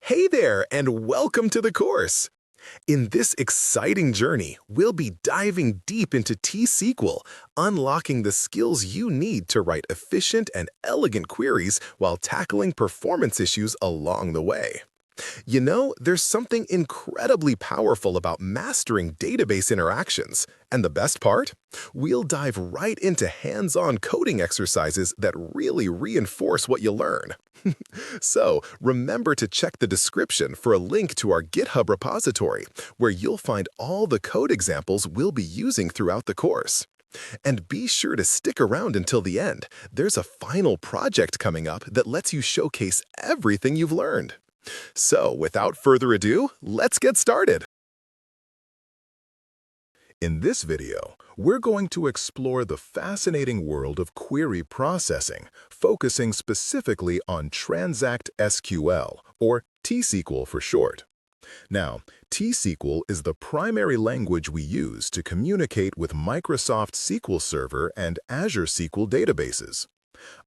Hey there, and welcome to the course. In this exciting journey, we'll be diving deep into T-SQL, unlocking the skills you need to write efficient and elegant queries while tackling performance issues along the way. You know, there's something incredibly powerful about mastering database interactions. And the best part? We'll dive right into hands-on coding exercises that really reinforce what you learn. So, remember to check the description for a link to our GitHub repository, where you'll find all the code examples we'll be using throughout the course. And be sure to stick around until the end. There's a final project coming up that lets you showcase everything you've learned. So, without further ado, let's get started. In this video, we're going to explore the fascinating world of query processing, focusing specifically on Transact SQL, or T-SQL for short. Now, T-SQL is the primary language we use to communicate with Microsoft SQL Server and Azure SQL databases.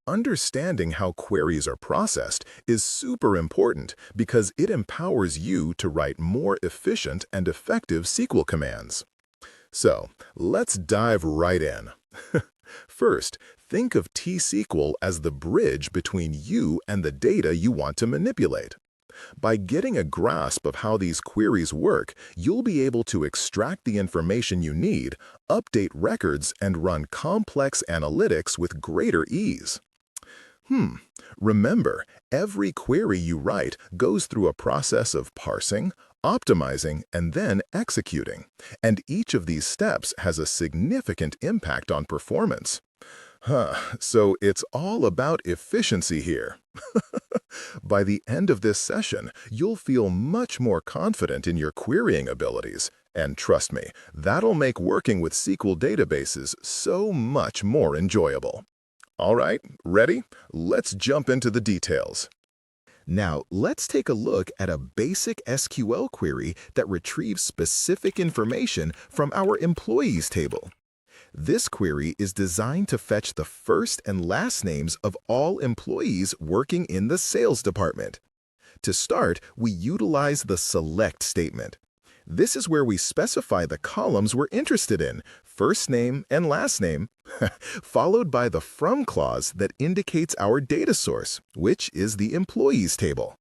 Understanding how queries are processed is super important because it empowers you to write more efficient and effective SQL commands. So, let's dive right in. First, think of T-SQL as the bridge between you and the data you want to manipulate. By getting a grasp of how these queries work, you'll be able to extract the information you need, update records, and run complex analytics with greater ease. Remember, every query you write goes through a process of parsing, optimizing, and then executing, and each of these steps has a significant impact on performance. So it's all about efficiency here. By the end of this session, you'll feel much more confident in your querying abilities, and trust me, that'll make working with SQL databases so much more enjoyable. All right, ready? Let's jump into the details. Now, let's take a look at a basic SQL query that retrieves specific information from our employees table. This query is designed to fetch the first and last names of all employees working in the sales department. To start, we utilize the select statement. This is where we specify the columns we're interested in, first name and last name, followed by the from clause that indicates our data source, which is the employees table.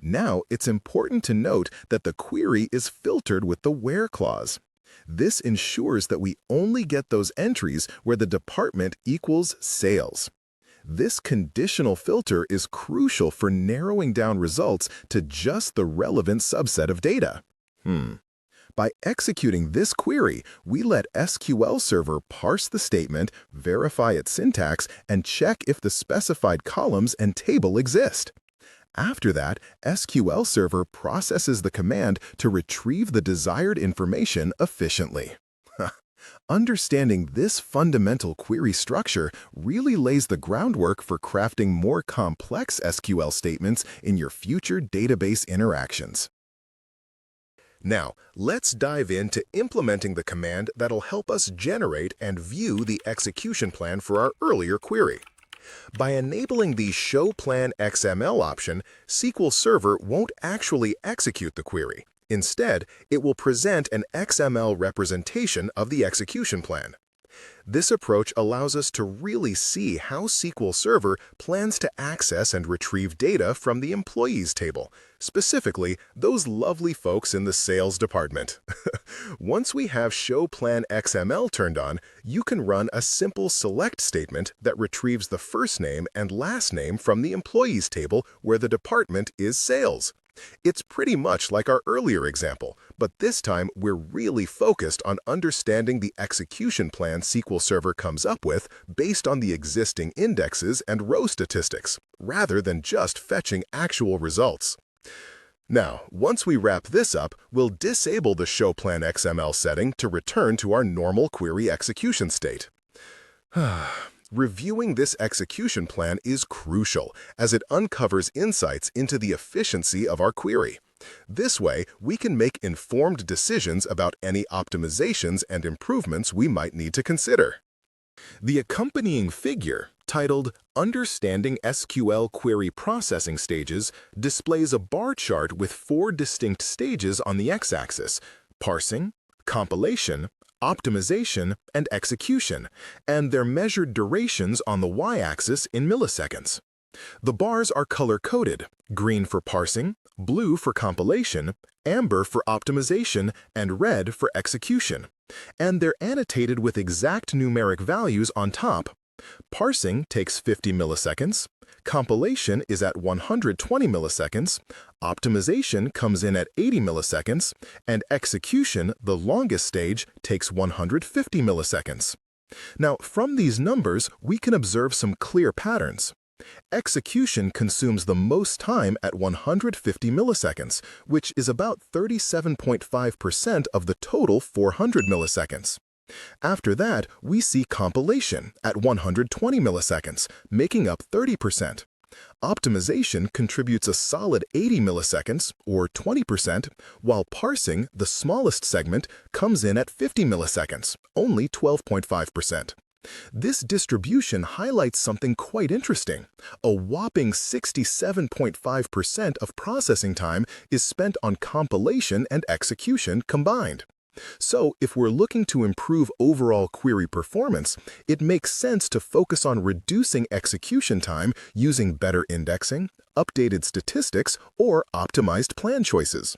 Now, it's important to note that the query is filtered with the where clause. This ensures that we only get those entries where the department equals sales. This conditional filter is crucial for narrowing down results to just the relevant subset of data. By executing this query, we let SQL Server parse the statement, verify its syntax, and check if the specified columns and table exist. After that, SQL Server processes the command to retrieve the desired information efficiently. Understanding this fundamental query structure really lays the groundwork for crafting more complex SQL statements in your future database interactions. Now, let's dive into implementing the command that'll help us generate and view the execution plan for our earlier query. By enabling the Show Plan XML option, SQL Server won't actually execute the query. Instead, it will present an XML representation of the execution plan. This approach allows us to really see how SQL Server plans to access and retrieve data from the employees table, specifically those lovely folks in the sales department. Once we have Show Plan XML turned on, you can run a simple select statement that retrieves the first name and last name from the employees table where the department is sales. It's pretty much like our earlier example, but this time we're really focused on understanding the execution plan SQL Server comes up with based on the existing indexes and row statistics, rather than just fetching actual results. Now, once we wrap this up, we'll disable the Show Plan XML setting to return to our normal query execution state. Reviewing this execution plan is crucial as it uncovers insights into the efficiency of our query. This way, we can make informed decisions about any optimizations and improvements we might need to consider. The accompanying figure, titled Understanding SQL Query Processing Stages, displays a bar chart with 4 distinct stages on the x-axis: parsing, compilation, optimization, and execution, and their measured durations on the y-axis in milliseconds. The bars are color-coded: green for parsing, blue for compilation, amber for optimization, and red for execution. And they're annotated with exact numeric values on top. Parsing takes 50 milliseconds, compilation is at 120 milliseconds, optimization comes in at 80 milliseconds, and execution, the longest stage, takes 150 milliseconds. Now, from these numbers, we can observe some clear patterns. Execution consumes the most time at 150 milliseconds, which is about 37.5% of the total 400 milliseconds. After that, we see compilation at 120 milliseconds, making up 30%. Optimization contributes a solid 80 milliseconds, or 20%, while parsing, the smallest segment, comes in at 50 milliseconds, only 12.5%. This distribution highlights something quite interesting. A whopping 67.5% of processing time is spent on compilation and execution combined. So, if we're looking to improve overall query performance, it makes sense to focus on reducing execution time using better indexing, updated statistics, or optimized plan choices.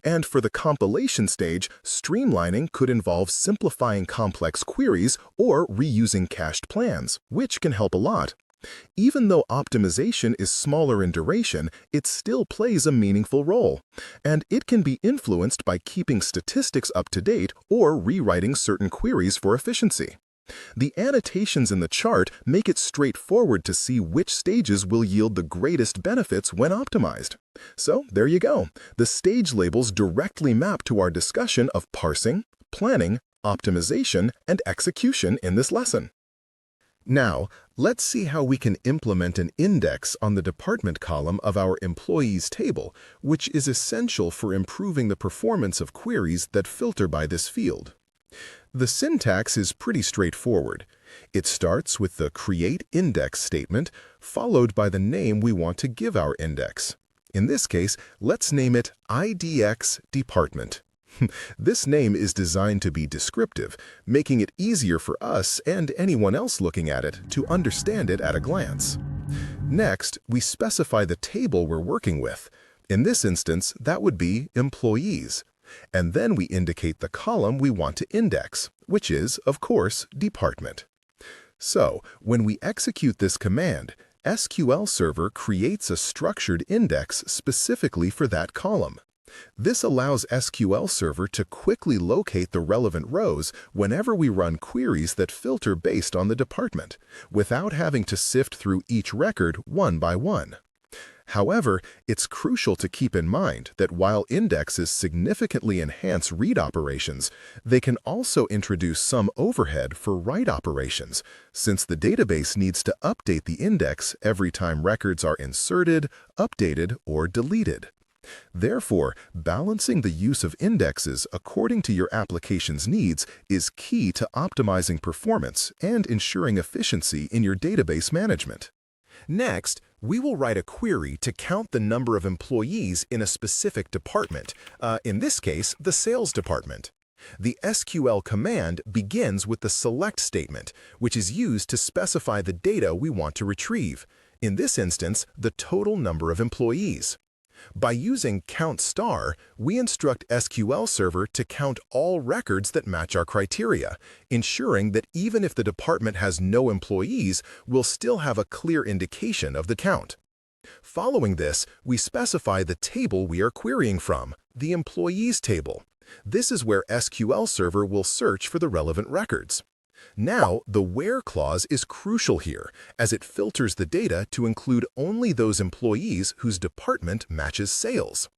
And for the compilation stage, streamlining could involve simplifying complex queries or reusing cached plans, which can help a lot. Even though optimization is smaller in duration, it still plays a meaningful role, and it can be influenced by keeping statistics up to date or rewriting certain queries for efficiency. The annotations in the chart make it straightforward to see which stages will yield the greatest benefits when optimized. So there you go. The stage labels directly map to our discussion of parsing, planning, optimization, and execution in this lesson. Now, let's see how we can implement an index on the department column of our employees table, which is essential for improving the performance of queries that filter by this field. The syntax is pretty straightforward. It starts with the create index statement, followed by the name we want to give our index. In this case, let's name it IDX Department. This name is designed to be descriptive, making it easier for us and anyone else looking at it to understand it at a glance. Next, we specify the table we're working with. In this instance, that would be employees. And then we indicate the column we want to index, which is, of course, department. So, when we execute this command, SQL Server creates a structured index specifically for that column. This allows SQL Server to quickly locate the relevant rows whenever we run queries that filter based on the department, without having to sift through each record one by one. However, it's crucial to keep in mind that while indexes significantly enhance read operations, they can also introduce some overhead for write operations, since the database needs to update the index every time records are inserted, updated, or deleted. Therefore, balancing the use of indexes according to your application's needs is key to optimizing performance and ensuring efficiency in your database management. Next, we will write a query to count the number of employees in a specific department, in this case, the sales department. The SQL command begins with the select statement, which is used to specify the data we want to retrieve, in this instance, the total number of employees. By using count*, we instruct SQL Server to count all records that match our criteria, ensuring that even if the department has no employees, we'll still have a clear indication of the count. Following this, we specify the table we are querying from, the employees table. This is where SQL Server will search for the relevant records. Now, the where clause is crucial here, as it filters the data to include only those employees whose department matches sales.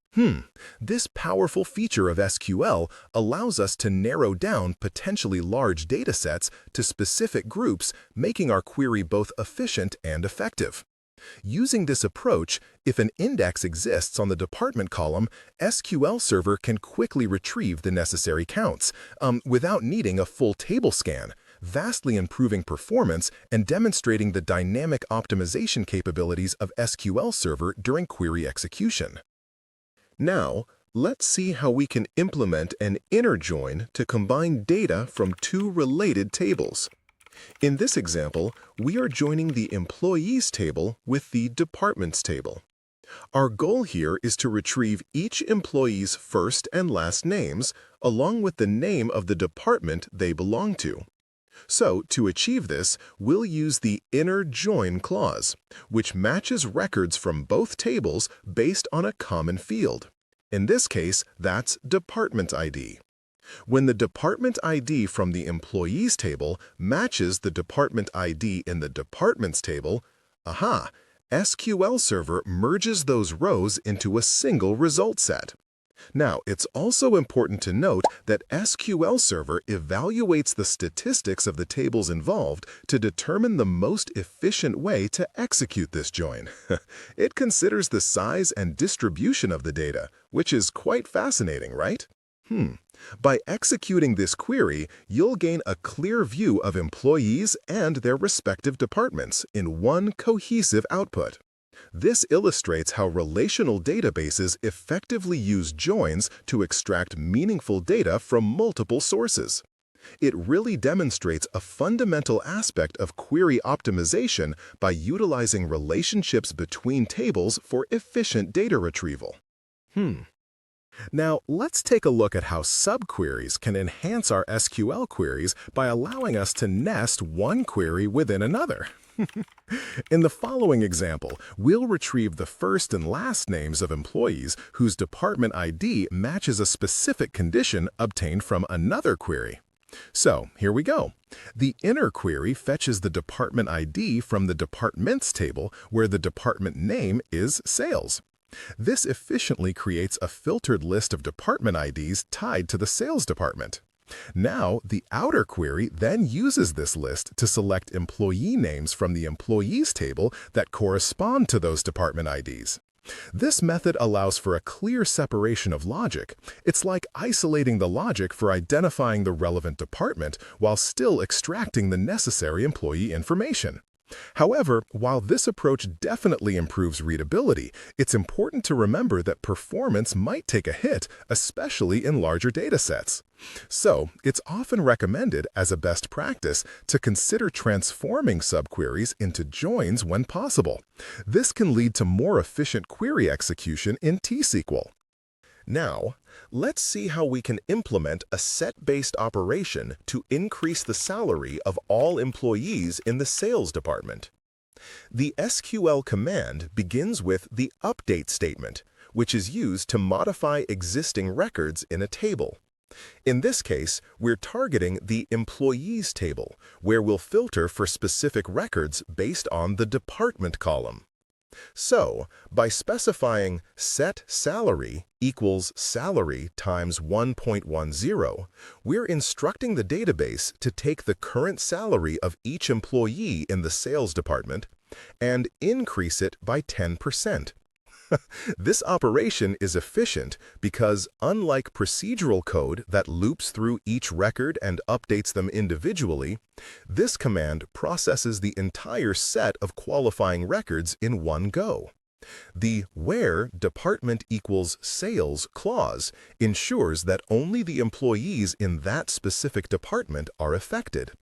This powerful feature of SQL allows us to narrow down potentially large data sets to specific groups, making our query both efficient and effective. Using this approach, if an index exists on the department column, SQL Server can quickly retrieve the necessary counts, without needing a full table scan, vastly improving performance and demonstrating the dynamic optimization capabilities of SQL Server during query execution. Now, let's see how we can implement an inner join to combine data from two related tables. In this example, we are joining the employees table with the departments table. Our goal here is to retrieve each employee's first and last names, along with the name of the department they belong to. So, to achieve this, we'll use the inner join clause, which matches records from both tables based on a common field. In this case, that's department ID. When the department ID from the employees table matches the department ID in the departments table, SQL Server merges those rows into a single result set. Now, it's also important to note that SQL Server evaluates the statistics of the tables involved to determine the most efficient way to execute this join. It considers the size and distribution of the data, which is quite fascinating, right? By executing this query, you'll gain a clear view of employees and their respective departments in one cohesive output. This illustrates how relational databases effectively use joins to extract meaningful data from multiple sources. It really demonstrates a fundamental aspect of query optimization by utilizing relationships between tables for efficient data retrieval. Now, let's take a look at how subqueries can enhance our SQL queries by allowing us to nest one query within another. In the following example, we'll retrieve the first and last names of employees whose department ID matches a specific condition obtained from another query. So, here we go. The inner query fetches the department ID from the departments table where the department name is sales. This efficiently creates a filtered list of department IDs tied to the sales department. Now, the outer query then uses this list to select employee names from the employees table that correspond to those department IDs. This method allows for a clear separation of logic. It's like isolating the logic for identifying the relevant department while still extracting the necessary employee information. However, while this approach definitely improves readability, it's important to remember that performance might take a hit, especially in larger datasets. So, it's often recommended as a best practice to consider transforming subqueries into joins when possible. This can lead to more efficient query execution in T-SQL. Now, let's see how we can implement a set-based operation to increase the salary of all employees in the sales department. The SQL command begins with the update statement, which is used to modify existing records in a table. In this case, we're targeting the employees table, where we'll filter for specific records based on the department column. So, by specifying set salary equals salary times 1.10, we're instructing the database to take the current salary of each employee in the sales department and increase it by 10%. This operation is efficient because, unlike procedural code that loops through each record and updates them individually, this command processes the entire set of qualifying records in one go. The where department equals sales clause ensures that only the employees in that specific department are affected.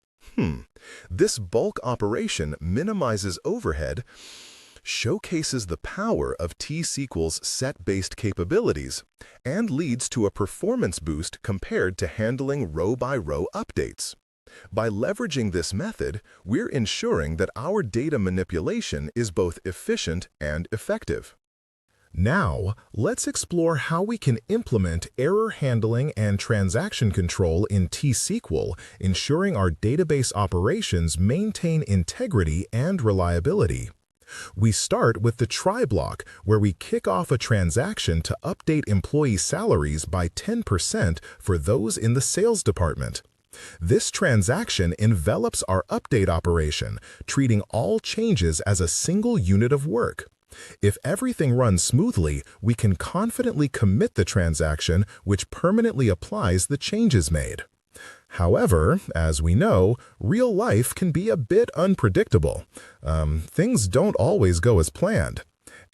This bulk operation minimizes overhead, showcases the power of T-SQL's set-based capabilities, and leads to a performance boost compared to handling row-by-row updates. By leveraging this method, we're ensuring that our data manipulation is both efficient and effective. Now, let's explore how we can implement error handling and transaction control in T-SQL, ensuring our database operations maintain integrity and reliability. We start with the try block, where we kick off a transaction to update employee salaries by 10% for those in the sales department. This transaction envelops our update operation, treating all changes as a single unit of work. If everything runs smoothly, we can confidently commit the transaction, which permanently applies the changes made. However, as we know, real life can be a bit unpredictable. Things don't always go as planned.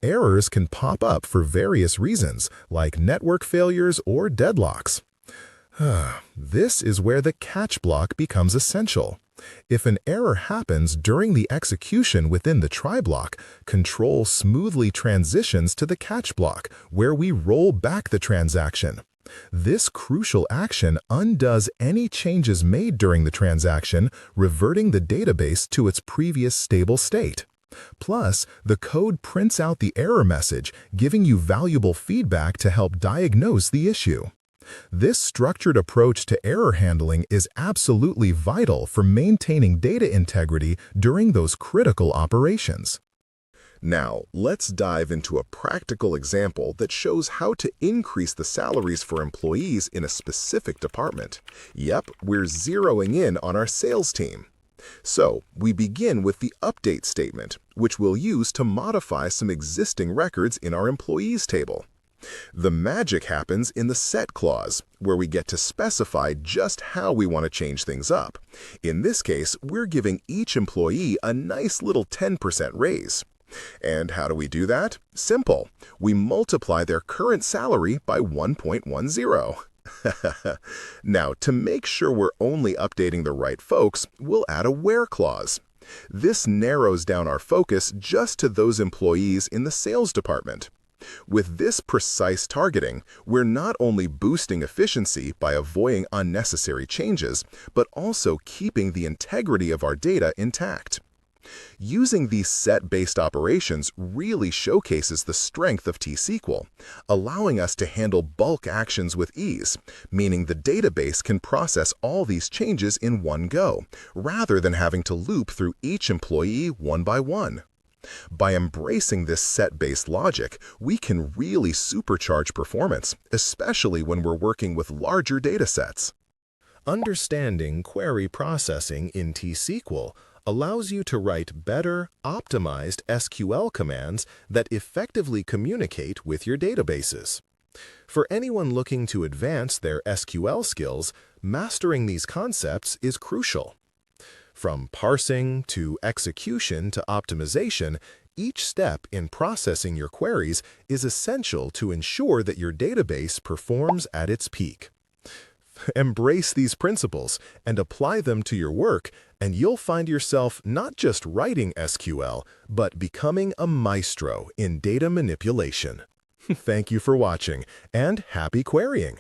Errors can pop up for various reasons, like network failures or deadlocks. This is where the catch block becomes essential. If an error happens during the execution within the try block, control smoothly transitions to the catch block, where we roll back the transaction. This crucial action undoes any changes made during the transaction, reverting the database to its previous stable state. Plus, the code prints out the error message, giving you valuable feedback to help diagnose the issue. This structured approach to error handling is absolutely vital for maintaining data integrity during those critical operations. Now, let's dive into a practical example that shows how to increase the salaries for employees in a specific department. Yep, we're zeroing in on our sales team. So, we begin with the update statement, which we'll use to modify some existing records in our employees table. The magic happens in the set clause, where we get to specify just how we want to change things up. In this case, we're giving each employee a nice little 10% raise. And how do we do that? Simple. We multiply their current salary by 1.10. Now, to make sure we're only updating the right folks, we'll add a where clause. This narrows down our focus just to those employees in the sales department. With this precise targeting, we're not only boosting efficiency by avoiding unnecessary changes, but also keeping the integrity of our data intact. Using these set-based operations really showcases the strength of T-SQL, allowing us to handle bulk actions with ease, meaning the database can process all these changes in one go, rather than having to loop through each employee one by one. By embracing this set-based logic, we can really supercharge performance, especially when we're working with larger datasets. Understanding query processing in T-SQL allows you to write better, optimized SQL commands that effectively communicate with your databases. For anyone looking to advance their SQL skills, mastering these concepts is crucial. From parsing to execution to optimization, each step in processing your queries is essential to ensure that your database performs at its peak. Embrace these principles and apply them to your work, and you'll find yourself not just writing SQL, but becoming a maestro in data manipulation. Thank you for watching, and happy querying!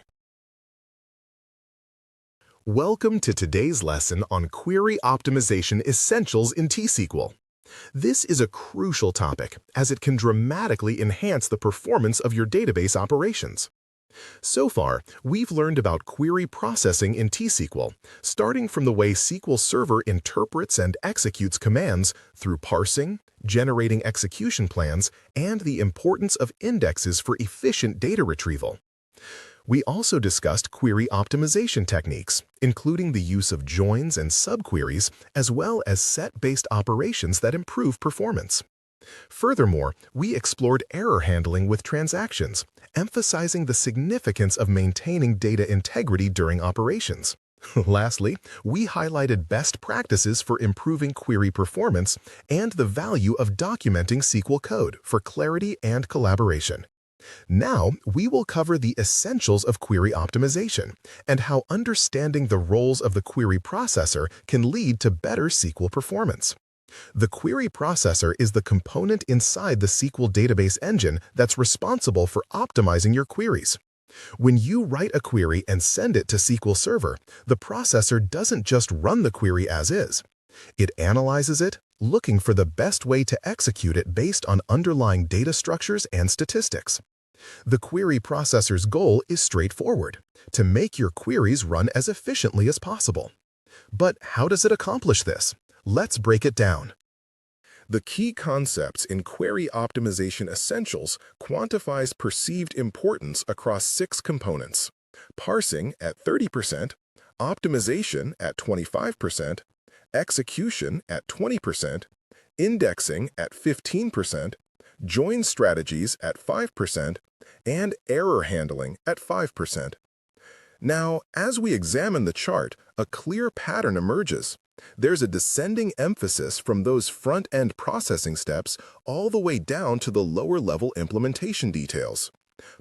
Welcome to today's lesson on Query Optimization Essentials in T-SQL. This is a crucial topic, as it can dramatically enhance the performance of your database operations. So far, we've learned about query processing in T-SQL, starting from the way SQL Server interprets and executes commands through parsing, generating execution plans, and the importance of indexes for efficient data retrieval. We also discussed query optimization techniques, including the use of joins and subqueries, as well as set-based operations that improve performance. Furthermore, we explored error handling with transactions, emphasizing the significance of maintaining data integrity during operations. Lastly, we highlighted best practices for improving query performance and the value of documenting SQL code for clarity and collaboration. Now, we will cover the essentials of query optimization and how understanding the roles of the query processor can lead to better SQL performance. The query processor is the component inside the SQL database engine that's responsible for optimizing your queries. When you write a query and send it to SQL Server, the processor doesn't just run the query as is. It analyzes it, looking for the best way to execute it based on underlying data structures and statistics. The query processor's goal is straightforward: to make your queries run as efficiently as possible. But how does it accomplish this? Let's break it down. The key concepts in Query Optimization Essentials quantifies perceived importance across 6 components: parsing at 30%, optimization at 25%, execution at 20%, indexing at 15%, join strategies at 5%, and error handling at 5%. Now, as we examine the chart, a clear pattern emerges. There's a descending emphasis from those front-end processing steps all the way down to the lower-level implementation details.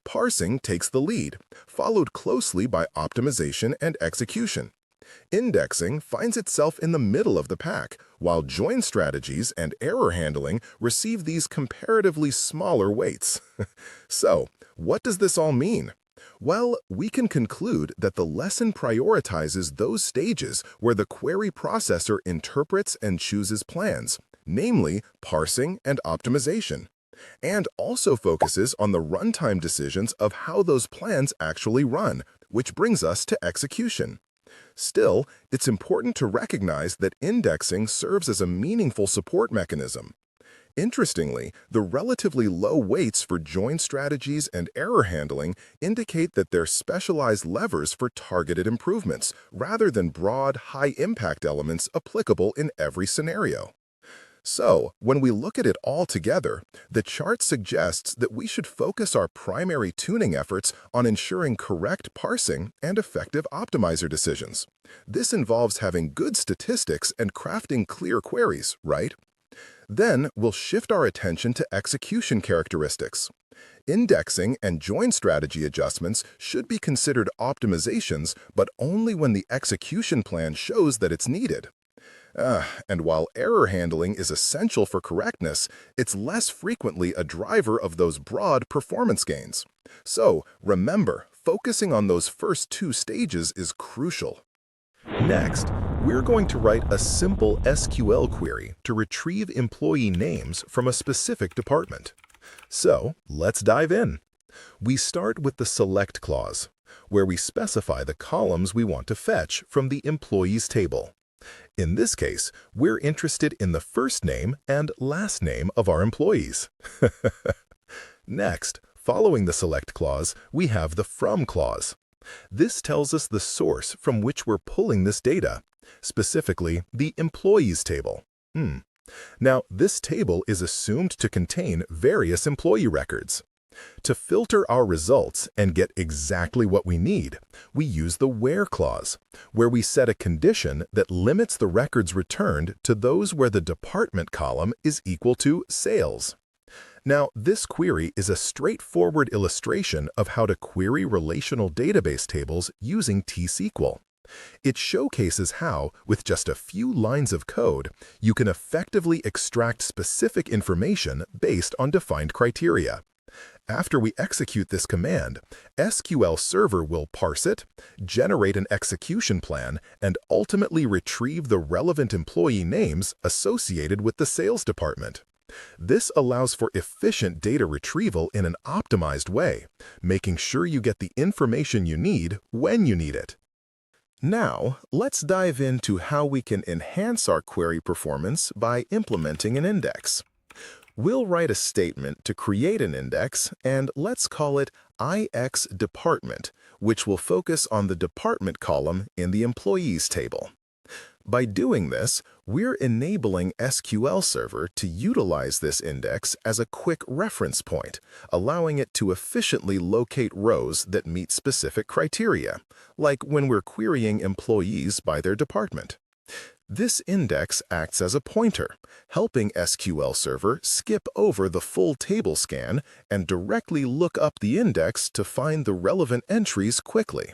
Parsing takes the lead, followed closely by optimization and execution. Indexing finds itself in the middle of the pack, while join strategies and error handling receive these comparatively smaller weights. So, what does this all mean? Well, we can conclude that the lesson prioritizes those stages where the query processor interprets and chooses plans, namely parsing and optimization, and also focuses on the runtime decisions of how those plans actually run, which brings us to execution. Still, it's important to recognize that indexing serves as a meaningful support mechanism. Interestingly, the relatively low weights for join strategies and error handling indicate that they're specialized levers for targeted improvements, rather than broad, high-impact elements applicable in every scenario. So, when we look at it all together, the chart suggests that we should focus our primary tuning efforts on ensuring correct parsing and effective optimizer decisions. This involves having good statistics and crafting clear queries, right? Then we'll shift our attention to execution characteristics. Indexing and join strategy adjustments should be considered optimizations, but only when the execution plan shows that it's needed. And while error handling is essential for correctness, it's less frequently a driver of those broad performance gains. So, remember, focusing on those first two stages is crucial. Next, we're going to write a simple SQL query to retrieve employee names from a specific department. So, let's dive in. We start with the select clause, where we specify the columns we want to fetch from the employees table. In this case, we're interested in the first name and last name of our employees. Next, following the select clause, we have the from clause. This tells us the source from which we're pulling this data, specifically the employees table. Now, this table is assumed to contain various employee records. To filter our results and get exactly what we need, we use the where clause, where we set a condition that limits the records returned to those where the department column is equal to sales. Now, this query is a straightforward illustration of how to query relational database tables using T-SQL. It showcases how, with just a few lines of code, you can effectively extract specific information based on defined criteria. After we execute this command, SQL Server will parse it, generate an execution plan, and ultimately retrieve the relevant employee names associated with the sales department. This allows for efficient data retrieval in an optimized way, making sure you get the information you need when you need it. Now, let's dive into how we can enhance our query performance by implementing an index. We'll write a statement to create an index, and let's call it IXDepartment, which will focus on the department column in the employees table. By doing this, we're enabling SQL Server to utilize this index as a quick reference point, allowing it to efficiently locate rows that meet specific criteria, like when we're querying employees by their department. This index acts as a pointer, helping SQL Server skip over the full table scan and directly look up the index to find the relevant entries quickly.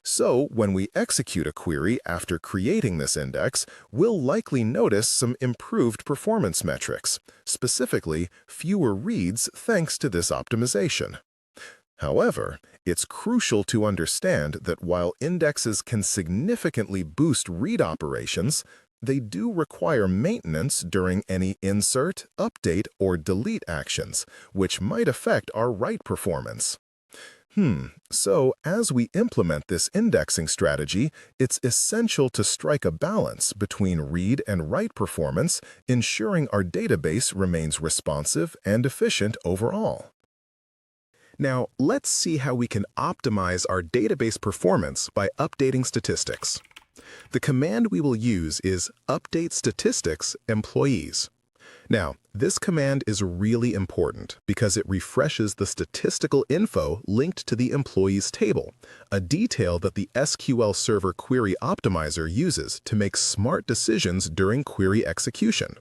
So, when we execute a query after creating this index, we'll likely notice some improved performance metrics, specifically fewer reads thanks to this optimization. However, it's crucial to understand that while indexes can significantly boost read operations, they do require maintenance during any insert, update, or delete actions, which might affect our write performance. So as we implement this indexing strategy, it's essential to strike a balance between read and write performance, ensuring our database remains responsive and efficient overall. Now, let's see how we can optimize our database performance by updating statistics. The command we will use is update statistics employees. Now, this command is really important because it refreshes the statistical info linked to the employees table, a detail that the SQL Server Query Optimizer uses to make smart decisions during query execution.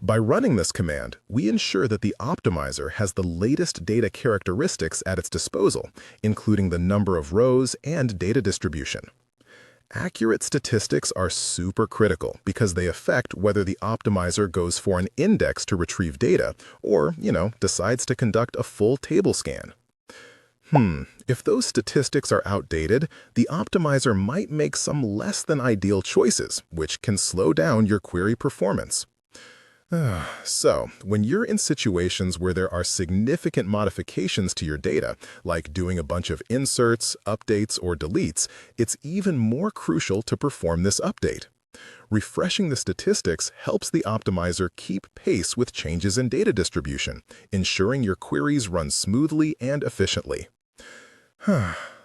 By running this command, we ensure that the optimizer has the latest data characteristics at its disposal, including the number of rows and data distribution. Accurate statistics are super critical because they affect whether the optimizer goes for an index to retrieve data or, decides to conduct a full table scan. If those statistics are outdated, the optimizer might make some less than ideal choices, which can slow down your query performance. So, when you're in situations where there are significant modifications to your data, like doing a bunch of inserts, updates, or deletes, it's even more crucial to perform this update. Refreshing the statistics helps the optimizer keep pace with changes in data distribution, ensuring your queries run smoothly and efficiently.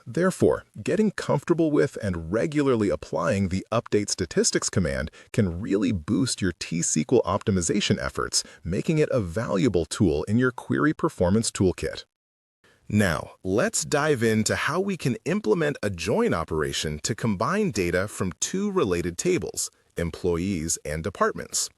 Therefore, getting comfortable with and regularly applying the Update Statistics command can really boost your T-SQL optimization efforts, making it a valuable tool in your query performance toolkit. Now, let's dive into how we can implement a join operation to combine data from two related tables, employees and departments.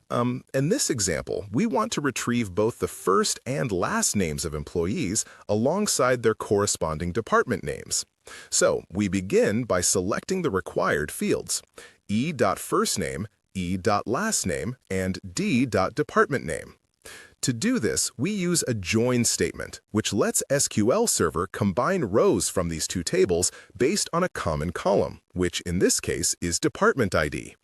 In this example, we want to retrieve both the first and last names of employees alongside their corresponding department names. So we begin by selecting the required fields, e.firstname, e.lastname, and d.departmentname. To do this, we use a join statement, which lets SQL Server combine rows from these two tables based on a common column, which in this case is department ID.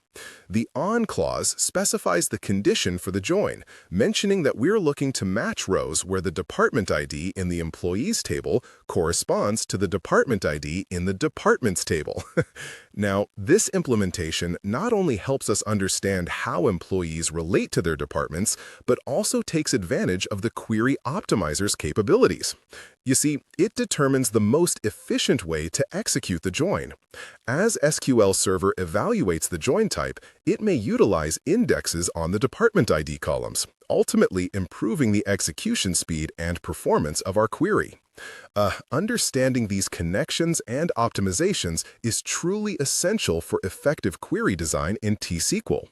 The ON clause specifies the condition for the join, mentioning that we're looking to match rows where the department ID in the employees table corresponds to the department ID in the departments table. Now, this implementation not only helps us understand how employees relate to their departments, but also takes advantage of the query optimizer's capabilities. You see, it determines the most efficient way to execute the join. As SQL Server evaluates the join type, it may utilize indexes on the department ID columns, ultimately improving the execution speed and performance of our query. Understanding these connections and optimizations is truly essential for effective query design in T-SQL.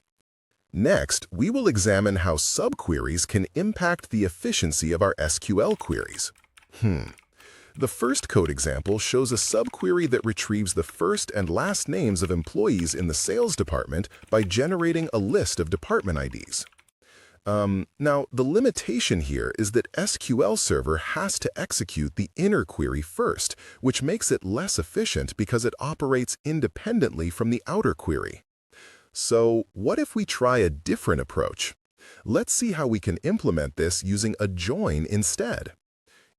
Next, we will examine how subqueries can impact the efficiency of our SQL queries. The first code example shows a subquery that retrieves the first and last names of employees in the sales department by generating a list of department IDs. Now, the limitation here is that SQL Server has to execute the inner query first, which makes it less efficient because it operates independently from the outer query. So, what if we try a different approach? Let's see how we can implement this using a join instead.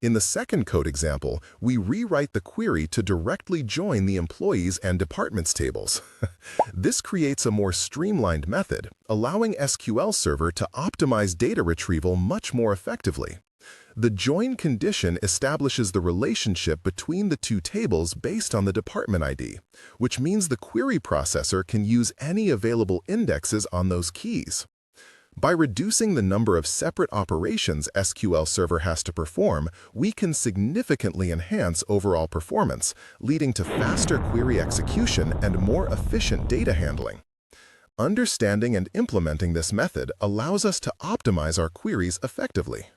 In the second code example, we rewrite the query to directly join the employees and departments tables. This creates a more streamlined method, allowing SQL Server to optimize data retrieval much more effectively. The join condition establishes the relationship between the two tables based on the department ID, which means the query processor can use any available indexes on those keys. By reducing the number of separate operations SQL Server has to perform, we can significantly enhance overall performance, leading to faster query execution and more efficient data handling. Understanding and implementing this method allows us to optimize our queries effectively.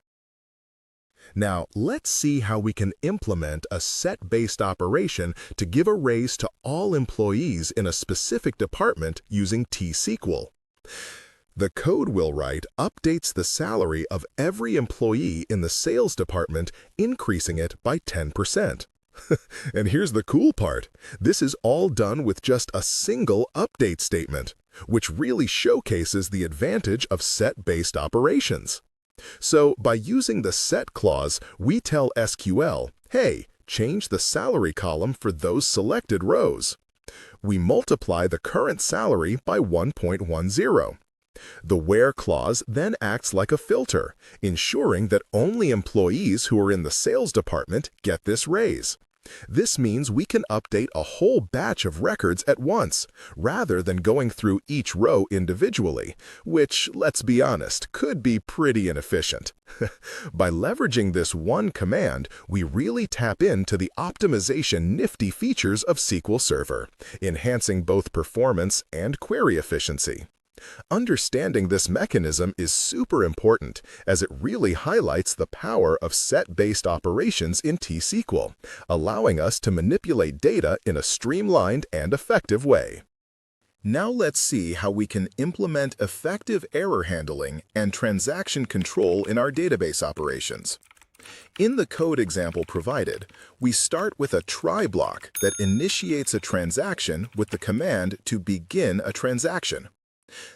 Now, let's see how we can implement a set-based operation to give a raise to all employees in a specific department using T-SQL. The code we'll write updates the salary of every employee in the sales department, increasing it by 10%. And here's the cool part. This is all done with just a single update statement, which really showcases the advantage of set-based operations. So, by using the set clause, we tell SQL, hey, change the salary column for those selected rows. We multiply the current salary by 1.10. The where clause then acts like a filter, ensuring that only employees who are in the sales department get this raise. This means we can update a whole batch of records at once, rather than going through each row individually, which, let's be honest, could be pretty inefficient. By leveraging this one command, we really tap into the optimization nifty features of SQL Server, enhancing both performance and query efficiency. Understanding this mechanism is super important, as it really highlights the power of set-based operations in T-SQL, allowing us to manipulate data in a streamlined and effective way. Now let's see how we can implement effective error handling and transaction control in our database operations. In the code example provided, we start with a try block that initiates a transaction with the command to begin a transaction.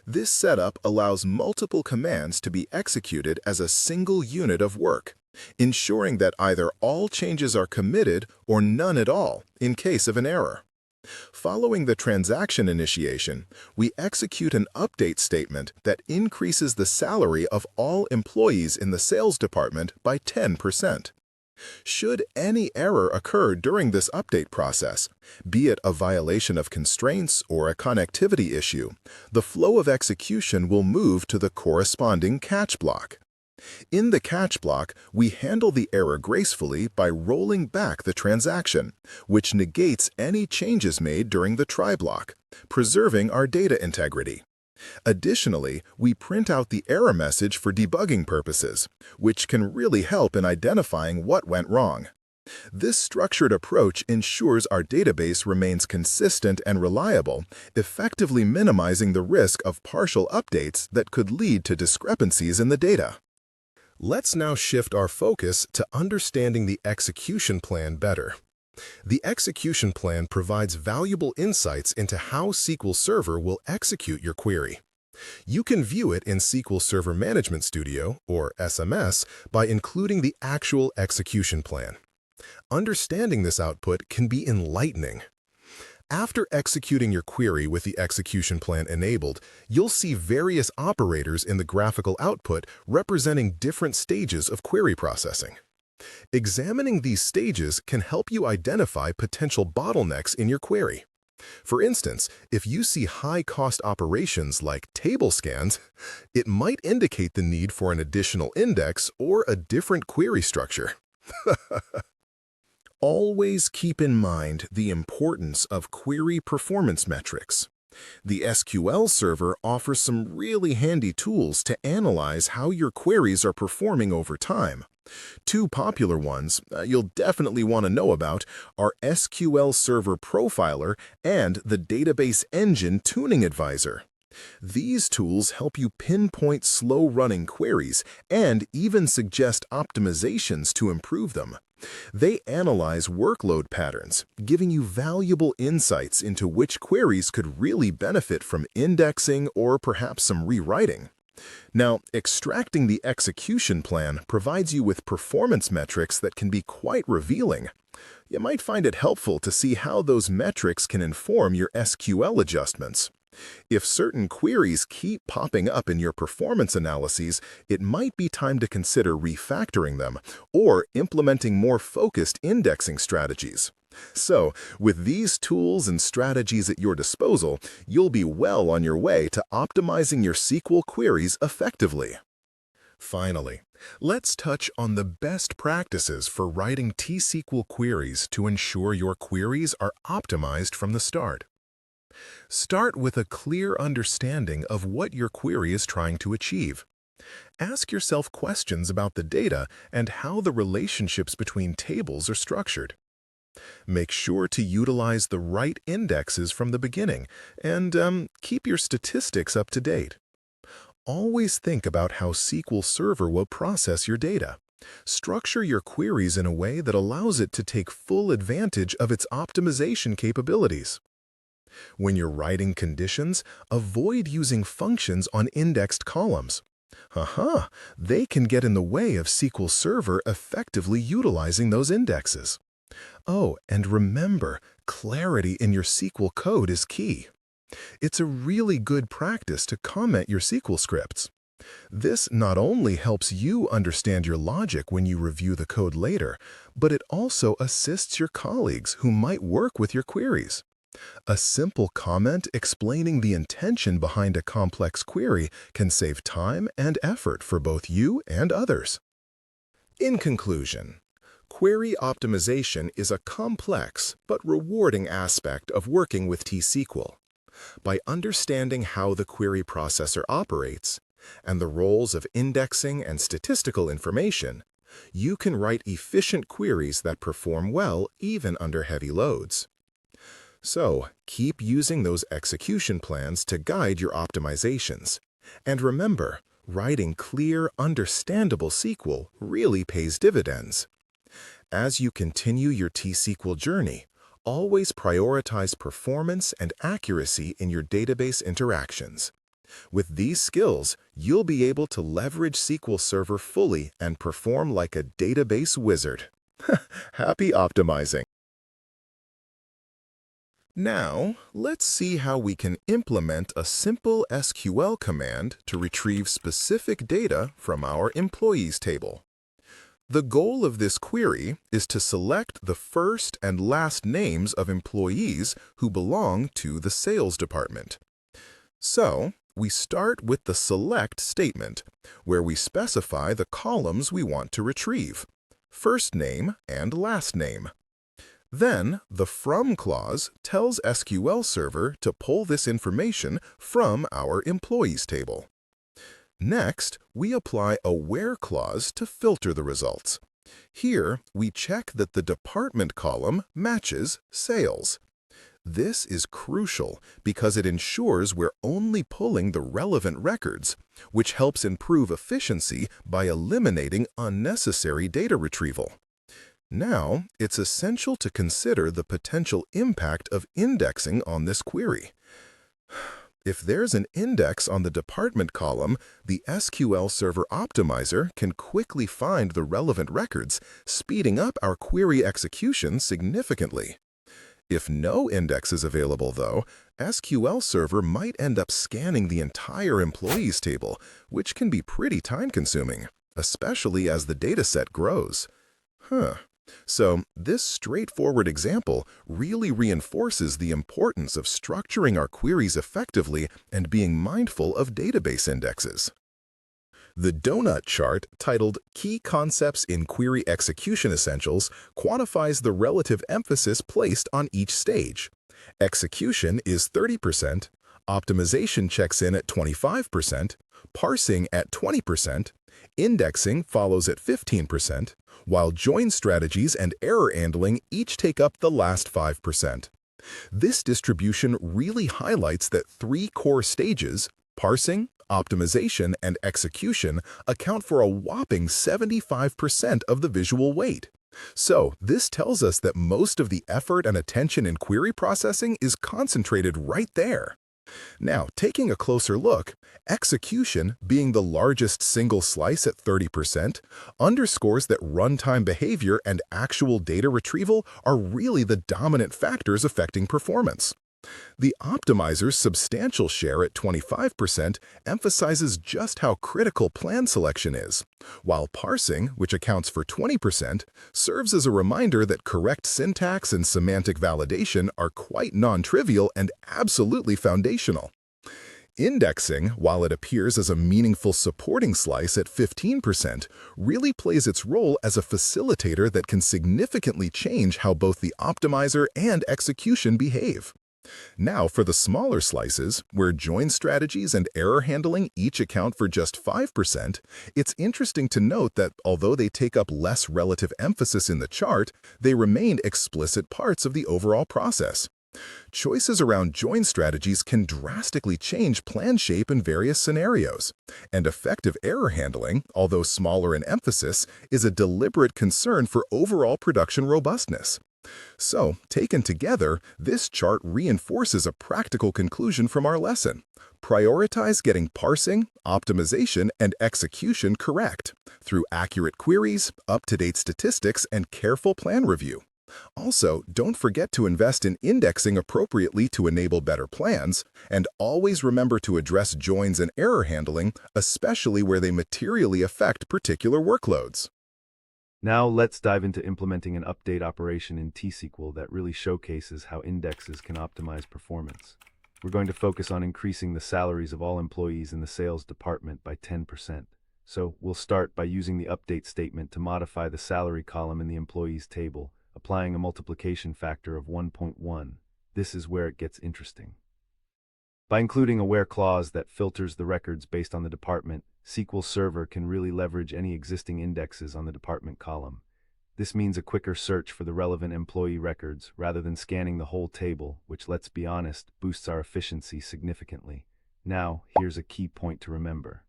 This setup allows multiple commands to be executed as a single unit of work, ensuring that either all changes are committed or none at all in case of an error. Following the transaction initiation, we execute an update statement that increases the salary of all employees in the sales department by 10%. Should any error occur during this update process, be it a violation of constraints or a connectivity issue, the flow of execution will move to the corresponding catch block. In the catch block, we handle the error gracefully by rolling back the transaction, which negates any changes made during the try block, preserving our data integrity. Additionally, we print out the error message for debugging purposes, which can really help in identifying what went wrong. This structured approach ensures our database remains consistent and reliable, effectively minimizing the risk of partial updates that could lead to discrepancies in the data. Let's now shift our focus to understanding the execution plan better. The execution plan provides valuable insights into how SQL Server will execute your query. You can view it in SQL Server Management Studio, or SMS, by including the actual execution plan. Understanding this output can be enlightening. After executing your query with the execution plan enabled, you'll see various operators in the graphical output representing different stages of query processing. Examining these stages can help you identify potential bottlenecks in your query. For instance, if you see high-cost operations like table scans, it might indicate the need for an additional index or a different query structure. Always keep in mind the importance of query performance metrics. The SQL Server offers some really handy tools to analyze how your queries are performing over time. Two popular ones you'll definitely want to know about are SQL Server Profiler and the Database Engine Tuning Advisor. These tools help you pinpoint slow-running queries and even suggest optimizations to improve them. They analyze workload patterns, giving you valuable insights into which queries could really benefit from indexing or perhaps some rewriting. Now, extracting the execution plan provides you with performance metrics that can be quite revealing. You might find it helpful to see how those metrics can inform your SQL adjustments. If certain queries keep popping up in your performance analyses, it might be time to consider refactoring them or implementing more focused indexing strategies. So, with these tools and strategies at your disposal, you'll be well on your way to optimizing your SQL queries effectively. Finally, let's touch on the best practices for writing T-SQL queries to ensure your queries are optimized from the start. Start with a clear understanding of what your query is trying to achieve. Ask yourself questions about the data and how the relationships between tables are structured. Make sure to utilize the right indexes from the beginning and keep your statistics up to date. Always think about how SQL Server will process your data. Structure your queries in a way that allows it to take full advantage of its optimization capabilities. When you're writing conditions, avoid using functions on indexed columns. They can get in the way of SQL Server effectively utilizing those indexes. Oh, and remember, clarity in your SQL code is key. It's a really good practice to comment your SQL scripts. This not only helps you understand your logic when you review the code later, but it also assists your colleagues who might work with your queries. A simple comment explaining the intention behind a complex query can save time and effort for both you and others. In conclusion, query optimization is a complex but rewarding aspect of working with T-SQL. By understanding how the query processor operates and the roles of indexing and statistical information, you can write efficient queries that perform well even under heavy loads. So, keep using those execution plans to guide your optimizations. And remember, writing clear, understandable SQL really pays dividends. As you continue your T-SQL journey, always prioritize performance and accuracy in your database interactions. With these skills, you'll be able to leverage SQL Server fully and perform like a database wizard. Happy optimizing! Now, let's see how we can implement a simple SQL command to retrieve specific data from our employees table. The goal of this query is to select the first and last names of employees who belong to the sales department. So, we start with the select statement, where we specify the columns we want to retrieve, first name and last name. Then, the from clause tells SQL Server to pull this information from our employees table. Next, we apply a where clause to filter the results. Here, we check that the department column matches sales. This is crucial because it ensures we're only pulling the relevant records, which helps improve efficiency by eliminating unnecessary data retrieval. Now, it's essential to consider the potential impact of indexing on this query. If there's an index on the department column, the SQL Server Optimizer can quickly find the relevant records, speeding up our query execution significantly. If no index is available, though, SQL Server might end up scanning the entire employees table, which can be pretty time-consuming, especially as the dataset grows. So, this straightforward example really reinforces the importance of structuring our queries effectively and being mindful of database indexes. The donut chart, titled Key Concepts in Query Execution Essentials, quantifies the relative emphasis placed on each stage. Execution is 30%, optimization checks in at 25%, parsing at 20%, indexing follows at 15%, while join strategies and error handling each take up the last 5%. This distribution really highlights that three core stages, parsing, optimization, and execution, account for a whopping 75% of the visual weight. So, this tells us that most of the effort and attention in query processing is concentrated right there. Now, taking a closer look, execution, being the largest single slice at 30%, underscores that runtime behavior and actual data retrieval are really the dominant factors affecting performance. The optimizer's substantial share at 25% emphasizes just how critical plan selection is, while parsing, which accounts for 20%, serves as a reminder that correct syntax and semantic validation are quite non-trivial and absolutely foundational. Indexing, while it appears as a meaningful supporting slice at 15%, really plays its role as a facilitator that can significantly change how both the optimizer and execution behave. Now, for the smaller slices, where join strategies and error handling each account for just 5%, it's interesting to note that although they take up less relative emphasis in the chart, they remain explicit parts of the overall process. Choices around join strategies can drastically change plan shape in various scenarios, and effective error handling, although smaller in emphasis, is a deliberate concern for overall production robustness. So, taken together, this chart reinforces a practical conclusion from our lesson. Prioritize getting parsing, optimization, and execution correct through accurate queries, up-to-date statistics, and careful plan review. Also, don't forget to invest in indexing appropriately to enable better plans, and always remember to address joins and error handling, especially where they materially affect particular workloads. Now let's dive into implementing an update operation in T-SQL that really showcases how indexes can optimize performance. We're going to focus on increasing the salaries of all employees in the sales department by 10%. So we'll start by using the update statement to modify the salary column in the employees table, applying a multiplication factor of 1.1. This is where it gets interesting. By including a where clause that filters the records based on the department, SQL Server can really leverage any existing indexes on the department column. This means a quicker search for the relevant employee records rather than scanning the whole table, which, let's be honest, boosts our efficiency significantly. Now, here's a key point to remember.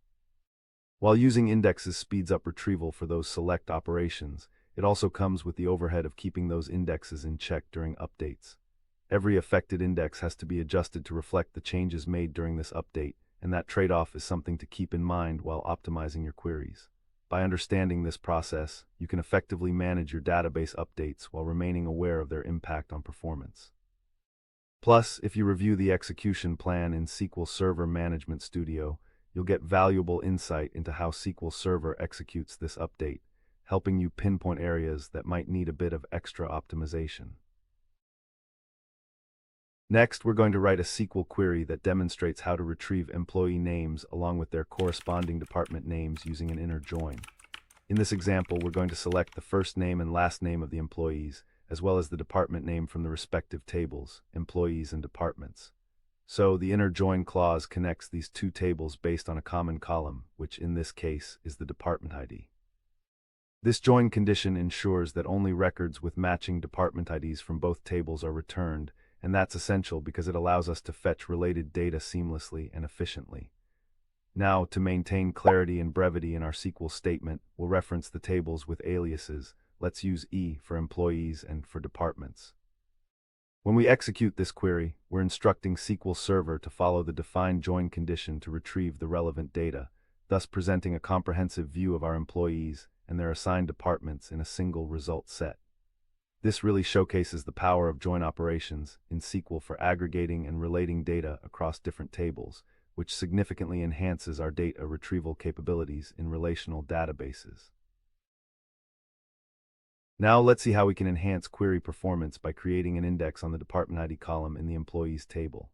While using indexes speeds up retrieval for those select operations, it also comes with the overhead of keeping those indexes in check during updates. Every affected index has to be adjusted to reflect the changes made during this update, and that trade-off is something to keep in mind while optimizing your queries. By understanding this process, you can effectively manage your database updates while remaining aware of their impact on performance. Plus, if you review the execution plan in SQL Server Management Studio, you'll get valuable insight into how SQL Server executes this update, helping you pinpoint areas that might need a bit of extra optimization. Next, we're going to write a SQL query that demonstrates how to retrieve employee names along with their corresponding department names using an inner join. In this example, we're going to select the first name and last name of the employees, as well as the department name from the respective tables, employees and departments. So, the inner join clause connects these two tables based on a common column, which in this case is the department ID. This join condition ensures that only records with matching department IDs from both tables are returned, and that's essential because it allows us to fetch related data seamlessly and efficiently. Now, to maintain clarity and brevity in our SQL statement, we'll reference the tables with aliases. Let's use E for employees and for departments. When we execute this query, we're instructing SQL Server to follow the defined join condition to retrieve the relevant data, thus presenting a comprehensive view of our employees and their assigned departments in a single result set. This really showcases the power of join operations in SQL for aggregating and relating data across different tables, which significantly enhances our data retrieval capabilities in relational databases. Now let's see how we can enhance query performance by creating an index on the department ID column in the employees table.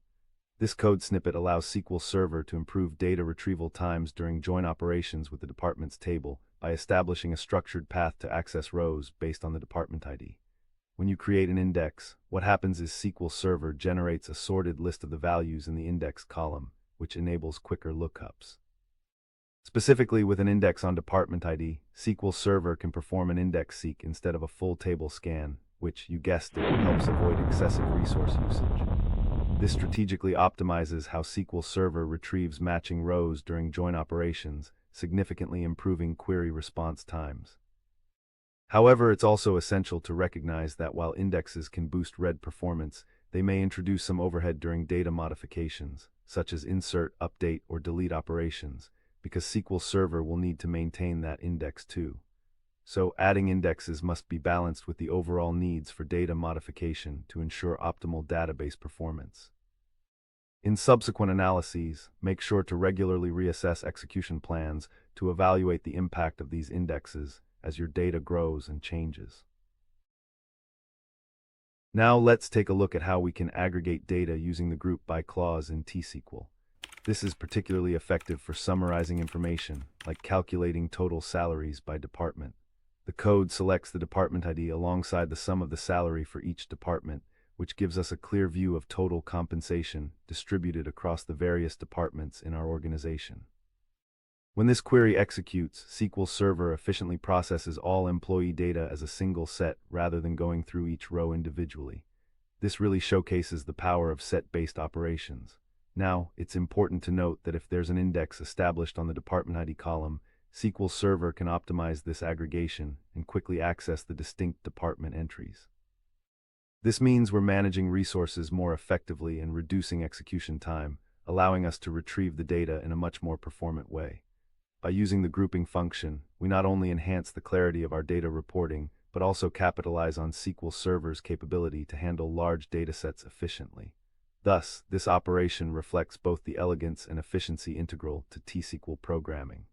This code snippet allows SQL Server to improve data retrieval times during join operations with the departments table by establishing a structured path to access rows based on the department ID. When you create an index, what happens is SQL Server generates a sorted list of the values in the index column, which enables quicker lookups. Specifically, with an index on department ID, SQL Server can perform an index seek instead of a full table scan, which, you guessed it, helps avoid excessive resource usage. This strategically optimizes how SQL Server retrieves matching rows during join operations, significantly improving query response times. However, it's also essential to recognize that while indexes can boost read performance, they may introduce some overhead during data modifications, such as insert, update, or delete operations, because SQL Server will need to maintain that index too. So, adding indexes must be balanced with the overall needs for data modification to ensure optimal database performance. In subsequent analyses, make sure to regularly reassess execution plans to evaluate the impact of these indexes as your data grows and changes. Now let's take a look at how we can aggregate data using the group by clause in T-SQL. This is particularly effective for summarizing information, like calculating total salaries by department. The code selects the department ID alongside the sum of the salary for each department, which gives us a clear view of total compensation distributed across the various departments in our organization. When this query executes, SQL Server efficiently processes all employee data as a single set rather than going through each row individually. This really showcases the power of set-based operations. Now, it's important to note that if there's an index established on the department ID column, SQL Server can optimize this aggregation and quickly access the distinct department entries. This means we're managing resources more effectively and reducing execution time, allowing us to retrieve the data in a much more performant way. By using the grouping function, we not only enhance the clarity of our data reporting, but also capitalize on SQL Server's capability to handle large datasets efficiently. Thus, this operation reflects both the elegance and efficiency integral to T-SQL programming.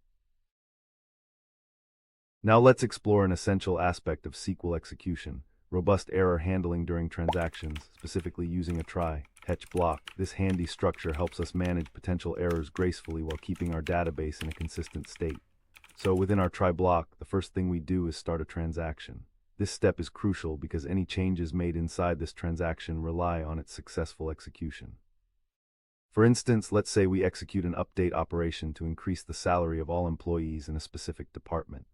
Now let's explore an essential aspect of SQL execution: robust error handling during transactions, specifically using a try-catch block. This handy structure helps us manage potential errors gracefully while keeping our database in a consistent state. So within our try block, the first thing we do is start a transaction. This step is crucial because any changes made inside this transaction rely on its successful execution. For instance, let's say we execute an update operation to increase the salary of all employees in a specific department.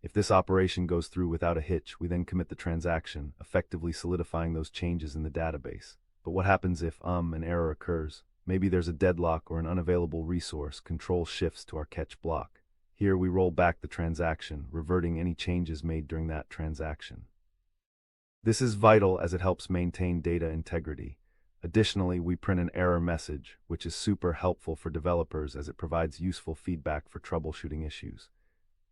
If this operation goes through without a hitch, we then commit the transaction, effectively solidifying those changes in the database. But what happens if an error occurs? Maybe there's a deadlock or an unavailable resource. Control shifts to our catch block. Here we roll back the transaction, reverting any changes made during that transaction. This is vital as it helps maintain data integrity. Additionally, we print an error message, which is super helpful for developers as it provides useful feedback for troubleshooting issues.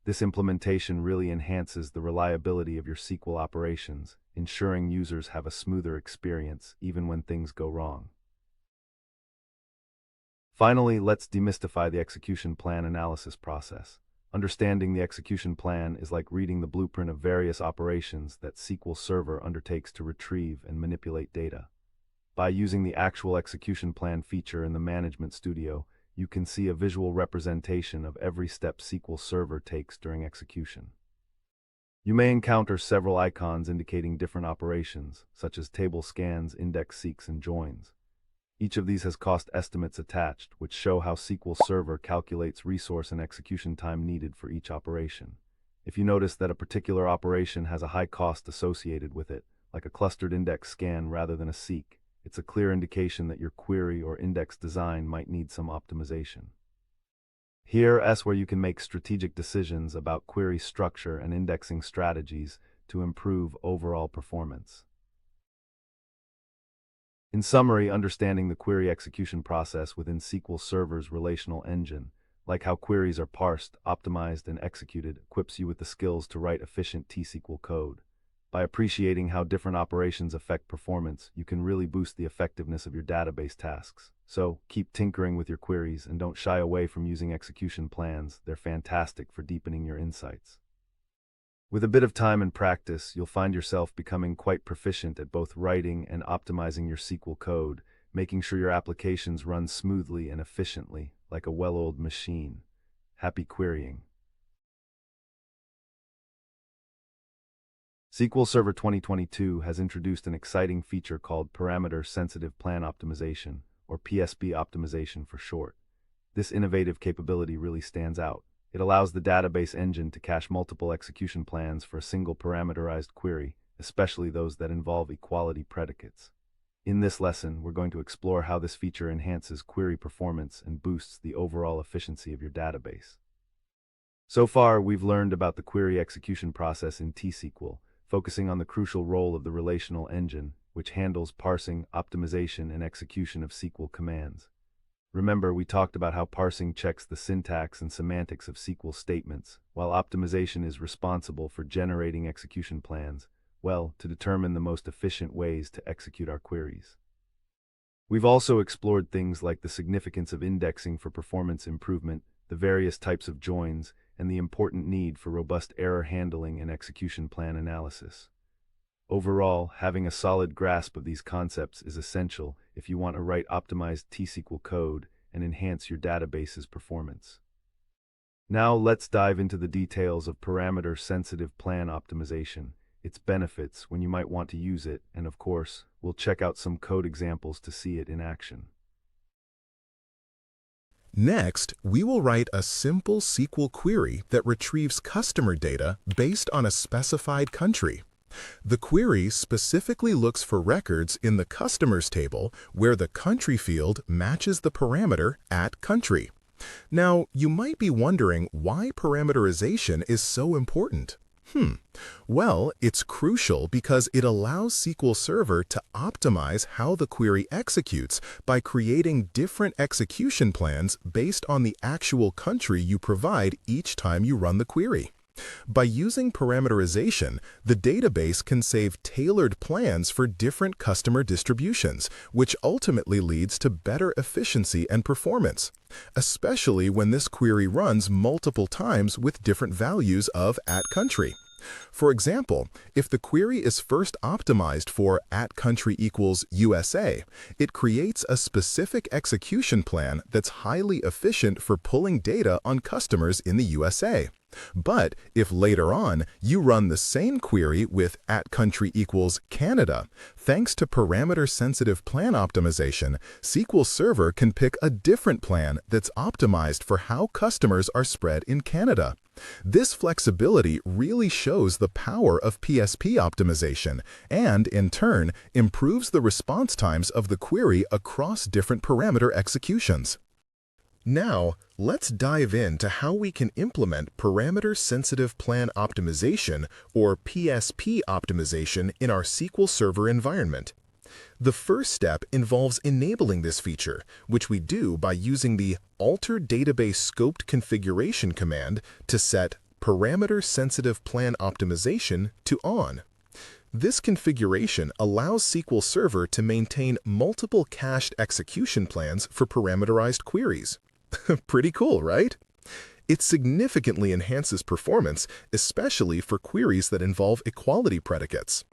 This implementation really enhances the reliability of your SQL operations, ensuring users have a smoother experience even when things go wrong. Finally, let's demystify the execution plan analysis process. Understanding the execution plan is like reading the blueprint of various operations that SQL Server undertakes to retrieve and manipulate data. By using the actual execution plan feature in the Management Studio, you can see a visual representation of every step SQL Server takes during execution. You may encounter several icons indicating different operations, such as table scans, index seeks, and joins. Each of these has cost estimates attached, which show how SQL Server calculates resource and execution time needed for each operation. If you notice that a particular operation has a high cost associated with it, like a clustered index scan rather than a seek, it's a clear indication that your query or index design might need some optimization. Here's where you can make strategic decisions about query structure and indexing strategies to improve overall performance. In summary, understanding the query execution process within SQL Server's relational engine, like how queries are parsed, optimized, and executed, equips you with the skills to write efficient T-SQL code. By appreciating how different operations affect performance, you can really boost the effectiveness of your database tasks. So, keep tinkering with your queries and don't shy away from using execution plans. They're fantastic for deepening your insights. With a bit of time and practice, you'll find yourself becoming quite proficient at both writing and optimizing your SQL code, making sure your applications run smoothly and efficiently, like a well-oiled machine. Happy querying. SQL Server 2022 has introduced an exciting feature called Parameter-Sensitive Plan Optimization, or PSP optimization for short. This innovative capability really stands out. It allows the database engine to cache multiple execution plans for a single parameterized query, especially those that involve equality predicates. In this lesson, we're going to explore how this feature enhances query performance and boosts the overall efficiency of your database. So far, we've learned about the query execution process in T-SQL, focusing on the crucial role of the relational engine, which handles parsing, optimization, and execution of SQL commands. Remember, we talked about how parsing checks the syntax and semantics of SQL statements, while optimization is responsible for generating execution plans, to determine the most efficient ways to execute our queries. We've also explored things like the significance of indexing for performance improvement, the various types of joins, and the important need for robust error handling and execution plan analysis. Overall, having a solid grasp of these concepts is essential if you want to write optimized T-SQL code and enhance your database's performance. Now let's dive into the details of parameter-sensitive plan optimization, its benefits, when you might want to use it, and of course, we'll check out some code examples to see it in action. Next, we will write a simple SQL query that retrieves customer data based on a specified country. The query specifically looks for records in the Customers table where the country field matches the parameter @country. Now, you might be wondering why parameterization is so important. Well, it's crucial because it allows SQL Server to optimize how the query executes by creating different execution plans based on the actual country you provide each time you run the query. By using parameterization, the database can save tailored plans for different customer distributions, which ultimately leads to better efficiency and performance, especially when this query runs multiple times with different values of @country. For example, if the query is first optimized for @country equals USA, it creates a specific execution plan that's highly efficient for pulling data on customers in the USA. But if later on you run the same query with @country equals Canada, thanks to parameter-sensitive plan optimization, SQL Server can pick a different plan that's optimized for how customers are spread in Canada. This flexibility really shows the power of PSP optimization and, in turn, improves the response times of the query across different parameter executions. Now, let's dive into how we can implement parameter-sensitive plan optimization, or PSP optimization, in our SQL Server environment. The first step involves enabling this feature, which we do by using the alter database scoped configuration command to set parameter-sensitive plan optimization to on. This configuration allows SQL Server to maintain multiple cached execution plans for parameterized queries. Pretty cool, right? It significantly enhances performance, especially for queries that involve equality predicates.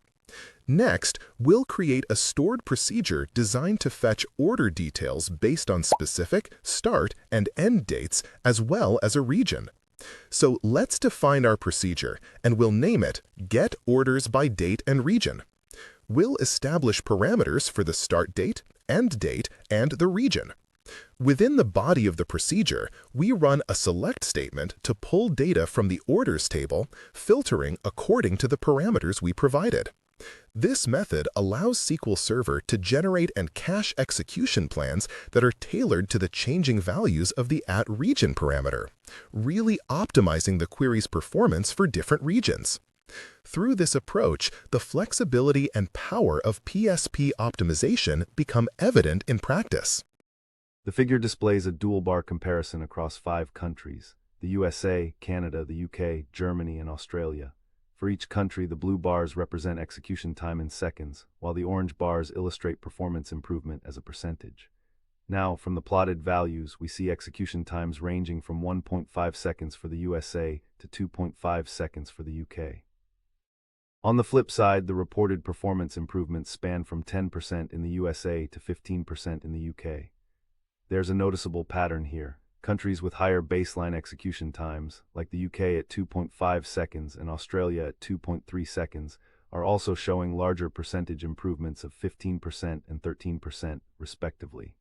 Next, we'll create a stored procedure designed to fetch order details based on specific start and end dates, as well as a region. So let's define our procedure, and we'll name it Get Orders by Date and Region. We'll establish parameters for the start date, end date, and the region. Within the body of the procedure, we run a select statement to pull data from the orders table, filtering according to the parameters we provided. This method allows SQL Server to generate and cache execution plans that are tailored to the changing values of the @region parameter, really optimizing the query's performance for different regions. Through this approach, the flexibility and power of PSP optimization become evident in practice. The figure displays a dual bar comparison across 5 countries: the USA, Canada, the UK, Germany, and Australia. For each country, the blue bars represent execution time in seconds, while the orange bars illustrate performance improvement as a percentage. Now, from the plotted values, we see execution times ranging from 1.5 seconds for the USA to 2.5 seconds for the UK. On the flip side, the reported performance improvements span from 10% in the USA to 15% in the UK. There's a noticeable pattern here. Countries with higher baseline execution times, like the UK at 2.5 seconds and Australia at 2.3 seconds, are also showing larger percentage improvements of 15% and 13%, respectively.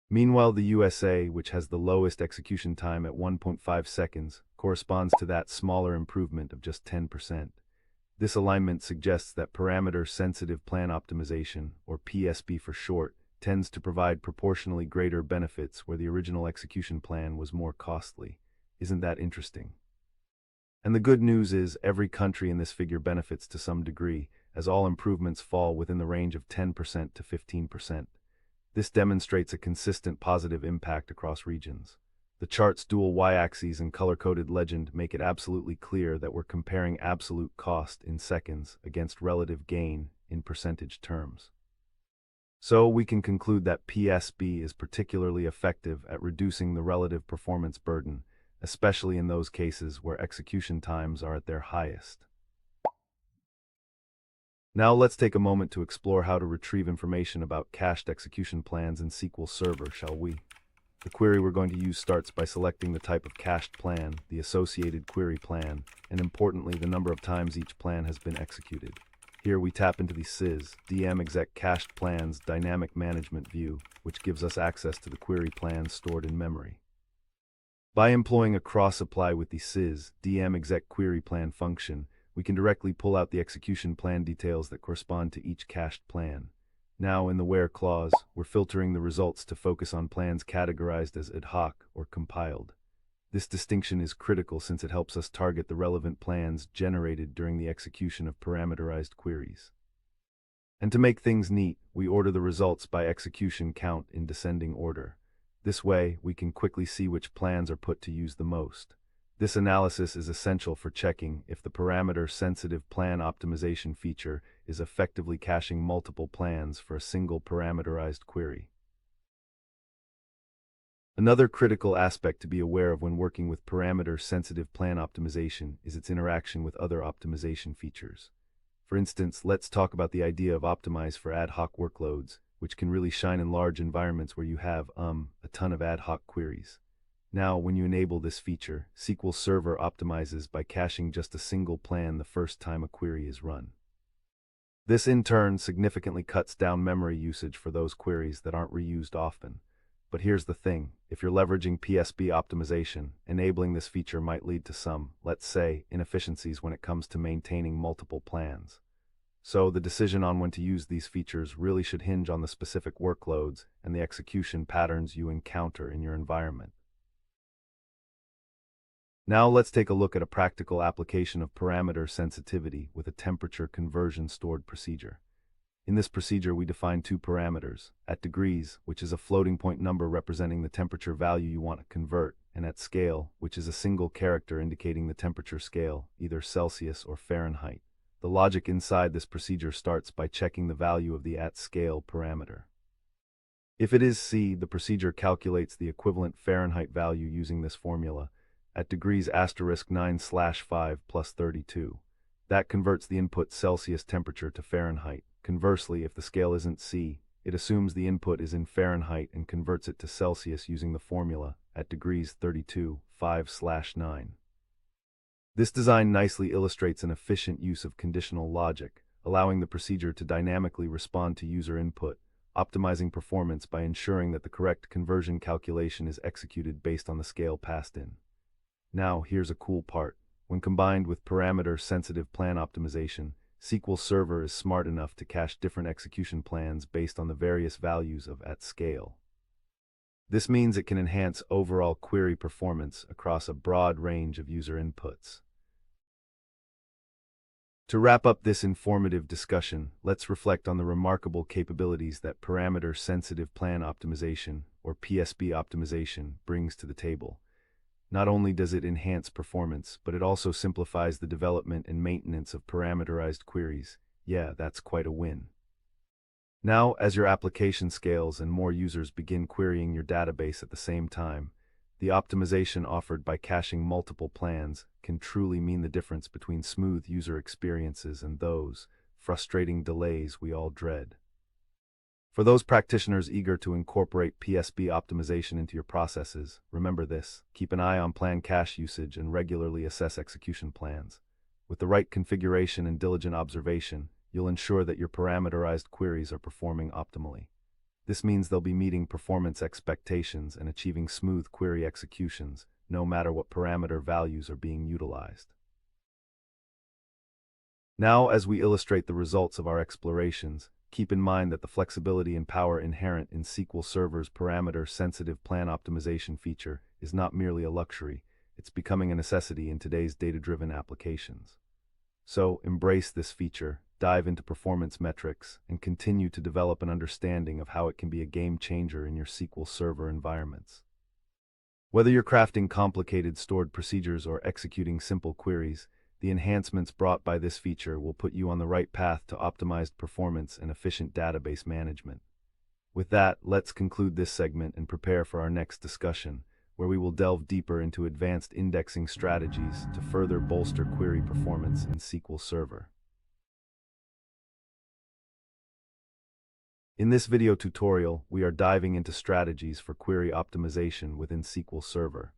Meanwhile, the USA, which has the lowest execution time at 1.5 seconds, corresponds to that smaller improvement of just 10%. This alignment suggests that parameter-sensitive plan optimization, or PSP for short, tends to provide proportionally greater benefits where the original execution plan was more costly. Isn't that interesting? And the good news is every country in this figure benefits to some degree, as all improvements fall within the range of 10% to 15%. This demonstrates a consistent positive impact across regions. The chart's dual y-axes and color-coded legend make it absolutely clear that we're comparing absolute cost in seconds against relative gain in percentage terms. So we can conclude that PSP is particularly effective at reducing the relative performance burden, especially in those cases where execution times are at their highest. Now let's take a moment to explore how to retrieve information about cached execution plans in SQL Server, shall we? The query we're going to use starts by selecting the type of cached plan, the associated query plan, and importantly, the number of times each plan has been executed. Here we tap into the SIS, DM exec cached plans dynamic management view, which gives us access to the query plans stored in memory. By employing a cross-apply with the SIS, DM exec query plan function, we can directly pull out the execution plan details that correspond to each cached plan. Now, in the where clause, we're filtering the results to focus on plans categorized as ad hoc or compiled. This distinction is critical since it helps us target the relevant plans generated during the execution of parameterized queries. And to make things neat, we order the results by execution count in descending order. This way, we can quickly see which plans are put to use the most. This analysis is essential for checking if the parameter-sensitive plan optimization feature is effectively caching multiple plans for a single parameterized query. Another critical aspect to be aware of when working with parameter-sensitive plan optimization is its interaction with other optimization features. For instance, let's talk about the idea of optimize for ad hoc workloads, which can really shine in large environments where you have a ton of ad hoc queries. Now, when you enable this feature, SQL Server optimizes by caching just a single plan the first time a query is run. This in turn significantly cuts down memory usage for those queries that aren't reused often. But here's the thing, if you're leveraging PSB optimization, enabling this feature might lead to some, let's say, inefficiencies when it comes to maintaining multiple plans. So the decision on when to use these features really should hinge on the specific workloads and the execution patterns you encounter in your environment. Now let's take a look at a practical application of parameter sensitivity with a temperature conversion stored procedure. In this procedure, we define two parameters, at degrees, which is a floating point number representing the temperature value you want to convert, and at scale, which is a single character indicating the temperature scale, either Celsius or Fahrenheit. The logic inside this procedure starts by checking the value of the at scale parameter. If it is C, the procedure calculates the equivalent Fahrenheit value using this formula, at degrees *9/5 plus 32. That converts the input Celsius temperature to Fahrenheit. Conversely, if the scale isn't C, it assumes the input is in Fahrenheit and converts it to Celsius using the formula at degrees 32, 5/9. This design nicely illustrates an efficient use of conditional logic, allowing the procedure to dynamically respond to user input, optimizing performance by ensuring that the correct conversion calculation is executed based on the scale passed in. Now, here's a cool part. When combined with parameter-sensitive plan optimization, SQL Server is smart enough to cache different execution plans based on the various values of at scale. This means it can enhance overall query performance across a broad range of user inputs. To wrap up this informative discussion, let's reflect on the remarkable capabilities that parameter-sensitive plan optimization, or PSB optimization, brings to the table. Not only does it enhance performance, but it also simplifies the development and maintenance of parameterized queries. Yeah, that's quite a win. Now, as your application scales and more users begin querying your database at the same time, the optimization offered by caching multiple plans can truly mean the difference between smooth user experiences and those frustrating delays we all dread. For those practitioners eager to incorporate PSB optimization into your processes, remember this: keep an eye on plan cache usage and regularly assess execution plans. With the right configuration and diligent observation, you'll ensure that your parameterized queries are performing optimally. This means they'll be meeting performance expectations and achieving smooth query executions, no matter what parameter values are being utilized. Now, as we illustrate the results of our explorations, keep in mind that the flexibility and power inherent in SQL Server's parameter-sensitive plan optimization feature is not merely a luxury, it's becoming a necessity in today's data-driven applications. So, embrace this feature, dive into performance metrics, and continue to develop an understanding of how it can be a game changer in your SQL Server environments. Whether you're crafting complicated stored procedures or executing simple queries, the enhancements brought by this feature will put you on the right path to optimized performance and efficient database management. With that, let's conclude this segment and prepare for our next discussion, where we will delve deeper into advanced indexing strategies to further bolster query performance in SQL Server. In this video tutorial, we are diving into strategies for query optimization within SQL Server.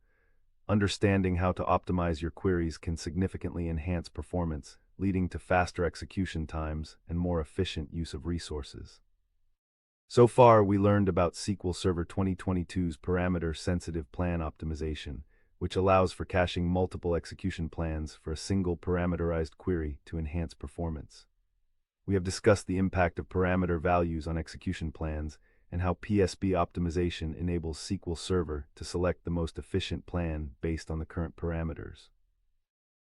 Understanding how to optimize your queries can significantly enhance performance, leading to faster execution times and more efficient use of resources. So far, we learned about SQL Server 2022's parameter-sensitive plan optimization, which allows for caching multiple execution plans for a single parameterized query to enhance performance. We have discussed the impact of parameter values on execution plans and how PSB optimization enables SQL Server to select the most efficient plan based on the current parameters.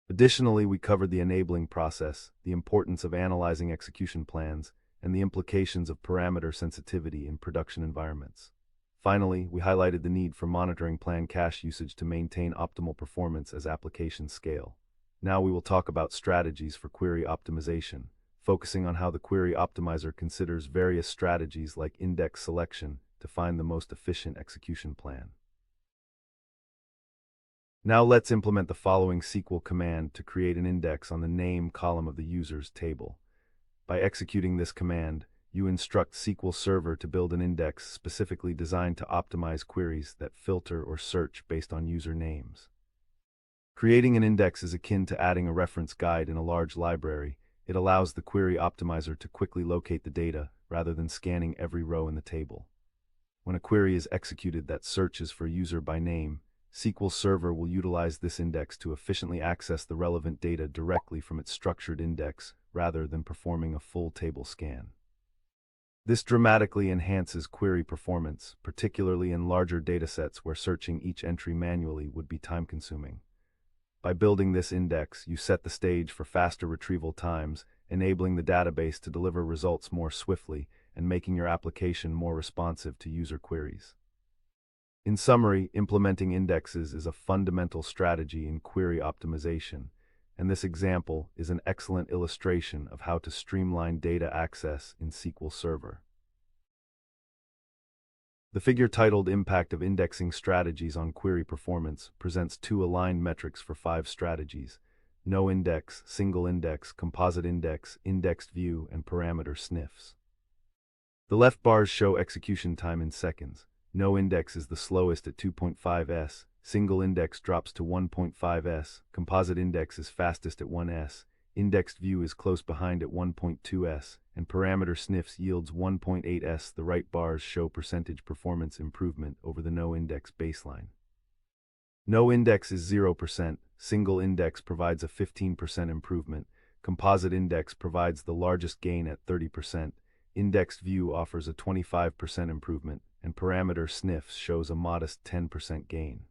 Additionally, we covered the enabling process, the importance of analyzing execution plans, and the implications of parameter sensitivity in production environments. Finally, we highlighted the need for monitoring planned cache usage to maintain optimal performance as applications scale. Now we will talk about strategies for query optimization, focusing on how the query optimizer considers various strategies like index selection to find the most efficient execution plan. Now let's implement the following SQL command to create an index on the name column of the user's table. By executing this command, you instruct SQL Server to build an index specifically designed to optimize queries that filter or search based on user names. Creating an index is akin to adding a reference guide in a large library. It allows the query optimizer to quickly locate the data rather than scanning every row in the table. When a query is executed that searches for a user by name, SQL Server will utilize this index to efficiently access the relevant data directly from its structured index rather than performing a full table scan. This dramatically enhances query performance, particularly in larger datasets where searching each entry manually would be time-consuming. By building this index, you set the stage for faster retrieval times, enabling the database to deliver results more swiftly and making your application more responsive to user queries. In summary, implementing indexes is a fundamental strategy in query optimization, and this example is an excellent illustration of how to streamline data access in SQL Server. The figure titled Impact of Indexing Strategies on Query Performance presents two aligned metrics for 5 strategies: no index, single index, composite index, indexed view, and parameter sniffs. The left bars show execution time in seconds. No index is the slowest at 2.5 s, single index drops to 1.5 s, composite index is fastest at 1 s, indexed view is close behind at 1.2 s, and parameter sniffs yields 1.8 s. The right bars show percentage performance improvement over the no index baseline. No index is 0%, single index provides a 15% improvement, composite index provides the largest gain at 30%, indexed view offers a 25% improvement, and parameter sniffs shows a modest 10% gain.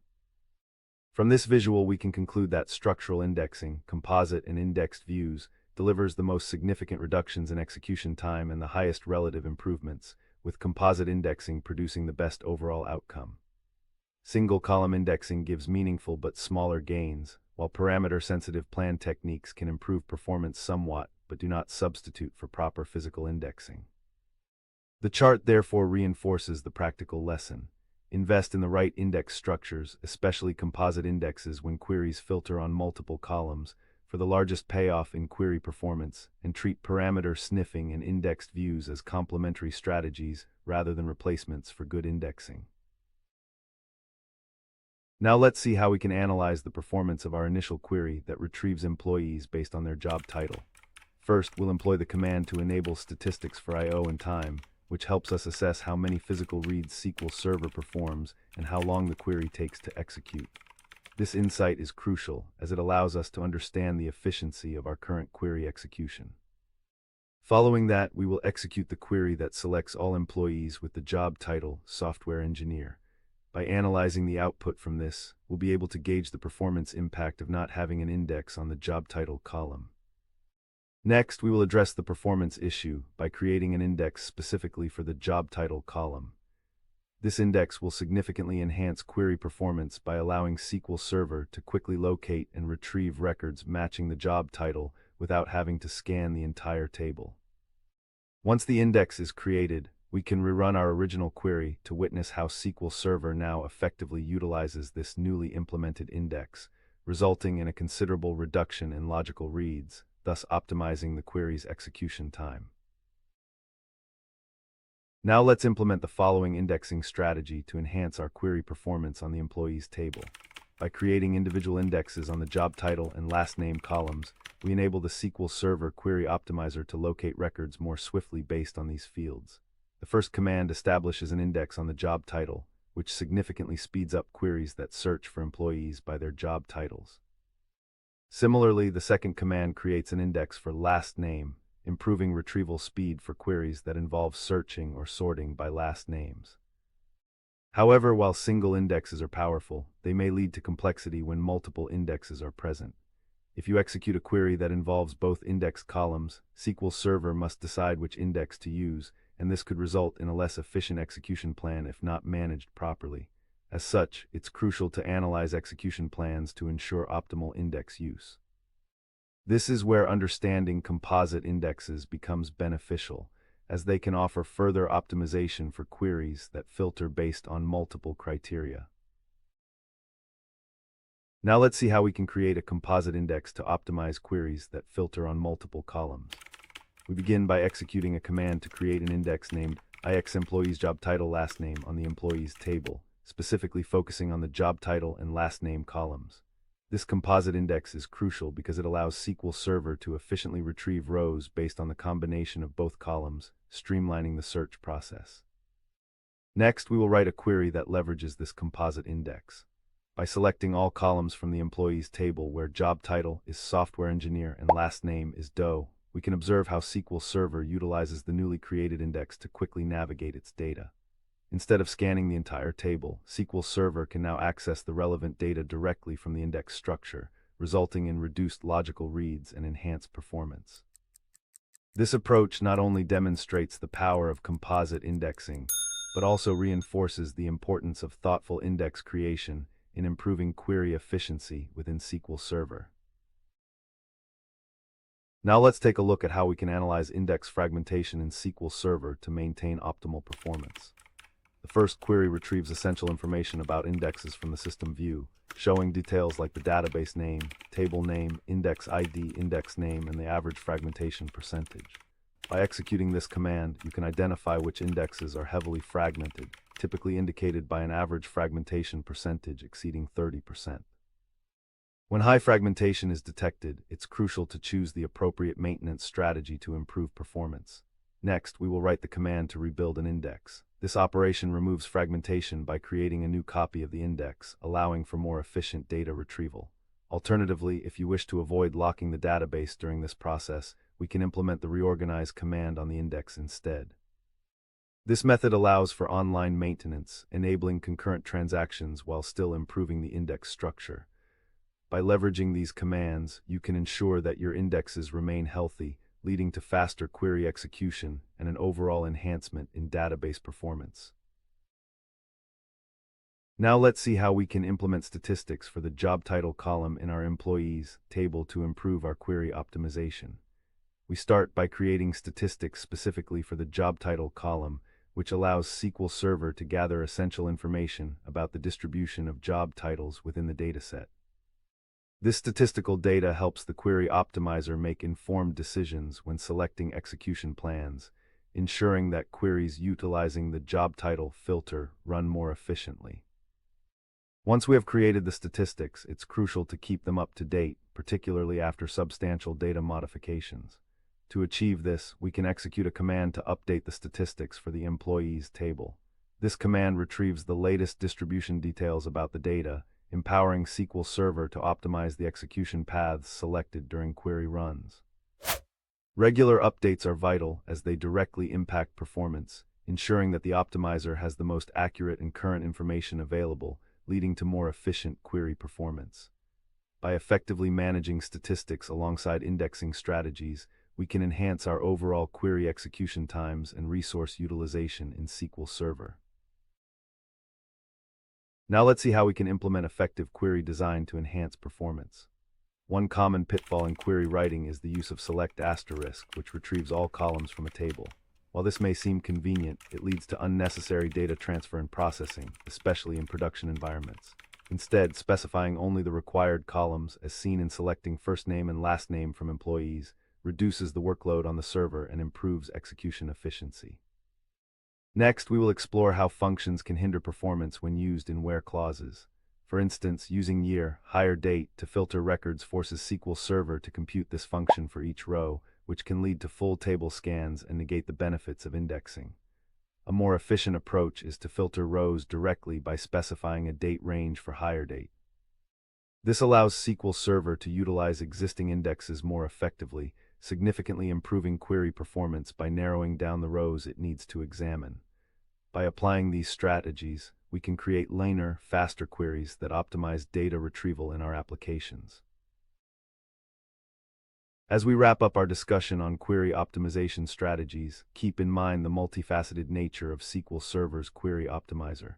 From this visual, we can conclude that structural indexing, composite and indexed views, delivers the most significant reductions in execution time and the highest relative improvements, with composite indexing producing the best overall outcome. Single column indexing gives meaningful but smaller gains, while parameter-sensitive plan techniques can improve performance somewhat but do not substitute for proper physical indexing. The chart therefore reinforces the practical lesson. Invest in the right index structures, especially composite indexes when queries filter on multiple columns, for the largest payoff in query performance, and treat parameter sniffing and indexed views as complementary strategies rather than replacements for good indexing. Now let's see how we can analyze the performance of our initial query that retrieves employees based on their job title. First, we'll employ the command to enable statistics for I/O and time, which helps us assess how many physical reads SQL Server performs and how long the query takes to execute. This insight is crucial as it allows us to understand the efficiency of our current query execution. Following that, we will execute the query that selects all employees with the job title Software Engineer. By analyzing the output from this, we'll be able to gauge the performance impact of not having an index on the job title column. Next, we will address the performance issue by creating an index specifically for the job title column. This index will significantly enhance query performance by allowing SQL Server to quickly locate and retrieve records matching the job title without having to scan the entire table. Once the index is created, we can rerun our original query to witness how SQL Server now effectively utilizes this newly implemented index, resulting in a considerable reduction in logical reads, thus optimizing the query's execution time. Now let's implement the following indexing strategy to enhance our query performance on the employees table. By creating individual indexes on the job title and last name columns, we enable the SQL Server Query Optimizer to locate records more swiftly based on these fields. The first command establishes an index on the job title, which significantly speeds up queries that search for employees by their job titles. Similarly, the second command creates an index for last name, improving retrieval speed for queries that involve searching or sorting by last names. However, while single indexes are powerful, they may lead to complexity when multiple indexes are present. If you execute a query that involves both index columns, SQL Server must decide which index to use, and this could result in a less efficient execution plan if not managed properly. As such, it's crucial to analyze execution plans to ensure optimal index use. This is where understanding composite indexes becomes beneficial, as they can offer further optimization for queries that filter based on multiple criteria. Now let's see how we can create a composite index to optimize queries that filter on multiple columns. We begin by executing a command to create an index named ixEmployees job title last name on the employees table, specifically focusing on the job title and last name columns. This composite index is crucial because it allows SQL Server to efficiently retrieve rows based on the combination of both columns, streamlining the search process. Next, we will write a query that leverages this composite index. By selecting all columns from the employees table where job title is software engineer and last name is Doe, we can observe how SQL Server utilizes the newly created index to quickly navigate its data. Instead of scanning the entire table, SQL Server can now access the relevant data directly from the index structure, resulting in reduced logical reads and enhanced performance. This approach not only demonstrates the power of composite indexing, but also reinforces the importance of thoughtful index creation in improving query efficiency within SQL Server. Now let's take a look at how we can analyze index fragmentation in SQL Server to maintain optimal performance. The first query retrieves essential information about indexes from the system view, showing details like the database name, table name, index ID, index name, and the average fragmentation percentage. By executing this command, you can identify which indexes are heavily fragmented, typically indicated by an average fragmentation percentage exceeding 30%. When high fragmentation is detected, it's crucial to choose the appropriate maintenance strategy to improve performance. Next, we will write the command to rebuild an index. This operation removes fragmentation by creating a new copy of the index, allowing for more efficient data retrieval. Alternatively, if you wish to avoid locking the database during this process, we can implement the reorganize command on the index instead. This method allows for online maintenance, enabling concurrent transactions while still improving the index structure. By leveraging these commands, you can ensure that your indexes remain healthy, leading to faster query execution and an overall enhancement in database performance. Now let's see how we can implement statistics for the job title column in our employees table to improve our query optimization. We start by creating statistics specifically for the job title column, which allows SQL Server to gather essential information about the distribution of job titles within the dataset. This statistical data helps the query optimizer make informed decisions when selecting execution plans, ensuring that queries utilizing the job title filter run more efficiently. Once we have created the statistics, it's crucial to keep them up to date, particularly after substantial data modifications. To achieve this, we can execute a command to update the statistics for the employees table. This command retrieves the latest distribution details about the data, empowering SQL Server to optimize the execution paths selected during query runs. Regular updates are vital as they directly impact performance, ensuring that the optimizer has the most accurate and current information available, leading to more efficient query performance. By effectively managing statistics alongside indexing strategies, we can enhance our overall query execution times and resource utilization in SQL Server. Now let's see how we can implement effective query design to enhance performance. One common pitfall in query writing is the use of select asterisk, which retrieves all columns from a table. While this may seem convenient, it leads to unnecessary data transfer and processing, especially in production environments. Instead, specifying only the required columns, as seen in selecting first name and last name from employees, reduces the workload on the server and improves execution efficiency. Next, we will explore how functions can hinder performance when used in where clauses. For instance, using year, hire date to filter records forces SQL Server to compute this function for each row, which can lead to full table scans and negate the benefits of indexing. A more efficient approach is to filter rows directly by specifying a date range for hire date. This allows SQL Server to utilize existing indexes more effectively, significantly improving query performance by narrowing down the rows it needs to examine. By applying these strategies, we can create leaner, faster queries that optimize data retrieval in our applications. As we wrap up our discussion on query optimization strategies, keep in mind the multifaceted nature of SQL Server's Query Optimizer.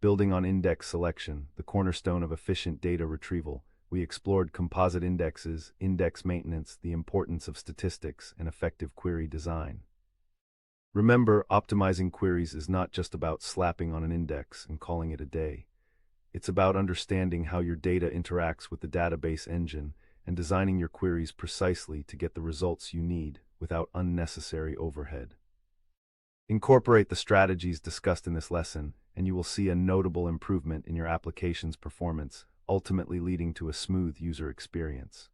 Building on index selection, the cornerstone of efficient data retrieval, we explored composite indexes, index maintenance, the importance of statistics, and effective query design. Remember, optimizing queries is not just about slapping on an index and calling it a day. It's about understanding how your data interacts with the database engine and designing your queries precisely to get the results you need without unnecessary overhead. Incorporate the strategies discussed in this lesson, and you will see a notable improvement in your application's performance, ultimately leading to a smooth user experience.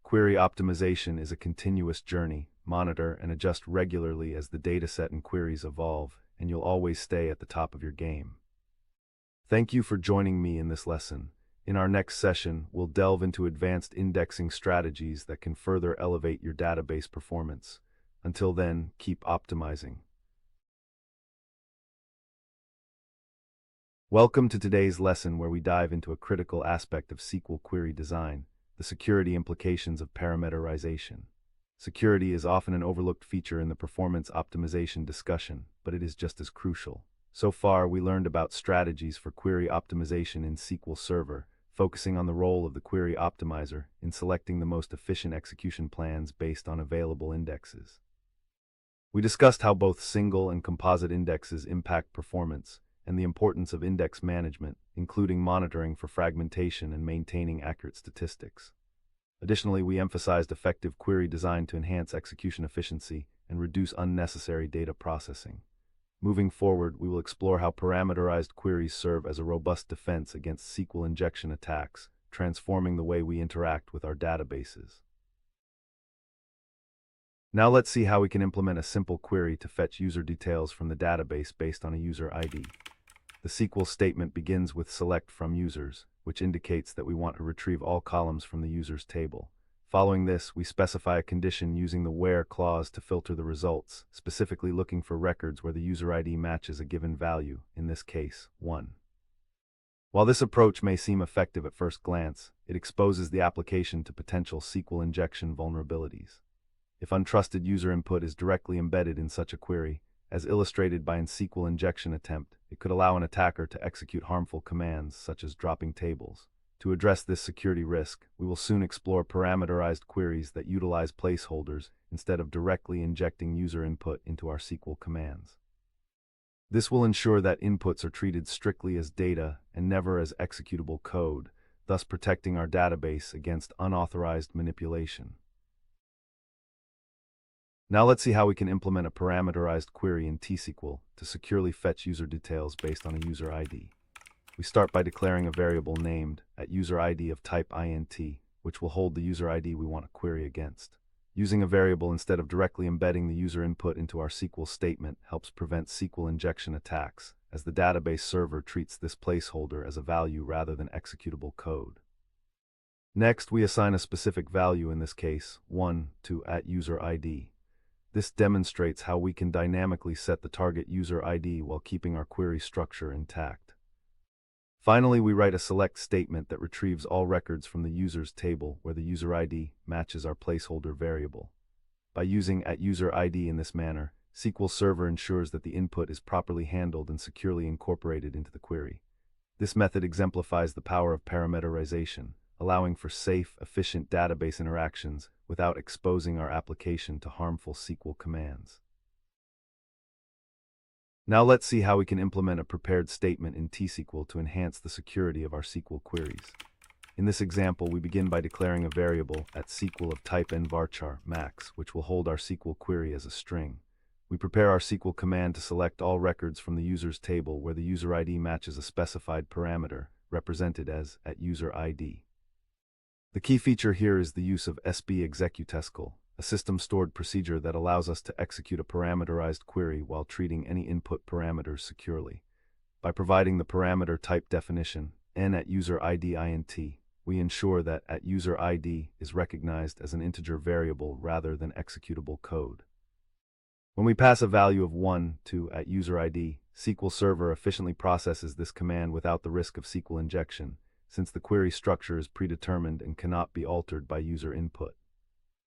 Query optimization is a continuous journey. Monitor and adjust regularly as the dataset and queries evolve, and you'll always stay at the top of your game. Thank you for joining me in this lesson. In our next session, we'll delve into advanced indexing strategies that can further elevate your database performance. Until then, keep optimizing. Welcome to today's lesson, where we dive into a critical aspect of SQL query design, the security implications of parameterization. Security is often an overlooked feature in the performance optimization discussion, but it is just as crucial. So far, we learned about strategies for query optimization in SQL Server, focusing on the role of the query optimizer in selecting the most efficient execution plans based on available indexes. We discussed how both single and composite indexes impact performance, and the importance of index management, including monitoring for fragmentation and maintaining accurate statistics. Additionally, we emphasized effective query design to enhance execution efficiency and reduce unnecessary data processing. Moving forward, we will explore how parameterized queries serve as a robust defense against SQL injection attacks, transforming the way we interact with our databases. Now let's see how we can implement a simple query to fetch user details from the database based on a user ID. The SQL statement begins with select from users, which indicates that we want to retrieve all columns from the users table. Following this, we specify a condition using the where clause to filter the results, specifically looking for records where the user ID matches a given value, in this case, 1. While this approach may seem effective at first glance, it exposes the application to potential SQL injection vulnerabilities. If untrusted user input is directly embedded in such a query, as illustrated by an SQL injection attempt, it could allow an attacker to execute harmful commands such as dropping tables. To address this security risk, we will soon explore parameterized queries that utilize placeholders instead of directly injecting user input into our SQL commands. This will ensure that inputs are treated strictly as data and never as executable code, thus protecting our database against unauthorized manipulation. Now let's see how we can implement a parameterized query in T-SQL to securely fetch user details based on a user ID. We start by declaring a variable named @userid of type int, which will hold the user ID we want to query against. Using a variable instead of directly embedding the user input into our SQL statement helps prevent SQL injection attacks, as the database server treats this placeholder as a value rather than executable code. Next, we assign a specific value, in this case, 1, to @userid. This demonstrates how we can dynamically set the target user ID while keeping our query structure intact. Finally, we write a select statement that retrieves all records from the users table where the user ID matches our placeholder variable. By using @userid in this manner, SQL Server ensures that the input is properly handled and securely incorporated into the query. This method exemplifies the power of parameterization, allowing for safe, efficient database interactions without exposing our application to harmful SQL commands. Now let's see how we can implement a prepared statement in T-SQL to enhance the security of our SQL queries. In this example, we begin by declaring a variable @SQL of type nvarchar max, which will hold our SQL query as a string. We prepare our SQL command to select all records from the users table where the user ID matches a specified parameter, represented as @userid. The key feature here is the use of sb_executescl, a system-stored procedure that allows us to execute a parameterized query while treating any input parameters securely. By providing the parameter type definition, n@userid_int, we ensure that @userid is recognized as an integer variable rather than executable code. When we pass a value of 1 to @userid, SQL Server efficiently processes this command without the risk of SQL injection, since the query structure is predetermined and cannot be altered by user input.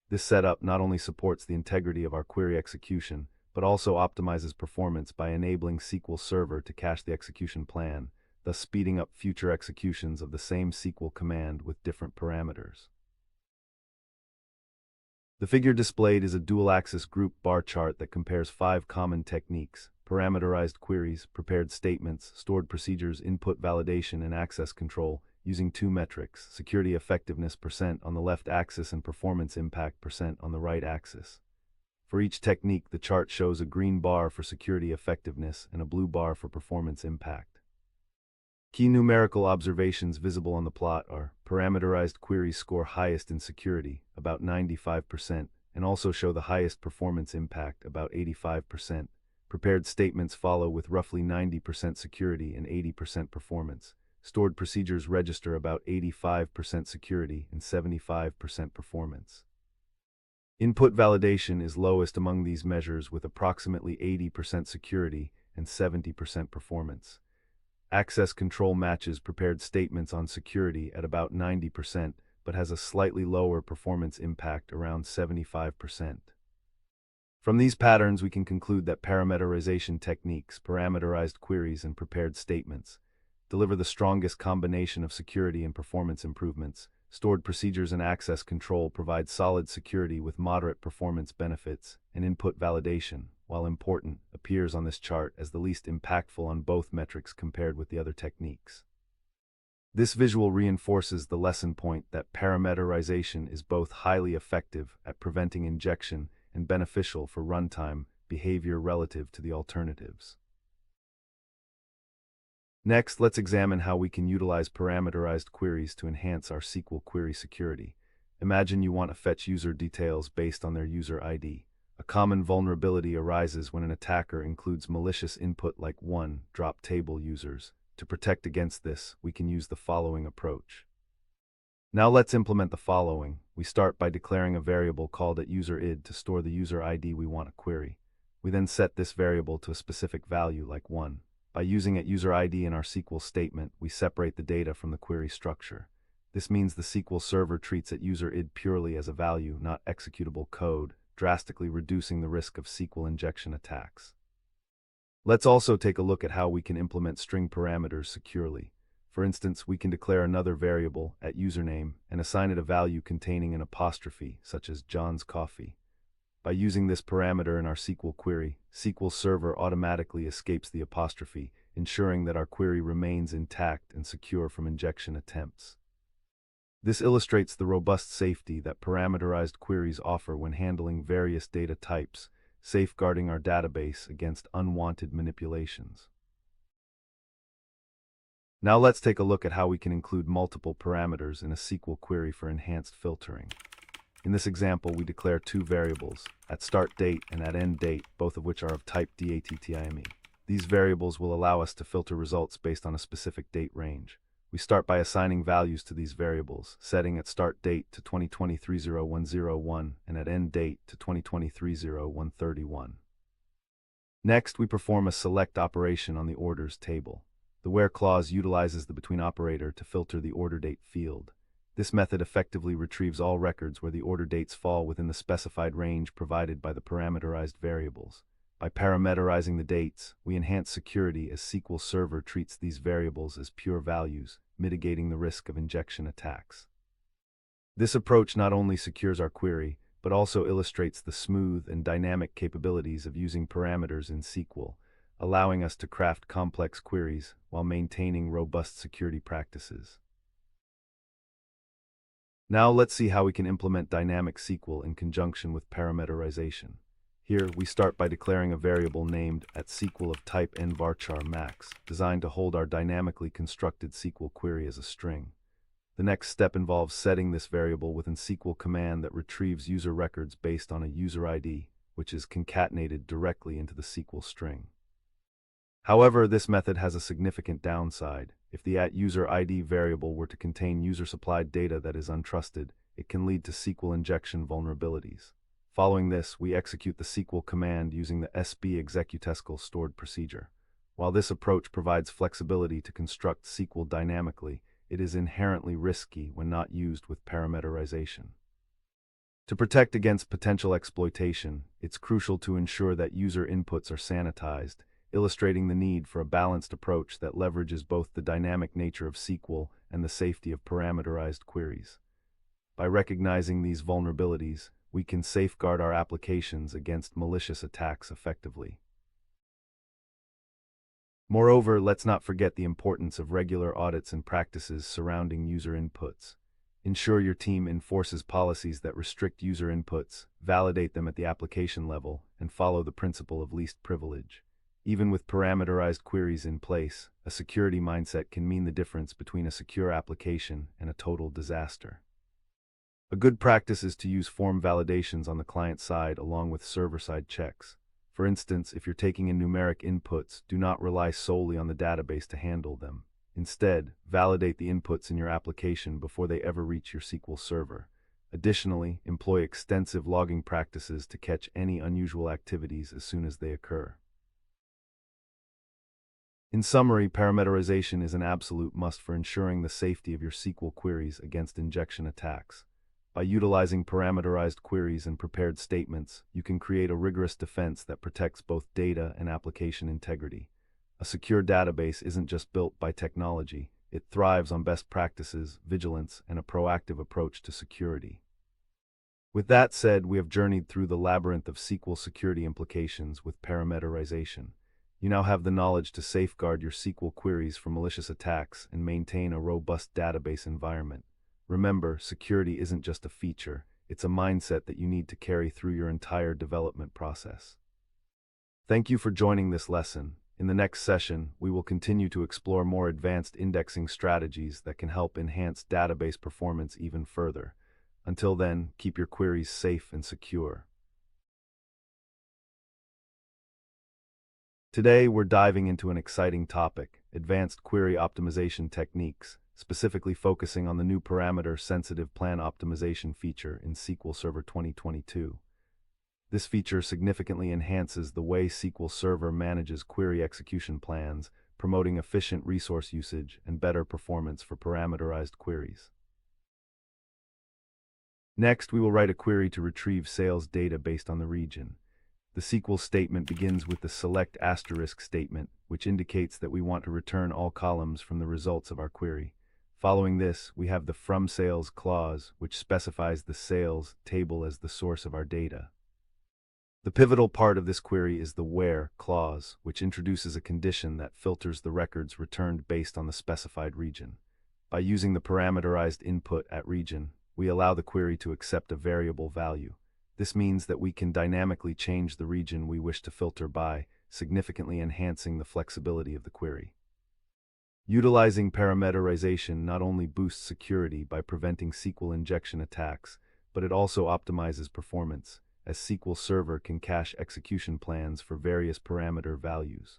This setup not only supports the integrity of our query execution, but also optimizes performance by enabling SQL Server to cache the execution plan, thus speeding up future executions of the same SQL command with different parameters. The figure displayed is a dual-axis group bar chart that compares 5 common techniques: parameterized queries, prepared statements, stored procedures, input validation, and access control, using 2 metrics: security effectiveness % on the left axis and performance impact % on the right axis. For each technique, the chart shows a green bar for security effectiveness and a blue bar for performance impact. Key numerical observations visible on the plot are: parameterized queries score highest in security, about 95%, and also show the highest performance impact, about 85%. Prepared statements follow with roughly 90% security and 80% performance. Stored procedures register about 85% security and 75% performance. Input validation is lowest among these measures with approximately 80% security and 70% performance. Access control matches prepared statements on security at about 90%, but has a slightly lower performance impact, around 75%. From these patterns, we can conclude that parameterization techniques, parameterized queries, and prepared statements deliver the strongest combination of security and performance improvements. Stored procedures and access control provide solid security with moderate performance benefits, and input validation, while important, appears on this chart as the least impactful on both metrics compared with the other techniques. This visual reinforces the lesson point that parameterization is both highly effective at preventing injection and beneficial for runtime behavior relative to the alternatives. Next, let's examine how we can utilize parameterized queries to enhance our SQL query security. Imagine you want to fetch user details based on their user ID. A common vulnerability arises when an attacker includes malicious input like drop table users. To protect against this, we can use the following approach. Now let's implement the following. We start by declaring a variable called @userid to store the user ID we want to query. We then set this variable to a specific value like 1. By using @userid in our SQL statement, we separate the data from the query structure. This means the SQL Server treats @userid purely as a value, not executable code, drastically reducing the risk of SQL injection attacks. Let's also take a look at how we can implement string parameters securely. For instance, we can declare another variable @username and assign it a value containing an apostrophe, such as John's Coffee. By using this parameter in our SQL query, SQL Server automatically escapes the apostrophe, ensuring that our query remains intact and secure from injection attempts. This illustrates the robust safety that parameterized queries offer when handling various data types, safeguarding our database against unwanted manipulations. Now let's take a look at how we can include multiple parameters in a SQL query for enhanced filtering. In this example, we declare 2 variables, @startDate and @endDate, both of which are of type dattime. These variables will allow us to filter results based on a specific date range. We start by assigning values to these variables, setting @startDate to 2023-0101 and @endDate to 2023-0131. Next, we perform a select operation on the orders table. The where clause utilizes the between operator to filter the order date field. This method effectively retrieves all records where the order dates fall within the specified range provided by the parameterized variables. By parameterizing the dates, we enhance security as SQL Server treats these variables as pure values, mitigating the risk of injection attacks. This approach not only secures our query, but also illustrates the smooth and dynamic capabilities of using parameters in SQL, allowing us to craft complex queries while maintaining robust security practices. Now let's see how we can implement dynamic SQL in conjunction with parameterization. Here, we start by declaring a variable named @SQL of type nvarchar max, designed to hold our dynamically constructed SQL query as a string. The next step involves setting this variable within SQL command that retrieves user records based on a user ID, which is concatenated directly into the SQL string. However, this method has a significant downside. If the @userid variable were to contain user-supplied data that is untrusted, it can lead to SQL injection vulnerabilities. Following this, we execute the SQL command using the sb-executesql stored procedure. While this approach provides flexibility to construct SQL dynamically, it is inherently risky when not used with parameterization. To protect against potential exploitation, it's crucial to ensure that user inputs are sanitized, illustrating the need for a balanced approach that leverages both the dynamic nature of SQL and the safety of parameterized queries. By recognizing these vulnerabilities, we can safeguard our applications against malicious attacks effectively. Moreover, let's not forget the importance of regular audits and practices surrounding user inputs. Ensure your team enforces policies that restrict user inputs, validate them at the application level, and follow the principle of least privilege. Even with parameterized queries in place, a security mindset can mean the difference between a secure application and a total disaster. A good practice is to use form validations on the client side along with server-side checks. For instance, if you're taking in numeric inputs, do not rely solely on the database to handle them. Instead, validate the inputs in your application before they ever reach your SQL server. Additionally, employ extensive logging practices to catch any unusual activities as soon as they occur. In summary, parameterization is an absolute must for ensuring the safety of your SQL queries against injection attacks. By utilizing parameterized queries and prepared statements, you can create a rigorous defense that protects both data and application integrity. A secure database isn't just built by technology, it thrives on best practices, vigilance, and a proactive approach to security. With that said, we have journeyed through the labyrinth of SQL security implications with parameterization. You now have the knowledge to safeguard your SQL queries from malicious attacks and maintain a robust database environment. Remember, security isn't just a feature, it's a mindset that you need to carry through your entire development process. Thank you for joining this lesson. In the next session, we will continue to explore more advanced indexing strategies that can help enhance database performance even further. Until then, keep your queries safe and secure. Today, we're diving into an exciting topic, advanced query optimization techniques, specifically focusing on the new parameter-sensitive plan optimization feature in SQL Server 2022. This feature significantly enhances the way SQL Server manages query execution plans, promoting efficient resource usage and better performance for parameterized queries. Next, we will write a query to retrieve sales data based on the region. The SQL statement begins with the select asterisk statement, which indicates that we want to return all columns from the results of our query. Following this, we have the from sales clause, which specifies the sales table as the source of our data. The pivotal part of this query is the where clause, which introduces a condition that filters the records returned based on the specified region. By using the parameterized input at region, we allow the query to accept a variable value. This means that we can dynamically change the region we wish to filter by, significantly enhancing the flexibility of the query. Utilizing parameterization not only boosts security by preventing SQL injection attacks, but it also optimizes performance, as SQL Server can cache execution plans for various parameter values.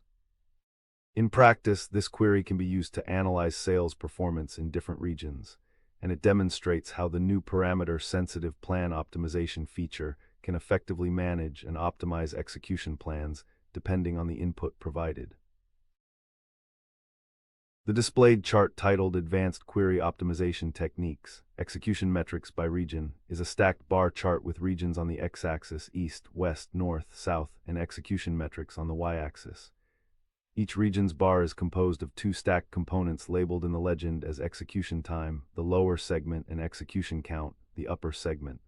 In practice, this query can be used to analyze sales performance in different regions, and it demonstrates how the new parameter-sensitive plan optimization feature can effectively manage and optimize execution plans depending on the input provided. The displayed chart titled Advanced Query Optimization Techniques, Execution Metrics by Region, is a stacked bar chart with regions on the x-axis east, west, north, south, and execution metrics on the y-axis. Each region's bar is composed of two stacked components labeled in the legend as execution time, the lower segment, and execution count, the upper segment.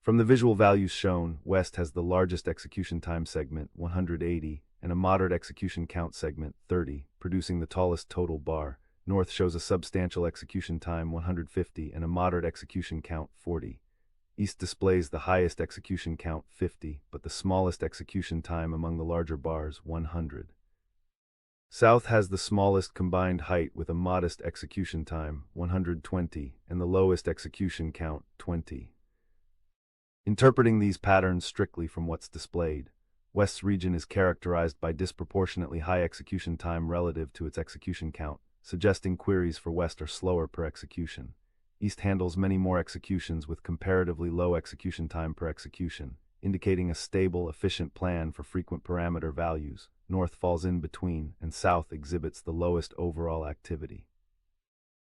From the visual values shown, West has the largest execution time segment, 180, and a moderate execution count segment, 30, producing the tallest total bar. North shows a substantial execution time, 150, and a moderate execution count, 40. East displays the highest execution count, 50, but the smallest execution time among the larger bars, 100. South has the smallest combined height with a modest execution time, 120, and the lowest execution count, 20. Interpreting these patterns strictly from what's displayed, West's region is characterized by disproportionately high execution time relative to its execution count, suggesting queries for West are slower per execution. East handles many more executions with comparatively low execution time per execution, indicating a stable, efficient plan for frequent parameter values. North falls in between, and South exhibits the lowest overall activity.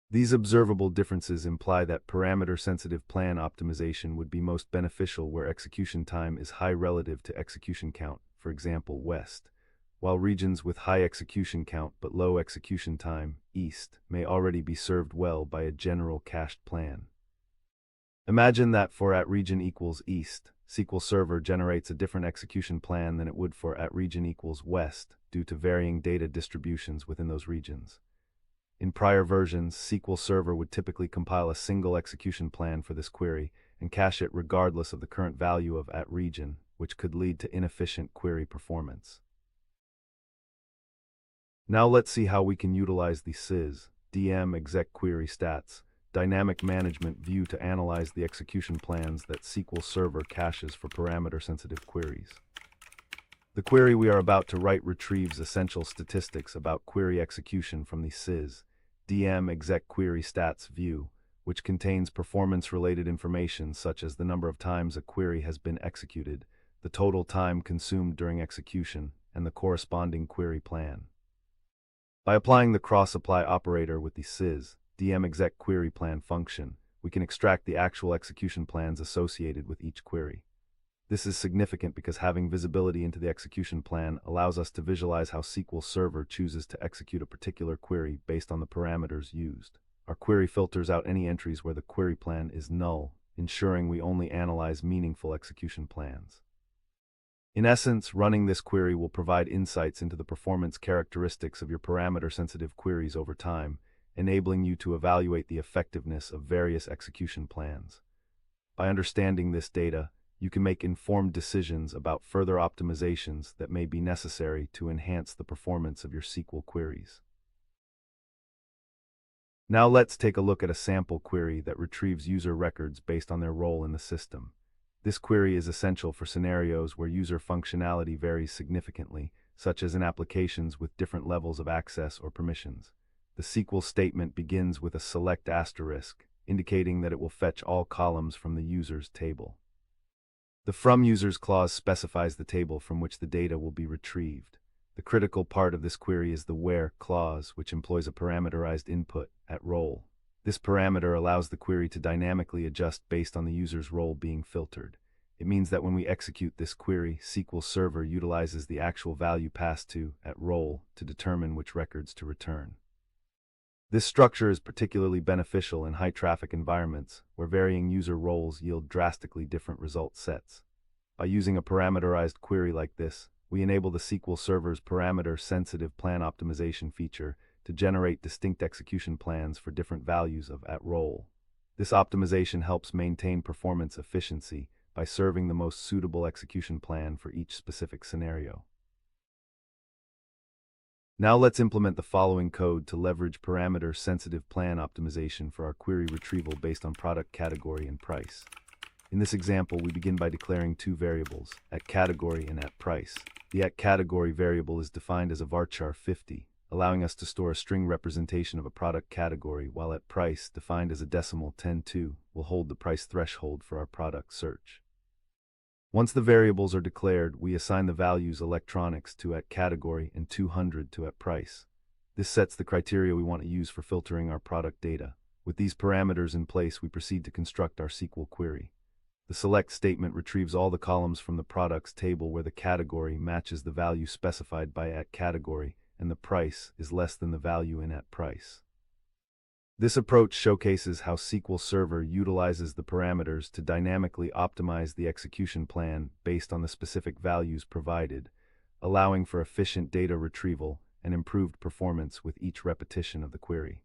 These observable differences imply that parameter-sensitive plan optimization would be most beneficial where execution time is high relative to execution count, for example, west, while regions with high execution count but low execution time, east, may already be served well by a general cached plan. Imagine that for @region equals east, SQL Server generates a different execution plan than it would for @region equals west due to varying data distributions within those regions. In prior versions, SQL Server would typically compile a single execution plan for this query and cache it regardless of the current value of @region, which could lead to inefficient query performance. Now let's see how we can utilize the sys DM exec query stats dynamic management view to analyze the execution plans that SQL Server caches for parameter-sensitive queries. The query we are about to write retrieves essential statistics about query execution from the sys DM exec query stats view, which contains performance-related information such as the number of times a query has been executed, the total time consumed during execution, and the corresponding query plan. By applying the cross-apply operator with the sys DM exec query plan function, we can extract the actual execution plans associated with each query. This is significant because having visibility into the execution plan allows us to visualize how SQL Server chooses to execute a particular query based on the parameters used. Our query filters out any entries where the query plan is null, ensuring we only analyze meaningful execution plans. In essence, running this query will provide insights into the performance characteristics of your parameter-sensitive queries over time, enabling you to evaluate the effectiveness of various execution plans. By understanding this data, you can make informed decisions about further optimizations that may be necessary to enhance the performance of your SQL queries. Now let's take a look at a sample query that retrieves user records based on their role in the system. This query is essential for scenarios where user functionality varies significantly, such as in applications with different levels of access or permissions. The SQL statement begins with a select asterisk, indicating that it will fetch all columns from the user's table. The from users clause specifies the table from which the data will be retrieved. The critical part of this query is the where clause, which employs a parameterized input @role. This parameter allows the query to dynamically adjust based on the user's role being filtered. It means that when we execute this query, SQL Server utilizes the actual value passed to @role to determine which records to return. This structure is particularly beneficial in high-traffic environments where varying user roles yield drastically different result sets. By using a parameterized query like this, we enable the SQL Server's parameter-sensitive plan optimization feature to generate distinct execution plans for different values of @role. This optimization helps maintain performance efficiency by serving the most suitable execution plan for each specific scenario. Now let's implement the following code to leverage parameter-sensitive plan optimization for our query retrieval based on product category and price. In this example, we begin by declaring two variables, @category and @price. The @category variable is defined as a varchar 50, allowing us to store a string representation of a product category, while @price, defined as a decimal 10(2), will hold the price threshold for our product search. Once the variables are declared, we assign the values electronics to @category and 200 to @price. This sets the criteria we want to use for filtering our product data. With these parameters in place, we proceed to construct our SQL query. The select statement retrieves all the columns from the products table where the category matches the value specified by @category and the price is less than the value in @price. This approach showcases how SQL Server utilizes the parameters to dynamically optimize the execution plan based on the specific values provided, allowing for efficient data retrieval and improved performance with each repetition of the query.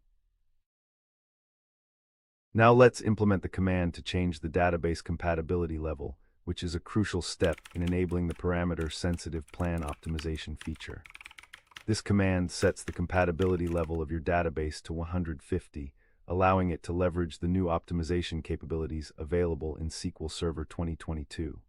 Now let's implement the command to change the database compatibility level, which is a crucial step in enabling the parameter-sensitive plan optimization feature. This command sets the compatibility level of your database to 150, allowing it to leverage the new optimization capabilities available in SQL Server 2022.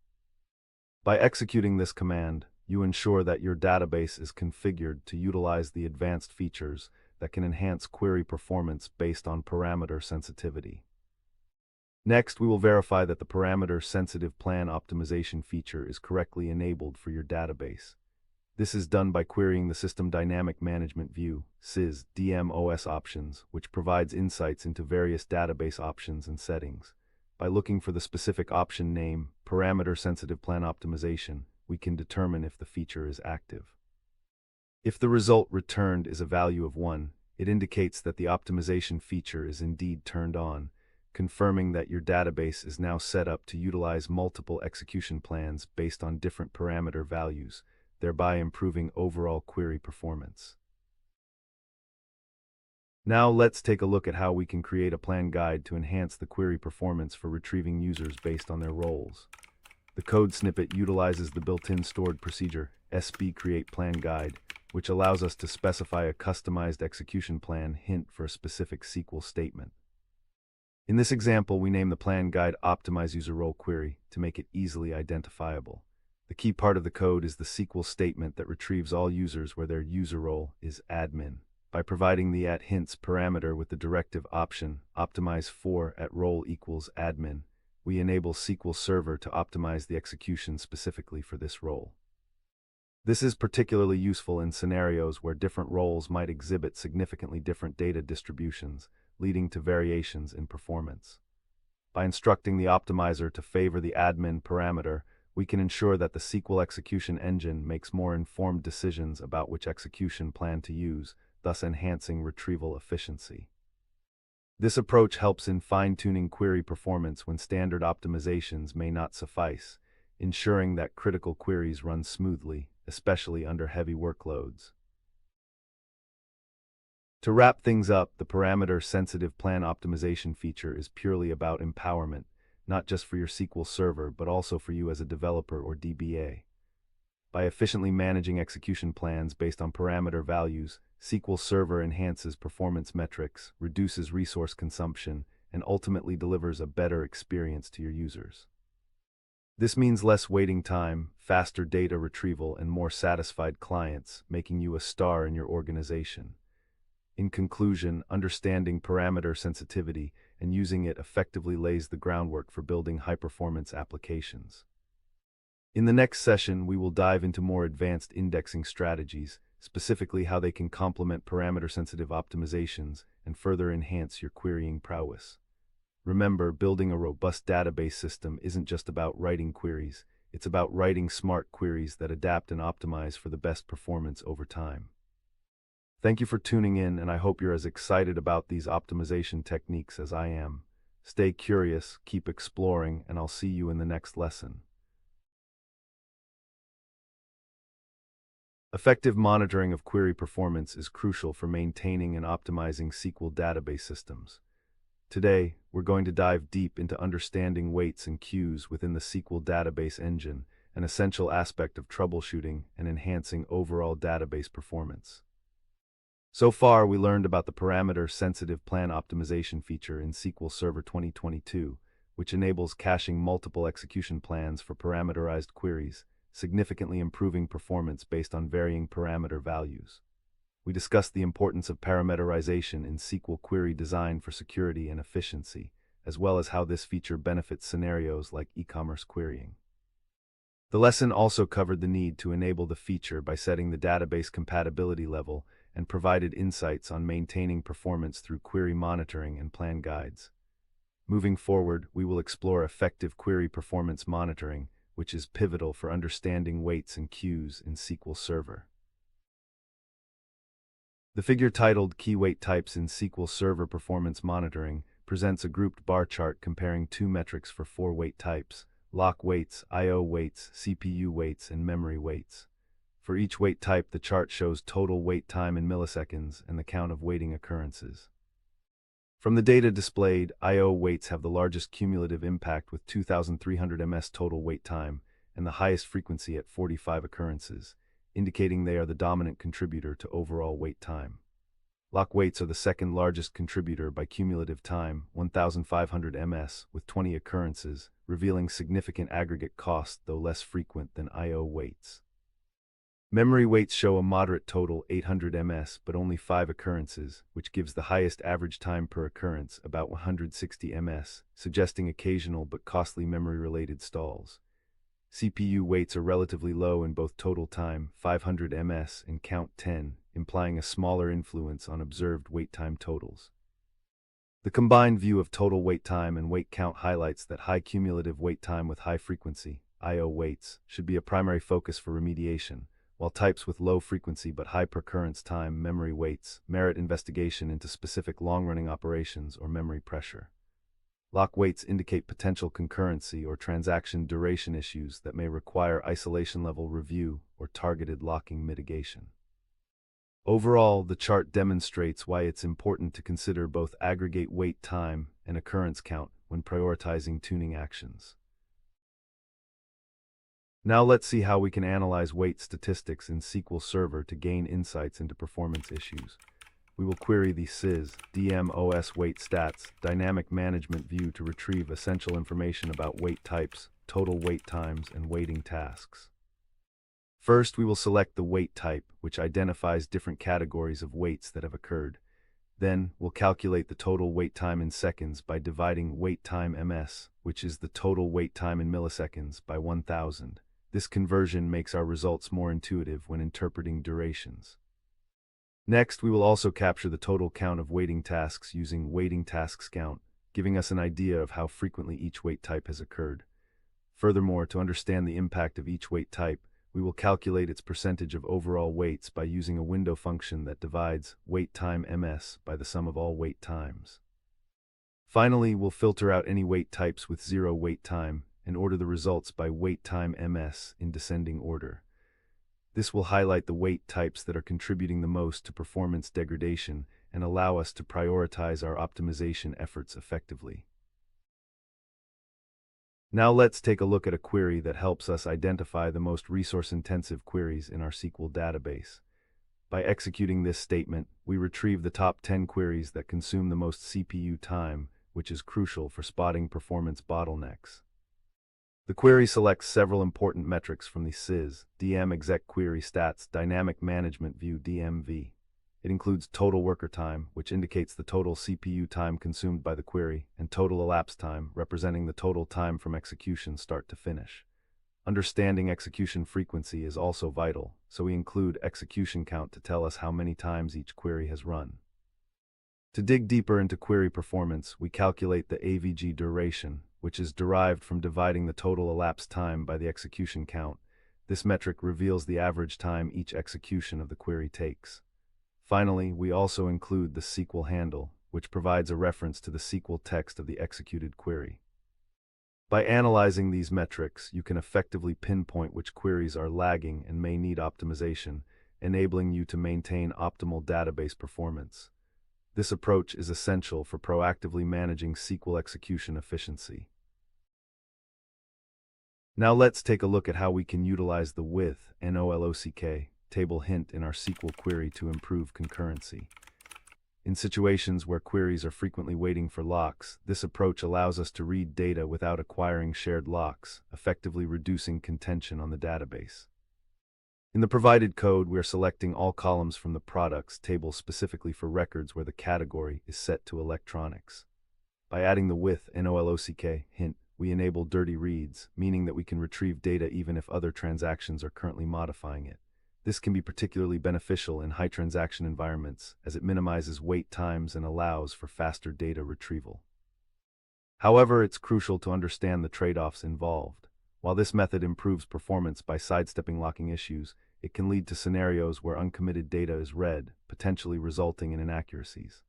By executing this command, you ensure that your database is configured to utilize the advanced features that can enhance query performance based on parameter sensitivity. Next, we will verify that the parameter-sensitive plan optimization feature is correctly enabled for your database. This is done by querying the System Dynamic Management View (SIS) DMOS options, which provides insights into various database options and settings. By looking for the specific option name, parameter-sensitive plan optimization, we can determine if the feature is active. If the result returned is a value of 1, it indicates that the optimization feature is indeed turned on, confirming that your database is now set up to utilize multiple execution plans based on different parameter values, thereby improving overall query performance. Now let's take a look at how we can create a plan guide to enhance the query performance for retrieving users based on their roles. The code snippet utilizes the built-in stored procedure, SB_create_plan_guide, which allows us to specify a customized execution plan hint for a specific SQL statement. In this example, we name the plan guide Optimize User Role Query to make it easily identifiable. The key part of the code is the SQL statement that retrieves all users where their user role is admin. By providing the @hints parameter with the directive option optimize for @role equals admin, we enable SQL Server to optimize the execution specifically for this role. This is particularly useful in scenarios where different roles might exhibit significantly different data distributions, leading to variations in performance. By instructing the optimizer to favor the admin parameter, we can ensure that the SQL execution engine makes more informed decisions about which execution plan to use, thus enhancing retrieval efficiency. This approach helps in fine-tuning query performance when standard optimizations may not suffice, ensuring that critical queries run smoothly, especially under heavy workloads. To wrap things up, the parameter-sensitive plan optimization feature is purely about empowerment, not just for your SQL Server, but also for you as a developer or DBA. By efficiently managing execution plans based on parameter values, SQL Server enhances performance metrics, reduces resource consumption, and ultimately delivers a better experience to your users. This means less waiting time, faster data retrieval, and more satisfied clients, making you a star in your organization. In conclusion, understanding parameter sensitivity and using it effectively lays the groundwork for building high-performance applications. In the next session, we will dive into more advanced indexing strategies, specifically how they can complement parameter-sensitive optimizations and further enhance your querying prowess. Remember, building a robust database system isn't just about writing queries, it's about writing smart queries that adapt and optimize for the best performance over time. Thank you for tuning in, and I hope you're as excited about these optimization techniques as I am. Stay curious, keep exploring, and I'll see you in the next lesson. Effective monitoring of query performance is crucial for maintaining and optimizing SQL database systems. Today, we're going to dive deep into understanding weights and queues within the SQL database engine, an essential aspect of troubleshooting and enhancing overall database performance. So far, we learned about the parameter-sensitive plan optimization feature in SQL Server 2022, which enables caching multiple execution plans for parameterized queries, significantly improving performance based on varying parameter values. We discussed the importance of parameterization in SQL query design for security and efficiency, as well as how this feature benefits scenarios like e-commerce querying. The lesson also covered the need to enable the feature by setting the database compatibility level and provided insights on maintaining performance through query monitoring and plan guides. Moving forward, we will explore effective query performance monitoring, which is pivotal for understanding weights and queues in SQL Server. The figure titled Key Weight Types in SQL Server Performance Monitoring presents a grouped bar chart comparing two metrics for 4 weight types: lock weights, I/O weights, CPU weights, and memory weights. For each weight type, the chart shows total wait time in milliseconds and the count of waiting occurrences. From the data displayed, I/O weights have the largest cumulative impact with 2,300 ms total wait time and the highest frequency at 45 occurrences, indicating they are the dominant contributor to overall wait time. Lock weights are the second largest contributor by cumulative time, 1,500 ms, with 20 occurrences, revealing significant aggregate cost though less frequent than I/O weights. Memory weights show a moderate total, 800 ms, but only 5 occurrences, which gives the highest average time per occurrence, about 160 ms, suggesting occasional but costly memory-related stalls. CPU weights are relatively low in both total time, 500 ms, and count 10, implying a smaller influence on observed wait time totals. The combined view of total wait time and wait count highlights that high cumulative wait time with high frequency, I/O waits, should be a primary focus for remediation, while types with low frequency but high per-occurrence time, memory waits, merit investigation into specific long-running operations or memory pressure. Lock waits indicate potential concurrency or transaction duration issues that may require isolation-level review or targeted locking mitigation. Overall, the chart demonstrates why it's important to consider both aggregate wait time and occurrence count when prioritizing tuning actions. Now let's see how we can analyze wait statistics in SQL Server to gain insights into performance issues. We will query the sys.dm.os wait stats dynamic management view to retrieve essential information about wait types, total wait times, and waiting tasks. First, we will select the wait type, which identifies different categories of waits that have occurred. Then, we'll calculate the total wait time in seconds by dividing wait time ms, which is the total wait time in milliseconds, by 1000. This conversion makes our results more intuitive when interpreting durations. Next, we will also capture the total count of waiting tasks using waiting tasks count, giving us an idea of how frequently each wait type has occurred. Furthermore, to understand the impact of each wait type, we will calculate its percentage of overall waits by using a window function that divides wait time ms by the sum of all wait times. Finally, we'll filter out any wait types with 0 wait time and order the results by wait time ms in descending order. This will highlight the wait types that are contributing the most to performance degradation and allow us to prioritize our optimization efforts effectively. Now let's take a look at a query that helps us identify the most resource-intensive queries in our SQL database. By executing this statement, we retrieve the top 10 queries that consume the most CPU time, which is crucial for spotting performance bottlenecks. The query selects several important metrics from the sys.dm exec query stats dynamic management view DMV. It includes total worker time, which indicates the total CPU time consumed by the query, and total elapsed time, representing the total time from execution start to finish. Understanding execution frequency is also vital, so we include execution count to tell us how many times each query has run. To dig deeper into query performance, we calculate the AVG duration, which is derived from dividing the total elapsed time by the execution count. This metric reveals the average time each execution of the query takes. Finally, we also include the SQL handle, which provides a reference to the SQL text of the executed query. By analyzing these metrics, you can effectively pinpoint which queries are lagging and may need optimization, enabling you to maintain optimal database performance. This approach is essential for proactively managing SQL execution efficiency. Now let's take a look at how we can utilize the with NOLOCK table hint in our SQL query to improve concurrency. In situations where queries are frequently waiting for locks, this approach allows us to read data without acquiring shared locks, effectively reducing contention on the database. In the provided code, we are selecting all columns from the products table specifically for records where the category is set to electronics. By adding the with NOLOCK hint, we enable dirty reads, meaning that we can retrieve data even if other transactions are currently modifying it. This can be particularly beneficial in high transaction environments, as it minimizes wait times and allows for faster data retrieval. However, it's crucial to understand the trade-offs involved. While this method improves performance by sidestepping locking issues, it can lead to scenarios where uncommitted data is read, potentially resulting in inaccuracies.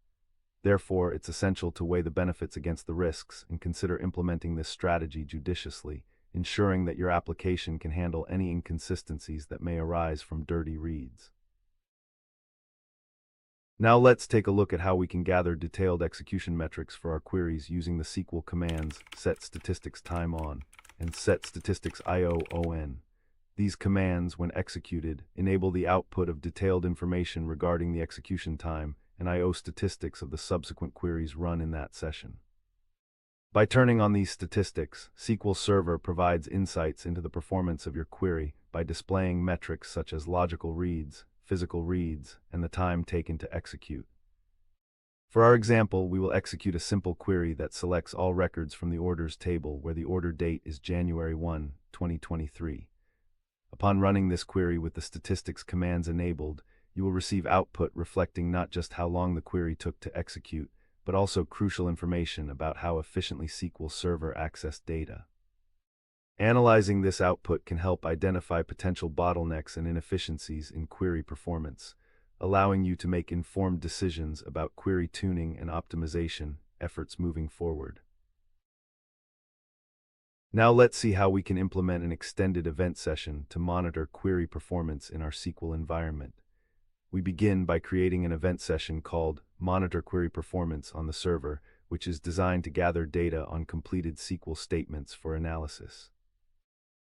Therefore, it's essential to weigh the benefits against the risks and consider implementing this strategy judiciously, ensuring that your application can handle any inconsistencies that may arise from dirty reads. Now let's take a look at how we can gather detailed execution metrics for our queries using the SQL commands setStatisticsTimeOn and setStatisticsIO.on. These commands, when executed, enable the output of detailed information regarding the execution time and I/O statistics of the subsequent queries run in that session. By turning on these statistics, SQL Server provides insights into the performance of your query by displaying metrics such as logical reads, physical reads, and the time taken to execute. For our example, we will execute a simple query that selects all records from the orders table where the order date is January 1, 2023. Upon running this query with the statistics commands enabled, you will receive output reflecting not just how long the query took to execute, but also crucial information about how efficiently SQL Server accessed data. Analyzing this output can help identify potential bottlenecks and inefficiencies in query performance, allowing you to make informed decisions about query tuning and optimization efforts moving forward. Now let's see how we can implement an extended event session to monitor query performance in our SQL environment. We begin by creating an event session called Monitor Query Performance on the server, which is designed to gather data on completed SQL statements for analysis.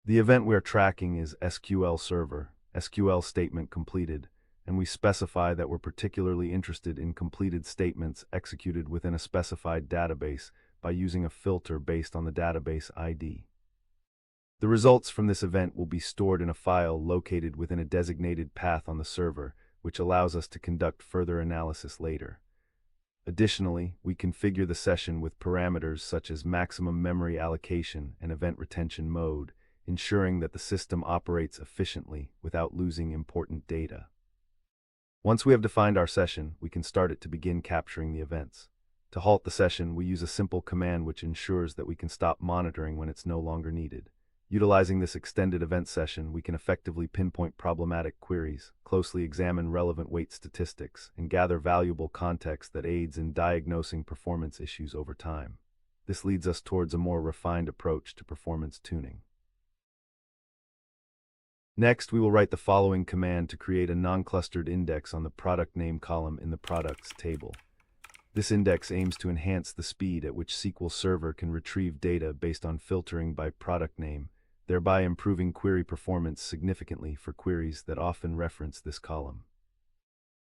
The event we are tracking is SQL Server, SQL statement completed, and we specify that we're particularly interested in completed statements executed within a specified database by using a filter based on the database ID. The results from this event will be stored in a file located within a designated path on the server, which allows us to conduct further analysis later. Additionally, we configure the session with parameters such as maximum memory allocation and event retention mode, ensuring that the system operates efficiently without losing important data. Once we have defined our session, we can start it to begin capturing the events. To halt the session, we use a simple command which ensures that we can stop monitoring when it's no longer needed. Utilizing this extended event session, we can effectively pinpoint problematic queries, closely examine relevant weight statistics, and gather valuable context that aids in diagnosing performance issues over time. This leads us towards a more refined approach to performance tuning. Next, we will write the following command to create a non-clustered index on the product name column in the products table. This index aims to enhance the speed at which SQL Server can retrieve data based on filtering by product name, thereby improving query performance significantly for queries that often reference this column.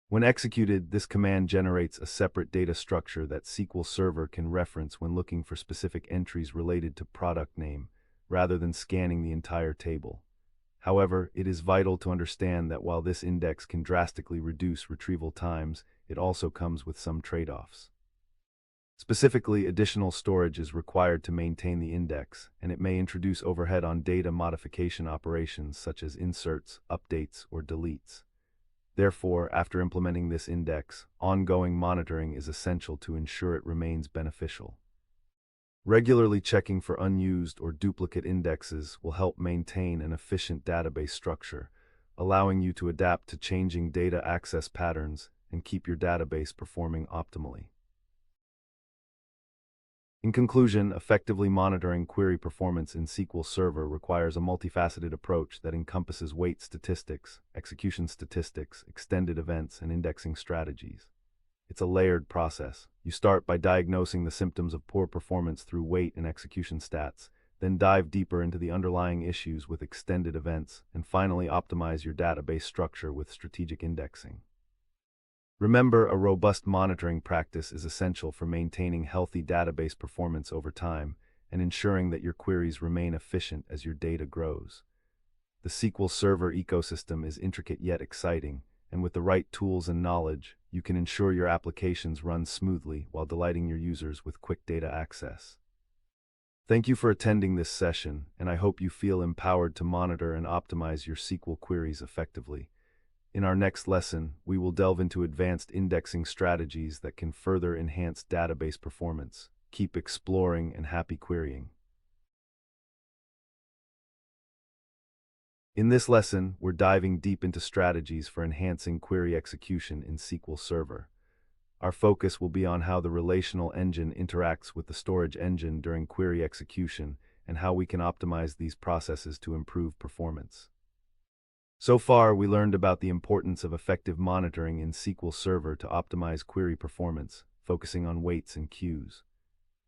When executed, this command generates a separate data structure that SQL Server can reference when looking for specific entries related to product name, rather than scanning the entire table. However, it is vital to understand that while this index can drastically reduce retrieval times, it also comes with some trade-offs. Specifically, additional storage is required to maintain the index, and it may introduce overhead on data modification operations such as inserts, updates, or deletes. Therefore, after implementing this index, ongoing monitoring is essential to ensure it remains beneficial. Regularly checking for unused or duplicate indexes will help maintain an efficient database structure, allowing you to adapt to changing data access patterns and keep your database performing optimally. In conclusion, effectively monitoring query performance in SQL Server requires a multifaceted approach that encompasses weight statistics, execution statistics, extended events, and indexing strategies. It's a layered process. You start by diagnosing the symptoms of poor performance through weight and execution stats, then dive deeper into the underlying issues with extended events, and finally optimize your database structure with strategic indexing. Remember, a robust monitoring practice is essential for maintaining healthy database performance over time and ensuring that your queries remain efficient as your data grows. The SQL Server ecosystem is intricate yet exciting, and with the right tools and knowledge, you can ensure your applications run smoothly while delighting your users with quick data access. Thank you for attending this session, and I hope you feel empowered to monitor and optimize your SQL queries effectively. In our next lesson, we will delve into advanced indexing strategies that can further enhance database performance. Keep exploring and happy querying. In this lesson, we're diving deep into strategies for enhancing query execution in SQL Server. Our focus will be on how the relational engine interacts with the storage engine during query execution and how we can optimize these processes to improve performance. So far, we learned about the importance of effective monitoring in SQL Server to optimize query performance, focusing on weights and queues.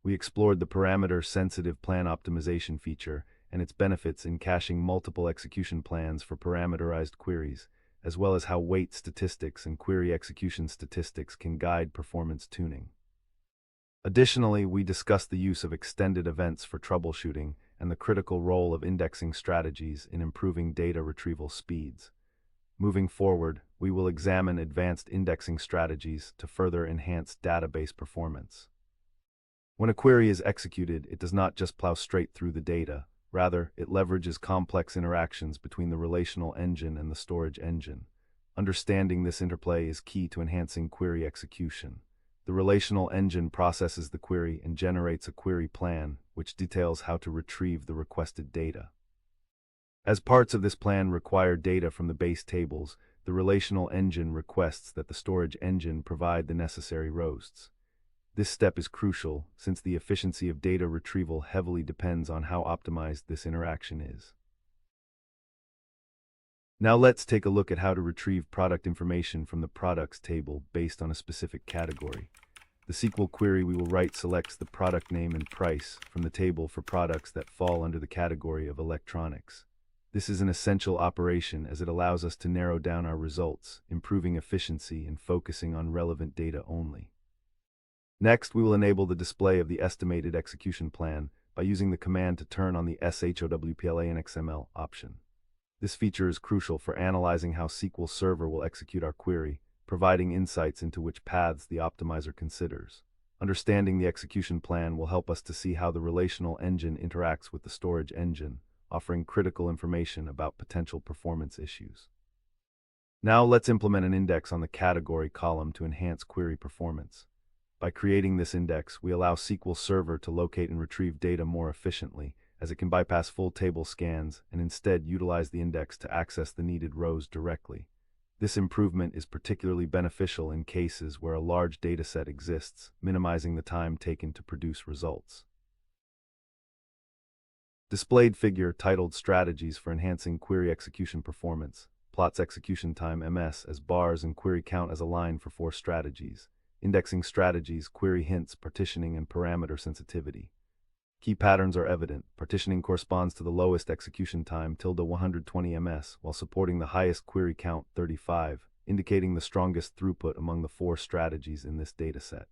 We explored the parameter-sensitive plan optimization feature and its benefits in caching multiple execution plans for parameterized queries, as well as how weight statistics and query execution statistics can guide performance tuning. Additionally, we discussed the use of extended events for troubleshooting and the critical role of indexing strategies in improving data retrieval speeds. Moving forward, we will examine advanced indexing strategies to further enhance database performance. When a query is executed, it does not just plow straight through the data. Rather, it leverages complex interactions between the relational engine and the storage engine. Understanding this interplay is key to enhancing query execution. The relational engine processes the query and generates a query plan, which details how to retrieve the requested data. As parts of this plan require data from the base tables, the relational engine requests that the storage engine provide the necessary rows. This step is crucial, since the efficiency of data retrieval heavily depends on how optimized this interaction is. Now let's take a look at how to retrieve product information from the products table based on a specific category. The SQL query we will write selects the product name and price from the table for products that fall under the category of electronics. This is an essential operation as it allows us to narrow down our results, improving efficiency and focusing on relevant data only. Next, we will enable the display of the estimated execution plan by using the command to turn on the SHOWPLA and XML option. This feature is crucial for analyzing how SQL Server will execute our query, providing insights into which paths the optimizer considers. Understanding the execution plan will help us to see how the relational engine interacts with the storage engine, offering critical information about potential performance issues. Now let's implement an index on the category column to enhance query performance. By creating this index, we allow SQL Server to locate and retrieve data more efficiently, as it can bypass full table scans and instead utilize the index to access the needed rows directly. This improvement is particularly beneficial in cases where a large dataset exists, minimizing the time taken to produce results. Displayed figure titled Strategies for Enhancing Query Execution Performance plots execution time (ms) as bars and query count as a line for 4 strategies. Indexing strategies, query hints, partitioning, and parameter sensitivity. Key patterns are evident. Partitioning corresponds to the lowest execution time (120 ms), while supporting the highest query count 35, indicating the strongest throughput among the 4 strategies in this dataset.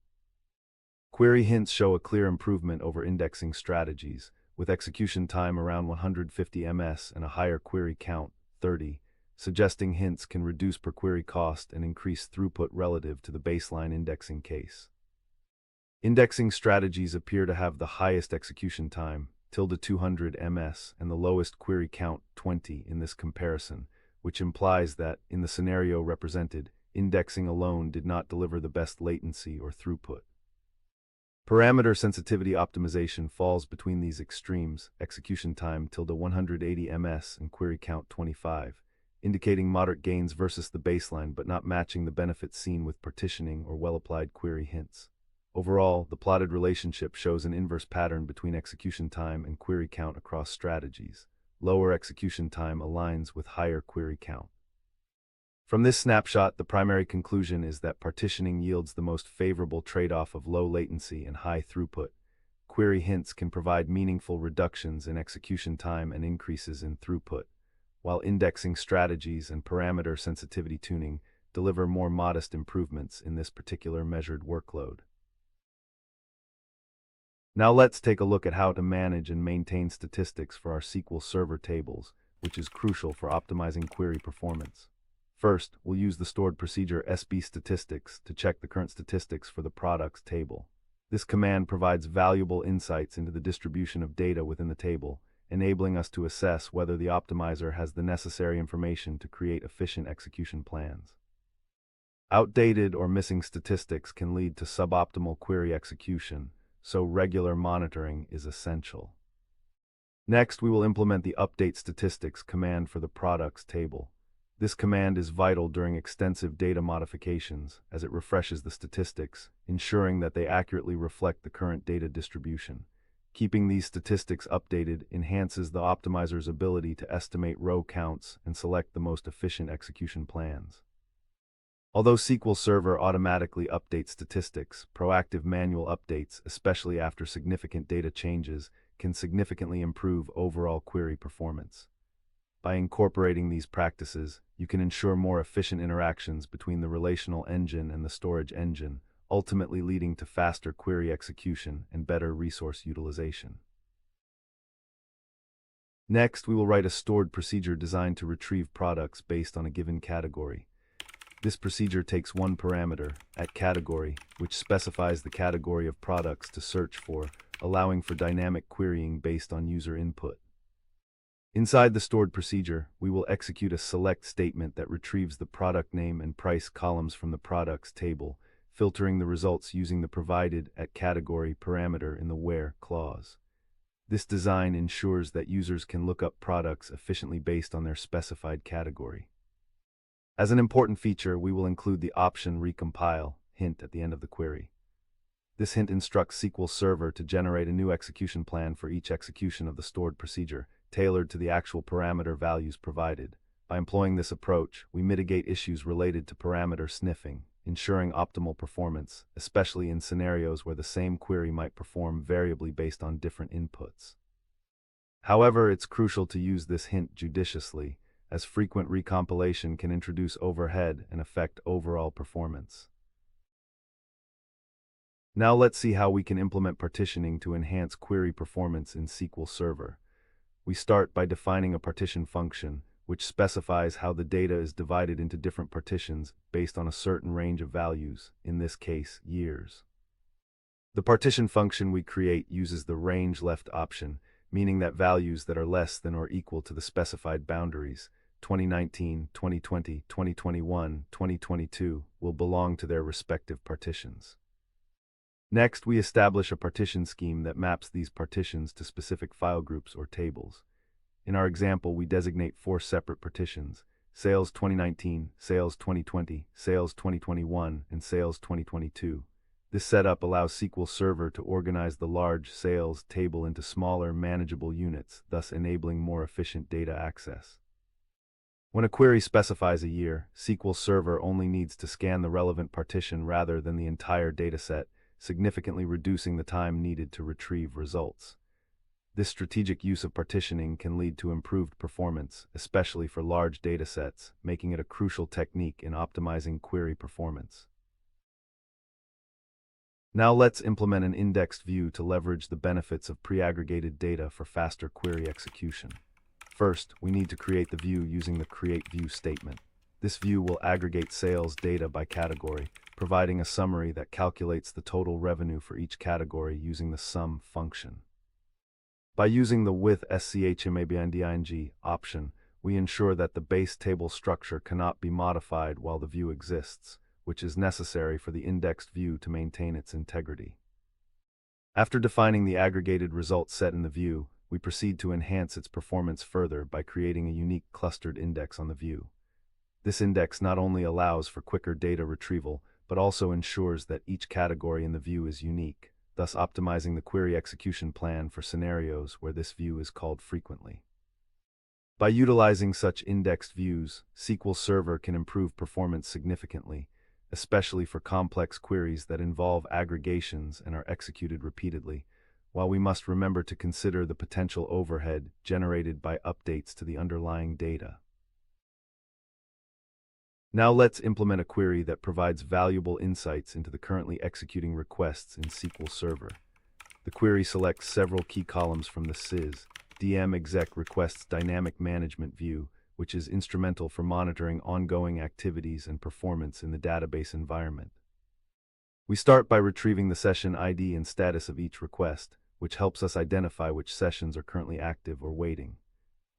Query hints show a clear improvement over indexing strategies, with execution time around 150 ms and a higher query count 30, suggesting hints can reduce per query cost and increase throughput relative to the baseline indexing case. Indexing strategies appear to have the highest execution time, 200 ms, and the lowest query count, 20, in this comparison, which implies that, in the scenario represented, indexing alone did not deliver the best latency or throughput. Parameter sensitivity optimization falls between these extremes, execution time 180 ms and query count 25, indicating moderate gains versus the baseline but not matching the benefits seen with partitioning or well-applied query hints. Overall, the plotted relationship shows an inverse pattern between execution time and query count across strategies. Lower execution time aligns with higher query count. From this snapshot, the primary conclusion is that partitioning yields the most favorable trade-off of low latency and high throughput. Query hints can provide meaningful reductions in execution time and increases in throughput, while indexing strategies and parameter sensitivity tuning deliver more modest improvements in this particular measured workload. Now let's take a look at how to manage and maintain statistics for our SQL Server tables, which is crucial for optimizing query performance. First, we'll use the stored procedure sbstatistics to check the current statistics for the products table. This command provides valuable insights into the distribution of data within the table, enabling us to assess whether the optimizer has the necessary information to create efficient execution plans. Outdated or missing statistics can lead to suboptimal query execution, so regular monitoring is essential. Next, we will implement the update statistics command for the products table. This command is vital during extensive data modifications as it refreshes the statistics, ensuring that they accurately reflect the current data distribution. Keeping these statistics updated enhances the optimizer's ability to estimate row counts and select the most efficient execution plans. Although SQL Server automatically updates statistics, proactive manual updates, especially after significant data changes, can significantly improve overall query performance. By incorporating these practices, you can ensure more efficient interactions between the relational engine and the storage engine, ultimately leading to faster query execution and better resource utilization. Next, we will write a stored procedure designed to retrieve products based on a given category. This procedure takes one parameter, at category, which specifies the category of products to search for, allowing for dynamic querying based on user input. Inside the stored procedure, we will execute a select statement that retrieves the product name and price columns from the products table, filtering the results using the provided at category parameter in the where clause. This design ensures that users can look up products efficiently based on their specified category. As an important feature, we will include the option recompile hint at the end of the query. This hint instructs SQL Server to generate a new execution plan for each execution of the stored procedure, tailored to the actual parameter values provided. By employing this approach, we mitigate issues related to parameter sniffing, ensuring optimal performance, especially in scenarios where the same query might perform variably based on different inputs. However, it's crucial to use this hint judiciously, as frequent recompilation can introduce overhead and affect overall performance. Now let's see how we can implement partitioning to enhance query performance in SQL Server. We start by defining a partition function, which specifies how the data is divided into different partitions based on a certain range of values, in this case, years. The partition function we create uses the range left option, meaning that values that are less than or equal to the specified boundaries, 2019, 2020, 2021, 2022, will belong to their respective partitions. Next, we establish a partition scheme that maps these partitions to specific file groups or tables. In our example, we designate 4 separate partitions: Sales 2019, Sales 2020, Sales 2021, and Sales 2022. This setup allows SQL Server to organize the large sales table into smaller, manageable units, thus enabling more efficient data access. When a query specifies a year, SQL Server only needs to scan the relevant partition rather than the entire dataset, significantly reducing the time needed to retrieve results. This strategic use of partitioning can lead to improved performance, especially for large datasets, making it a crucial technique in optimizing query performance. Now let's implement an indexed view to leverage the benefits of pre-aggregated data for faster query execution. First, we need to create the view using the createView statement. This view will aggregate sales data by category, providing a summary that calculates the total revenue for each category using the sum function. By using the with schmabinding option, we ensure that the base table structure cannot be modified while the view exists, which is necessary for the indexed view to maintain its integrity. After defining the aggregated result set in the view, we proceed to enhance its performance further by creating a unique clustered index on the view. This index not only allows for quicker data retrieval, but also ensures that each category in the view is unique, thus optimizing the query execution plan for scenarios where this view is called frequently. By utilizing such indexed views, SQL Server can improve performance significantly, especially for complex queries that involve aggregations and are executed repeatedly, while we must remember to consider the potential overhead generated by updates to the underlying data. Now let's implement a query that provides valuable insights into the currently executing requests in SQL Server. The query selects several key columns from the sys DM exec requests dynamic management view, which is instrumental for monitoring ongoing activities and performance in the database environment. We start by retrieving the session ID and status of each request, which helps us identify which sessions are currently active or waiting.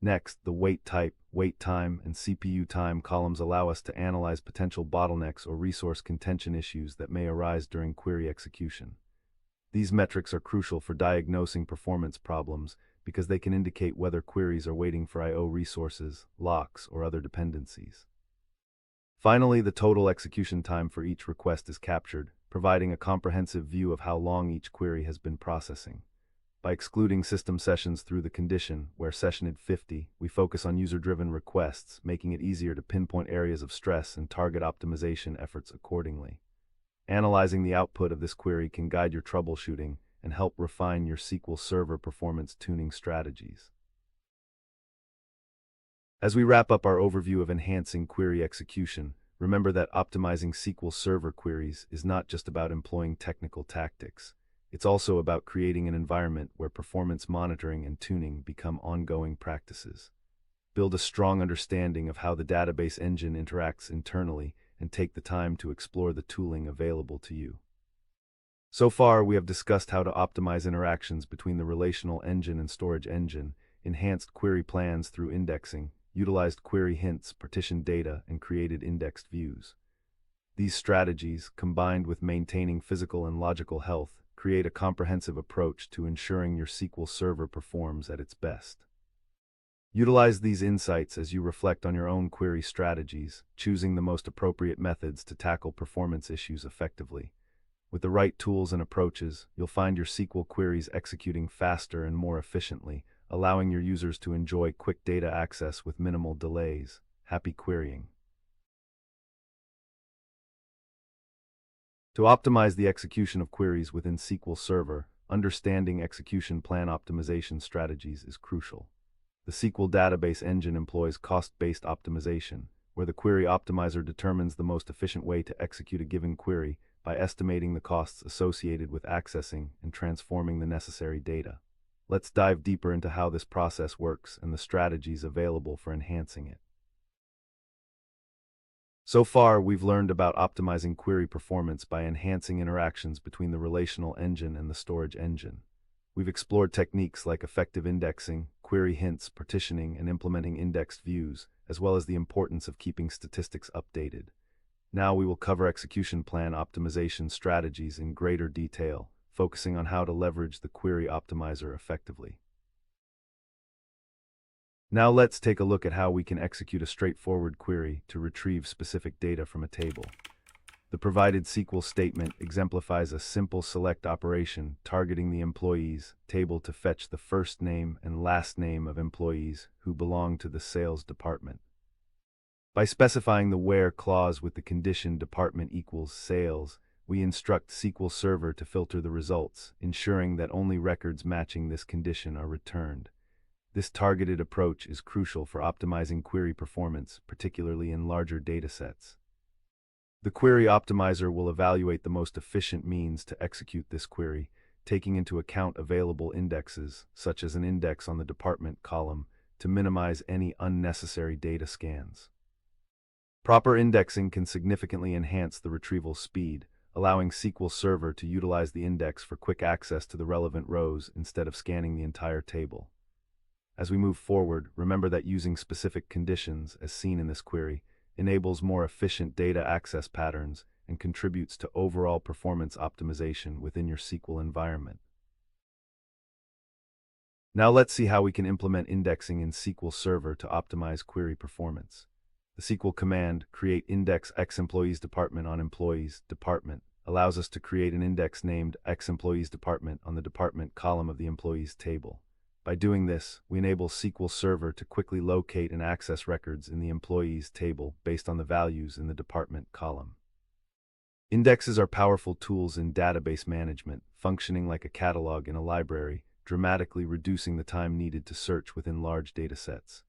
Next, the wait type, wait time, and CPU time columns allow us to analyze potential bottlenecks or resource contention issues that may arise during query execution. These metrics are crucial for diagnosing performance problems because they can indicate whether queries are waiting for I/O resources, locks, or other dependencies. Finally, the total execution time for each request is captured, providing a comprehensive view of how long each query has been processing. By excluding system sessions through the condition, where sessioned 50, we focus on user-driven requests, making it easier to pinpoint areas of stress and target optimization efforts accordingly. Analyzing the output of this query can guide your troubleshooting and help refine your SQL Server performance tuning strategies. As we wrap up our overview of enhancing query execution, remember that optimizing SQL Server queries is not just about employing technical tactics. It's also about creating an environment where performance monitoring and tuning become ongoing practices. Build a strong understanding of how the database engine interacts internally, and take the time to explore the tooling available to you. So far, we have discussed how to optimize interactions between the relational engine and storage engine, enhanced query plans through indexing, utilized query hints, partitioned data, and created indexed views. These strategies, combined with maintaining physical and logical health, create a comprehensive approach to ensuring your SQL Server performs at its best. Utilize these insights as you reflect on your own query strategies, choosing the most appropriate methods to tackle performance issues effectively. With the right tools and approaches, you'll find your SQL queries executing faster and more efficiently, allowing your users to enjoy quick data access with minimal delays. Happy querying. To optimize the execution of queries within SQL Server, understanding execution plan optimization strategies is crucial. The SQL database engine employs cost-based optimization, where the query optimizer determines the most efficient way to execute a given query by estimating the costs associated with accessing and transforming the necessary data. Let's dive deeper into how this process works and the strategies available for enhancing it. So far, we've learned about optimizing query performance by enhancing interactions between the relational engine and the storage engine. We've explored techniques like effective indexing, query hints, partitioning, and implementing indexed views, as well as the importance of keeping statistics updated. Now we will cover execution plan optimization strategies in greater detail, focusing on how to leverage the query optimizer effectively. Now let's take a look at how we can execute a straightforward query to retrieve specific data from a table. The provided SQL statement exemplifies a simple select operation targeting the employees table to fetch the first name and last name of employees who belong to the sales department. By specifying the where clause with the condition department equals sales, we instruct SQL Server to filter the results, ensuring that only records matching this condition are returned. This targeted approach is crucial for optimizing query performance, particularly in larger datasets. The query optimizer will evaluate the most efficient means to execute this query, taking into account available indexes, such as an index on the department column, to minimize any unnecessary data scans. Proper indexing can significantly enhance the retrieval speed, allowing SQL Server to utilize the index for quick access to the relevant rows instead of scanning the entire table. As we move forward, remember that using specific conditions, as seen in this query, enables more efficient data access patterns and contributes to overall performance optimization within your SQL environment. Now let's see how we can implement indexing in SQL Server to optimize query performance. The SQL command, create index x employees department on employees department, allows us to create an index named x employees department on the department column of the employees table. By doing this, we enable SQL Server to quickly locate and access records in the employees table based on the values in the department column. Indexes are powerful tools in database management, functioning like a catalog in a library, dramatically reducing the time needed to search within large datasets.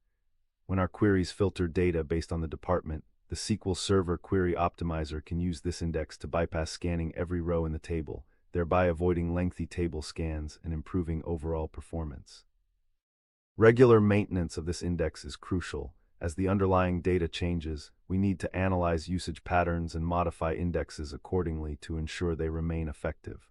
When our queries filter data based on the department, the SQL Server Query Optimizer can use this index to bypass scanning every row in the table, thereby avoiding lengthy table scans and improving overall performance. Regular maintenance of this index is crucial. As the underlying data changes, we need to analyze usage patterns and modify indexes accordingly to ensure they remain effective.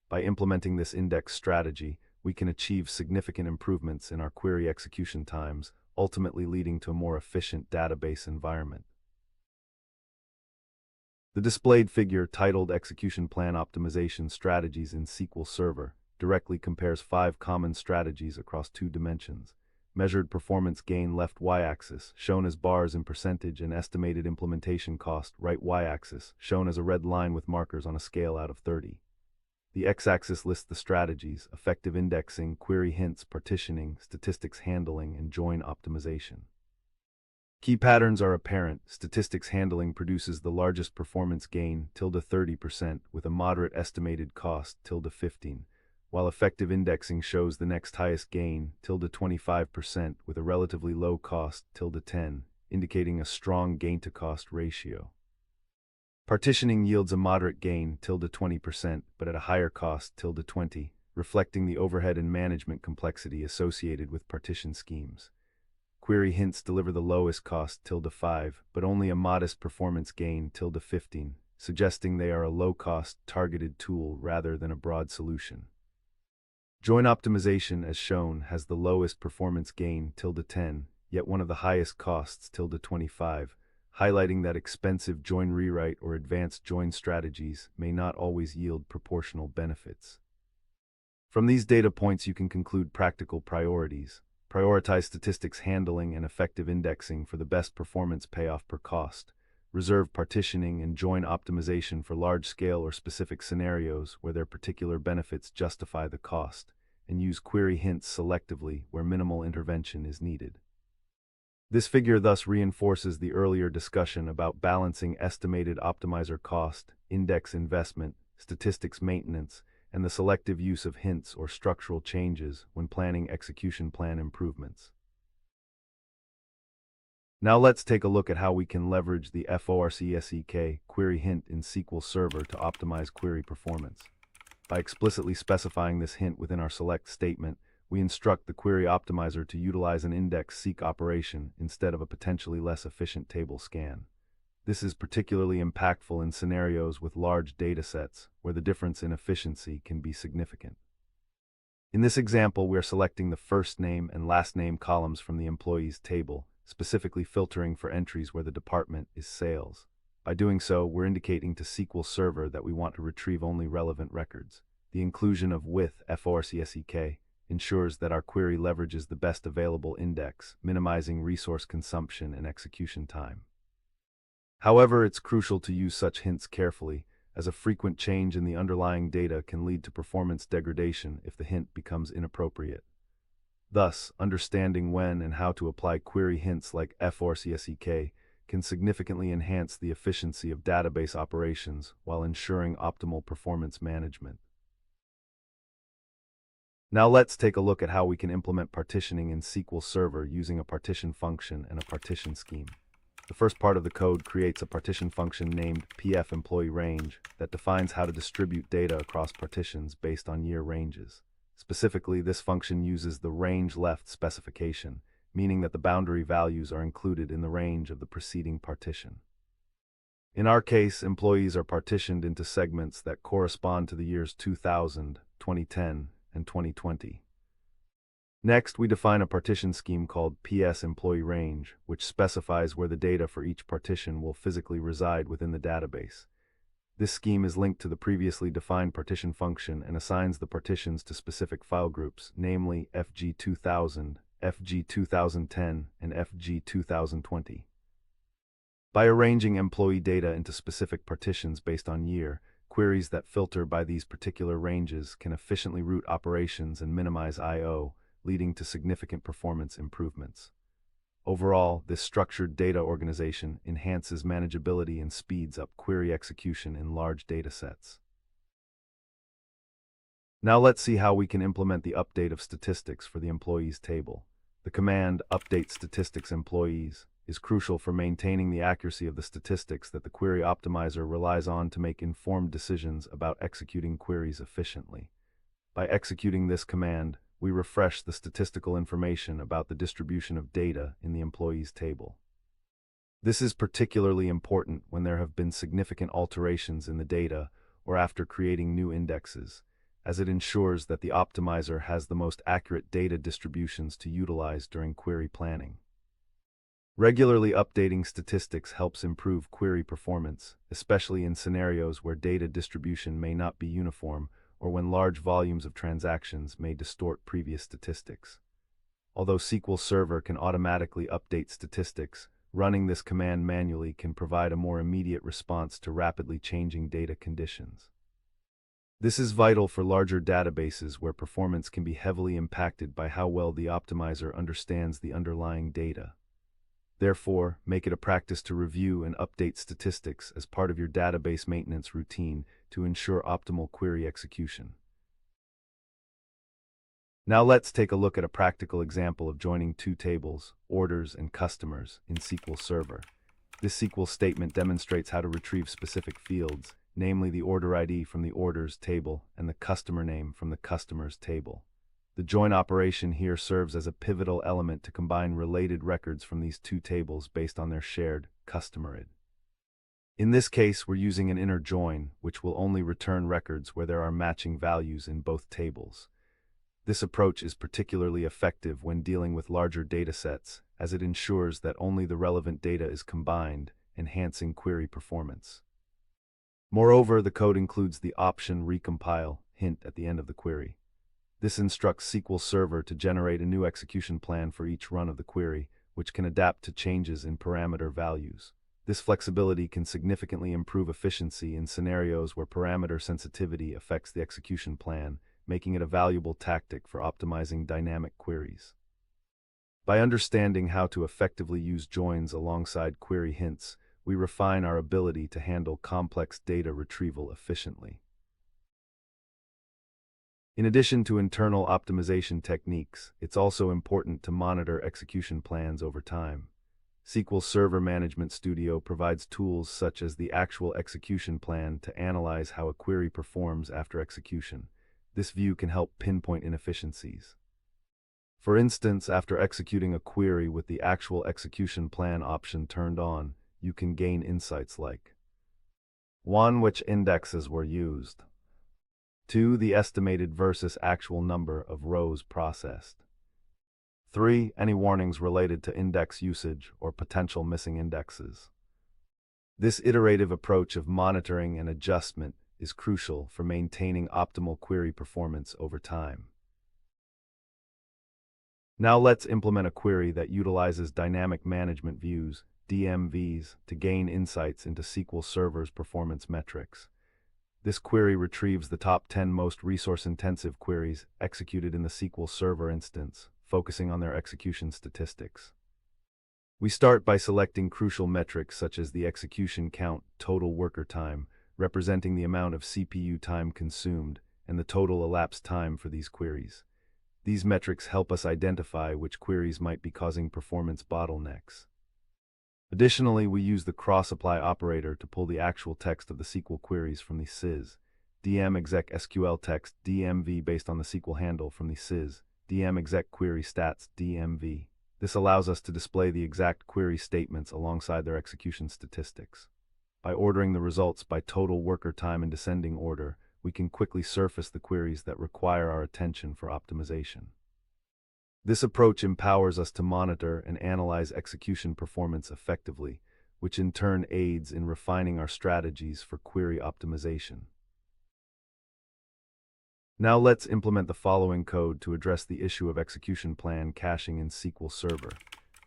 By implementing this index strategy, we can achieve significant improvements in our query execution times, ultimately leading to a more efficient database environment. The displayed figure, titled Execution Plan Optimization Strategies in SQL Server, directly compares 5 common strategies across 2 dimensions: measured performance gain left y-axis, shown as bars in percentage, and estimated implementation cost right y-axis, shown as a red line with markers on a scale out of 30. The x-axis lists the strategies: effective indexing, query hints, partitioning, statistics handling, and join optimization. Key patterns are apparent. Statistics handling produces the largest performance gain, 30%, with a moderate estimated cost, 15%, while effective indexing shows the next highest gain, 25%, with a relatively low cost, 10%, indicating a strong gain-to-cost ratio. Partitioning yields a moderate gain, 20%, but at a higher cost, 20%, reflecting the overhead and management complexity associated with partition schemes. Query hints deliver the lowest cost (5), but only a modest performance gain (15), suggesting they are a low-cost, targeted tool rather than a broad solution. Join optimization, as shown, has the lowest performance gain (10), yet one of the highest costs (25), highlighting that expensive join rewrite or advanced join strategies may not always yield proportional benefits. From these data points, you can conclude practical priorities. Prioritize statistics handling and effective indexing for the best performance payoff per cost. Reserve partitioning and join optimization for large-scale or specific scenarios where their particular benefits justify the cost, and use query hints selectively where minimal intervention is needed. This figure thus reinforces the earlier discussion about balancing estimated optimizer cost, index investment, statistics maintenance, and the selective use of hints or structural changes when planning execution plan improvements. Now let's take a look at how we can leverage the FORCSEK query hint in SQL Server to optimize query performance. By explicitly specifying this hint within our select statement, we instruct the query optimizer to utilize an index seek operation instead of a potentially less efficient table scan. This is particularly impactful in scenarios with large datasets, where the difference in efficiency can be significant. In this example, we are selecting the first name and last name columns from the employees table, specifically filtering for entries where the department is sales. By doing so, we're indicating to SQL Server that we want to retrieve only relevant records. The inclusion of with FORCSEK ensures that our query leverages the best available index, minimizing resource consumption and execution time. However, it's crucial to use such hints carefully, as a frequent change in the underlying data can lead to performance degradation if the hint becomes inappropriate. Thus, understanding when and how to apply query hints like FORCSEK can significantly enhance the efficiency of database operations while ensuring optimal performance management. Now let's take a look at how we can implement partitioning in SQL Server using a partition function and a partition scheme. The first part of the code creates a partition function named pfEmployeeRange that defines how to distribute data across partitions based on year ranges. Specifically, this function uses the range left specification, meaning that the boundary values are included in the range of the preceding partition. In our case, employees are partitioned into segments that correspond to the years 2000, 2010, and 2020. Next, we define a partition scheme called psEmployeeRange, which specifies where the data for each partition will physically reside within the database. This scheme is linked to the previously defined partition function and assigns the partitions to specific file groups, namely FG2000, FG2010, and FG2020. By arranging employee data into specific partitions based on year, queries that filter by these particular ranges can efficiently route operations and minimize I/O, leading to significant performance improvements. Overall, this structured data organization enhances manageability and speeds up query execution in large datasets. Now let's see how we can implement the update of statistics for the employees table. The command update statistics employees is crucial for maintaining the accuracy of the statistics that the query optimizer relies on to make informed decisions about executing queries efficiently. By executing this command, we refresh the statistical information about the distribution of data in the employees table. This is particularly important when there have been significant alterations in the data or after creating new indexes, as it ensures that the optimizer has the most accurate data distributions to utilize during query planning. Regularly updating statistics helps improve query performance, especially in scenarios where data distribution may not be uniform or when large volumes of transactions may distort previous statistics. Although SQL Server can automatically update statistics, running this command manually can provide a more immediate response to rapidly changing data conditions. This is vital for larger databases where performance can be heavily impacted by how well the optimizer understands the underlying data. Therefore, make it a practice to review and update statistics as part of your database maintenance routine to ensure optimal query execution. Now let's take a look at a practical example of joining two tables, orders and customers, in SQL Server. This SQL statement demonstrates how to retrieve specific fields, namely the order ID from the orders table and the customer name from the customers table. The join operation here serves as a pivotal element to combine related records from these two tables based on their shared customer ID. In this case, we're using an inner join, which will only return records where there are matching values in both tables. This approach is particularly effective when dealing with larger datasets, as it ensures that only the relevant data is combined, enhancing query performance. Moreover, the code includes the option recompile hint at the end of the query. This instructs SQL Server to generate a new execution plan for each run of the query, which can adapt to changes in parameter values. This flexibility can significantly improve efficiency in scenarios where parameter sensitivity affects the execution plan, making it a valuable tactic for optimizing dynamic queries. By understanding how to effectively use joins alongside query hints, we refine our ability to handle complex data retrieval efficiently. In addition to internal optimization techniques, it's also important to monitor execution plans over time. SQL Server Management Studio provides tools such as the actual execution plan to analyze how a query performs after execution. This view can help pinpoint inefficiencies. For instance, after executing a query with the actual execution plan option turned on, you can gain insights like 1. Which indexes were used. 2. The estimated versus actual number of rows processed. 3. Any warnings related to index usage or potential missing indexes. This iterative approach of monitoring and adjustment is crucial for maintaining optimal query performance over time. Now let's implement a query that utilizes dynamic management views, DMVs, to gain insights into SQL Server's performance metrics. This query retrieves the top 10 most resource-intensive queries executed in the SQL Server instance, focusing on their execution statistics. We start by selecting crucial metrics such as the execution count, total worker time, representing the amount of CPU time consumed, and the total elapsed time for these queries. These metrics help us identify which queries might be causing performance bottlenecks. Additionally, we use the cross-apply operator to pull the actual text of the SQL queries from the sys. DM exec SQL text DMV based on the SQL handle from the sys. DM exec query stats DMV. This allows us to display the exact query statements alongside their execution statistics. By ordering the results by total worker time in descending order, we can quickly surface the queries that require our attention for optimization. This approach empowers us to monitor and analyze execution performance effectively, which in turn aids in refining our strategies for query optimization. Now let's implement the following code to address the issue of execution plan caching in SQL Server.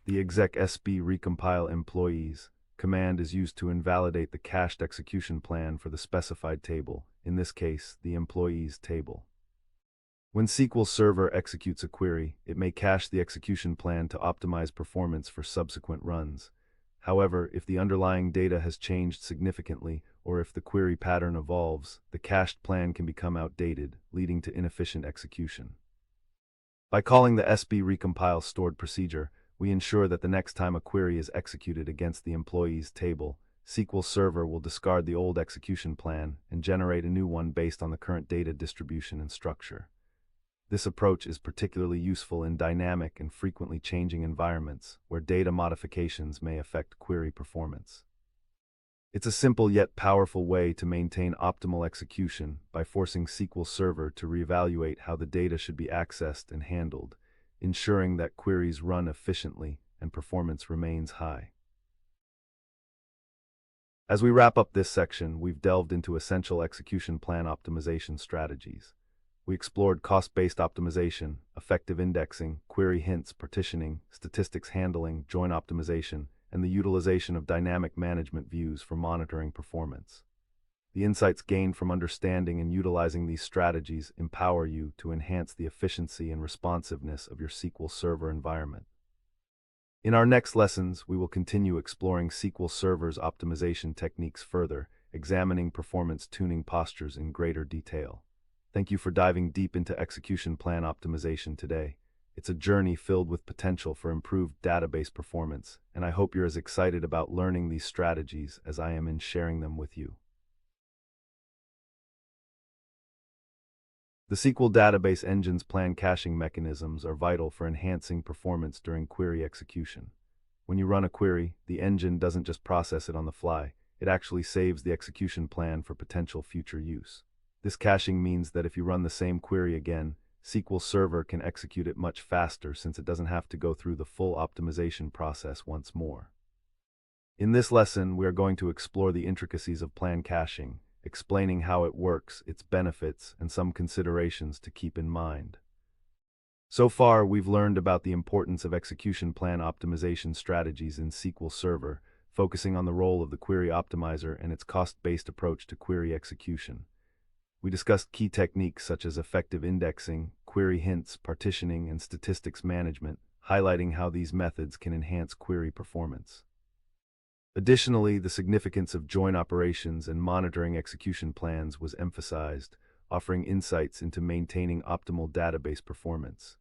The exec sb recompile employees command is used to invalidate the cached execution plan for the specified table, in this case, the employees table. When SQL Server executes a query, it may cache the execution plan to optimize performance for subsequent runs. However, if the underlying data has changed significantly or if the query pattern evolves, the cached plan can become outdated, leading to inefficient execution. By calling the sb recompile stored procedure, we ensure that the next time a query is executed against the employees table, SQL Server will discard the old execution plan and generate a new one based on the current data distribution and structure. This approach is particularly useful in dynamic and frequently changing environments where data modifications may affect query performance. It's a simple yet powerful way to maintain optimal execution by forcing SQL Server to reevaluate how the data should be accessed and handled, ensuring that queries run efficiently and performance remains high. As we wrap up this section, we've delved into essential execution plan optimization strategies. We explored cost-based optimization, effective indexing, query hints, partitioning, statistics handling, join optimization, and the utilization of dynamic management views for monitoring performance. The insights gained from understanding and utilizing these strategies empower you to enhance the efficiency and responsiveness of your SQL Server environment. In our next lessons, we will continue exploring SQL Server's optimization techniques further, examining performance tuning postures in greater detail. Thank you for diving deep into execution plan optimization today. It's a journey filled with potential for improved database performance, and I hope you're as excited about learning these strategies as I am in sharing them with you. The SQL database engine's plan caching mechanisms are vital for enhancing performance during query execution. When you run a query, the engine doesn't just process it on the fly, it actually saves the execution plan for potential future use. This caching means that if you run the same query again, SQL Server can execute it much faster since it doesn't have to go through the full optimization process once more. In this lesson, we are going to explore the intricacies of plan caching, explaining how it works, its benefits, and some considerations to keep in mind. So far, we've learned about the importance of execution plan optimization strategies in SQL Server, focusing on the role of the query optimizer and its cost-based approach to query execution. We discussed key techniques such as effective indexing, query hints, partitioning, and statistics management, highlighting how these methods can enhance query performance. Additionally, the significance of join operations and monitoring execution plans was emphasized, offering insights into maintaining optimal database performance.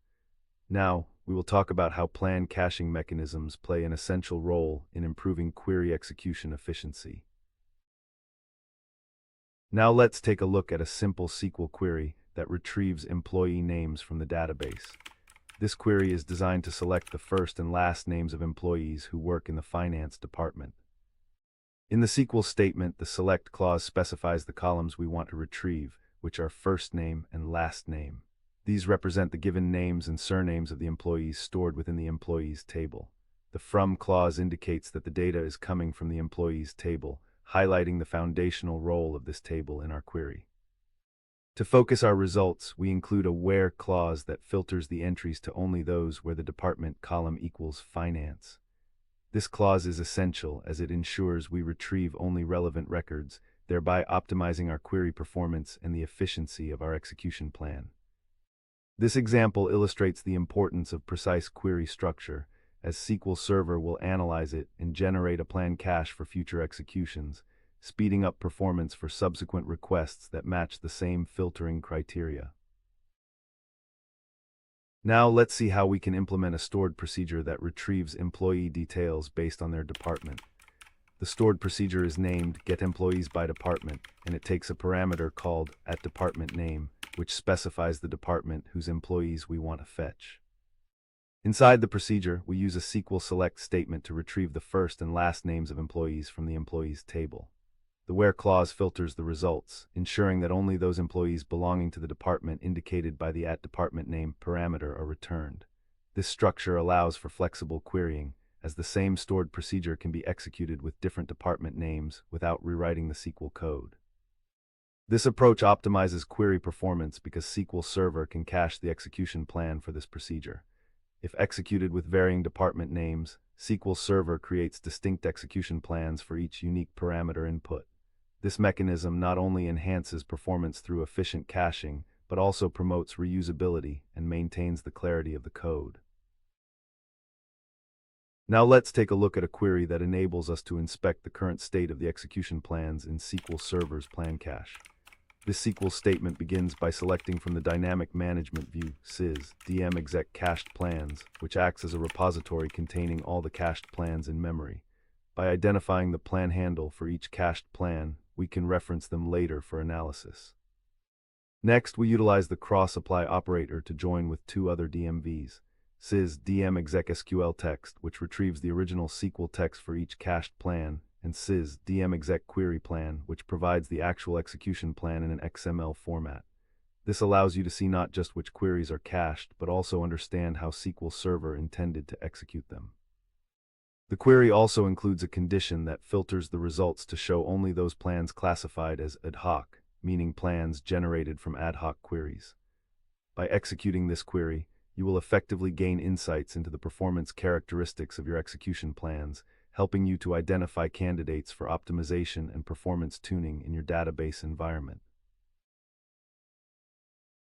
Now, we will talk about how plan caching mechanisms play an essential role in improving query execution efficiency. Now let's take a look at a simple SQL query that retrieves employee names from the database. This query is designed to select the first and last names of employees who work in the finance department. In the SQL statement, the select clause specifies the columns we want to retrieve, which are first name and last name. These represent the given names and surnames of the employees stored within the employees table. The from clause indicates that the data is coming from the employees table, highlighting the foundational role of this table in our query. To focus our results, we include a where clause that filters the entries to only those where the department column equals finance. This clause is essential as it ensures we retrieve only relevant records, thereby optimizing our query performance and the efficiency of our execution plan. This example illustrates the importance of precise query structure, as SQL Server will analyze it and generate a plan cache for future executions, speeding up performance for subsequent requests that match the same filtering criteria. Now let's see how we can implement a stored procedure that retrieves employee details based on their department. The stored procedure is named getEmployeesByDepartment, and it takes a parameter called @departmentName, which specifies the department whose employees we want to fetch. Inside the procedure, we use a SQL select statement to retrieve the first and last names of employees from the employees table. The where clause filters the results, ensuring that only those employees belonging to the department indicated by the @departmentName parameter are returned. This structure allows for flexible querying, as the same stored procedure can be executed with different department names without rewriting the SQL code. This approach optimizes query performance because SQL Server can cache the execution plan for this procedure. If executed with varying department names, SQL Server creates distinct execution plans for each unique parameter input. This mechanism not only enhances performance through efficient caching, but also promotes reusability and maintains the clarity of the code. Now let's take a look at a query that enables us to inspect the current state of the execution plans in SQL Server's plan cache. This SQL statement begins by selecting from the Dynamic Management View, sys, dmexec cached plans, which acts as a repository containing all the cached plans in memory. By identifying the plan handle for each cached plan, we can reference them later for analysis. Next, we utilize the cross-apply operator to join with two other DMVs, sys dmexec text, which retrieves the original SQL text for each cached plan, and sys dmexec query plan, which provides the actual execution plan in an XML format. This allows you to see not just which queries are cached, but also understand how SQL Server intended to execute them. The query also includes a condition that filters the results to show only those plans classified as ad hoc, meaning plans generated from ad hoc queries. By executing this query, you will effectively gain insights into the performance characteristics of your execution plans, helping you to identify candidates for optimization and performance tuning in your database environment.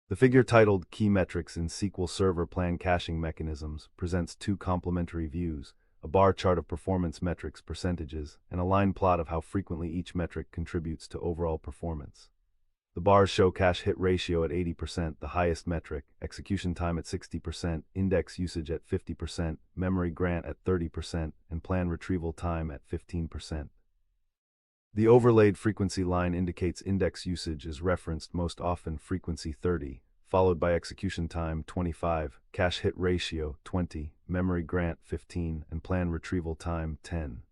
The figure titled Key Metrics in SQL Server Plan Caching Mechanisms presents two complementary views, a bar chart of performance metrics percentages, and a line plot of how frequently each metric contributes to overall performance. The bars show cache hit ratio at 80%, the highest metric, execution time at 60%, index usage at 50%, memory grant at 30%, and plan retrieval time at 15%. The overlaid frequency line indicates index usage is referenced most often frequency 30, followed by execution time 25, cache hit ratio 20, memory grant 15, and plan retrieval time 10.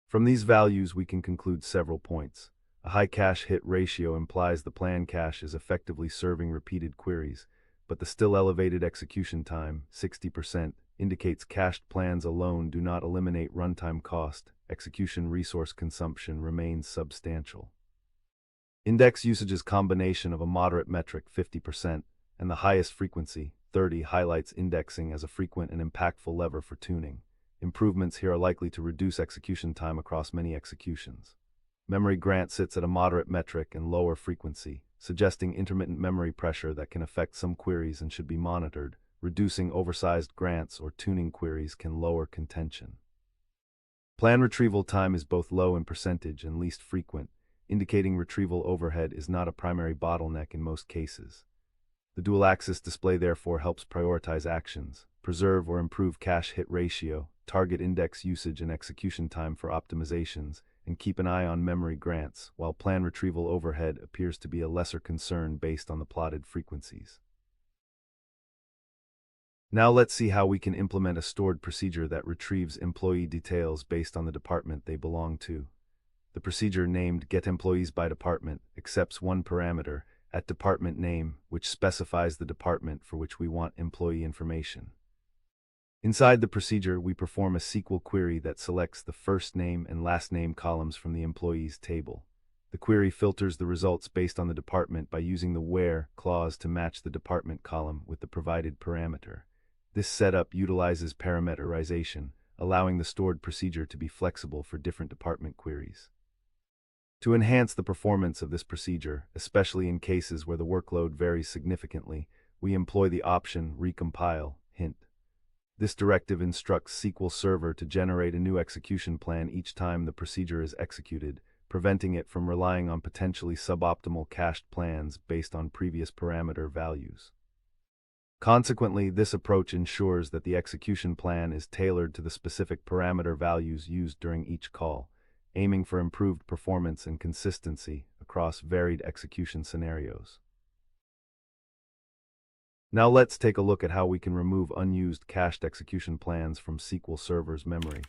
From these values, we can conclude several points. A high cache hit ratio implies the plan cache is effectively serving repeated queries, but the still elevated execution time, 60%, indicates cached plans alone do not eliminate runtime cost. Execution resource consumption remains substantial. Index usage's combination of a moderate metric, 50%, and the highest frequency, 30, highlights indexing as a frequent and impactful lever for tuning. Improvements here are likely to reduce execution time across many executions. Memory grant sits at a moderate metric and lower frequency, suggesting intermittent memory pressure that can affect some queries and should be monitored. Reducing oversized grants or tuning queries can lower contention. Plan retrieval time is both low in percentage and least frequent, indicating retrieval overhead is not a primary bottleneck in most cases. The dual-axis display therefore helps prioritize actions, preserve or improve cache hit ratio, target index usage and execution time for optimizations, and keep an eye on memory grants, while plan retrieval overhead appears to be a lesser concern based on the plotted frequencies. Now let's see how we can implement a stored procedure that retrieves employee details based on the department they belong to. The procedure named getEmployeesByDepartment accepts one parameter, @departmentName, which specifies the department for which we want employee information. Inside the procedure, we perform a SQL query that selects the first name and last name columns from the employees table. The query filters the results based on the department by using the where clause to match the department column with the provided parameter. This setup utilizes parameterization, allowing the stored procedure to be flexible for different department queries. To enhance the performance of this procedure, especially in cases where the workload varies significantly, we employ the option recompile, hint. This directive instructs SQL Server to generate a new execution plan each time the procedure is executed, preventing it from relying on potentially suboptimal cached plans based on previous parameter values. Consequently, this approach ensures that the execution plan is tailored to the specific parameter values used during each call, aiming for improved performance and consistency across varied execution scenarios. Now let's take a look at how we can remove unused cached execution plans from SQL Server's memory.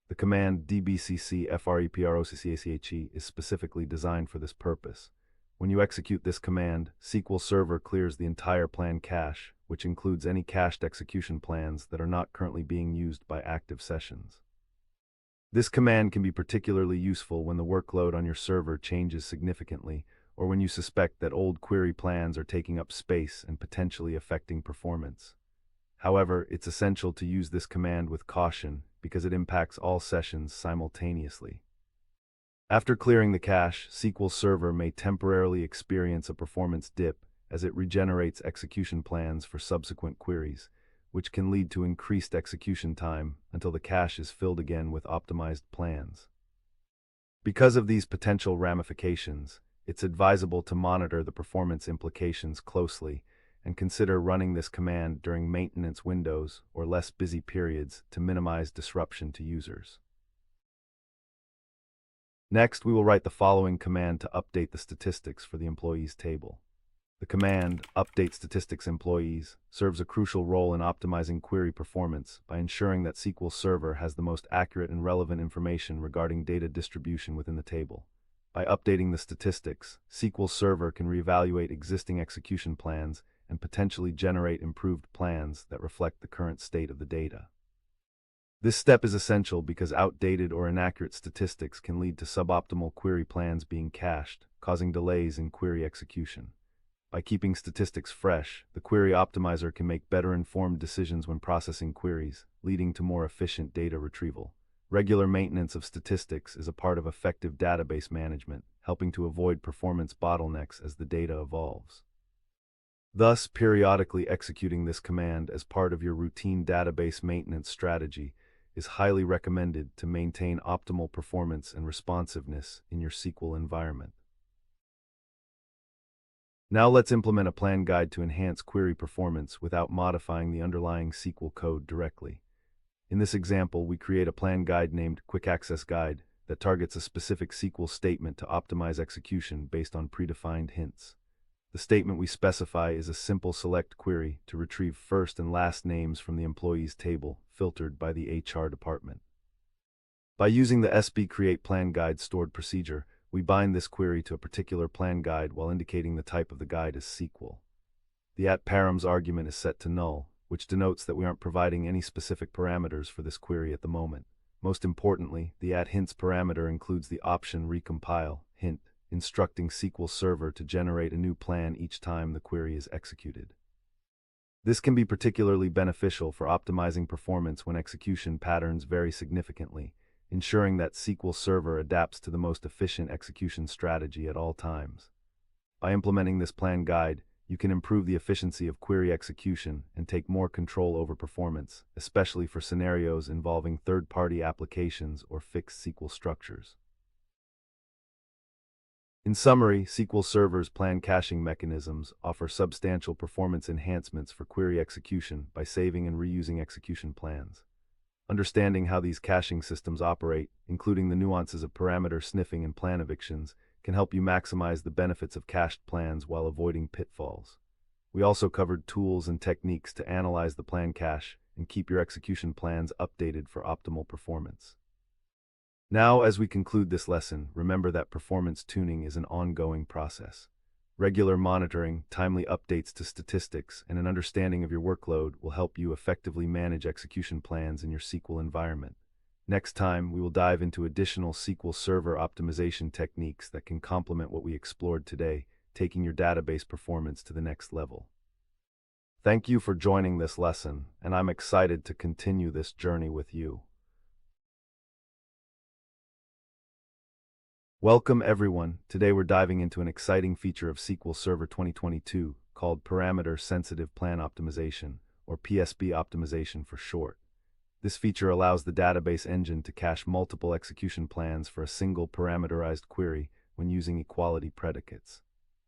The command dbccfreprocache is specifically designed for this purpose. When you execute this command, SQL Server clears the entire plan cache, which includes any cached execution plans that are not currently being used by active sessions. This command can be particularly useful when the workload on your server changes significantly, or when you suspect that old query plans are taking up space and potentially affecting performance. However, it's essential to use this command with caution because it impacts all sessions simultaneously. After clearing the cache, SQL Server may temporarily experience a performance dip as it regenerates execution plans for subsequent queries, which can lead to increased execution time until the cache is filled again with optimized plans. Because of these potential ramifications, it's advisable to monitor the performance implications closely and consider running this command during maintenance windows or less busy periods to minimize disruption to users. Next, we will write the following command to update the statistics for the employees table. The command, update statistics employees, serves a crucial role in optimizing query performance by ensuring that SQL Server has the most accurate and relevant information regarding data distribution within the table. By updating the statistics, SQL Server can reevaluate existing execution plans and potentially generate improved plans that reflect the current state of the data. This step is essential because outdated or inaccurate statistics can lead to suboptimal query plans being cached, causing delays in query execution. By keeping statistics fresh, the query optimizer can make better informed decisions when processing queries, leading to more efficient data retrieval. Regular maintenance of statistics is a part of effective database management, helping to avoid performance bottlenecks as the data evolves. Thus, periodically executing this command as part of your routine database maintenance strategy is highly recommended to maintain optimal performance and responsiveness in your SQL environment. Now let's implement a plan guide to enhance query performance without modifying the underlying SQL code directly. In this example, we create a plan guide named Quick Access Guide that targets a specific SQL statement to optimize execution based on predefined hints. The statement we specify is a simple select query to retrieve first and last names from the employees table filtered by the HR department. By using the SB create plan guide stored procedure, we bind this query to a particular plan guide while indicating the type of the guide as SQL. The @params argument is set to null, which denotes that we aren't providing any specific parameters for this query at the moment. Most importantly, the @hints parameter includes the option recompile, hint, instructing SQL Server to generate a new plan each time the query is executed. This can be particularly beneficial for optimizing performance when execution patterns vary significantly, ensuring that SQL Server adapts to the most efficient execution strategy at all times. By implementing this plan guide, you can improve the efficiency of query execution and take more control over performance, especially for scenarios involving third-party applications or fixed SQL structures. In summary, SQL Server's plan caching mechanisms offer substantial performance enhancements for query execution by saving and reusing execution plans. Understanding how these caching systems operate, including the nuances of parameter sniffing and plan evictions, can help you maximize the benefits of cached plans while avoiding pitfalls. We also covered tools and techniques to analyze the plan cache and keep your execution plans updated for optimal performance. Now, as we conclude this lesson, remember that performance tuning is an ongoing process. Regular monitoring, timely updates to statistics, and an understanding of your workload will help you effectively manage execution plans in your SQL environment. Next time, we will dive into additional SQL Server optimization techniques that can complement what we explored today, taking your database performance to the next level. Thank you for joining this lesson, and I'm excited to continue this journey with you. Welcome everyone. Today we're diving into an exciting feature of SQL Server 2022 called Parameter Sensitive Plan Optimization, or PSP optimization for short. This feature allows the database engine to cache multiple execution plans for a single parameterized query when using equality predicates.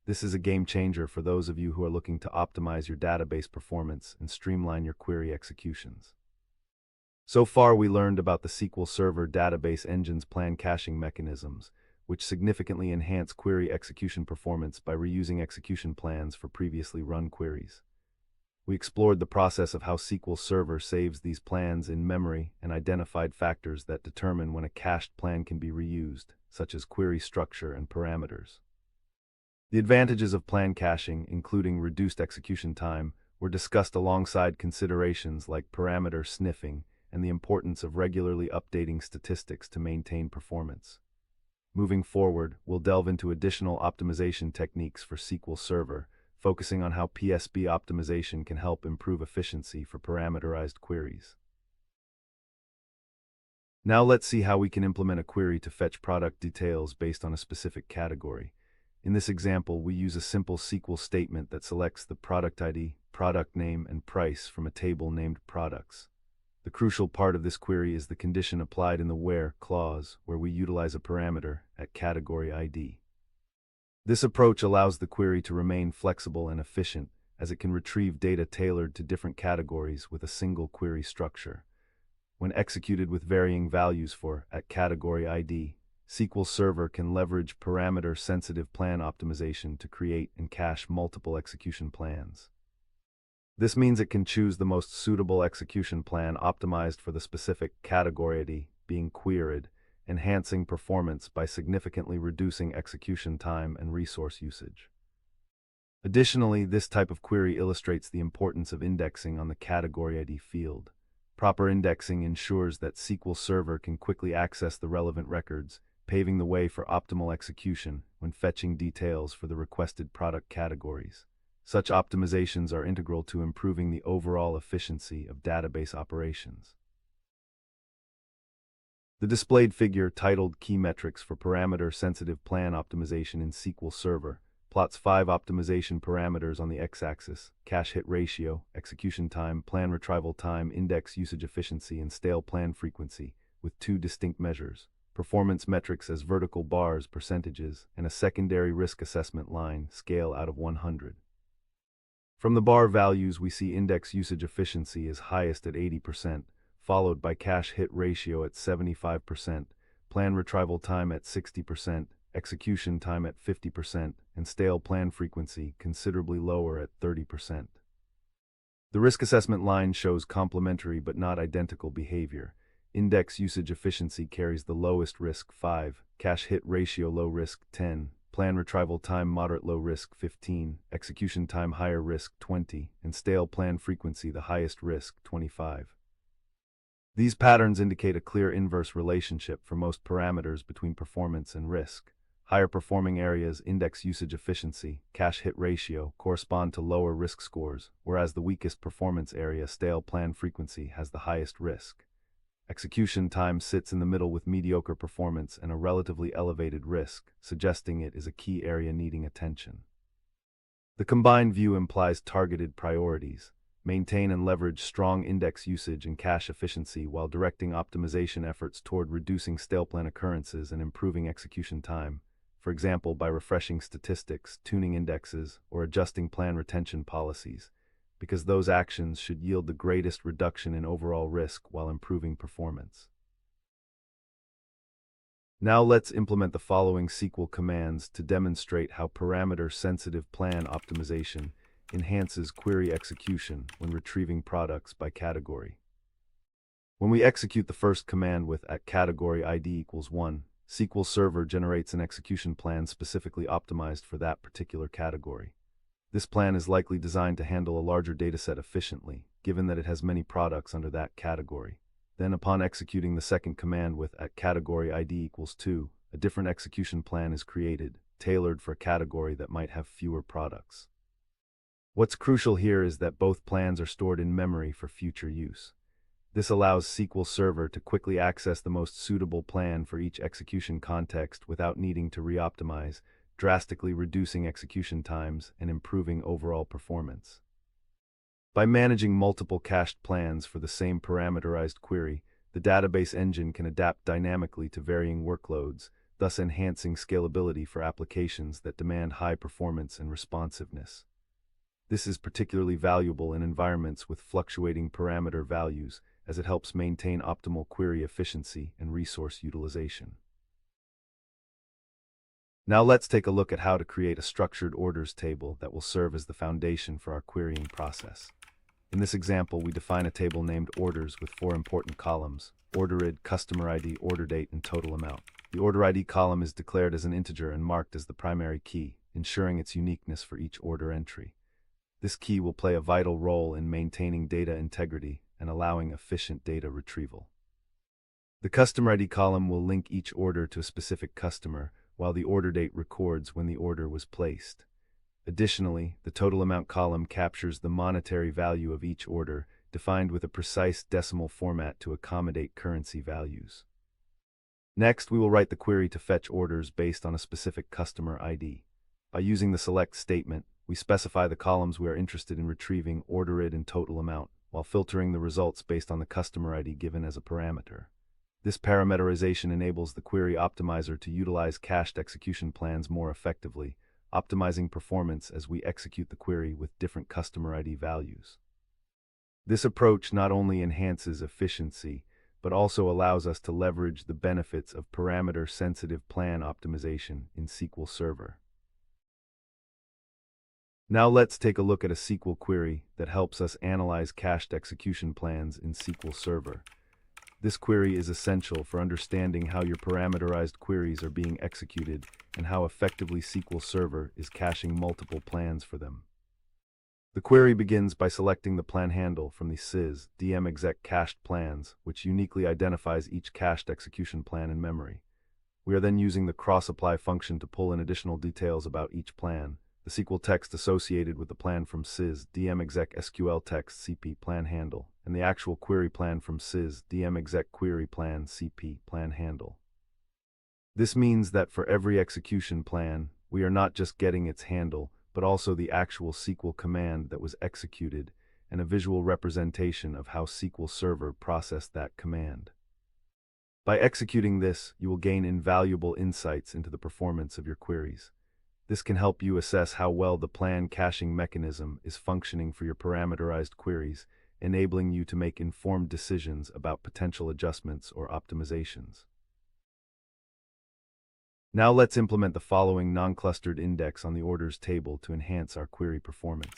This is a game changer for those of you who are looking to optimize your database performance and streamline your query executions. So far, we learned about the SQL Server database engine's plan caching mechanisms, which significantly enhance query execution performance by reusing execution plans for previously run queries. We explored the process of how SQL Server saves these plans in memory and identified factors that determine when a cached plan can be reused, such as query structure and parameters. The advantages of plan caching, including reduced execution time, were discussed alongside considerations like parameter sniffing and the importance of regularly updating statistics to maintain performance. Moving forward, we'll delve into additional optimization techniques for SQL Server, focusing on how PSP optimization can help improve efficiency for parameterized queries. Now let's see how we can implement a query to fetch product details based on a specific category. In this example, we use a simple SQL statement that selects the product ID, product name, and price from a table named products. The crucial part of this query is the condition applied in the where clause, where we utilize a parameter @category ID. This approach allows the query to remain flexible and efficient, as it can retrieve data tailored to different categories with a single query structure. When executed with varying values for @category ID, SQL Server can leverage parameter-sensitive plan optimization to create and cache multiple execution plans. This means it can choose the most suitable execution plan optimized for the specific category ID being queried, enhancing performance by significantly reducing execution time and resource usage. Additionally, this type of query illustrates the importance of indexing on the category ID field. Proper indexing ensures that SQL Server can quickly access the relevant records, paving the way for optimal execution when fetching details for the requested product categories. Such optimizations are integral to improving the overall efficiency of database operations. The displayed figure, titled Key Metrics for Parameter-Sensitive Plan Optimization in SQL Server, plots 5 optimization parameters on the x-axis: cache hit ratio, execution time, plan retrieval time, index usage efficiency, and stale plan frequency, with 2 distinct measures: performance metrics as vertical bars, percentages, and a secondary risk assessment line, scale out of 100. From the bar values, we see index usage efficiency is highest at 80%, followed by cache hit ratio at 75%, plan retrieval time at 60%, execution time at 50%, and stale plan frequency considerably lower at 30%. The risk assessment line shows complementary but not identical behavior. Index usage efficiency carries the lowest risk 5, cache hit ratio low risk 10, plan retrieval time moderate low risk 15, execution time higher risk 20, and stale plan frequency the highest risk 25. These patterns indicate a clear inverse relationship for most parameters between performance and risk. Higher performing areas, index usage efficiency, cache hit ratio, correspond to lower risk scores, whereas the weakest performance area, stale plan frequency, has the highest risk. Execution time sits in the middle with mediocre performance and a relatively elevated risk, suggesting it is a key area needing attention. The combined view implies targeted priorities. Maintain and leverage strong index usage and cache efficiency while directing optimization efforts toward reducing stale plan occurrences and improving execution time, for example by refreshing statistics, tuning indexes, or adjusting plan retention policies, because those actions should yield the greatest reduction in overall risk while improving performance. Now let's implement the following SQL commands to demonstrate how parameter-sensitive plan optimization enhances query execution when retrieving products by category. When we execute the first command with @category ID equals 1, SQL Server generates an execution plan specifically optimized for that particular category. This plan is likely designed to handle a larger dataset efficiently, given that it has many products under that category. Then upon executing the second command with @category ID equals 2, a different execution plan is created, tailored for a category that might have fewer products. What's crucial here is that both plans are stored in memory for future use. This allows SQL Server to quickly access the most suitable plan for each execution context without needing to re-optimize, drastically reducing execution times and improving overall performance. By managing multiple cached plans for the same parameterized query, the database engine can adapt dynamically to varying workloads, thus enhancing scalability for applications that demand high performance and responsiveness. This is particularly valuable in environments with fluctuating parameter values, as it helps maintain optimal query efficiency and resource utilization. Now let's take a look at how to create a structured orders table that will serve as the foundation for our querying process. In this example, we define a table named orders with 4 important columns: order ID, customer ID, order date, and total amount. The order ID column is declared as an integer and marked as the primary key, ensuring its uniqueness for each order entry. This key will play a vital role in maintaining data integrity and allowing efficient data retrieval. The customer ID column will link each order to a specific customer, while the order date records when the order was placed. Additionally, the total amount column captures the monetary value of each order, defined with a precise decimal format to accommodate currency values. Next, we will write the query to fetch orders based on a specific customer ID. By using the select statement, we specify the columns we are interested in retrieving, order ID and total amount, while filtering the results based on the customer ID given as a parameter. This parameterization enables the query optimizer to utilize cached execution plans more effectively, optimizing performance as we execute the query with different customer ID values. This approach not only enhances efficiency, but also allows us to leverage the benefits of parameter-sensitive plan optimization in SQL Server. Now let's take a look at a SQL query that helps us analyze cached execution plans in SQL Server. This query is essential for understanding how your parameterized queries are being executed and how effectively SQL Server is caching multiple plans for them. The query begins by selecting the plan handle from the sys dmexec cached plans, which uniquely identifies each cached execution plan in memory. We are then using the cross-apply function to pull in additional details about each plan, the SQL text associated with the plan from sys dmexec SQL text CP plan handle, and the actual query plan from sys dmexec query plan CP plan handle. This means that for every execution plan, we are not just getting its handle, but also the actual SQL command that was executed and a visual representation of how SQL Server processed that command. By executing this, you will gain invaluable insights into the performance of your queries. This can help you assess how well the plan caching mechanism is functioning for your parameterized queries, enabling you to make informed decisions about potential adjustments or optimizations. Now let's implement the following non-clustered index on the orders table to enhance our query performance.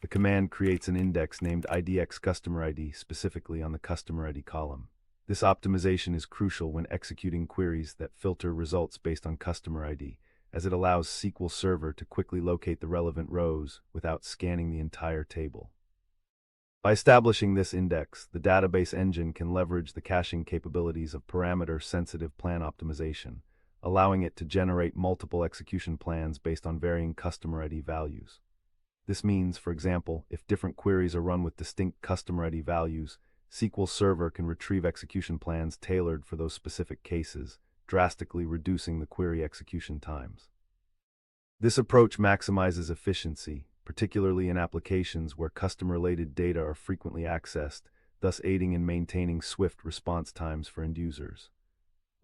The command creates an index named IDX customer ID specifically on the customer ID column. This optimization is crucial when executing queries that filter results based on customer ID, as it allows SQL Server to quickly locate the relevant rows without scanning the entire table. By establishing this index, the database engine can leverage the caching capabilities of parameter-sensitive plan optimization, allowing it to generate multiple execution plans based on varying customer ID values. This means, for example, if different queries are run with distinct customer ID values, SQL Server can retrieve execution plans tailored for those specific cases, drastically reducing the query execution times. This approach maximizes efficiency, particularly in applications where customer-related data are frequently accessed, thus aiding in maintaining swift response times for end users.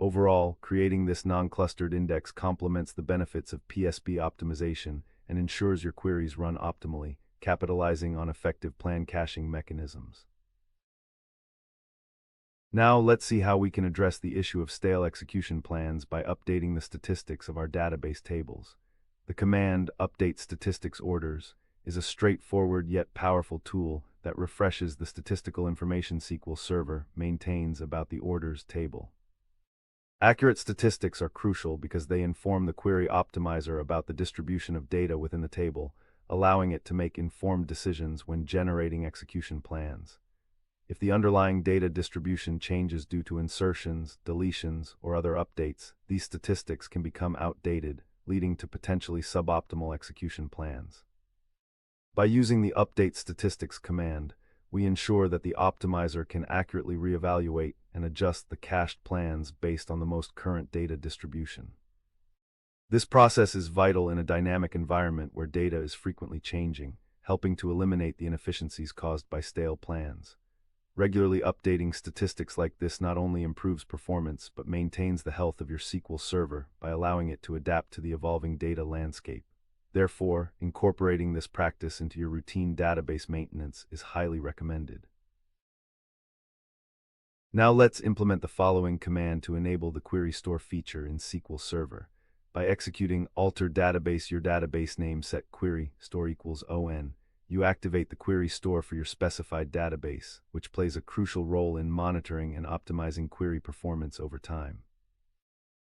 Overall, creating this non-clustered index complements the benefits of PSP optimization and ensures your queries run optimally, capitalizing on effective plan caching mechanisms. Now let's see how we can address the issue of stale execution plans by updating the statistics of our database tables. The command update statistics orders is a straightforward yet powerful tool that refreshes the statistical information SQL Server maintains about the orders table. Accurate statistics are crucial because they inform the query optimizer about the distribution of data within the table, allowing it to make informed decisions when generating execution plans. If the underlying data distribution changes due to insertions, deletions, or other updates, these statistics can become outdated, leading to potentially suboptimal execution plans. By using the update statistics command, we ensure that the optimizer can accurately reevaluate and adjust the cached plans based on the most current data distribution. This process is vital in a dynamic environment where data is frequently changing, helping to eliminate the inefficiencies caused by stale plans. Regularly updating statistics like this not only improves performance but maintains the health of your SQL Server by allowing it to adapt to the evolving data landscape. Therefore, incorporating this practice into your routine database maintenance is highly recommended. Now let's implement the following command to enable the query store feature in SQL Server. By executing alter database your database name set query store equals on, you activate the query store for your specified database, which plays a crucial role in monitoring and optimizing query performance over time.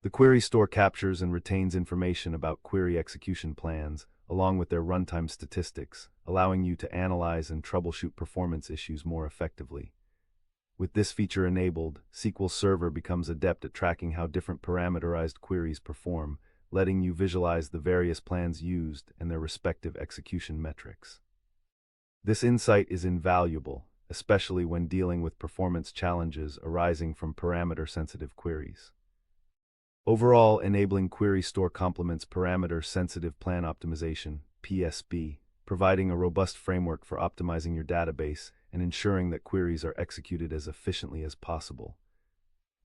The query store captures and retains information about query execution plans, along with their runtime statistics, allowing you to analyze and troubleshoot performance issues more effectively. With this feature enabled, SQL Server becomes adept at tracking how different parameterized queries perform, letting you visualize the various plans used and their respective execution metrics. This insight is invaluable, especially when dealing with performance challenges arising from parameter-sensitive queries. Overall, enabling query store complements parameter-sensitive plan optimization, PSP, providing a robust framework for optimizing your database and ensuring that queries are executed as efficiently as possible.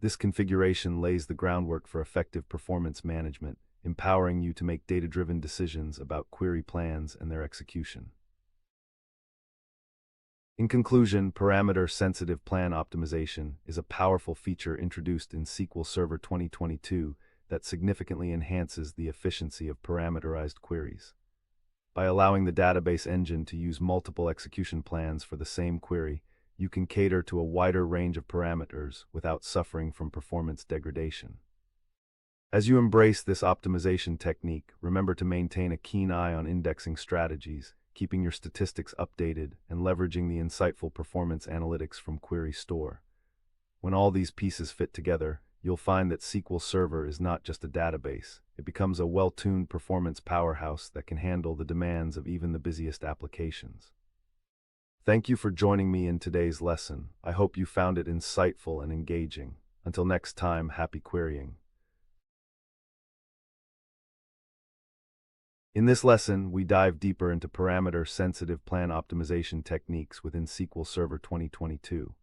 This configuration lays the groundwork for effective performance management, empowering you to make data-driven decisions about query plans and their execution. In conclusion, parameter-sensitive plan optimization is a powerful feature introduced in SQL Server 2022 that significantly enhances the efficiency of parameterized queries. By allowing the database engine to use multiple execution plans for the same query, you can cater to a wider range of parameters without suffering from performance degradation. As you embrace this optimization technique, remember to maintain a keen eye on indexing strategies, keeping your statistics updated, and leveraging the insightful performance analytics from Query Store. When all these pieces fit together, you'll find that SQL Server is not just a database. It becomes a well-tuned performance powerhouse that can handle the demands of even the busiest applications. Thank you for joining me in today's lesson. I hope you found it insightful and engaging. Until next time, happy querying. In this lesson, we dive deeper into parameter-sensitive plan optimization techniques within SQL Server 2022.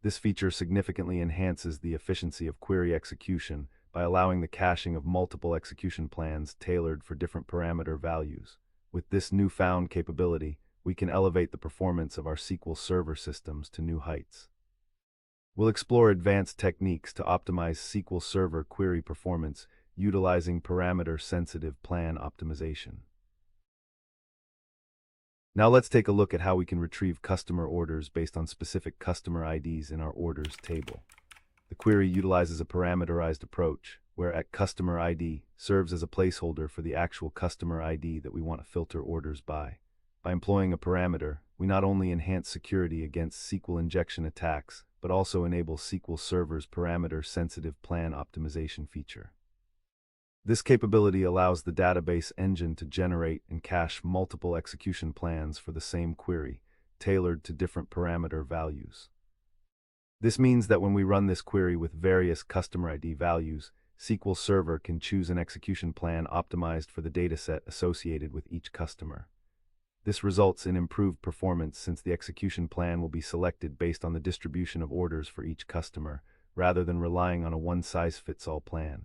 This feature significantly enhances the efficiency of query execution by allowing the caching of multiple execution plans tailored for different parameter values. With this newfound capability, we can elevate the performance of our SQL Server systems to new heights. We'll explore advanced techniques to optimize SQL Server query performance utilizing parameter-sensitive plan optimization. Now let's take a look at how we can retrieve customer orders based on specific customer IDs in our orders table. The query utilizes a parameterized approach, where @customer ID serves as a placeholder for the actual customer ID that we want to filter orders by. By employing a parameter, we not only enhance security against SQL injection attacks, but also enable SQL Server's parameter-sensitive plan optimization feature. This capability allows the database engine to generate and cache multiple execution plans for the same query, tailored to different parameter values. This means that when we run this query with various customer ID values, SQL Server can choose an execution plan optimized for the dataset associated with each customer. This results in improved performance since the execution plan will be selected based on the distribution of orders for each customer, rather than relying on a one-size-fits-all plan.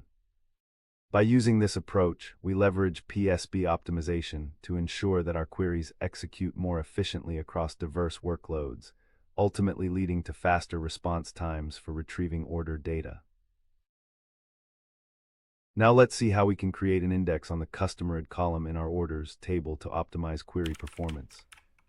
By using this approach, we leverage PSB optimization to ensure that our queries execute more efficiently across diverse workloads, ultimately leading to faster response times for retrieving order data. Now let's see how we can create an index on the customer ID column in our orders table to optimize query performance.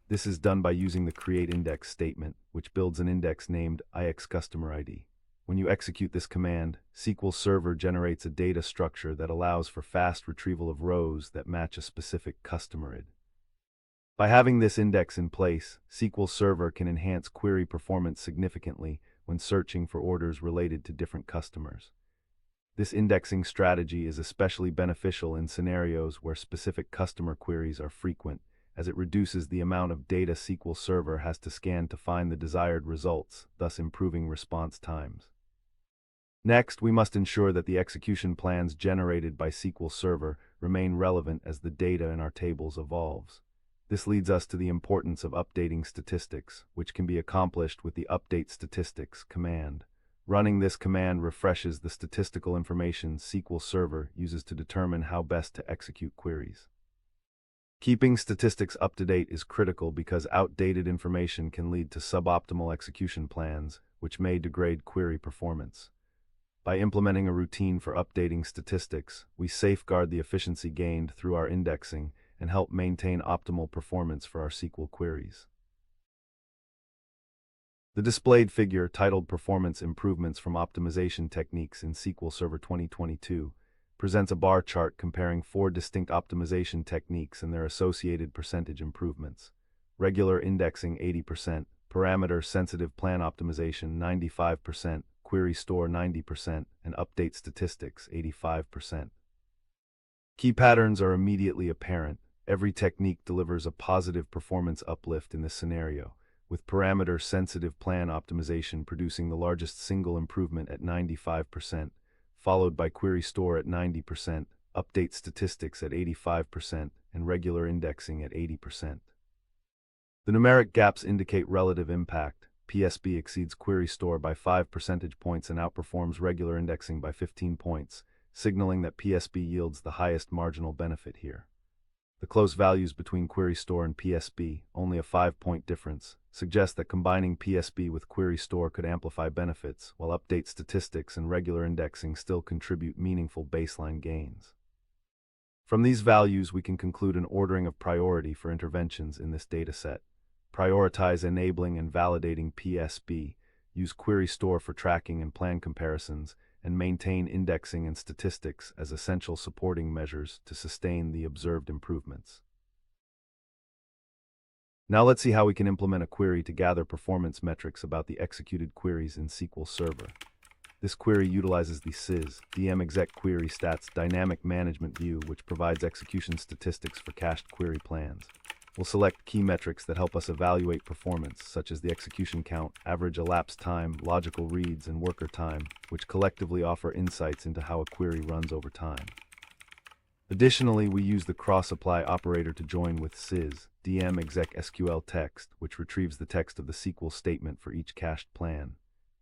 This is done by using the createIndex statement, which builds an index named ixCustomerID. When you execute this command, SQL Server generates a data structure that allows for fast retrieval of rows that match a specific customer ID. By having this index in place, SQL Server can enhance query performance significantly when searching for orders related to different customers. This indexing strategy is especially beneficial in scenarios where specific customer queries are frequent, as it reduces the amount of data SQL Server has to scan to find the desired results, thus improving response times. Next, we must ensure that the execution plans generated by SQL Server remain relevant as the data in our tables evolves. This leads us to the importance of updating statistics, which can be accomplished with the update statistics command. Running this command refreshes the statistical information SQL Server uses to determine how best to execute queries. Keeping statistics up to date is critical because outdated information can lead to suboptimal execution plans, which may degrade query performance. By implementing a routine for updating statistics, we safeguard the efficiency gained through our indexing and help maintain optimal performance for our SQL queries. The displayed figure, titled Performance Improvements from Optimization Techniques in SQL Server 2022, presents a bar chart comparing 4 distinct optimization techniques and their associated percentage improvements. Regular indexing 80%, parameter-sensitive plan optimization 95%, query store 90%, and update statistics 85%. Key patterns are immediately apparent. Every technique delivers a positive performance uplift in this scenario, with parameter-sensitive plan optimization producing the largest single improvement at 95%, followed by query store at 90%, update statistics at 85%, and regular indexing at 80%. The numeric gaps indicate relative impact. PSB exceeds query store by 5 percentage points and outperforms regular indexing by 15 points, signaling that PSB yields the highest marginal benefit here. The close values between query store and PSB, only a 5-point difference, suggest that combining PSB with query store could amplify benefits, while update statistics and regular indexing still contribute meaningful baseline gains. From these values, we can conclude an ordering of priority for interventions in this dataset. Prioritize enabling and validating PSB, use query store for tracking and plan comparisons, and maintain indexing and statistics as essential supporting measures to sustain the observed improvements. Now let's see how we can implement a query to gather performance metrics about the executed queries in SQL Server. This query utilizes the SIS DMExec Query Stats Dynamic Management View, which provides execution statistics for cached query plans. We'll select key metrics that help us evaluate performance, such as the execution count, average elapsed time, logical reads, and worker time, which collectively offer insights into how a query runs over time. Additionally, we use the cross-apply operator to join with SIS DMExec SQL text, which retrieves the text of the SQL statement for each cached plan.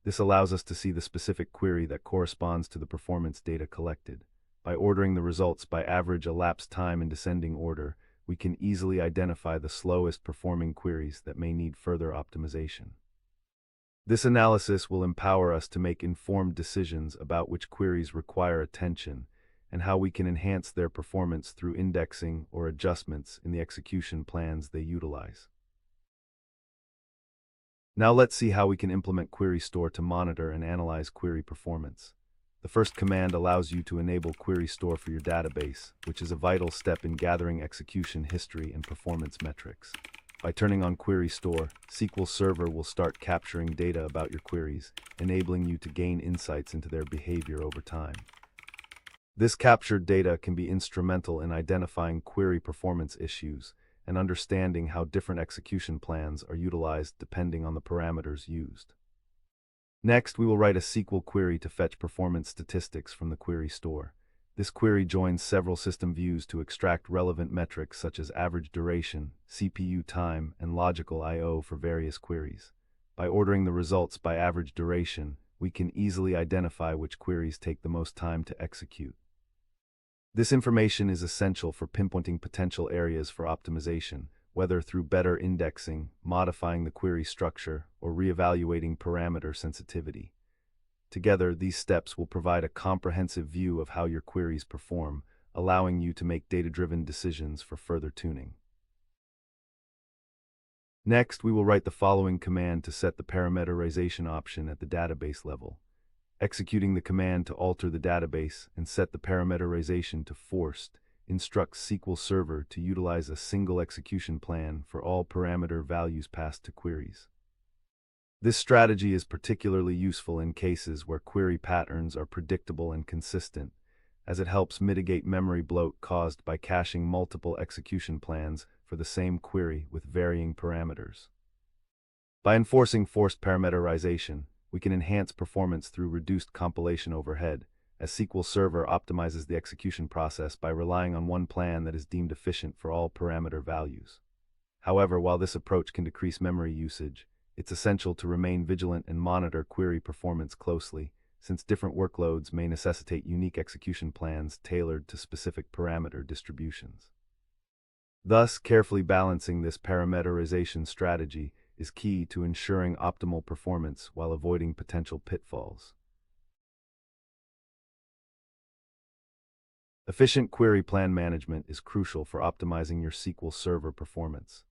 This allows us to see the specific query that corresponds to the performance data collected. By ordering the results by average elapsed time in descending order, we can easily identify the slowest performing queries that may need further optimization. This analysis will empower us to make informed decisions about which queries require attention and how we can enhance their performance through indexing or adjustments in the execution plans they utilize. Now let's see how we can implement Query Store to monitor and analyze query performance. The first command allows you to enable Query Store for your database, which is a vital step in gathering execution history and performance metrics. By turning on Query Store, SQL Server will start capturing data about your queries, enabling you to gain insights into their behavior over time. This captured data can be instrumental in identifying query performance issues and understanding how different execution plans are utilized depending on the parameters used. Next, we will write a SQL query to fetch performance statistics from the Query Store. This query joins several system views to extract relevant metrics such as average duration, CPU time, and logical I/O for various queries. By ordering the results by average duration, we can easily identify which queries take the most time to execute. This information is essential for pinpointing potential areas for optimization, whether through better indexing, modifying the query structure, or reevaluating parameter sensitivity. Together, these steps will provide a comprehensive view of how your queries perform, allowing you to make data-driven decisions for further tuning. Next, we will write the following command to set the parameterization option at the database level. Executing the command to alter the database and set the parameterization to forced instructs SQL Server to utilize a single execution plan for all parameter values passed to queries. This strategy is particularly useful in cases where query patterns are predictable and consistent, as it helps mitigate memory bloat caused by caching multiple execution plans for the same query with varying parameters. By enforcing forced parameterization, we can enhance performance through reduced compilation overhead, as SQL Server optimizes the execution process by relying on one plan that is deemed efficient for all parameter values. However, while this approach can decrease memory usage, it's essential to remain vigilant and monitor query performance closely, since different workloads may necessitate unique execution plans tailored to specific parameter distributions. Thus, carefully balancing this parameterization strategy is key to ensuring optimal performance while avoiding potential pitfalls. Efficient query plan management is crucial for optimizing your SQL Server performance.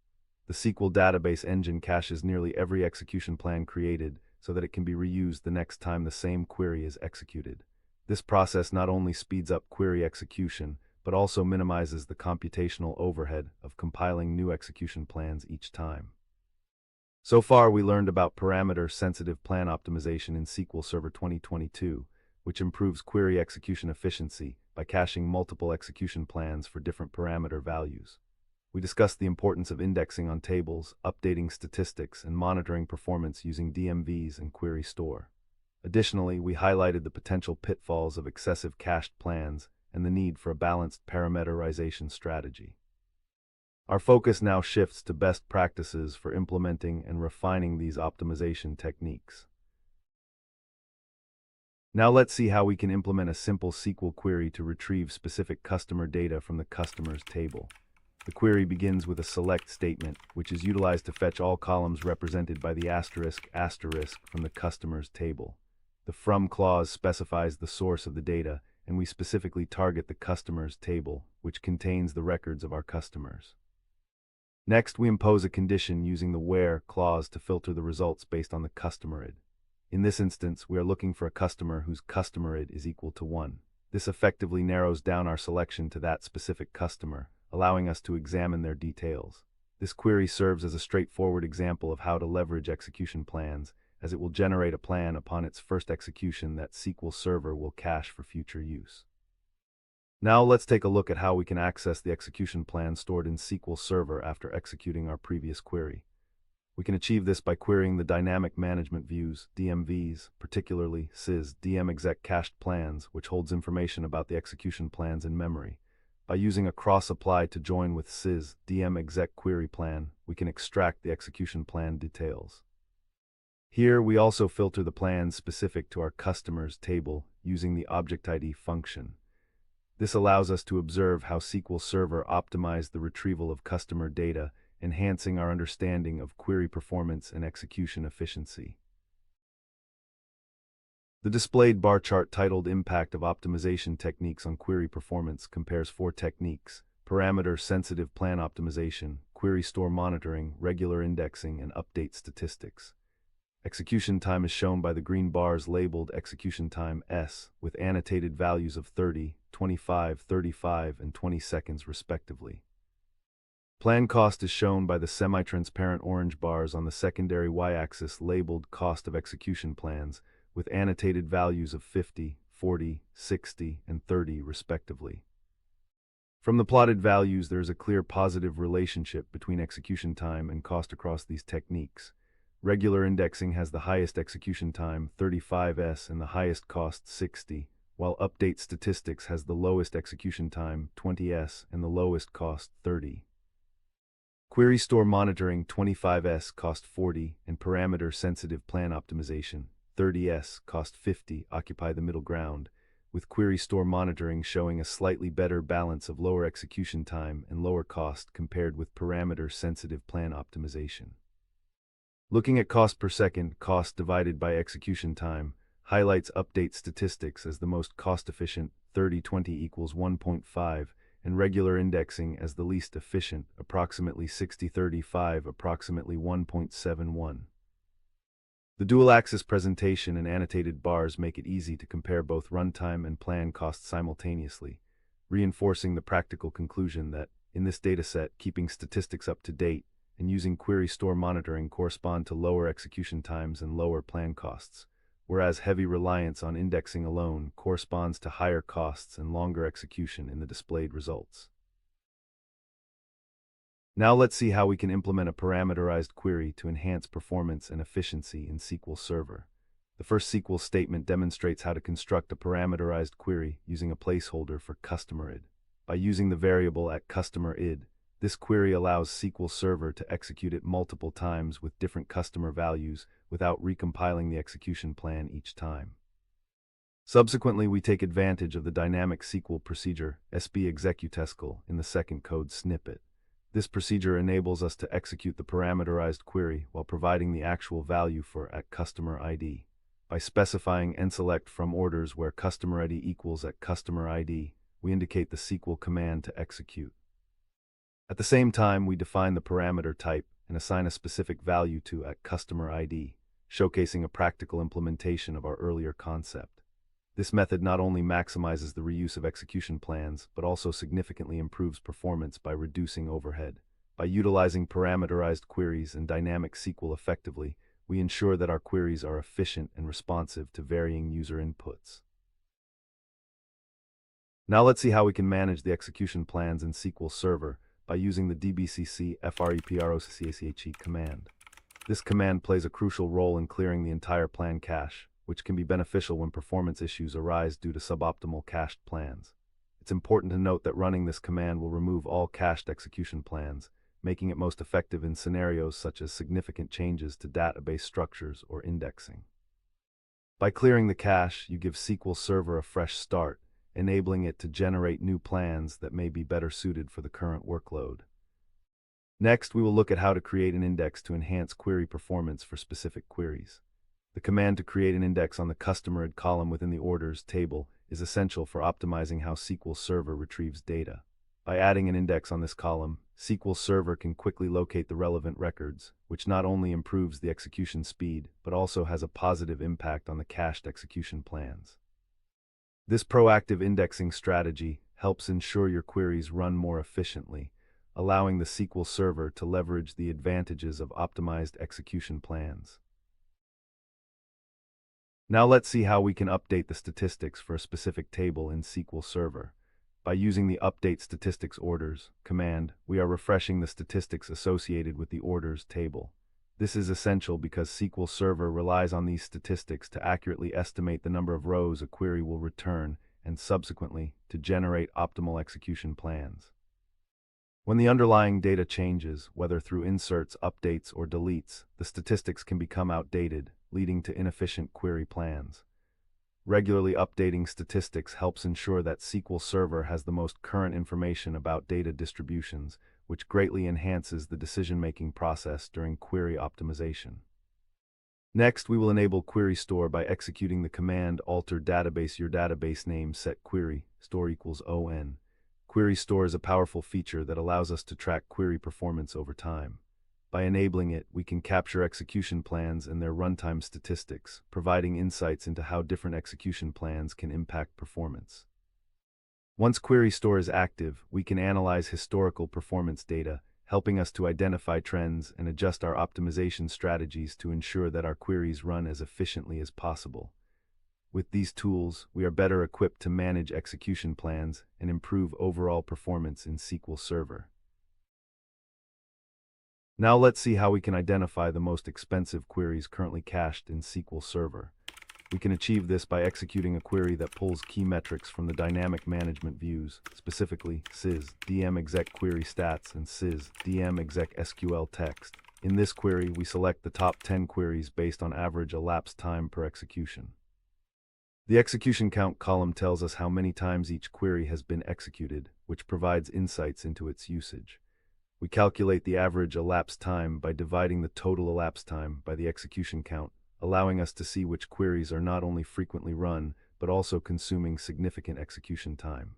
The SQL database engine caches nearly every execution plan created so that it can be reused the next time the same query is executed. This process not only speeds up query execution, but also minimizes the computational overhead of compiling new execution plans each time. So far, we learned about parameter-sensitive plan optimization in SQL Server 2022, which improves query execution efficiency by caching multiple execution plans for different parameter values. We discussed the importance of indexing on tables, updating statistics, and monitoring performance using DMVs and Query Store. Additionally, we highlighted the potential pitfalls of excessive cached plans and the need for a balanced parameterization strategy. Our focus now shifts to best practices for implementing and refining these optimization techniques. Now let's see how we can implement a simple SQL query to retrieve specific customer data from the customers table. The query begins with a select statement, which is utilized to fetch all columns represented by the asterisk from the customers table. The from clause specifies the source of the data, and we specifically target the customers table, which contains the records of our customers. Next, we impose a condition using the where clause to filter the results based on the customer ID. In this instance, we are looking for a customer whose customer ID is equal to 1. This effectively narrows down our selection to that specific customer, allowing us to examine their details. This query serves as a straightforward example of how to leverage execution plans, as it will generate a plan upon its first execution that SQL Server will cache for future use. Now let's take a look at how we can access the execution plan stored in SQL Server after executing our previous query. We can achieve this by querying the Dynamic Management Views, DMVs, particularly sys dmexec cached plans, which holds information about the execution plans in memory. By using a cross-apply to join with sys dmexec query plan, we can extract the execution plan details. Here, we also filter the plans specific to our customers table using the ObjectID function. This allows us to observe how SQL Server optimized the retrieval of customer data, enhancing our understanding of query performance and execution efficiency. The displayed bar chart titled Impact of Optimization Techniques on Query Performance compares 4 techniques: parameter-sensitive plan optimization, query store monitoring, regular indexing, and update statistics. Execution time is shown by the green bars labeled Execution Time S, with annotated values of 30, 25, 35, and 20 seconds respectively. Plan cost is shown by the semi-transparent orange bars on the secondary y-axis labeled Cost of Execution Plans, with annotated values of 50, 40, 60, and 30 respectively. From the plotted values, there is a clear positive relationship between execution time and cost across these techniques. Regular indexing has the highest execution time, 35s, and the highest cost, 60, while update statistics has the lowest execution time, 20s, and the lowest cost, 30. Query store monitoring, 25s, cost 40, and parameter-sensitive plan optimization, 30s, cost 50, occupy the middle ground, with query store monitoring showing a slightly better balance of lower execution time and lower cost compared with parameter-sensitive plan optimization. Looking at cost per second, cost divided by execution time, highlights update statistics as the most cost-efficient, 30-20 equals 1.5, and regular indexing as the least efficient, approximately 60-35, approximately 1.71. The dual-axis presentation and annotated bars make it easy to compare both runtime and plan costs simultaneously, reinforcing the practical conclusion that, in this dataset, keeping statistics up to date and using query store monitoring correspond to lower execution times and lower plan costs, whereas heavy reliance on indexing alone corresponds to higher costs and longer execution in the displayed results. Now let's see how we can implement a parameterized query to enhance performance and efficiency in SQL Server. The first SQL statement demonstrates how to construct a parameterized query using a placeholder for customer id. By using the variable at customer id, this query allows SQL Server to execute it multiple times with different customer values without recompiling the execution plan each time. Subsequently, we take advantage of the dynamic SQL procedure SB_executSQL in the second code snippet. This procedure enables us to execute the parameterized query while providing the actual value for at customer ID. By specifying nselect from orders where customer ID equals at customer ID, we indicate the SQL command to execute. At the same time, we define the parameter type and assign a specific value to at customer ID, showcasing a practical implementation of our earlier concept. This method not only maximizes the reuse of execution plans, but also significantly improves performance by reducing overhead. By utilizing parameterized queries and dynamic SQL effectively, we ensure that our queries are efficient and responsive to varying user inputs. Now let's see how we can manage the execution plans in SQL Server by using the dbcc freprocache command. This command plays a crucial role in clearing the entire plan cache, which can be beneficial when performance issues arise due to suboptimal cached plans. It's important to note that running this command will remove all cached execution plans, making it most effective in scenarios such as significant changes to database structures or indexing. By clearing the cache, you give SQL Server a fresh start, enabling it to generate new plans that may be better suited for the current workload. Next, we will look at how to create an index to enhance query performance for specific queries. The command to create an index on the customer id column within the orders table is essential for optimizing how SQL Server retrieves data. By adding an index on this column, SQL Server can quickly locate the relevant records, which not only improves the execution speed, but also has a positive impact on the cached execution plans. This proactive indexing strategy helps ensure your queries run more efficiently, allowing the SQL Server to leverage the advantages of optimized execution plans. Now let's see how we can update the statistics for a specific table in SQL Server. By using the Update Statistics Orders command, we are refreshing the statistics associated with the orders table. This is essential because SQL Server relies on these statistics to accurately estimate the number of rows a query will return and subsequently to generate optimal execution plans. When the underlying data changes, whether through inserts, updates, or deletes, the statistics can become outdated, leading to inefficient query plans. Regularly updating statistics helps ensure that SQL Server has the most current information about data distributions, which greatly enhances the decision-making process during query optimization. Next, we will enable query store by executing the command alter database your database name set query store equals on. Query store is a powerful feature that allows us to track query performance over time. By enabling it, we can capture execution plans and their runtime statistics, providing insights into how different execution plans can impact performance. Once query store is active, we can analyze historical performance data, helping us to identify trends and adjust our optimization strategies to ensure that our queries run as efficiently as possible. With these tools, we are better equipped to manage execution plans and improve overall performance in SQL Server. Now let's see how we can identify the most expensive queries currently cached in SQL Server. We can achieve this by executing a query that pulls key metrics from the dynamic management views, specifically sys dm exec query stats and sys dm exec SQL text. In this query, we select the top 10 queries based on average elapsed time per execution. The execution count column tells us how many times each query has been executed, which provides insights into its usage. We calculate the average elapsed time by dividing the total elapsed time by the execution count, allowing us to see which queries are not only frequently run, but also consuming significant execution time.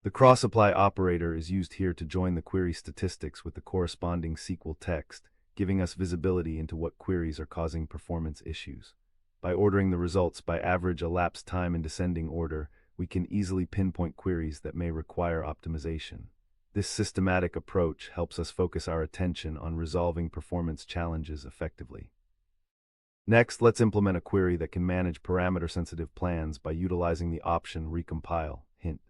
The cross-apply operator is used here to join the query statistics with the corresponding SQL text, giving us visibility into what queries are causing performance issues. By ordering the results by average elapsed time in descending order, we can easily pinpoint queries that may require optimization. This systematic approach helps us focus our attention on resolving performance challenges effectively. Next, let's implement a query that can manage parameter-sensitive plans by utilizing the option recompile hint.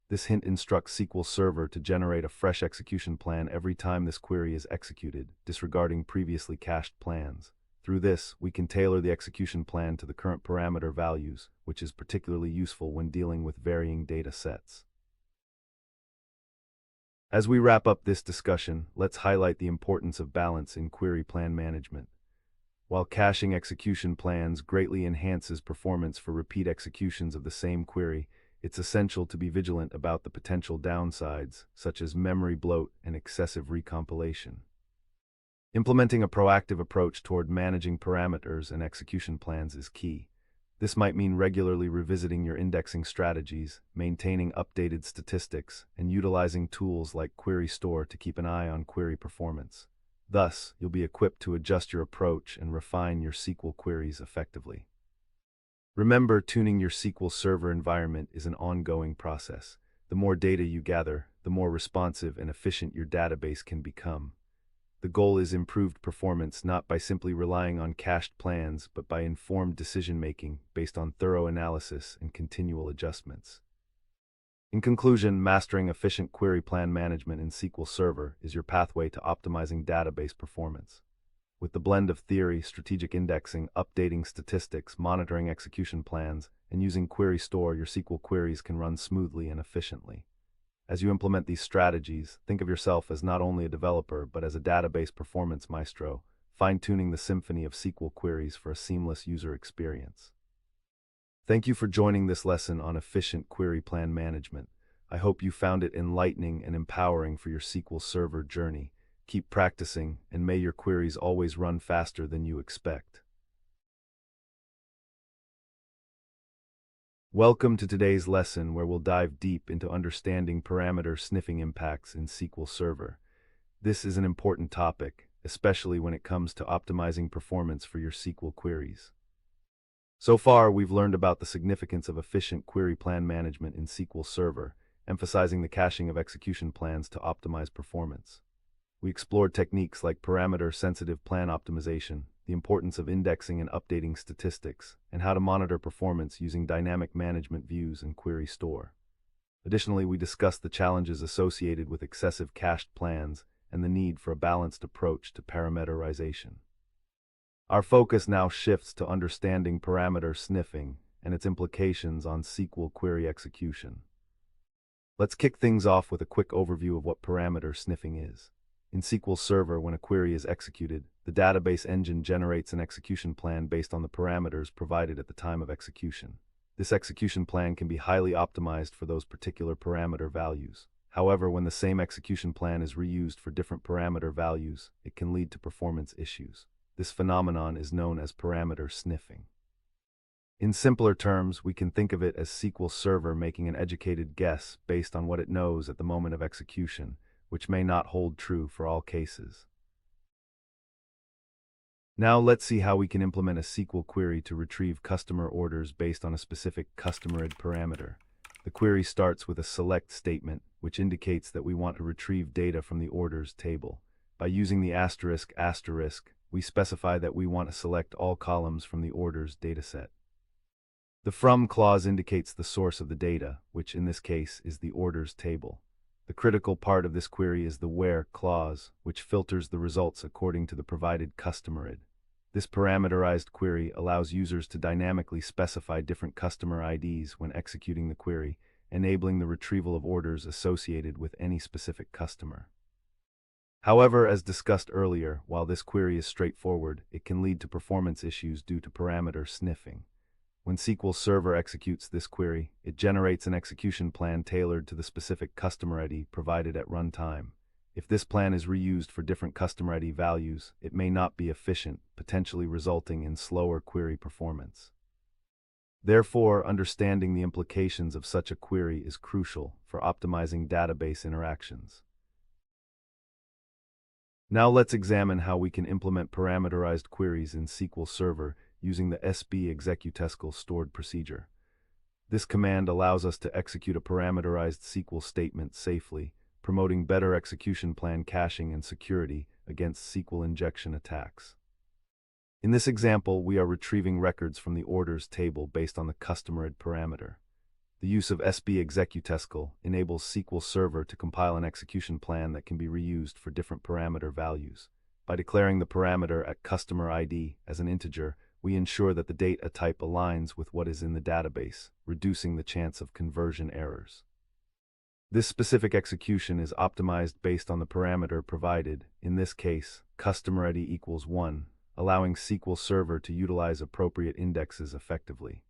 This hint instructs SQL Server to generate a fresh execution plan every time this query is executed, disregarding previously cached plans. Through this, we can tailor the execution plan to the current parameter values, which is particularly useful when dealing with varying data sets. As we wrap up this discussion, let's highlight the importance of balance in query plan management. While caching execution plans greatly enhances performance for repeat executions of the same query, it's essential to be vigilant about the potential downsides, such as memory bloat and excessive recompilation. Implementing a proactive approach toward managing parameters and execution plans is key. This might mean regularly revisiting your indexing strategies, maintaining updated statistics, and utilizing tools like Query Store to keep an eye on query performance. Thus, you'll be equipped to adjust your approach and refine your SQL queries effectively. Remember, tuning your SQL Server environment is an ongoing process. The more data you gather, the more responsive and efficient your database can become. The goal is improved performance not by simply relying on cached plans, but by informed decision-making based on thorough analysis and continual adjustments. In conclusion, mastering efficient query plan management in SQL Server is your pathway to optimizing database performance. With the blend of theory, strategic indexing, updating statistics, monitoring execution plans, and using Query Store, your SQL queries can run smoothly and efficiently. As you implement these strategies, think of yourself as not only a developer, but as a database performance maestro, fine-tuning the symphony of SQL queries for a seamless user experience. Thank you for joining this lesson on efficient query plan management. I hope you found it enlightening and empowering for your SQL Server journey. Keep practicing, and may your queries always run faster than you expect. Welcome to today's lesson, where we'll dive deep into understanding parameter sniffing impacts in SQL Server. This is an important topic, especially when it comes to optimizing performance for your SQL queries. So far, we've learned about the significance of efficient query plan management in SQL Server, emphasizing the caching of execution plans to optimize performance. We explored techniques like parameter-sensitive plan optimization, the importance of indexing and updating statistics, and how to monitor performance using dynamic management views and Query Store. Additionally, we discussed the challenges associated with excessive cached plans and the need for a balanced approach to parameterization. Our focus now shifts to understanding parameter sniffing and its implications on SQL query execution. Let's kick things off with a quick overview of what parameter sniffing is. In SQL Server, when a query is executed, the database engine generates an execution plan based on the parameters provided at the time of execution. This execution plan can be highly optimized for those particular parameter values. However, when the same execution plan is reused for different parameter values, it can lead to performance issues. This phenomenon is known as parameter sniffing. In simpler terms, we can think of it as SQL Server making an educated guess based on what it knows at the moment of execution, which may not hold true for all cases. Now let's see how we can implement a SQL query to retrieve customer orders based on a specific customer-id parameter. The query starts with a select statement, which indicates that we want to retrieve data from the orders table. By using the asterisk, we specify that we want to select all columns from the orders dataset. The from clause indicates the source of the data, which in this case is the orders table. The critical part of this query is the where clause, which filters the results according to the provided customer ID. This parameterized query allows users to dynamically specify different customer IDs when executing the query, enabling the retrieval of orders associated with any specific customer. However, as discussed earlier, while this query is straightforward, it can lead to performance issues due to parameter sniffing. When SQL Server executes this query, it generates an execution plan tailored to the specific customer ID provided at runtime. If this plan is reused for different customer ID values, it may not be efficient, potentially resulting in slower query performance. Therefore, understanding the implications of such a query is crucial for optimizing database interactions. Now let's examine how we can implement parameterized queries in SQL Server using the SB_executesql stored procedure. This command allows us to execute a parameterized SQL statement safely, promoting better execution plan caching and security against SQL injection attacks. In this example, we are retrieving records from the orders table based on the customer-id parameter. The use of SB_executesql enables SQL Server to compile an execution plan that can be reused for different parameter values. By declaring the parameter at customer ID as an integer, we ensure that the data type aligns with what is in the database, reducing the chance of conversion errors. This specific execution is optimized based on the parameter provided, in this case, customer ID equals 1, allowing SQL Server to utilize appropriate indexes effectively.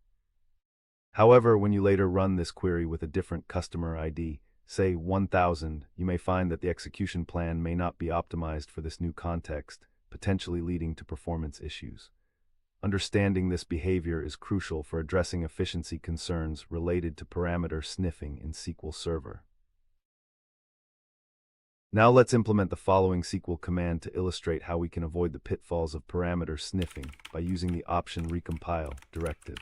However, when you later run this query with a different customer ID, say 1000, you may find that the execution plan may not be optimized for this new context, potentially leading to performance issues. Understanding this behavior is crucial for addressing efficiency concerns related to parameter sniffing in SQL Server. Now let's implement the following SQL command to illustrate how we can avoid the pitfalls of parameter sniffing by using the option recompile directive.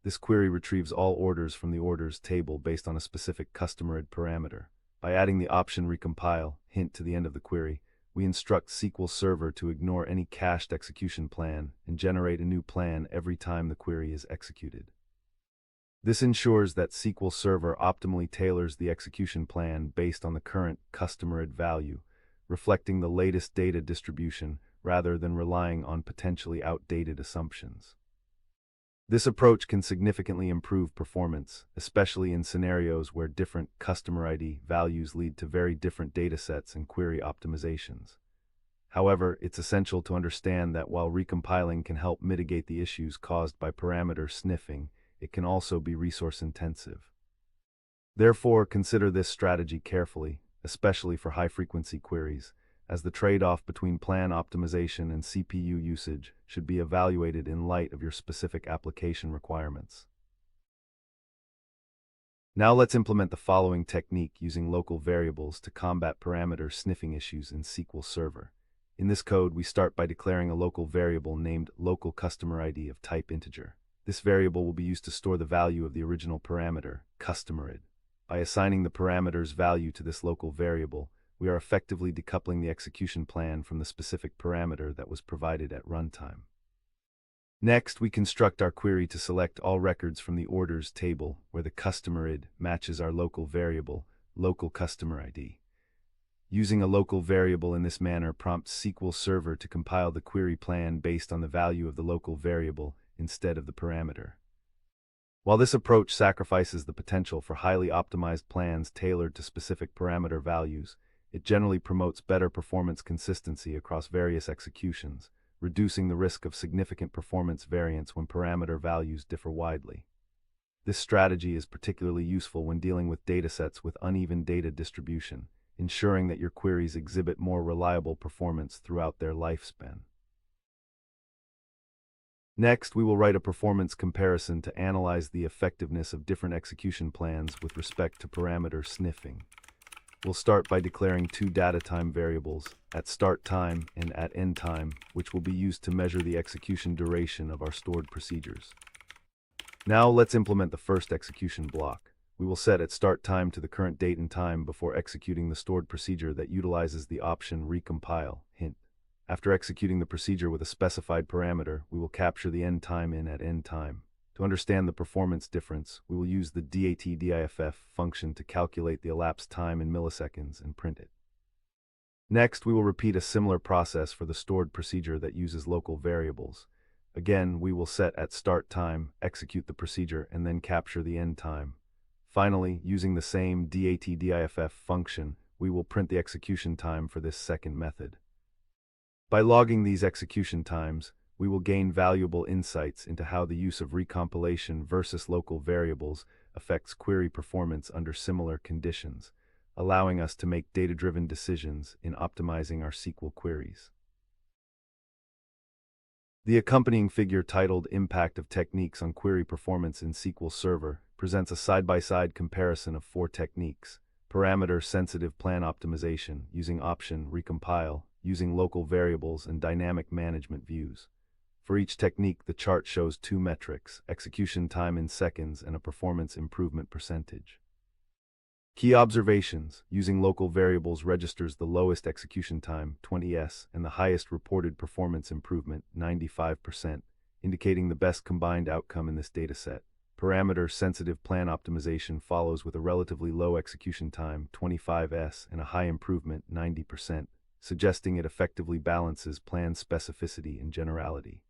This query retrieves all orders from the orders table based on a specific customer-id parameter. By adding the option recompile hint to the end of the query, we instruct SQL Server to ignore any cached execution plan and generate a new plan every time the query is executed. This ensures that SQL Server optimally tailors the execution plan based on the current customer-id value, reflecting the latest data distribution rather than relying on potentially outdated assumptions. This approach can significantly improve performance, especially in scenarios where different customer ID values lead to very different datasets and query optimizations. However, it's essential to understand that while recompiling can help mitigate the issues caused by parameter sniffing, it can also be resource-intensive. Therefore, consider this strategy carefully, especially for high-frequency queries, as the trade-off between plan optimization and CPU usage should be evaluated in light of your specific application requirements. Now let's implement the following technique using local variables to combat parameter sniffing issues in SQL Server. In this code, we start by declaring a local variable named local customer ID of type integer. This variable will be used to store the value of the original parameter, customer-id. By assigning the parameter's value to this local variable, we are effectively decoupling the execution plan from the specific parameter that was provided at runtime. Next, we construct our query to select all records from the orders table where the customer-id matches our local variable, local customer ID. Using a local variable in this manner prompts SQL Server to compile the query plan based on the value of the local variable instead of the parameter. While this approach sacrifices the potential for highly optimized plans tailored to specific parameter values, it generally promotes better performance consistency across various executions, reducing the risk of significant performance variance when parameter values differ widely. This strategy is particularly useful when dealing with datasets with uneven data distribution, ensuring that your queries exhibit more reliable performance throughout their lifespan. Next, we will write a performance comparison to analyze the effectiveness of different execution plans with respect to parameter sniffing. We'll start by declaring two data time variables, at start time and at end time, which will be used to measure the execution duration of our stored procedures. Now let's implement the first execution block. We will set at start time to the current date and time before executing the stored procedure that utilizes the option recompile, hint. After executing the procedure with a specified parameter, we will capture the end time in at end time. To understand the performance difference, we will use the DAT-DIFF function to calculate the elapsed time in milliseconds and print it. Next, we will repeat a similar process for the stored procedure that uses local variables. Again, we will set at start time, execute the procedure, and then capture the end time. Finally, using the same DAT-DIFF function, we will print the execution time for this second method. By logging these execution times, we will gain valuable insights into how the use of recompilation versus local variables affects query performance under similar conditions, allowing us to make data-driven decisions in optimizing our SQL queries. The accompanying figure titled Impact of Techniques on Query Performance in SQL Server presents a side-by-side comparison of 4 techniques: parameter-sensitive plan optimization, using option recompile, using local variables and dynamic management views. For each technique, the chart shows 2 metrics, execution time in seconds and a performance improvement percentage. Key observations: using local variables registers the lowest execution time, 20s, and the highest reported performance improvement, 95%, indicating the best combined outcome in this dataset. Parameter-sensitive plan optimization follows with a relatively low execution time, 25s, and a high improvement, 90%, suggesting it effectively balances plan specificity and generality.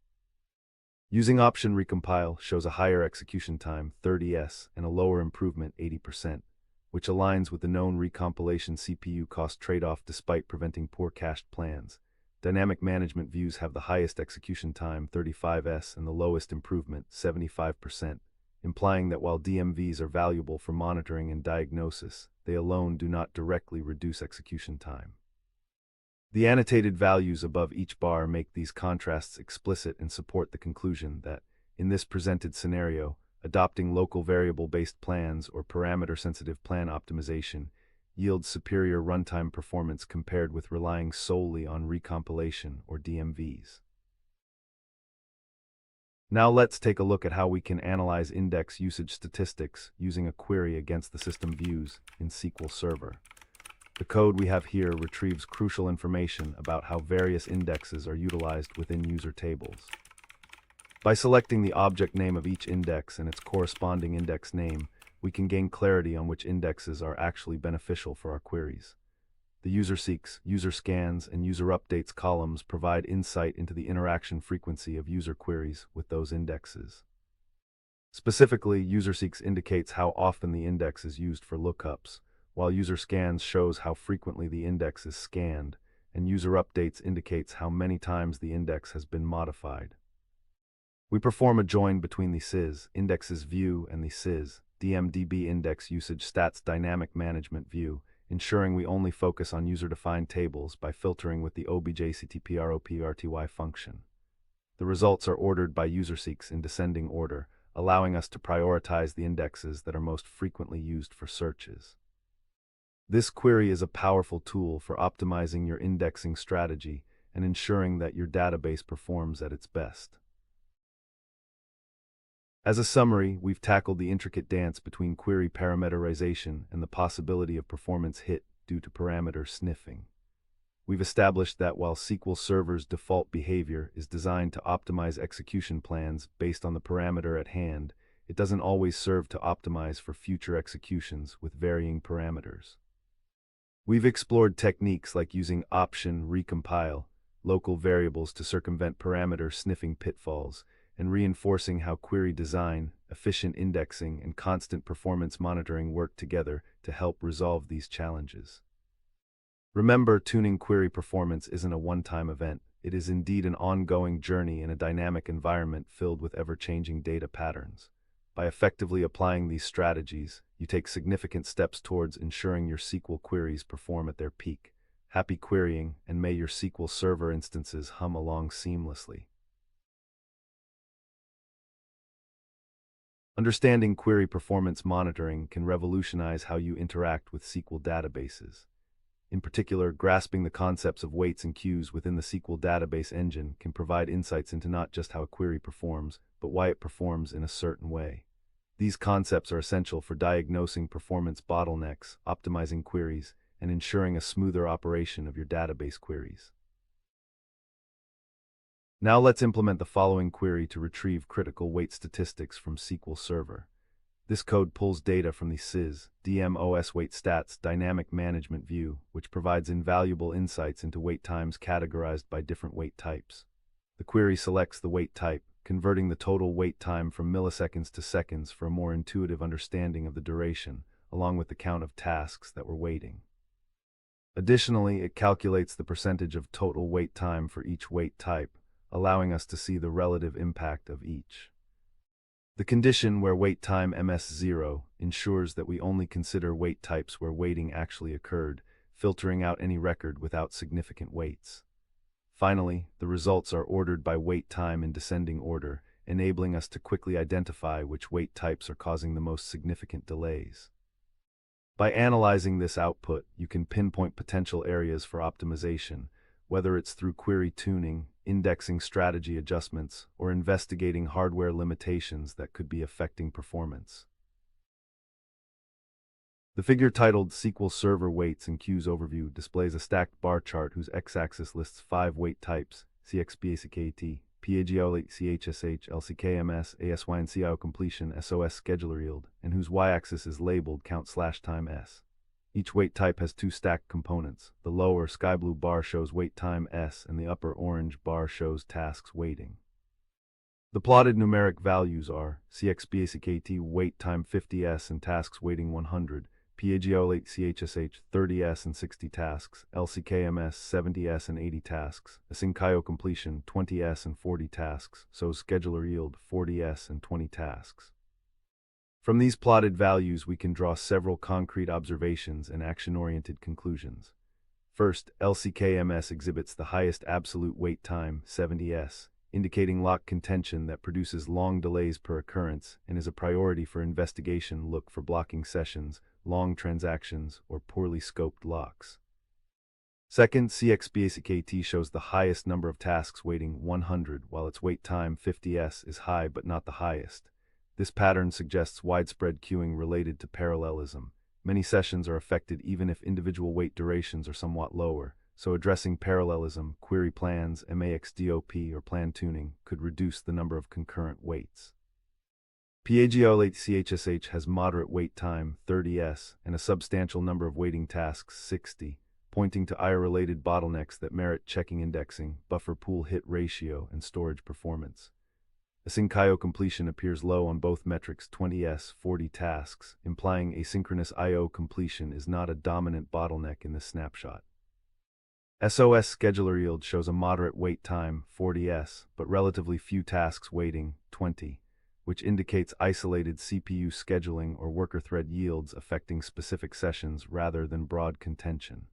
Using option recompile shows a higher execution time, 30s, and a lower improvement, 80%, which aligns with the known recompilation CPU cost trade-off despite preventing poor cached plans. Dynamic management views have the highest execution time, 35s, and the lowest improvement, 75%, implying that while DMVs are valuable for monitoring and diagnosis, they alone do not directly reduce execution time. The annotated values above each bar make these contrasts explicit and support the conclusion that, in this presented scenario, adopting local variable-based plans or parameter-sensitive plan optimization yields superior runtime performance compared with relying solely on recompilation or DMVs. Now let's take a look at how we can analyze index usage statistics using a query against the system views in SQL Server. The code we have here retrieves crucial information about how various indexes are utilized within user tables. By selecting the object name of each index and its corresponding index name, we can gain clarity on which indexes are actually beneficial for our queries. The user seeks, user scans, and user updates columns provide insight into the interaction frequency of user queries with those indexes. Specifically, user seeks indicates how often the index is used for lookups, while user scans shows how frequently the index is scanned, and user updates indicates how many times the index has been modified. We perform a join between the sys indexes view and the sys DMDB index usage stats dynamic management view, ensuring we only focus on user-defined tables by filtering with the objctproprty function. The results are ordered by user seeks in descending order, allowing us to prioritize the indexes that are most frequently used for searches. This query is a powerful tool for optimizing your indexing strategy and ensuring that your database performs at its best. As a summary, we've tackled the intricate dance between query parameterization and the possibility of performance hit due to parameter sniffing. We've established that while SQL Server's default behavior is designed to optimize execution plans based on the parameter at hand, it doesn't always serve to optimize for future executions with varying parameters. We've explored techniques like using option recompile, local variables to circumvent parameter sniffing pitfalls, and reinforcing how query design, efficient indexing, and constant performance monitoring work together to help resolve these challenges. Remember, tuning query performance isn't a one-time event. It is indeed an ongoing journey in a dynamic environment filled with ever-changing data patterns. By effectively applying these strategies, you take significant steps towards ensuring your SQL queries perform at their peak. Happy querying, and may your SQL Server instances hum along seamlessly. Understanding query performance monitoring can revolutionize how you interact with SQL databases. In particular, grasping the concepts of weights and queues within the SQL database engine can provide insights into not just how a query performs, but why it performs in a certain way. These concepts are essential for diagnosing performance bottlenecks, optimizing queries, and ensuring a smoother operation of your database queries. Now let's implement the following query to retrieve critical weight statistics from SQL Server. This code pulls data from the SIS DMOS weight stats dynamic management view, which provides invaluable insights into wait times categorized by different wait types. The query selects the wait type, converting the total wait time from milliseconds to seconds for a more intuitive understanding of the duration, along with the count of tasks that were waiting. Additionally, it calculates the percentage of total wait time for each wait type, allowing us to see the relative impact of each. The condition where wait time MS0 ensures that we only consider wait types where waiting actually occurred, filtering out any record without significant waits. Finally, the results are ordered by wait time in descending order, enabling us to quickly identify which wait types are causing the most significant delays. By analyzing this output, you can pinpoint potential areas for optimization, whether it's through query tuning, indexing strategy adjustments, or investigating hardware limitations that could be affecting performance. The figure titled SQL Server Weights and Queues Overview displays a stacked bar chart whose x-axis lists 5 wait types: CXPACKT, PAGOLATE, CHSH, LCKMS, ASY and CIO completion, SOS scheduler yield, and whose y-axis is labeled count/time S. Each wait type has 2 stacked components. The lower sky blue bar shows wait time S and the upper orange bar shows tasks waiting. The plotted numeric values are CXPACKT wait time 50S and tasks waiting 100, PAGOLATE CHSH 30S and 60 tasks, LCKMS 70S and 80 tasks, ASYNCIO completion 20S and 40 tasks, SOS scheduler yield 40S and 20 tasks. From these plotted values, we can draw several concrete observations and action-oriented conclusions. First, LCKMS exhibits the highest absolute wait time, 70S, indicating lock contention that produces long delays per occurrence and is a priority for investigation. Look for blocking sessions, long transactions, or poorly scoped locks. Second, CXPACKT shows the highest number of tasks waiting, 100, while its wait time, 50S, is high but not the highest. This pattern suggests widespread queuing related to parallelism. Many sessions are affected even if individual wait durations are somewhat lower, so addressing parallelism, query plans, MAXDOP, or plan tuning could reduce the number of concurrent waits. PAGOLATE CHSH has moderate wait time, 30S, and a substantial number of waiting tasks, 60, pointing to IO-related bottlenecks that merit checking indexing, buffer pool hit ratio, and storage performance. ASYNCIO completion appears low on both metrics, 20S, 40 tasks, implying asynchronous I/O completion is not a dominant bottleneck in this snapshot. SOS scheduler yield shows a moderate wait time, 40S, but relatively few tasks waiting, 20, which indicates isolated CPU scheduling or worker thread yields affecting specific sessions rather than broad contention.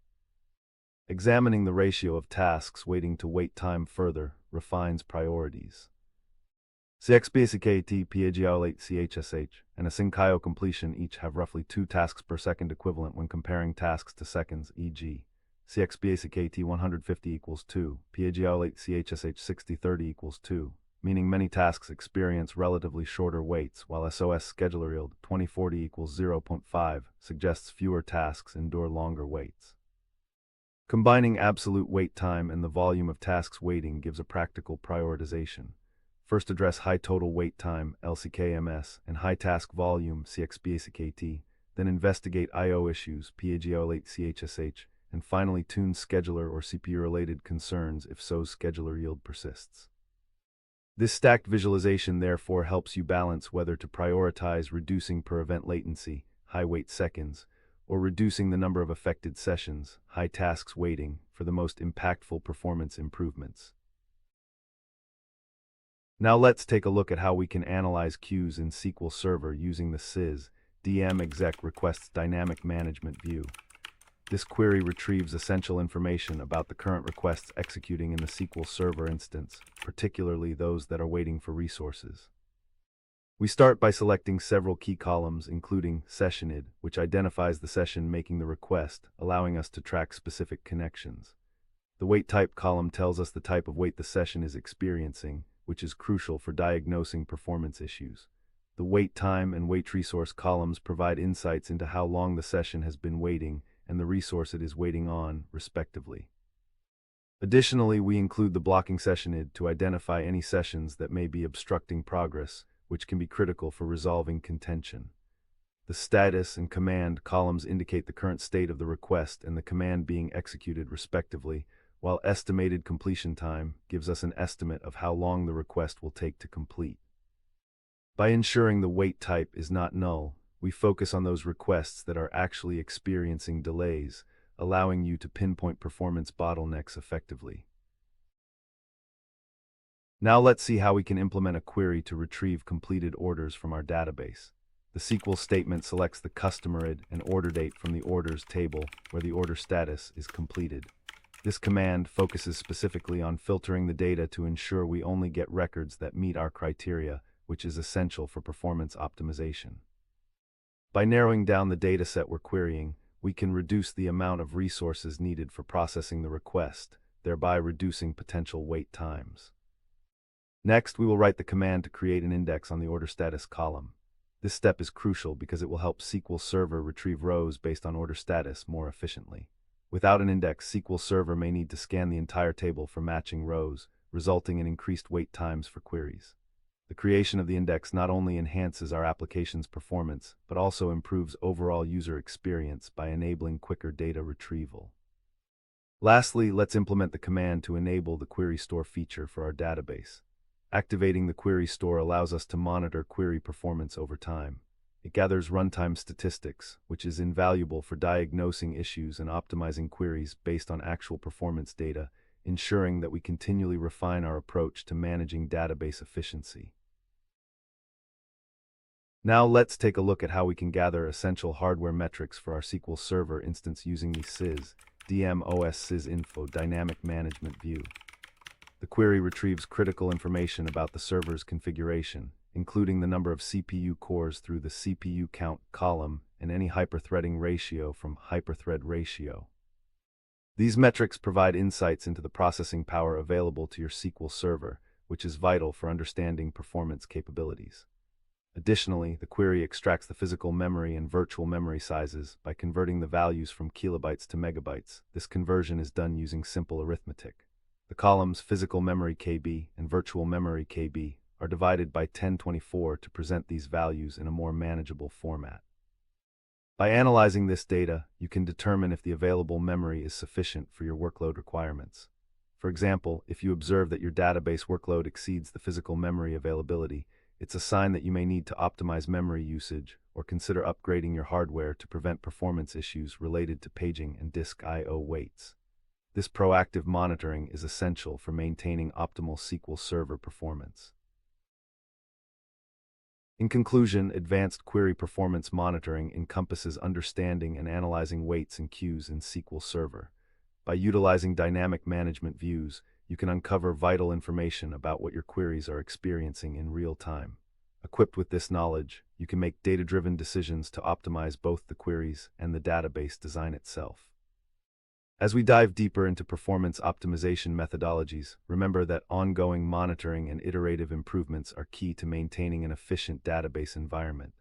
Examining the ratio of tasks waiting to wait time further refines priorities. CXPACKT, PAGOLATE CHSH, and ASYNCIO completion each have roughly 2 tasks per second equivalent when comparing tasks to seconds, e.g. CXPACKT 150 equals 2, PAGOLATE CHSH 6030 equals 2, meaning many tasks experience relatively shorter waits, while SOS scheduler yield 2040 equals 0.5 suggests fewer tasks endure longer waits. Combining absolute wait time and the volume of tasks waiting gives a practical prioritization. First, address high total wait time, LCKMS, and high task volume, CXPACKT, then investigate I/O issues, PAGOLATE CHSH, and finally tune scheduler or CPU-related concerns if SOS scheduler yield persists. This stacked visualization therefore helps you balance whether to prioritize reducing per event latency, high wait seconds, or reducing the number of affected sessions, high tasks waiting, for the most impactful performance improvements. Now let's take a look at how we can analyze queues in SQL Server using the SIS DMExec requests dynamic management view. This query retrieves essential information about the current requests executing in the SQL Server instance, particularly those that are waiting for resources. We start by selecting several key columns, including sessionid, which identifies the session making the request, allowing us to track specific connections. The wait type column tells us the type of wait the session is experiencing, which is crucial for diagnosing performance issues. The wait time and wait resource columns provide insights into how long the session has been waiting and the resource it is waiting on, respectively. Additionally, we include the blocking sessionid to identify any sessions that may be obstructing progress, which can be critical for resolving contention. The status and command columns indicate the current state of the request and the command being executed, respectively, while estimated completion time gives us an estimate of how long the request will take to complete. By ensuring the wait type is not null, we focus on those requests that are actually experiencing delays, allowing you to pinpoint performance bottlenecks effectively. Now let's see how we can implement a query to retrieve completed orders from our database. The SQL statement selects the customer ID and order date from the orders table where the order status is completed. This command focuses specifically on filtering the data to ensure we only get records that meet our criteria, which is essential for performance optimization. By narrowing down the dataset we're querying, we can reduce the amount of resources needed for processing the request, thereby reducing potential wait times. Next, we will write the command to create an index on the order status column. This step is crucial because it will help SQL Server retrieve rows based on order status more efficiently. Without an index, SQL Server may need to scan the entire table for matching rows, resulting in increased wait times for queries. The creation of the index not only enhances our application's performance, but also improves overall user experience by enabling quicker data retrieval. Lastly, let's implement the command to enable the query store feature for our database. Activating the query store allows us to monitor query performance over time. It gathers runtime statistics, which is invaluable for diagnosing issues and optimizing queries based on actual performance data, ensuring that we continually refine our approach to managing database efficiency. Now let's take a look at how we can gather essential hardware metrics for our SQL Server instance using the DMOS sysinfo dynamic management view. The query retrieves critical information about the server's configuration, including the number of CPU cores through the CPU count column and any hyperthreading ratio from hyperthread ratio. These metrics provide insights into the processing power available to your SQL Server, which is vital for understanding performance capabilities. Additionally, the query extracts the physical memory and virtual memory sizes by converting the values from kilobytes to megabytes. This conversion is done using simple arithmetic. The columns physical memory KB and virtual memory KB are divided by 1024 to present these values in a more manageable format. By analyzing this data, you can determine if the available memory is sufficient for your workload requirements. For example, if you observe that your database workload exceeds the physical memory availability, it's a sign that you may need to optimize memory usage or consider upgrading your hardware to prevent performance issues related to paging and disk I/O waits. This proactive monitoring is essential for maintaining optimal SQL Server performance. In conclusion, advanced query performance monitoring encompasses understanding and analyzing waits and queues in SQL Server. By utilizing dynamic management views, you can uncover vital information about what your queries are experiencing in real time. Equipped with this knowledge, you can make data-driven decisions to optimize both the queries and the database design itself. As we dive deeper into performance optimization methodologies, remember that ongoing monitoring and iterative improvements are key to maintaining an efficient database environment.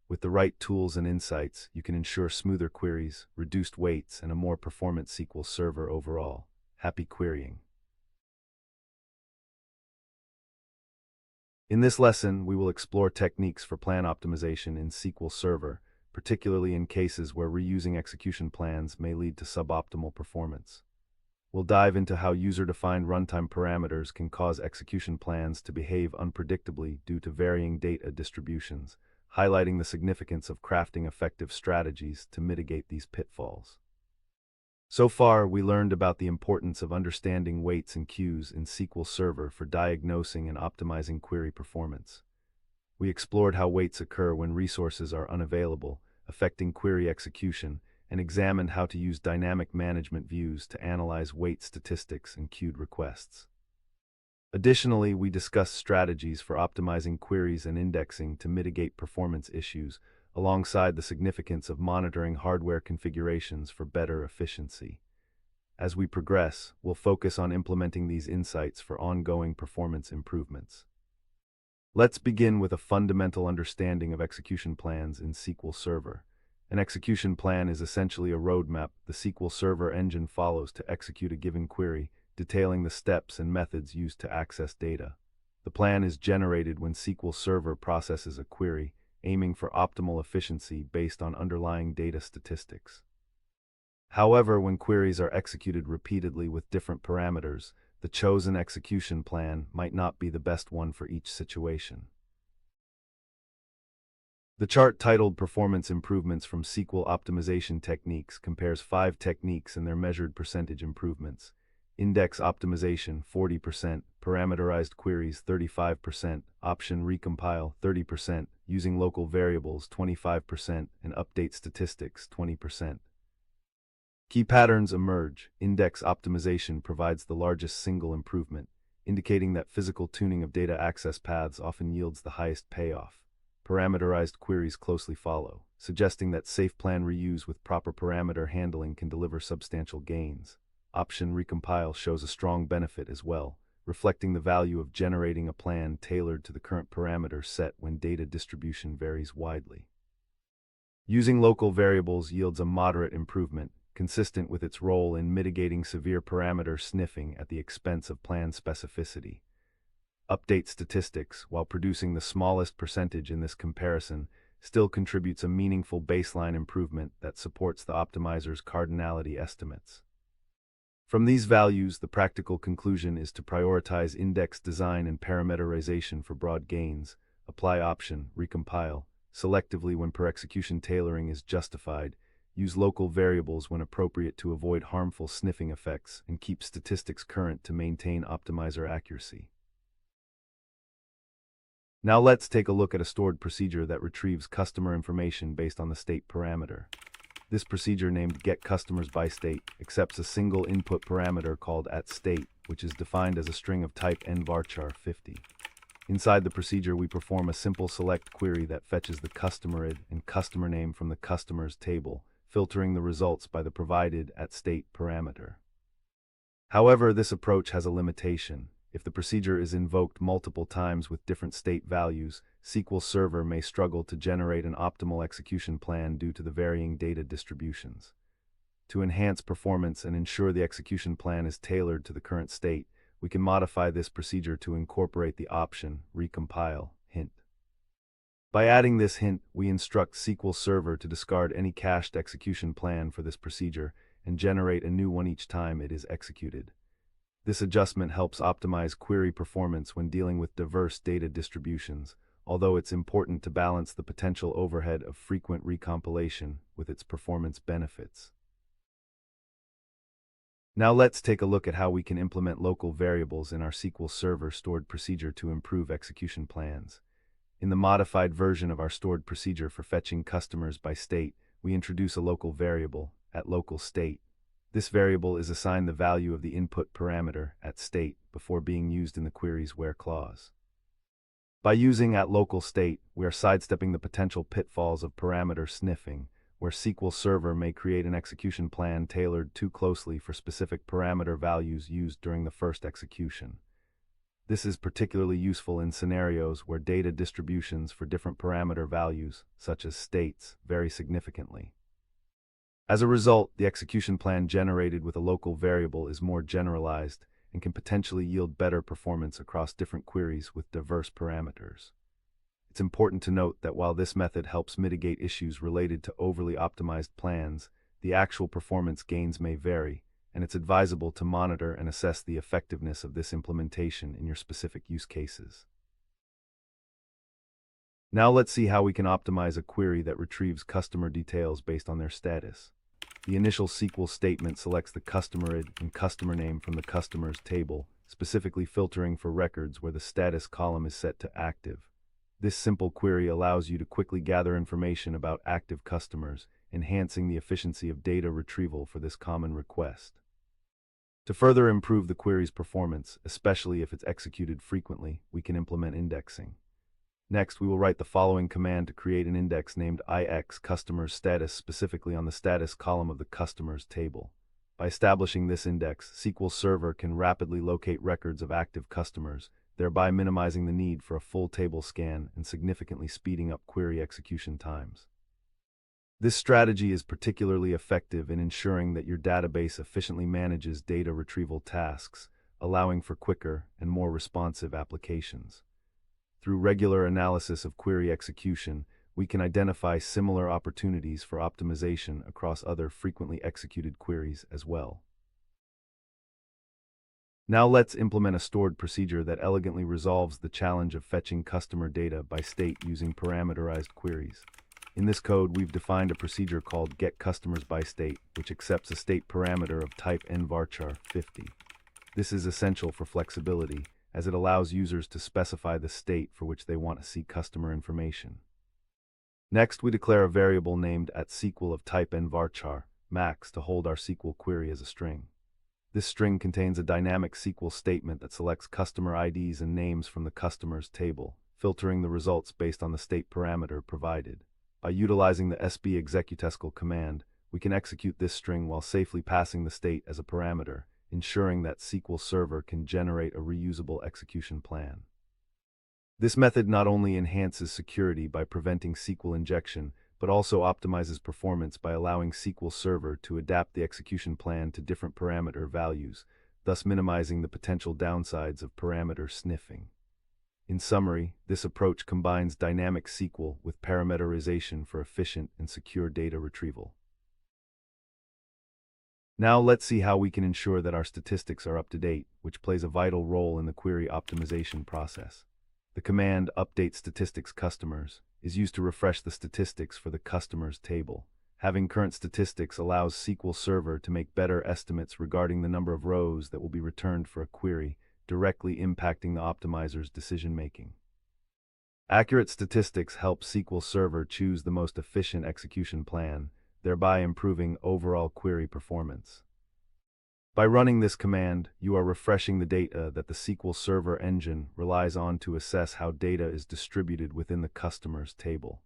With the right tools and insights, you can ensure smoother queries, reduced waits, and a more performant SQL Server overall. Happy querying! In this lesson, we will explore techniques for plan optimization in SQL Server, particularly in cases where reusing execution plans may lead to suboptimal performance. We'll dive into how user-defined runtime parameters can cause execution plans to behave unpredictably due to varying data distributions, highlighting the significance of crafting effective strategies to mitigate these pitfalls. So far, we learned about the importance of understanding waits and queues in SQL Server for diagnosing and optimizing query performance. We explored how waits occur when resources are unavailable, affecting query execution, and examined how to use dynamic management views to analyze wait statistics and queued requests. Additionally, we discuss strategies for optimizing queries and indexing to mitigate performance issues, alongside the significance of monitoring hardware configurations for better efficiency. As we progress, we'll focus on implementing these insights for ongoing performance improvements. Let's begin with a fundamental understanding of execution plans in SQL Server. An execution plan is essentially a roadmap the SQL Server engine follows to execute a given query, detailing the steps and methods used to access data. The plan is generated when SQL Server processes a query, aiming for optimal efficiency based on underlying data statistics. However, when queries are executed repeatedly with different parameters, the chosen execution plan might not be the best one for each situation. The chart titled Performance Improvements from SQL Optimization Techniques compares 5 techniques and their measured percentage improvements. Index optimization 40%, parameterized queries 35%, option recompile 30%, using local variables 25%, and update statistics 20%. Key patterns emerge. Index optimization provides the largest single improvement, indicating that physical tuning of data access paths often yields the highest payoff. Parameterized queries closely follow, suggesting that safe plan reuse with proper parameter handling can deliver substantial gains. Option recompile shows a strong benefit as well, reflecting the value of generating a plan tailored to the current parameter set when data distribution varies widely. Using local variables yields a moderate improvement, consistent with its role in mitigating severe parameter sniffing at the expense of plan specificity. Update statistics, while producing the smallest percentage in this comparison, still contributes a meaningful baseline improvement that supports the optimizer's cardinality estimates. From these values, the practical conclusion is to prioritize index design and parameterization for broad gains, apply option, recompile, selectively when per-execution tailoring is justified, use local variables when appropriate to avoid harmful sniffing effects, and keep statistics current to maintain optimizer accuracy. Now let's take a look at a stored procedure that retrieves customer information based on the state parameter. This procedure, named getCustomersByState, accepts a single input parameter called atState, which is defined as a string of type nvarchar50. Inside the procedure, we perform a simple select query that fetches the customer ID and customer name from the customers table, filtering the results by the provided atState parameter. However, this approach has a limitation. If the procedure is invoked multiple times with different state values, SQL Server may struggle to generate an optimal execution plan due to the varying data distributions. To enhance performance and ensure the execution plan is tailored to the current state, we can modify this procedure to incorporate the option recompile hint. By adding this hint, we instruct SQL Server to discard any cached execution plan for this procedure and generate a new one each time it is executed. This adjustment helps optimize query performance when dealing with diverse data distributions, although it's important to balance the potential overhead of frequent recompilation with its performance benefits. Now let's take a look at how we can implement local variables in our SQL Server stored procedure to improve execution plans. In the modified version of our stored procedure for fetching customers by state, we introduce a local variable, @localState. This variable is assigned the value of the input parameter, @state, before being used in the query's where clause. By using @localState, we are sidestepping the potential pitfalls of parameter sniffing, where SQL Server may create an execution plan tailored too closely for specific parameter values used during the first execution. This is particularly useful in scenarios where data distributions for different parameter values, such as states, vary significantly. As a result, the execution plan generated with a local variable is more generalized and can potentially yield better performance across different queries with diverse parameters. It's important to note that while this method helps mitigate issues related to overly optimized plans, the actual performance gains may vary, and it's advisable to monitor and assess the effectiveness of this implementation in your specific use cases. Now let's see how we can optimize a query that retrieves customer details based on their status. The initial SQL statement selects the customer ID and customer name from the customers table, specifically filtering for records where the status column is set to active. This simple query allows you to quickly gather information about active customers, enhancing the efficiency of data retrieval for this common request. To further improve the query's performance, especially if it's executed frequently, we can implement indexing. Next, we will write the following command to create an index named ix customer's status specifically on the status column of the customer's table. By establishing this index, SQL Server can rapidly locate records of active customers, thereby minimizing the need for a full table scan and significantly speeding up query execution times. This strategy is particularly effective in ensuring that your database efficiently manages data retrieval tasks, allowing for quicker and more responsive applications. Through regular analysis of query execution, we can identify similar opportunities for optimization across other frequently executed queries as well. Now let's implement a stored procedure that elegantly resolves the challenge of fetching customer data by state using parameterized queries. In this code, we've defined a procedure called getCustomersByState, which accepts a state parameter of type nvarchar 50. This is essential for flexibility, as it allows users to specify the state for which they want to see customer information. Next, we declare a variable named @SQL of type nvarchar max to hold our SQL query as a string. This string contains a dynamic SQL statement that selects customer IDs and names from the customer's table, filtering the results based on the state parameter provided. By utilizing the sbExecutSQL command, we can execute this string while safely passing the state as a parameter, ensuring that SQL Server can generate a reusable execution plan. This method not only enhances security by preventing SQL injection, but also optimizes performance by allowing SQL Server to adapt the execution plan to different parameter values, thus minimizing the potential downsides of parameter sniffing. In summary, this approach combines dynamic SQL with parameterization for efficient and secure data retrieval. Now let's see how we can ensure that our statistics are up to date, which plays a vital role in the query optimization process. The command update statistics customers is used to refresh the statistics for the customers table. Having current statistics allows SQL Server to make better estimates regarding the number of rows that will be returned for a query, directly impacting the optimizer's decision-making. Accurate statistics help SQL Server choose the most efficient execution plan, thereby improving overall query performance. By running this command, you are refreshing the data that the SQL Server engine relies on to assess how data is distributed within the customer's table.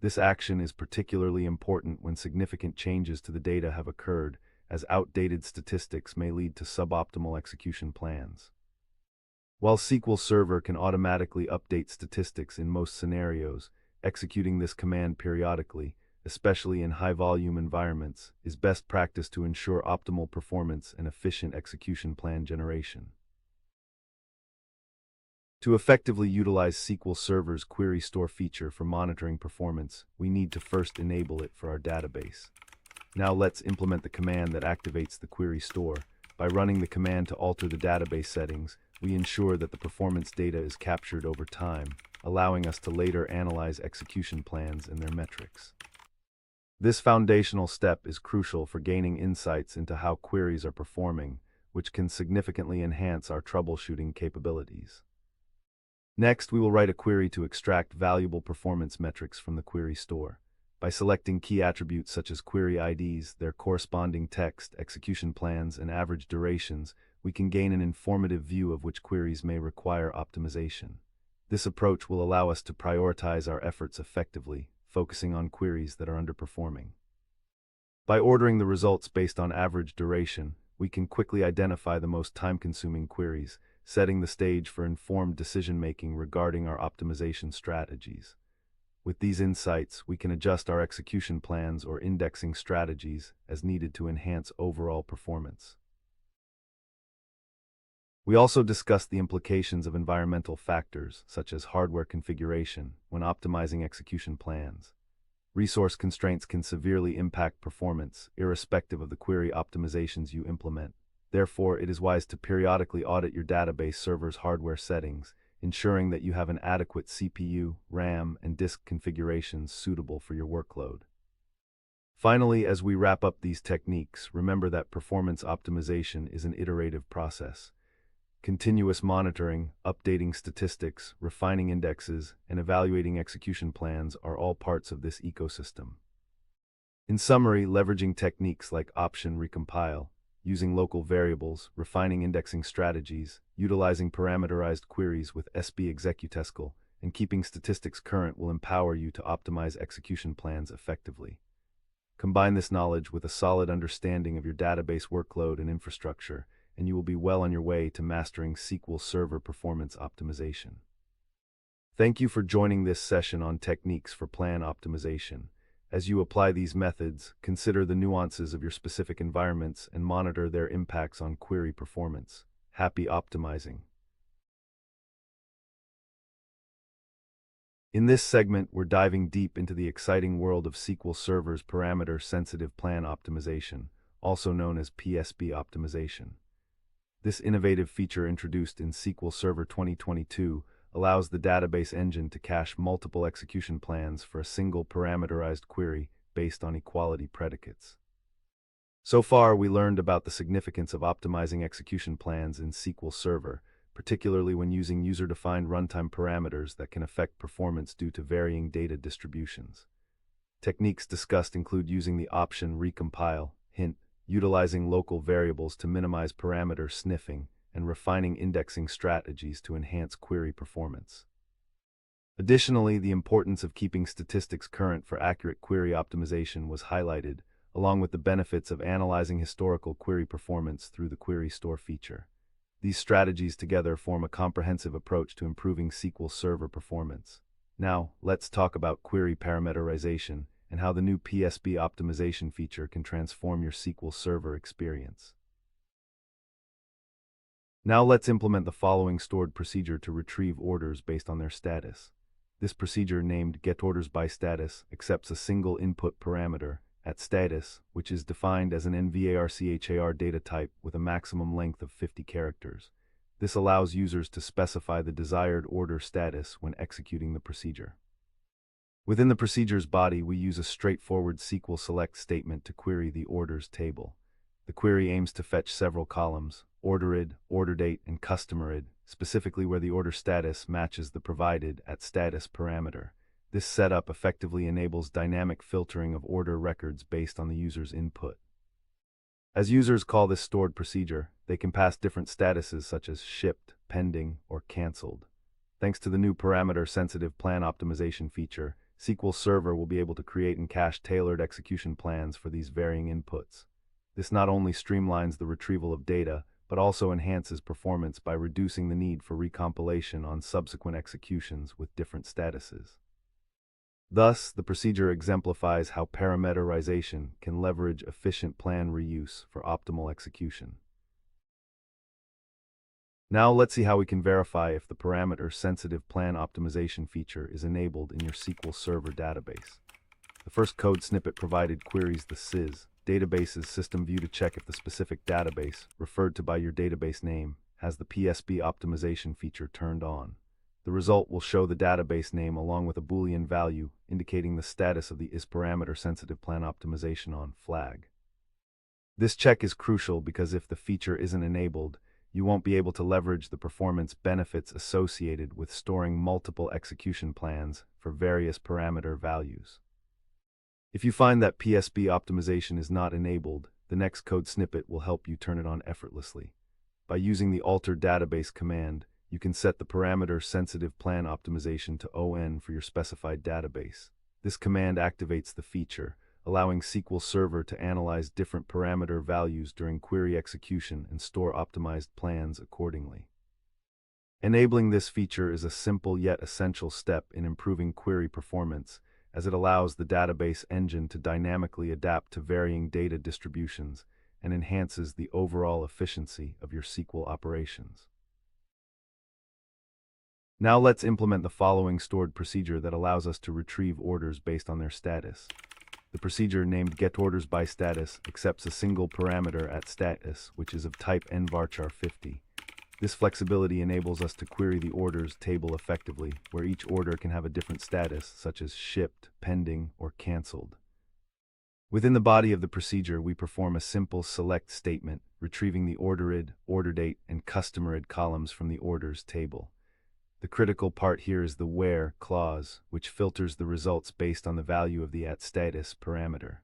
This action is particularly important when significant changes to the data have occurred, as outdated statistics may lead to suboptimal execution plans. While SQL Server can automatically update statistics in most scenarios, executing this command periodically, especially in high-volume environments, is best practice to ensure optimal performance and efficient execution plan generation. To effectively utilize SQL Server's Query Store feature for monitoring performance, we need to first enable it for our database. Now let's implement the command that activates the Query Store. By running the command to alter the database settings, we ensure that the performance data is captured over time, allowing us to later analyze execution plans and their metrics. This foundational step is crucial for gaining insights into how queries are performing, which can significantly enhance our troubleshooting capabilities. Next, we will write a query to extract valuable performance metrics from the query store. By selecting key attributes such as query IDs, their corresponding text, execution plans, and average durations, we can gain an informative view of which queries may require optimization. This approach will allow us to prioritize our efforts effectively, focusing on queries that are underperforming. By ordering the results based on average duration, we can quickly identify the most time-consuming queries, setting the stage for informed decision-making regarding our optimization strategies. With these insights, we can adjust our execution plans or indexing strategies as needed to enhance overall performance. We also discussed the implications of environmental factors, such as hardware configuration, when optimizing execution plans. Resource constraints can severely impact performance, irrespective of the query optimizations you implement. Therefore, it is wise to periodically audit your database server's hardware settings, ensuring that you have an adequate CPU, RAM, and disk configurations suitable for your workload. Finally, as we wrap up these techniques, remember that performance optimization is an iterative process. Continuous monitoring, updating statistics, refining indexes, and evaluating execution plans are all parts of this ecosystem. In summary, leveraging techniques like option recompile, using local variables, refining indexing strategies, utilizing parameterized queries with SB-executescal, and keeping statistics current will empower you to optimize execution plans effectively. Combine this knowledge with a solid understanding of your database workload and infrastructure, and you will be well on your way to mastering SQL Server performance optimization. Thank you for joining this session on techniques for plan optimization. As you apply these methods, consider the nuances of your specific environments and monitor their impacts on query performance. Happy optimizing! In this segment, we're diving deep into the exciting world of SQL Server's parameter-sensitive plan optimization, also known as PSP optimization. This innovative feature introduced in SQL Server 2022 allows the database engine to cache multiple execution plans for a single parameterized query based on equality predicates. So far, we learned about the significance of optimizing execution plans in SQL Server, particularly when using user-defined runtime parameters that can affect performance due to varying data distributions. Techniques discussed include using the option recompile, hint, utilizing local variables to minimize parameter sniffing, and refining indexing strategies to enhance query performance. Additionally, the importance of keeping statistics current for accurate query optimization was highlighted, along with the benefits of analyzing historical query performance through the Query Store feature. These strategies together form a comprehensive approach to improving SQL Server performance. Now, let's talk about query parameterization and how the new PSP optimization feature can transform your SQL Server experience. Now let's implement the following stored procedure to retrieve orders based on their status. This procedure, named getOrdersByStatus, accepts a single input parameter, @status, which is defined as an nvarchar data type with a maximum length of 50 characters. This allows users to specify the desired order status when executing the procedure. Within the procedure's body, we use a straightforward SQL select statement to query the orders table. The query aims to fetch several columns, orderid, order date, and customerid, specifically where the order status matches the provided @status parameter. This setup effectively enables dynamic filtering of order records based on the user's input. As users call this stored procedure, they can pass different statuses such as shipped, pending, or canceled. Thanks to the new parameter-sensitive plan optimization feature, SQL Server will be able to create and cache tailored execution plans for these varying inputs. This not only streamlines the retrieval of data, but also enhances performance by reducing the need for recompilation on subsequent executions with different statuses. Thus, the procedure exemplifies how parameterization can leverage efficient plan reuse for optimal execution. Now let's see how we can verify if the parameter-sensitive plan optimization feature is enabled in your SQL Server database. The first code snippet provided queries the SIS database's system view to check if the specific database, referred to by your database name, has the PSP optimization feature turned on. The result will show the database name along with a Boolean value indicating the status of the parameter-sensitive plan optimization on flag. This check is crucial because if the feature isn't enabled, you won't be able to leverage the performance benefits associated with storing multiple execution plans for various parameter values. If you find that PSP optimization is not enabled, the next code snippet will help you turn it on effortlessly. By using the alter database command, you can set the parameter-sensitive plan optimization to ON for your specified database. This command activates the feature, allowing SQL Server to analyze different parameter values during query execution and store optimized plans accordingly. Enabling this feature is a simple yet essential step in improving query performance, as it allows the database engine to dynamically adapt to varying data distributions and enhances the overall efficiency of your SQL operations. Now let's implement the following stored procedure that allows us to retrieve orders based on their status. The procedure, named getOrdersByStatus, accepts a single parameter @status, which is of type nvarchar50. This flexibility enables us to query the orders table effectively, where each order can have a different status, such as shipped, pending, or canceled. Within the body of the procedure, we perform a simple select statement, retrieving the orderid, order date, and customerid columns from the orders table. The critical part here is the where clause, which filters the results based on the value of the @status parameter.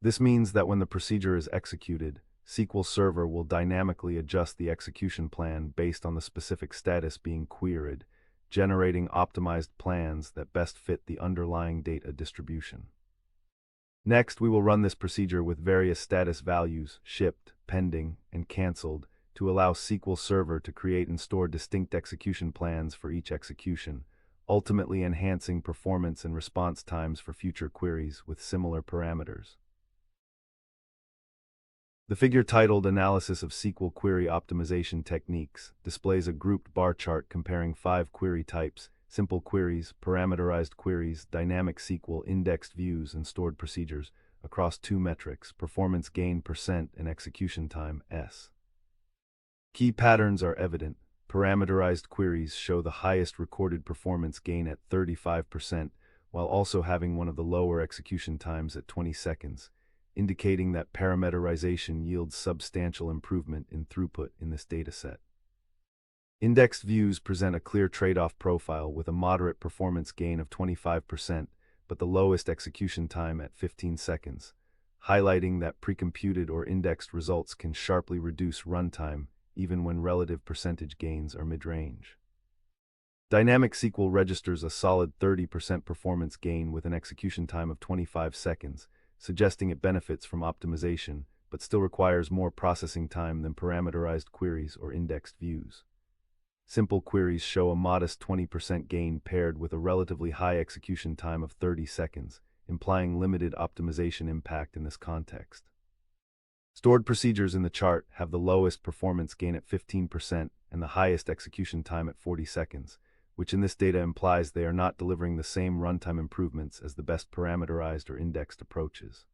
This means that when the procedure is executed, SQL Server will dynamically adjust the execution plan based on the specific status being queried, generating optimized plans that best fit the underlying data distribution. Next, we will run this procedure with various status values, shipped, pending, and canceled, to allow SQL Server to create and store distinct execution plans for each execution, ultimately enhancing performance and response times for future queries with similar parameters. The figure titled Analysis of SQL Query Optimization Techniques displays a grouped bar chart comparing 5 query types: simple queries, parameterized queries, dynamic SQL, indexed views, and stored procedures, across 2 metrics: performance gain % and execution time s. Key patterns are evident. Parameterized queries show the highest recorded performance gain at 35%, while also having one of the lower execution times at 20 seconds, indicating that parameterization yields substantial improvement in throughput in this dataset. Indexed views present a clear trade-off profile with a moderate performance gain of 25%, but the lowest execution time at 15 seconds, highlighting that precomputed or indexed results can sharply reduce runtime even when relative percentage gains are mid-range. Dynamic SQL registers a solid 30% performance gain with an execution time of 25 seconds, suggesting it benefits from optimization, but still requires more processing time than parameterized queries or indexed views. Simple queries show a modest 20% gain paired with a relatively high execution time of 30 seconds, implying limited optimization impact in this context. Stored procedures in the chart have the lowest performance gain at 15% and the highest execution time at 40 seconds, which in this data implies they are not delivering the same runtime improvements as the best parameterized or indexed approaches.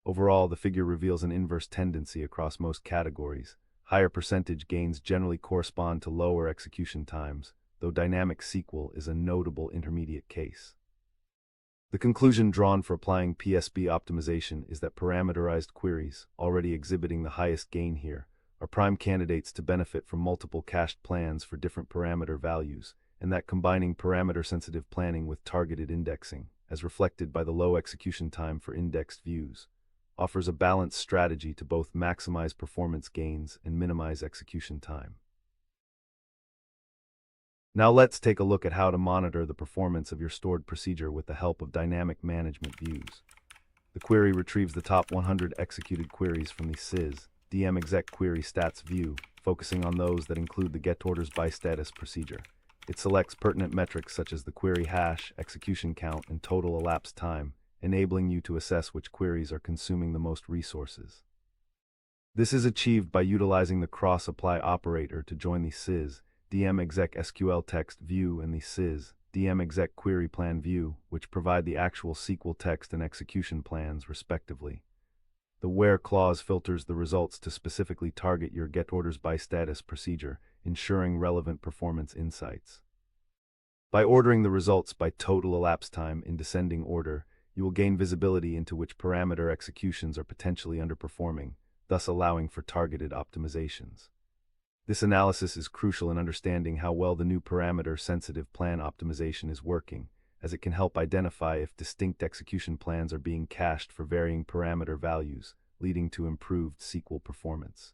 Overall, the figure reveals an inverse tendency across most categories. Higher percentage gains generally correspond to lower execution times, though dynamic SQL is a notable intermediate case. The conclusion drawn for applying PSB optimization is that parameterized queries, already exhibiting the highest gain here, are prime candidates to benefit from multiple cached plans for different parameter values, and that combining parameter-sensitive planning with targeted indexing, as reflected by the low execution time for indexed views, offers a balanced strategy to both maximize performance gains and minimize execution time. Now let's take a look at how to monitor the performance of your stored procedure with the help of dynamic management views. The query retrieves the top 100 executed queries from the sys dmexec query stats view, focusing on those that include the getOrdersByStatus procedure. It selects pertinent metrics such as the query hash, execution count, and total elapsed time, enabling you to assess which queries are consuming the most resources. This is achieved by utilizing the cross-apply operator to join the sys dmexec SQL text view and the sys dmexec query plan view, which provide the actual SQL text and execution plans, respectively. The where clause filters the results to specifically target your getOrdersByStatus procedure, ensuring relevant performance insights. By ordering the results by total elapsed time in descending order, you will gain visibility into which parameter executions are potentially underperforming, thus allowing for targeted optimizations. This analysis is crucial in understanding how well the new parameter-sensitive plan optimization is working, as it can help identify if distinct execution plans are being cached for varying parameter values, leading to improved SQL performance.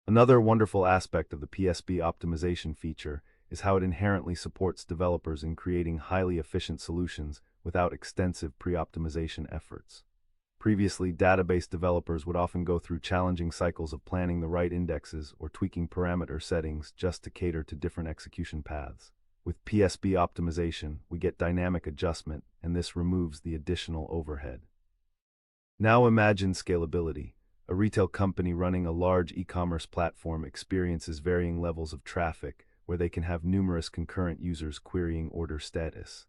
Another wonderful aspect of the PSB optimization feature is how it inherently supports developers in creating highly efficient solutions without extensive pre-optimization efforts. Previously, database developers would often go through challenging cycles of planning the right indexes or tweaking parameter settings just to cater to different execution paths. With PSB optimization, we get dynamic adjustment, and this removes the additional overhead. Now imagine scalability. A retail company running a large e-commerce platform experiences varying levels of traffic, where they can have numerous concurrent users querying order status.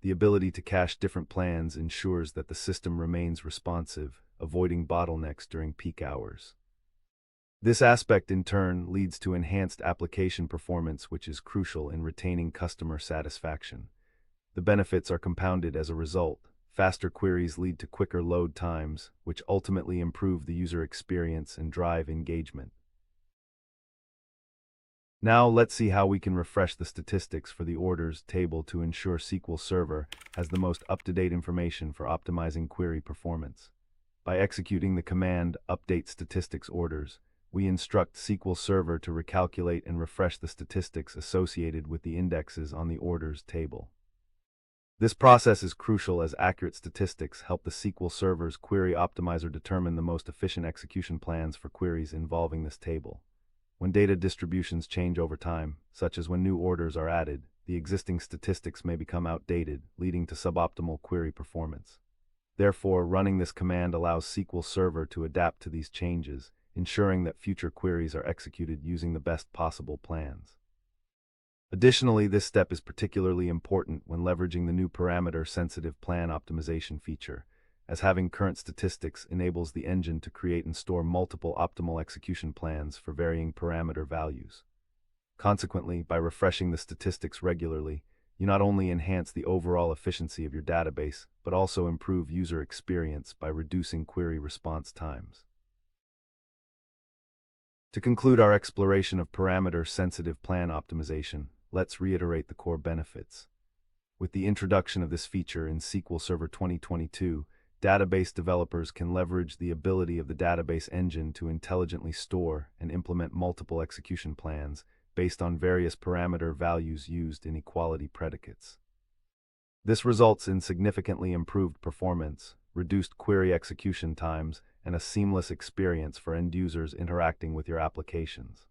The ability to cache different plans ensures that the system remains responsive, avoiding bottlenecks during peak hours. This aspect, in turn, leads to enhanced application performance, which is crucial in retaining customer satisfaction. The benefits are compounded as a result. Faster queries lead to quicker load times, which ultimately improve the user experience and drive engagement. Now let's see how we can refresh the statistics for the orders table to ensure SQL Server has the most up-to-date information for optimizing query performance. By executing the command update statistics orders, we instruct SQL Server to recalculate and refresh the statistics associated with the indexes on the orders table. This process is crucial as accurate statistics help the SQL Server's query optimizer determine the most efficient execution plans for queries involving this table. When data distributions change over time, such as when new orders are added, the existing statistics may become outdated, leading to suboptimal query performance. Therefore, running this command allows SQL Server to adapt to these changes, ensuring that future queries are executed using the best possible plans. Additionally, this step is particularly important when leveraging the new parameter-sensitive plan optimization feature, as having current statistics enables the engine to create and store multiple optimal execution plans for varying parameter values. Consequently, by refreshing the statistics regularly, you not only enhance the overall efficiency of your database, but also improve user experience by reducing query response times. To conclude our exploration of parameter-sensitive plan optimization, let's reiterate the core benefits. With the introduction of this feature in SQL Server 2022, database developers can leverage the ability of the database engine to intelligently store and implement multiple execution plans based on various parameter values used in equality predicates. This results in significantly improved performance, reduced query execution times, and a seamless experience for end users interacting with your applications.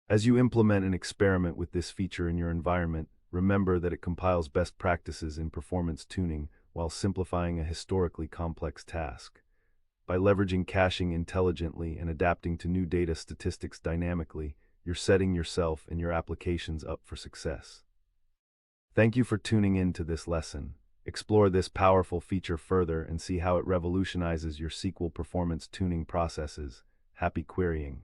As you implement and experiment with this feature in your environment, remember that it compiles best practices in performance tuning while simplifying a historically complex task. By leveraging caching intelligently and adapting to new data statistics dynamically, you're setting yourself and your applications up for success. Thank you for tuning in to this lesson. Explore this powerful feature further and see how it revolutionizes your SQL performance tuning processes. Happy querying!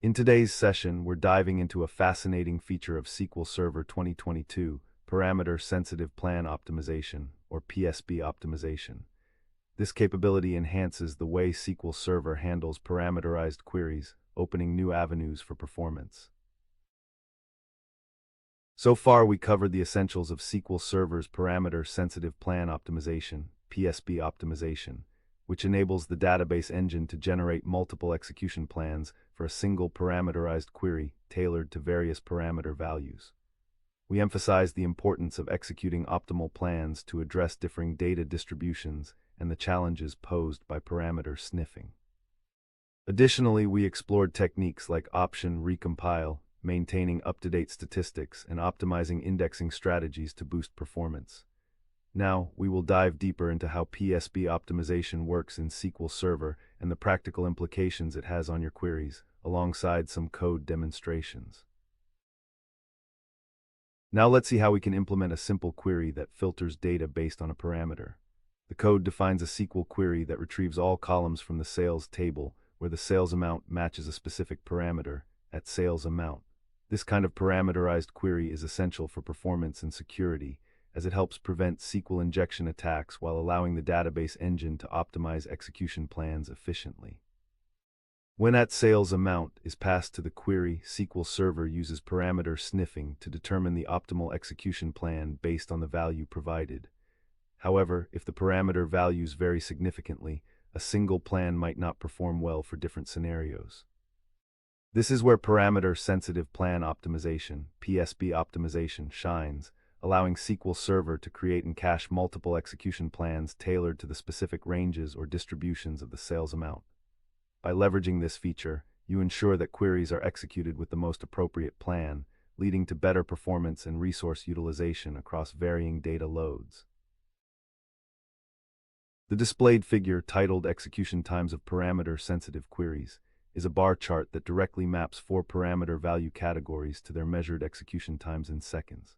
In today's session, we're diving into a fascinating feature of SQL Server 2022, Parameter-Sensitive Plan Optimization, or PSP optimization. This capability enhances the way SQL Server handles parameterized queries, opening new avenues for performance. So far, we covered the essentials of SQL Server's Parameter-Sensitive Plan Optimization, PSP optimization, which enables the database engine to generate multiple execution plans for a single parameterized query tailored to various parameter values. We emphasize the importance of executing optimal plans to address differing data distributions and the challenges posed by parameter sniffing. Additionally, we explored techniques like option recompile, maintaining up-to-date statistics, and optimizing indexing strategies to boost performance. Now, we will dive deeper into how PSP optimization works in SQL Server and the practical implications it has on your queries, alongside some code demonstrations. Now let's see how we can implement a simple query that filters data based on a parameter. The code defines a SQL query that retrieves all columns from the sales table, where the sales amount matches a specific parameter, at sales amount. This kind of parameterized query is essential for performance and security, as it helps prevent SQL injection attacks while allowing the database engine to optimize execution plans efficiently. When at sales amount is passed to the query, SQL Server uses parameter sniffing to determine the optimal execution plan based on the value provided. However, if the parameter values vary significantly, a single plan might not perform well for different scenarios. This is where parameter-sensitive plan optimization, PSP optimization, shines, allowing SQL Server to create and cache multiple execution plans tailored to the specific ranges or distributions of the sales amount. By leveraging this feature, you ensure that queries are executed with the most appropriate plan, leading to better performance and resource utilization across varying data loads. The displayed figure, titled Execution Times of Parameter-Sensitive Queries, is a bar chart that directly maps 4 parameter value categories to their measured execution times in seconds.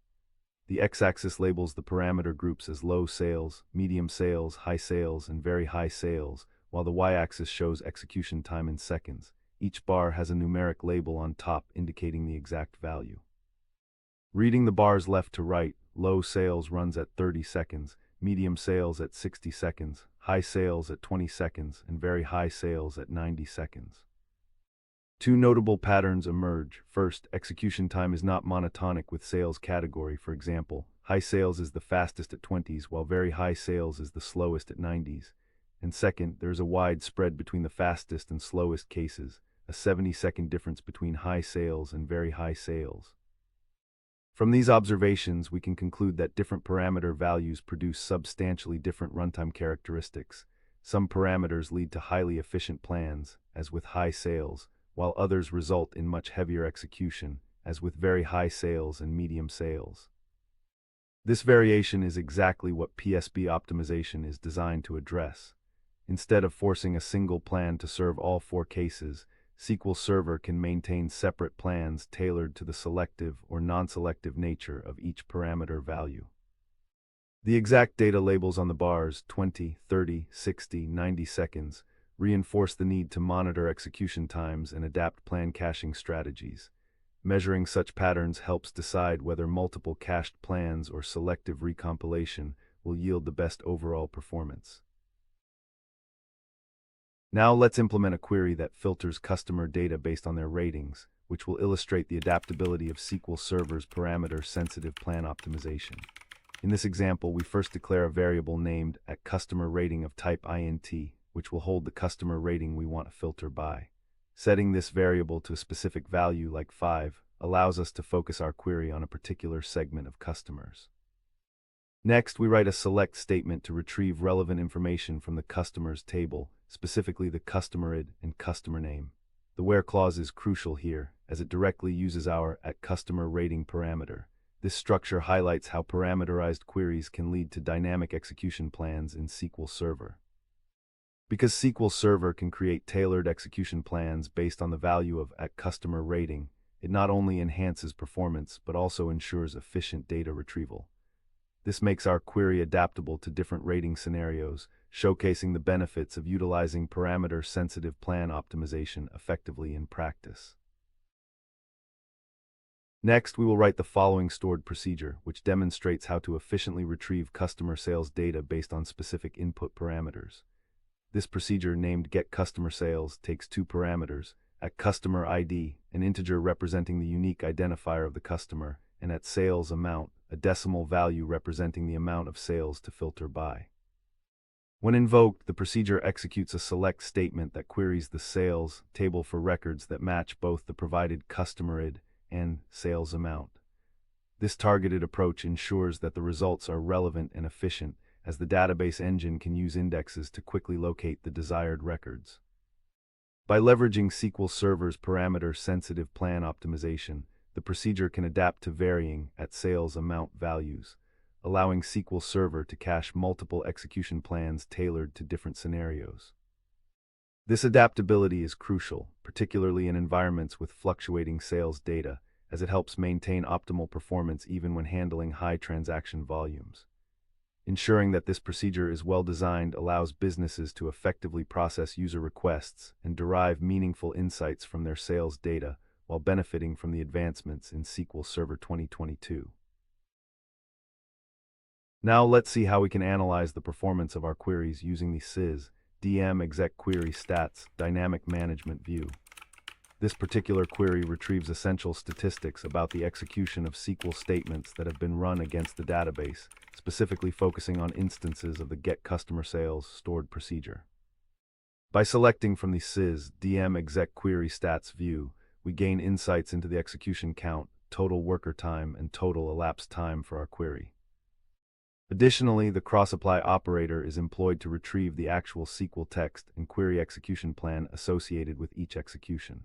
The x-axis labels the parameter groups as low sales, medium sales, high sales, and very high sales, while the y-axis shows execution time in seconds. Each bar has a numeric label on top indicating the exact value. Reading the bars left to right, low sales runs at 30 seconds, medium sales at 60 seconds, high sales at 20 seconds, and very high sales at 90 seconds. 2 notable patterns emerge. First, execution time is not monotonic with sales category. For example, high sales is the fastest at 20s, while very high sales is the slowest at 90s. And second, there is a wide spread between the fastest and slowest cases, a 70-second difference between high sales and very high sales. From these observations, we can conclude that different parameter values produce substantially different runtime characteristics. Some parameters lead to highly efficient plans, as with high sales, while others result in much heavier execution, as with very high sales and medium sales. This variation is exactly what PSB optimization is designed to address. Instead of forcing a single plan to serve all 4 cases, SQL Server can maintain separate plans tailored to the selective or non-selective nature of each parameter value. The exact data labels on the bars 20, 30, 60, 90 seconds reinforce the need to monitor execution times and adapt plan caching strategies. Measuring such patterns helps decide whether multiple cached plans or selective recompilation will yield the best overall performance. Now let's implement a query that filters customer data based on their ratings, which will illustrate the adaptability of SQL Server's parameter-sensitive plan optimization. In this example, we first declare a variable named @customer_rating of type int, which will hold the customer rating we want to filter by. Setting this variable to a specific value like 5 allows us to focus our query on a particular segment of customers. Next, we write a select statement to retrieve relevant information from the customers table, specifically the customer ID and customer name. The where clause is crucial here, as it directly uses our @customer_rating parameter. This structure highlights how parameterized queries can lead to dynamic execution plans in SQL Server. Because SQL Server can create tailored execution plans based on the value of @customer_rating, it not only enhances performance but also ensures efficient data retrieval. This makes our query adaptable to different rating scenarios, showcasing the benefits of utilizing parameter-sensitive plan optimization effectively in practice. Next, we will write the following stored procedure, which demonstrates how to efficiently retrieve customer sales data based on specific input parameters. This procedure, named getCustomerSales, takes 2 parameters, @customer_ID, an integer representing the unique identifier of the customer, and @sales_amount, a decimal value representing the amount of sales to filter by. When invoked, the procedure executes a select statement that queries the sales table for records that match both the provided customer ID and sales amount. This targeted approach ensures that the results are relevant and efficient, as the database engine can use indexes to quickly locate the desired records. By leveraging SQL Server's parameter-sensitive plan optimization, the procedure can adapt to varying @sales_amount values, allowing SQL Server to cache multiple execution plans tailored to different scenarios. This adaptability is crucial, particularly in environments with fluctuating sales data, as it helps maintain optimal performance even when handling high transaction volumes. Ensuring that this procedure is well designed allows businesses to effectively process user requests and derive meaningful insights from their sales data while benefiting from the advancements in SQL Server 2022. Now let's see how we can analyze the performance of our queries using the sys DM exec query stats dynamic management view. This particular query retrieves essential statistics about the execution of SQL statements that have been run against the database, specifically focusing on instances of the getCustomerSales stored procedure. By selecting from the sys DM exec query stats view, we gain insights into the execution count, total worker time, and total elapsed time for our query. Additionally, the cross-apply operator is employed to retrieve the actual SQL text and query execution plan associated with each execution.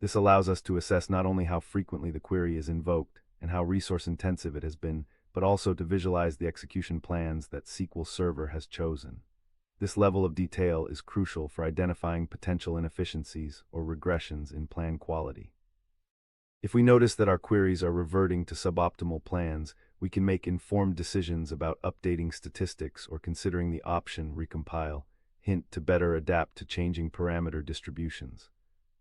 This allows us to assess not only how frequently the query is invoked and how resource-intensive it has been, but also to visualize the execution plans that SQL Server has chosen. This level of detail is crucial for identifying potential inefficiencies or regressions in plan quality. If we notice that our queries are reverting to suboptimal plans, we can make informed decisions about updating statistics or considering the option recompile, hint to better adapt to changing parameter distributions.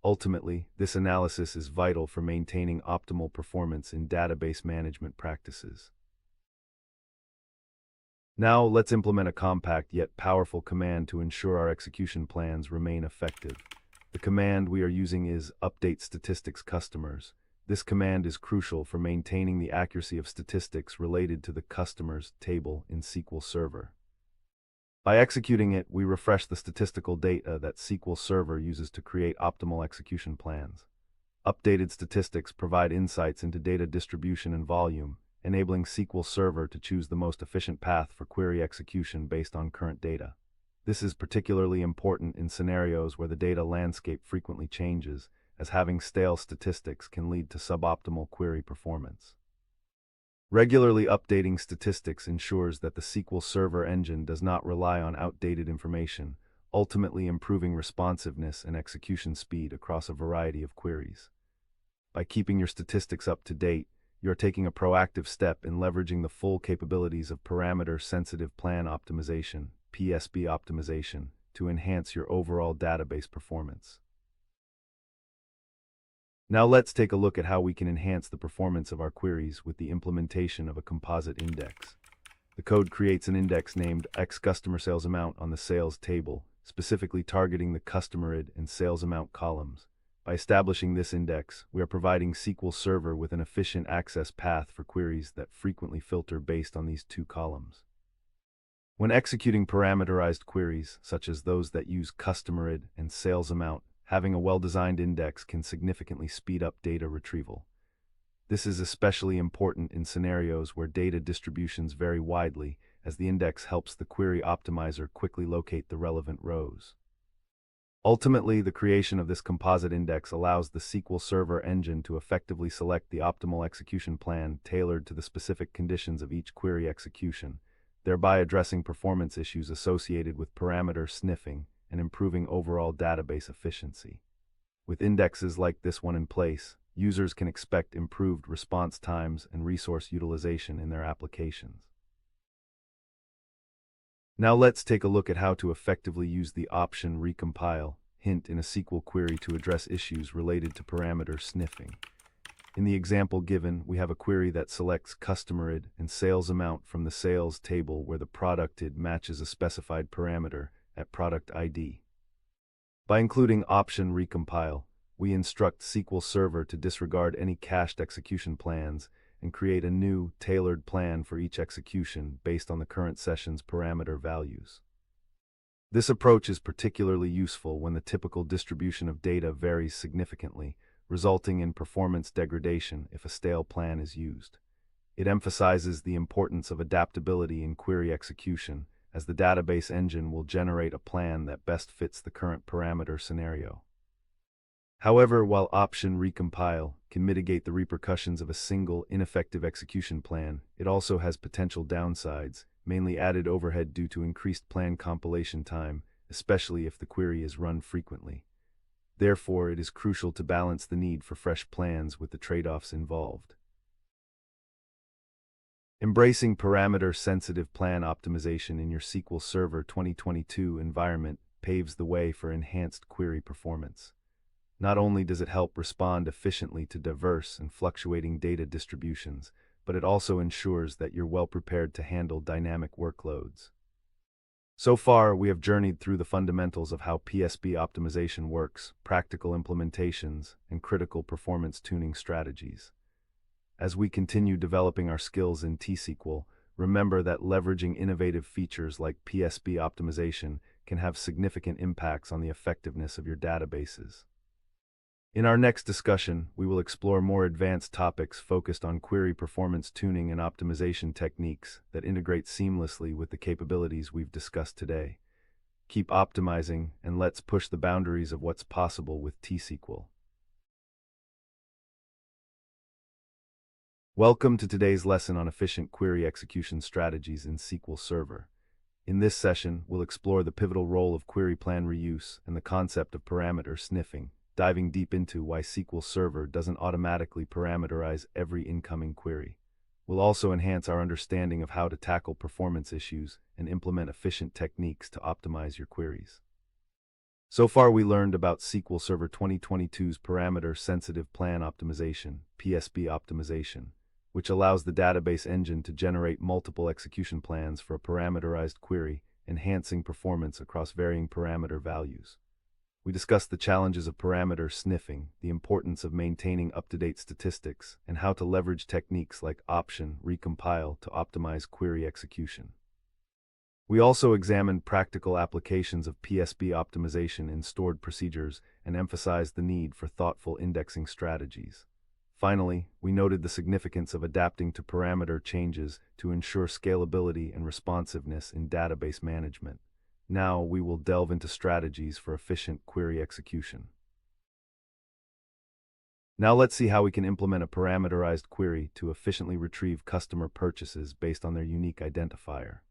Ultimately, this analysis is vital for maintaining optimal performance in database management practices. Now, let's implement a compact yet powerful command to ensure our execution plans remain effective. The command we are using is update statistics customers. This command is crucial for maintaining the accuracy of statistics related to the customer's table in SQL Server. By executing it, we refresh the statistical data that SQL Server uses to create optimal execution plans. Updated statistics provide insights into data distribution and volume, enabling SQL Server to choose the most efficient path for query execution based on current data. This is particularly important in scenarios where the data landscape frequently changes, as having stale statistics can lead to suboptimal query performance. Regularly updating statistics ensures that the SQL Server engine does not rely on outdated information, ultimately improving responsiveness and execution speed across a variety of queries. By keeping your statistics up to date, you are taking a proactive step in leveraging the full capabilities of parameter-sensitive plan optimization, PSP optimization, to enhance your overall database performance. Now let's take a look at how we can enhance the performance of our queries with the implementation of a composite index. The code creates an index named X customer sales amount on the sales table, specifically targeting the customer ID and sales amount columns. By establishing this index, we are providing SQL Server with an efficient access path for queries that frequently filter based on these two columns. When executing parameterized queries, such as those that use customer ID and sales amount, having a well-designed index can significantly speed up data retrieval. This is especially important in scenarios where data distributions vary widely, as the index helps the query optimizer quickly locate the relevant rows. Ultimately, the creation of this composite index allows the SQL Server engine to effectively select the optimal execution plan tailored to the specific conditions of each query execution, thereby addressing performance issues associated with parameter sniffing and improving overall database efficiency. With indexes like this one in place, users can expect improved response times and resource utilization in their applications. Now let's take a look at how to effectively use the option recompile hint in a SQL query to address issues related to parameter sniffing. In the example given, we have a query that selects customer ID and sales amount from the sales table where the product ID matches a specified parameter at product ID. By including option recompile, we instruct SQL Server to disregard any cached execution plans and create a new, tailored plan for each execution based on the current session's parameter values. This approach is particularly useful when the typical distribution of data varies significantly, resulting in performance degradation if a stale plan is used. It emphasizes the importance of adaptability in query execution, as the database engine will generate a plan that best fits the current parameter scenario. However, while option recompile can mitigate the repercussions of a single, ineffective execution plan, it also has potential downsides, mainly added overhead due to increased plan compilation time, especially if the query is run frequently. Therefore, it is crucial to balance the need for fresh plans with the trade-offs involved. Embracing parameter-sensitive plan optimization in your SQL Server 2022 environment paves the way for enhanced query performance. Not only does it help respond efficiently to diverse and fluctuating data distributions, but it also ensures that you're well prepared to handle dynamic workloads. So far, we have journeyed through the fundamentals of how PSP optimization works, practical implementations, and critical performance tuning strategies. As we continue developing our skills in T-SQL, remember that leveraging innovative features like PSP optimization can have significant impacts on the effectiveness of your databases. In our next discussion, we will explore more advanced topics focused on query performance tuning and optimization techniques that integrate seamlessly with the capabilities we've discussed today. Keep optimizing, and let's push the boundaries of what's possible with T-SQL. Welcome to today's lesson on efficient query execution strategies in SQL Server. In this session, we'll explore the pivotal role of query plan reuse and the concept of parameter sniffing, diving deep into why SQL Server doesn't automatically parameterize every incoming query. We'll also enhance our understanding of how to tackle performance issues and implement efficient techniques to optimize your queries. So far, we learned about SQL Server 2022's parameter-sensitive plan optimization, PSP optimization, which allows the database engine to generate multiple execution plans for a parameterized query, enhancing performance across varying parameter values. We discussed the challenges of parameter sniffing, the importance of maintaining up-to-date statistics, and how to leverage techniques like option recompile to optimize query execution. We also examined practical applications of PSB optimization in stored procedures and emphasized the need for thoughtful indexing strategies. Finally, we noted the significance of adapting to parameter changes to ensure scalability and responsiveness in database management. Now we will delve into strategies for efficient query execution. Now let's see how we can implement a parameterized query to efficiently retrieve customer purchases based on their unique identifier.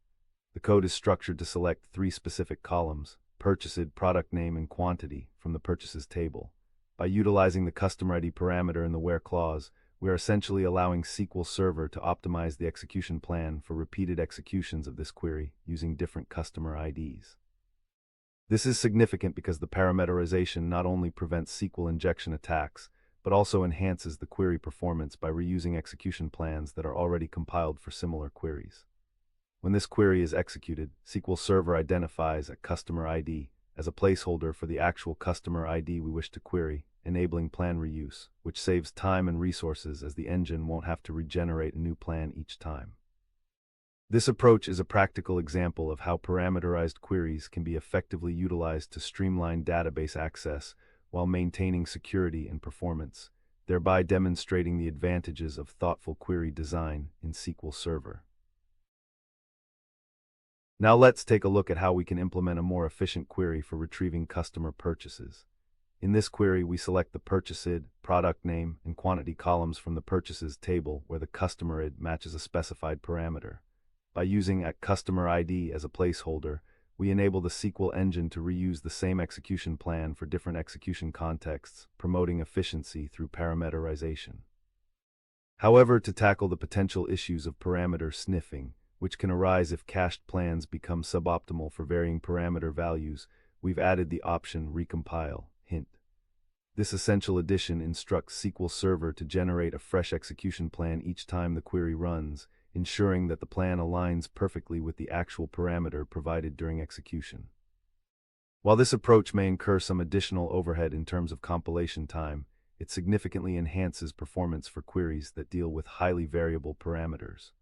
The code is structured to select three specific columns: purchased, product name, and quantity from the purchases table. By utilizing the customer ID parameter in the where clause, we are essentially allowing SQL Server to optimize the execution plan for repeated executions of this query using different customer IDs. This is significant because the parameterization not only prevents SQL injection attacks, but also enhances the query performance by reusing execution plans that are already compiled for similar queries. When this query is executed, SQL Server identifies a customer ID as a placeholder for the actual customer ID we wish to query, enabling plan reuse, which saves time and resources as the engine won't have to regenerate a new plan each time. This approach is a practical example of how parameterized queries can be effectively utilized to streamline database access while maintaining security and performance, thereby demonstrating the advantages of thoughtful query design in SQL Server. Now let's take a look at how we can implement a more efficient query for retrieving customer purchases. In this query, we select the purchased, product name, and quantity columns from the purchases table where the customer ID matches a specified parameter. By using customer ID as a placeholder, we enable the SQL engine to reuse the same execution plan for different execution contexts, promoting efficiency through parameterization. However, to tackle the potential issues of parameter sniffing, which can arise if cached plans become suboptimal for varying parameter values, we've added the option recompile, hint. This essential addition instructs SQL Server to generate a fresh execution plan each time the query runs, ensuring that the plan aligns perfectly with the actual parameter provided during execution. While this approach may incur some additional overhead in terms of compilation time, it significantly enhances performance for queries that deal with highly variable parameters.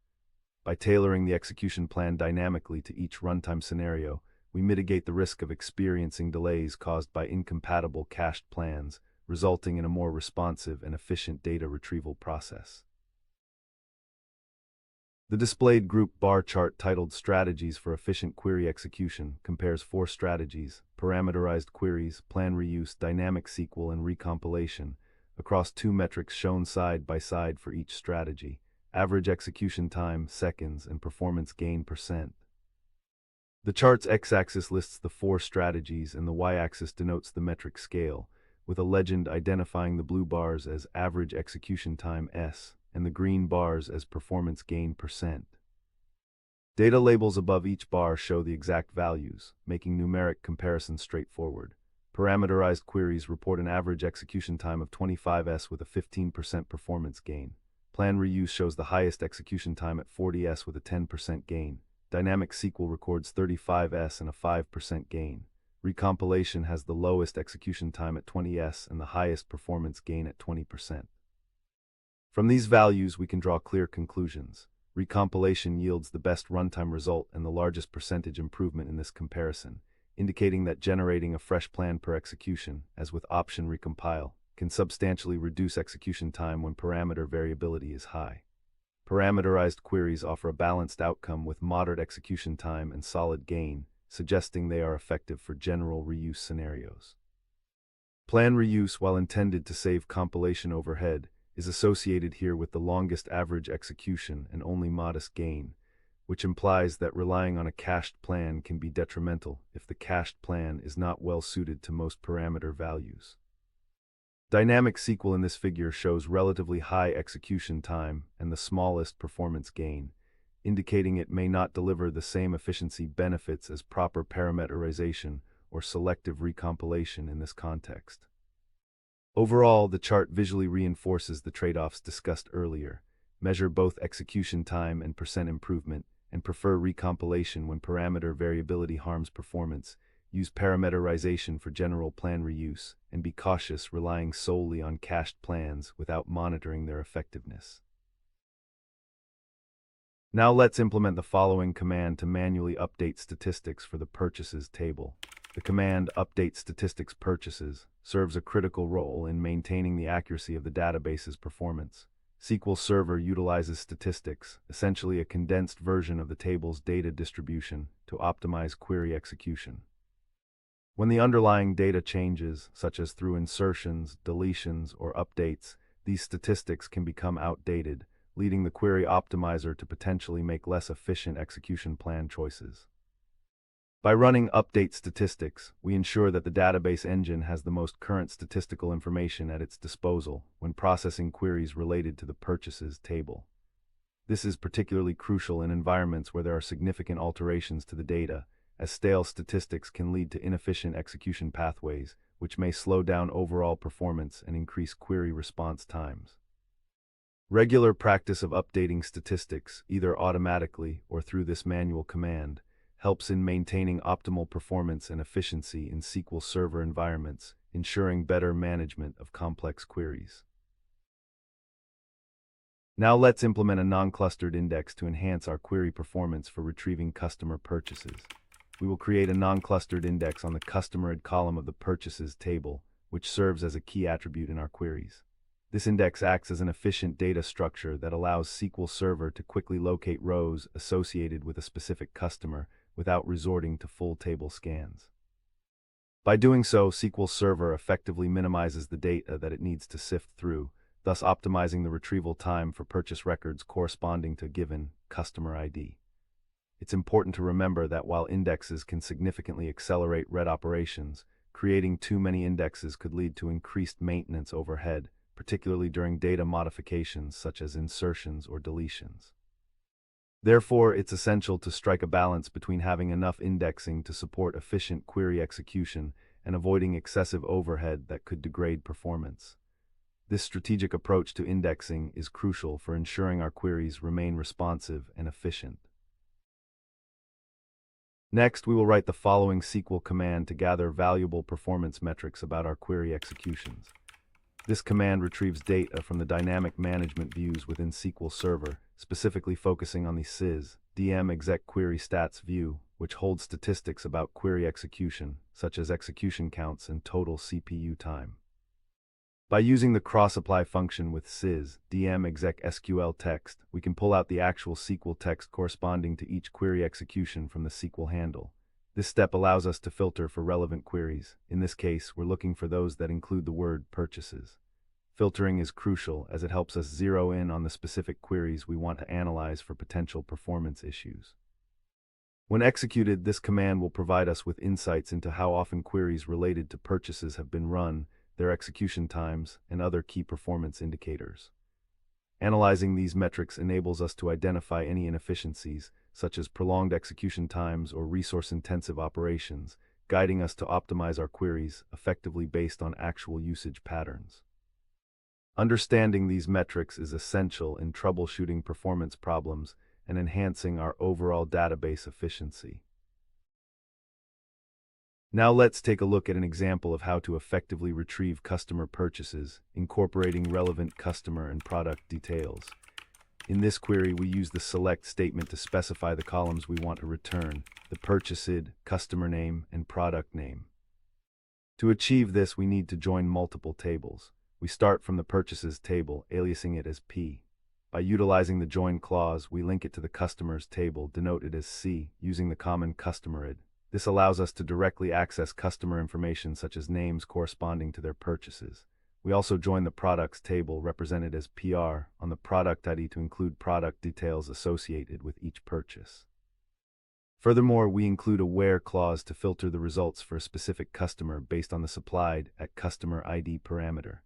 By tailoring the execution plan dynamically to each runtime scenario, we mitigate the risk of experiencing delays caused by incompatible cached plans, resulting in a more responsive and efficient data retrieval process. The displayed group bar chart titled Strategies for Efficient Query Execution compares 4 strategies: parameterized queries, plan reuse, dynamic SQL, and recompilation, across 2 metrics shown side by side for each strategy: average execution time, seconds, and performance gain %. The chart's x-axis lists the 4 strategies and the y-axis denotes the metric scale, with a legend identifying the blue bars as average execution time S and the green bars as performance gain %. Data labels above each bar show the exact values, making numeric comparison straightforward. Parameterized queries report an average execution time of 25s with a 15% performance gain. Plan reuse shows the highest execution time at 40s with a 10% gain. Dynamic SQL records 35s and a 5% gain. Recompilation has the lowest execution time at 20s and the highest performance gain at 20%. From these values, we can draw clear conclusions. Recompilation yields the best runtime result and the largest percentage improvement in this comparison, indicating that generating a fresh plan per execution, as with option recompile, can substantially reduce execution time when parameter variability is high. Parameterized queries offer a balanced outcome with moderate execution time and solid gain, suggesting they are effective for general reuse scenarios. Plan reuse, while intended to save compilation overhead, is associated here with the longest average execution and only modest gain, which implies that relying on a cached plan can be detrimental if the cached plan is not well suited to most parameter values. Dynamic SQL in this figure shows relatively high execution time and the smallest performance gain, indicating it may not deliver the same efficiency benefits as proper parameterization or selective recompilation in this context. Overall, the chart visually reinforces the trade-offs discussed earlier: measure both execution time and % improvement, and prefer recompilation when parameter variability harms performance, use parameterization for general plan reuse, and be cautious relying solely on cached plans without monitoring their effectiveness. Now let's implement the following command to manually update statistics for the purchases table. The command update statistics purchases serves a critical role in maintaining the accuracy of the database's performance. SQL Server utilizes statistics, essentially a condensed version of the table's data distribution, to optimize query execution. When the underlying data changes, such as through insertions, deletions, or updates, these statistics can become outdated, leading the query optimizer to potentially make less efficient execution plan choices. By running update statistics, we ensure that the database engine has the most current statistical information at its disposal when processing queries related to the purchases table. This is particularly crucial in environments where there are significant alterations to the data, as stale statistics can lead to inefficient execution pathways, which may slow down overall performance and increase query response times. Regular practice of updating statistics, either automatically or through this manual command, helps in maintaining optimal performance and efficiency in SQL Server environments, ensuring better management of complex queries. Now let's implement a non-clustered index to enhance our query performance for retrieving customer purchases. We will create a non-clustered index on the customer ID column of the purchases table, which serves as a key attribute in our queries. This index acts as an efficient data structure that allows SQL Server to quickly locate rows associated with a specific customer without resorting to full table scans. By doing so, SQL Server effectively minimizes the data that it needs to sift through, thus optimizing the retrieval time for purchase records corresponding to a given customer ID. It's important to remember that while indexes can significantly accelerate red operations, creating too many indexes could lead to increased maintenance overhead, particularly during data modifications such as insertions or deletions. Therefore, it's essential to strike a balance between having enough indexing to support efficient query execution and avoiding excessive overhead that could degrade performance. This strategic approach to indexing is crucial for ensuring our queries remain responsive and efficient. Next, we will write the following SQL command to gather valuable performance metrics about our query executions. This command retrieves data from the dynamic management views within SQL Server, specifically focusing on the sys DM exec query stats view, which holds statistics about query execution, such as execution counts and total CPU time. By using the cross-apply function with sys DM exec SQL text, we can pull out the actual SQL text corresponding to each query execution from the SQL handle. This step allows us to filter for relevant queries. In this case, we're looking for those that include the word purchases. Filtering is crucial as it helps us zero in on the specific queries we want to analyze for potential performance issues. When executed, this command will provide us with insights into how often queries related to purchases have been run, their execution times, and other key performance indicators. Analyzing these metrics enables us to identify any inefficiencies, such as prolonged execution times or resource-intensive operations, guiding us to optimize our queries effectively based on actual usage patterns. Understanding these metrics is essential in troubleshooting performance problems and enhancing our overall database efficiency. Now let's take a look at an example of how to effectively retrieve customer purchases, incorporating relevant customer and product details. In this query, we use the select statement to specify the columns we want to return: the purchase ID, customer name, and product name. To achieve this, we need to join multiple tables. We start from the purchases table, aliasing it as P. By utilizing the join clause, we link it to the customers table, denoted as C, using the common customer ID. This allows us to directly access customer information such as names corresponding to their purchases. We also join the products table, represented as PR, on the product ID to include product details associated with each purchase. Furthermore, we include a where clause to filter the results for a specific customer based on the supplied @customer ID parameter.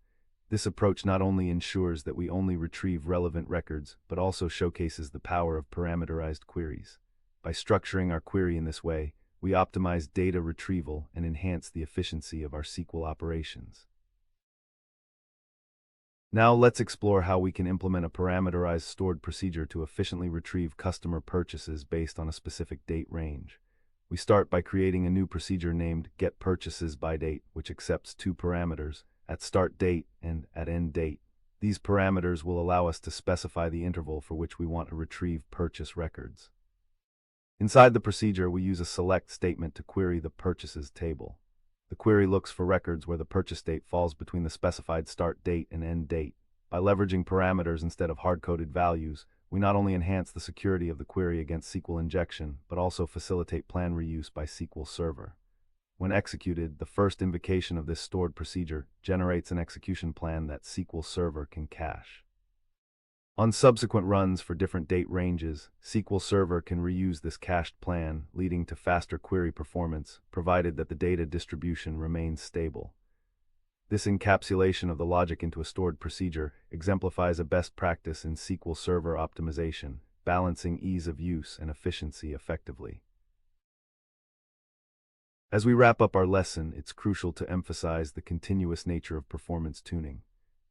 This approach not only ensures that we only retrieve relevant records, but also showcases the power of parameterized queries. By structuring our query in this way, we optimize data retrieval and enhance the efficiency of our SQL operations. Now let's explore how we can implement a parameterized stored procedure to efficiently retrieve customer purchases based on a specific date range. We start by creating a new procedure named getPurchasesByDate, which accepts two parameters, at start date and at end date. These parameters will allow us to specify the interval for which we want to retrieve purchase records. Inside the procedure, we use a select statement to query the purchases table. The query looks for records where the purchase date falls between the specified start date and end date. By leveraging parameters instead of hard-coded values, we not only enhance the security of the query against SQL injection, but also facilitate plan reuse by SQL Server. When executed, the first invocation of this stored procedure generates an execution plan that SQL Server can cache. On subsequent runs for different date ranges, SQL Server can reuse this cached plan, leading to faster query performance, provided that the data distribution remains stable. This encapsulation of the logic into a stored procedure exemplifies a best practice in SQL Server optimization, balancing ease of use and efficiency effectively. As we wrap up our lesson, it's crucial to emphasize the continuous nature of performance tuning.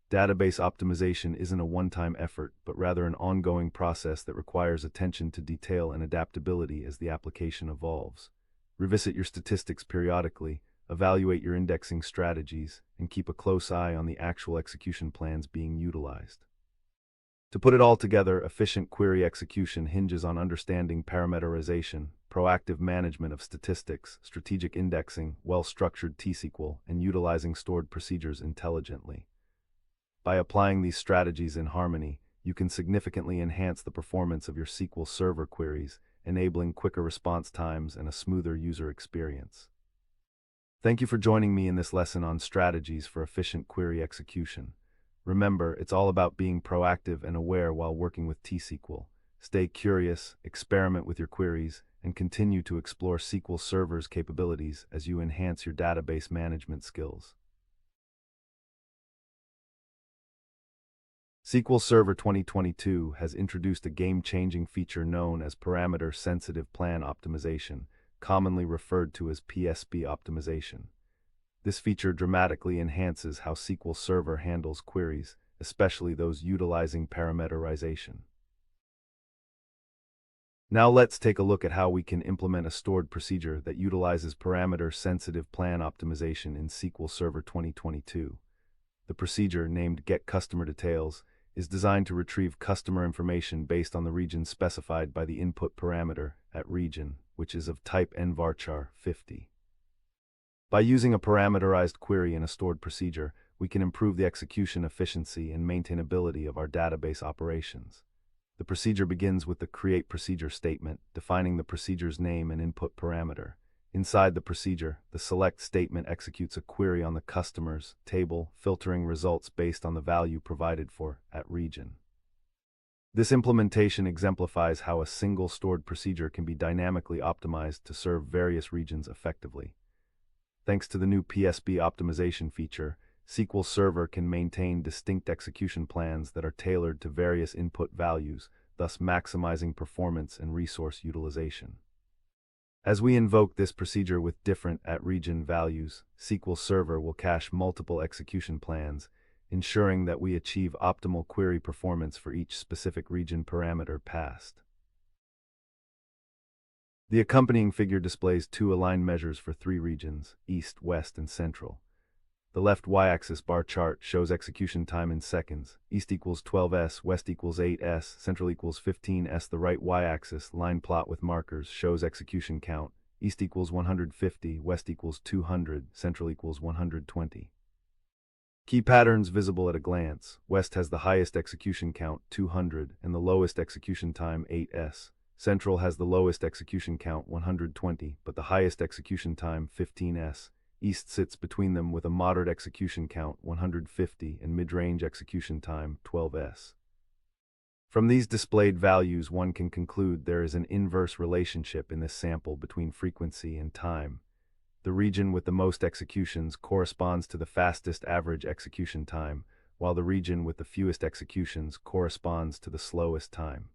Database optimization isn't a one-time effort, but rather an ongoing process that requires attention to detail and adaptability as the application evolves. Revisit your statistics periodically, evaluate your indexing strategies, and keep a close eye on the actual execution plans being utilized. To put it all together, efficient query execution hinges on understanding parameterization, proactive management of statistics, strategic indexing, well-structured T-SQL, and utilizing stored procedures intelligently. By applying these strategies in harmony, you can significantly enhance the performance of your SQL Server queries, enabling quicker response times and a smoother user experience. Thank you for joining me in this lesson on strategies for efficient query execution. Remember, it's all about being proactive and aware while working with T-SQL. Stay curious, experiment with your queries, and continue to explore SQL Server's capabilities as you enhance your database management skills. SQL Server 2022 has introduced a game-changing feature known as Parameter-Sensitive Plan Optimization, commonly referred to as PSP optimization. This feature dramatically enhances how SQL Server handles queries, especially those utilizing parameterization. Now let's take a look at how we can implement a stored procedure that utilizes parameter-sensitive plan optimization in SQL Server 2022. The procedure, named getCustomerDetails, is designed to retrieve customer information based on the region specified by the input parameter at region, which is of type nvarchar 50. By using a parameterized query in a stored procedure, we can improve the execution efficiency and maintainability of our database operations. The procedure begins with the create procedure statement, defining the procedure's name and input parameter. Inside the procedure, the select statement executes a query on the customers table, filtering results based on the value provided for at region. This implementation exemplifies how a single stored procedure can be dynamically optimized to serve various regions effectively. Thanks to the new PSP optimization feature, SQL Server can maintain distinct execution plans that are tailored to various input values, thus maximizing performance and resource utilization. As we invoke this procedure with different at-region values, SQL Server will cache multiple execution plans, ensuring that we achieve optimal query performance for each specific region parameter passed. The accompanying figure displays two aligned measures for three regions, East, West, and Central. The left y-axis bar chart shows execution time in seconds. East equals 12s, West equals 8s, Central equals 15s. The right y-axis line plot with markers shows execution count. East equals 150, West equals 200, Central equals 120. Key patterns visible at a glance. West has the highest execution count, 200, and the lowest execution time, 8s. Central has the lowest execution count, 120, but the highest execution time, 15s. East sits between them with a moderate execution count, 150, and mid-range execution time, 12s. From these displayed values, one can conclude there is an inverse relationship in this sample between frequency and time. The region with the most executions corresponds to the fastest average execution time, while the region with the fewest executions corresponds to the slowest time.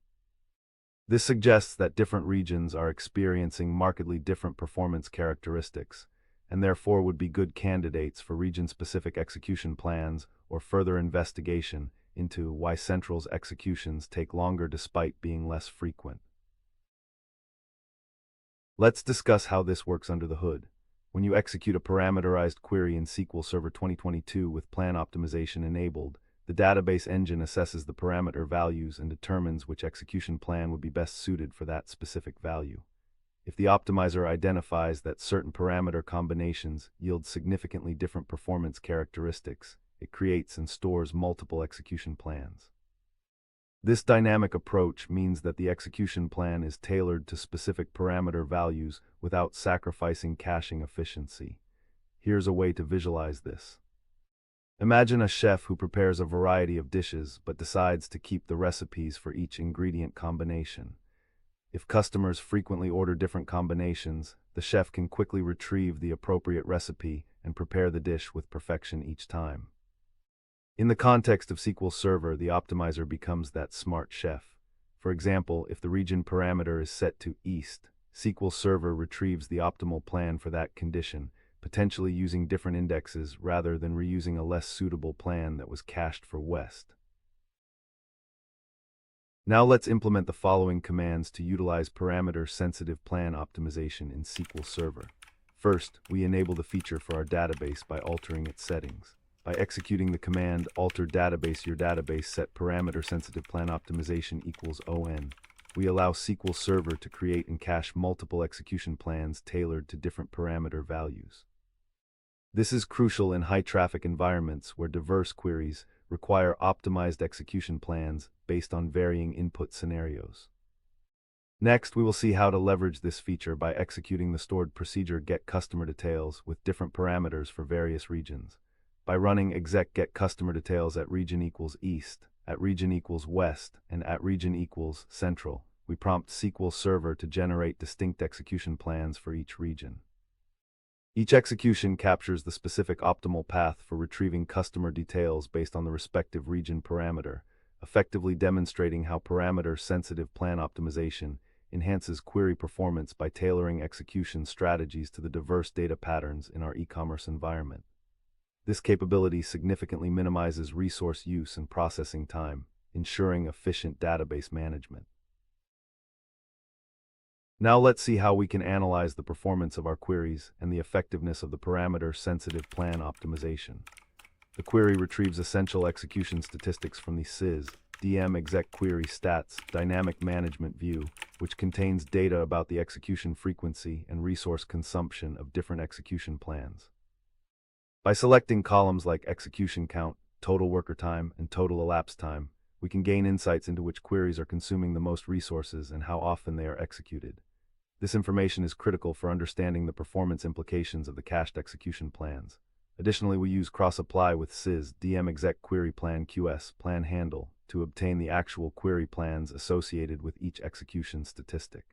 This suggests that different regions are experiencing markedly different performance characteristics, and therefore would be good candidates for region-specific execution plans or further investigation into why Central's executions take longer despite being less frequent. Let's discuss how this works under the hood. When you execute a parameterized query in SQL Server 2022 with plan optimization enabled, the database engine assesses the parameter values and determines which execution plan would be best suited for that specific value. If the optimizer identifies that certain parameter combinations yield significantly different performance characteristics, it creates and stores multiple execution plans. This dynamic approach means that the execution plan is tailored to specific parameter values without sacrificing caching efficiency. Here's a way to visualize this. Imagine a chef who prepares a variety of dishes but decides to keep the recipes for each ingredient combination. If customers frequently order different combinations, the chef can quickly retrieve the appropriate recipe and prepare the dish with perfection each time. In the context of SQL Server, the optimizer becomes that smart chef. For example, if the region parameter is set to East, SQL Server retrieves the optimal plan for that condition, potentially using different indexes rather than reusing a less suitable plan that was cached for West. Now let's implement the following commands to utilize parameter-sensitive plan optimization in SQL Server. First, we enable the feature for our database by altering its settings. By executing the command alter database, your database set parameter-sensitive plan optimization equals ON. We allow SQL Server to create and cache multiple execution plans tailored to different parameter values. This is crucial in high-traffic environments where diverse queries require optimized execution plans based on varying input scenarios. Next, we will see how to leverage this feature by executing the stored procedure getCustomerDetails with different parameters for various regions. By running exec getCustomerDetails at region equals East, at region equals West, and at region equals Central, we prompt SQL Server to generate distinct execution plans for each region. Each execution captures the specific optimal path for retrieving customer details based on the respective region parameter, effectively demonstrating how parameter-sensitive plan optimization enhances query performance by tailoring execution strategies to the diverse data patterns in our e-commerce environment. This capability significantly minimizes resource use and processing time, ensuring efficient database management. Now let's see how we can analyze the performance of our queries and the effectiveness of the parameter-sensitive plan optimization. The query retrieves essential execution statistics from the SIS DM exec query stats dynamic management view, which contains data about the execution frequency and resource consumption of different execution plans. By selecting columns like execution count, total worker time, and total elapsed time, we can gain insights into which queries are consuming the most resources and how often they are executed. This information is critical for understanding the performance implications of the cached execution plans. Additionally, we use cross-apply with SIS DM exec query plan QS plan handle to obtain the actual query plans associated with each execution statistic.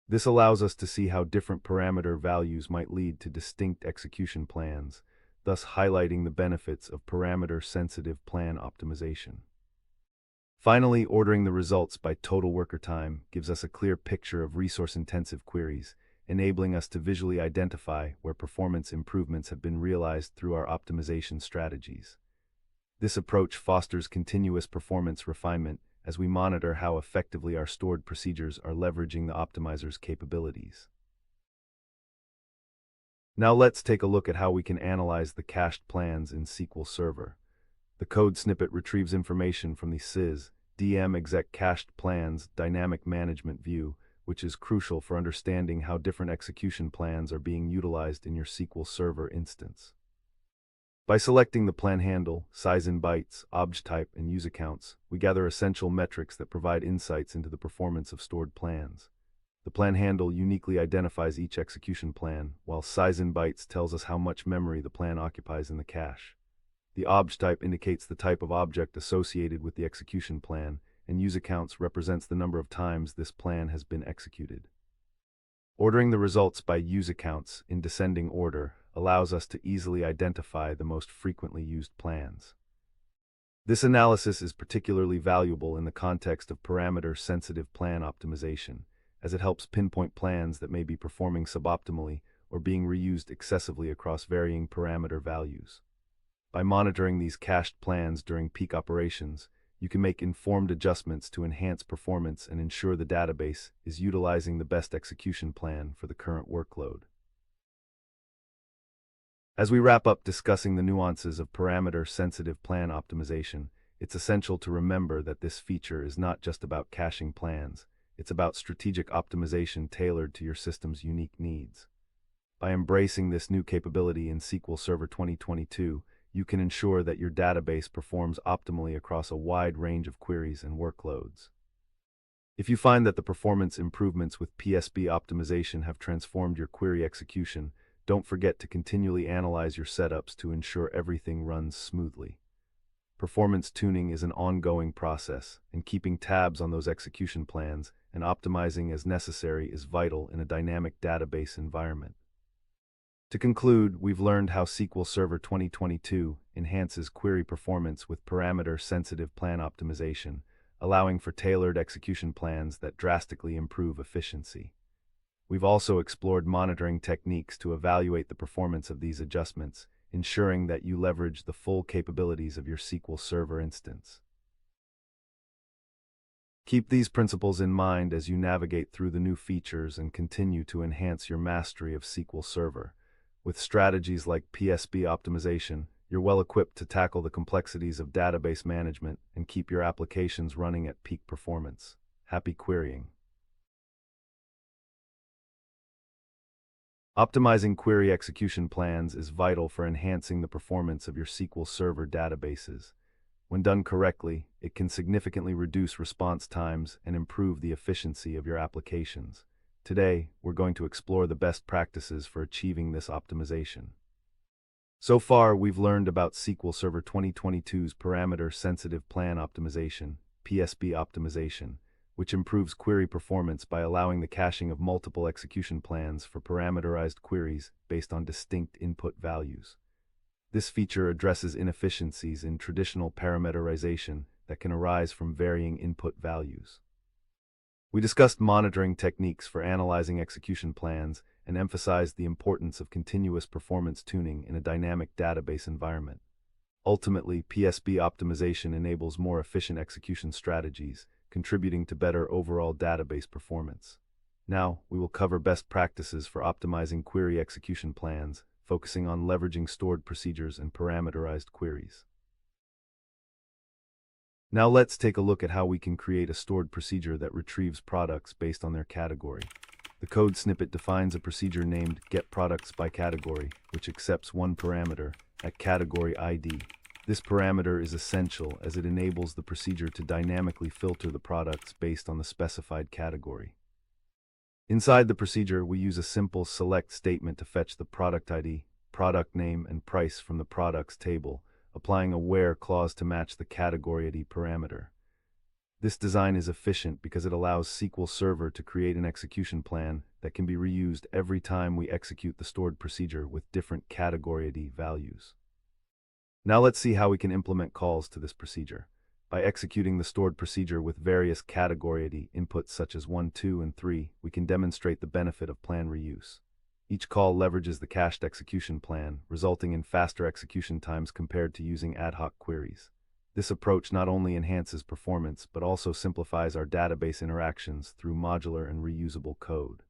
This allows us to see how different parameter values might lead to distinct execution plans, thus highlighting the benefits of parameter-sensitive plan optimization. Finally, ordering the results by total worker time gives us a clear picture of resource-intensive queries, enabling us to visually identify where performance improvements have been realized through our optimization strategies. This approach fosters continuous performance refinement as we monitor how effectively our stored procedures are leveraging the optimizer's capabilities. Now let's take a look at how we can analyze the cached plans in SQL Server. The code snippet retrieves information from the SIS DM exec cached plans dynamic management view, which is crucial for understanding how different execution plans are being utilized in your SQL Server instance. By selecting the plan handle, size in bytes, obj type, and use accounts, we gather essential metrics that provide insights into the performance of stored plans. The plan handle uniquely identifies each execution plan, while size in bytes tells us how much memory the plan occupies in the cache. The obj type indicates the type of object associated with the execution plan, and use accounts represents the number of times this plan has been executed. Ordering the results by use accounts in descending order allows us to easily identify the most frequently used plans. This analysis is particularly valuable in the context of parameter-sensitive plan optimization, as it helps pinpoint plans that may be performing suboptimally or being reused excessively across varying parameter values. By monitoring these cached plans during peak operations, you can make informed adjustments to enhance performance and ensure the database is utilizing the best execution plan for the current workload. As we wrap up discussing the nuances of parameter-sensitive plan optimization, it's essential to remember that this feature is not just about caching plans, it's about strategic optimization tailored to your system's unique needs. By embracing this new capability in SQL Server 2022, you can ensure that your database performs optimally across a wide range of queries and workloads. If you find that the performance improvements with PSB optimization have transformed your query execution, don't forget to continually analyze your setups to ensure everything runs smoothly. Performance tuning is an ongoing process, and keeping tabs on those execution plans and optimizing as necessary is vital in a dynamic database environment. To conclude, we've learned how SQL Server 2022 enhances query performance with parameter-sensitive plan optimization, allowing for tailored execution plans that drastically improve efficiency. We've also explored monitoring techniques to evaluate the performance of these adjustments, ensuring that you leverage the full capabilities of your SQL Server instance. Keep these principles in mind as you navigate through the new features and continue to enhance your mastery of SQL Server. With strategies like PSB optimization, you're well equipped to tackle the complexities of database management and keep your applications running at peak performance. Happy querying! Optimizing query execution plans is vital for enhancing the performance of your SQL Server databases. When done correctly, it can significantly reduce response times and improve the efficiency of your applications. Today, we're going to explore the best practices for achieving this optimization. So far, we've learned about SQL Server 2022's parameter-sensitive plan optimization, PSB optimization, which improves query performance by allowing the caching of multiple execution plans for parameterized queries based on distinct input values. This feature addresses inefficiencies in traditional parameterization that can arise from varying input values. We discussed monitoring techniques for analyzing execution plans and emphasized the importance of continuous performance tuning in a dynamic database environment. Ultimately, PSB optimization enables more efficient execution strategies, contributing to better overall database performance. Now, we will cover best practices for optimizing query execution plans, focusing on leveraging stored procedures and parameterized queries. Now let's take a look at how we can create a stored procedure that retrieves products based on their category. The code snippet defines a procedure named getProductsByCategory, which accepts one parameter at category ID. This parameter is essential as it enables the procedure to dynamically filter the products based on the specified category. Inside the procedure, we use a simple select statement to fetch the product ID, product name, and price from the products table, applying a where clause to match the category ID parameter. This design is efficient because it allows SQL Server to create an execution plan that can be reused every time we execute the stored procedure with different category ID values. Now let's see how we can implement calls to this procedure. By executing the stored procedure with various category ID inputs such as 1, 2, and 3, we can demonstrate the benefit of plan reuse. Each call leverages the cached execution plan, resulting in faster execution times compared to using ad hoc queries. This approach not only enhances performance, but also simplifies our database interactions through modular and reusable code.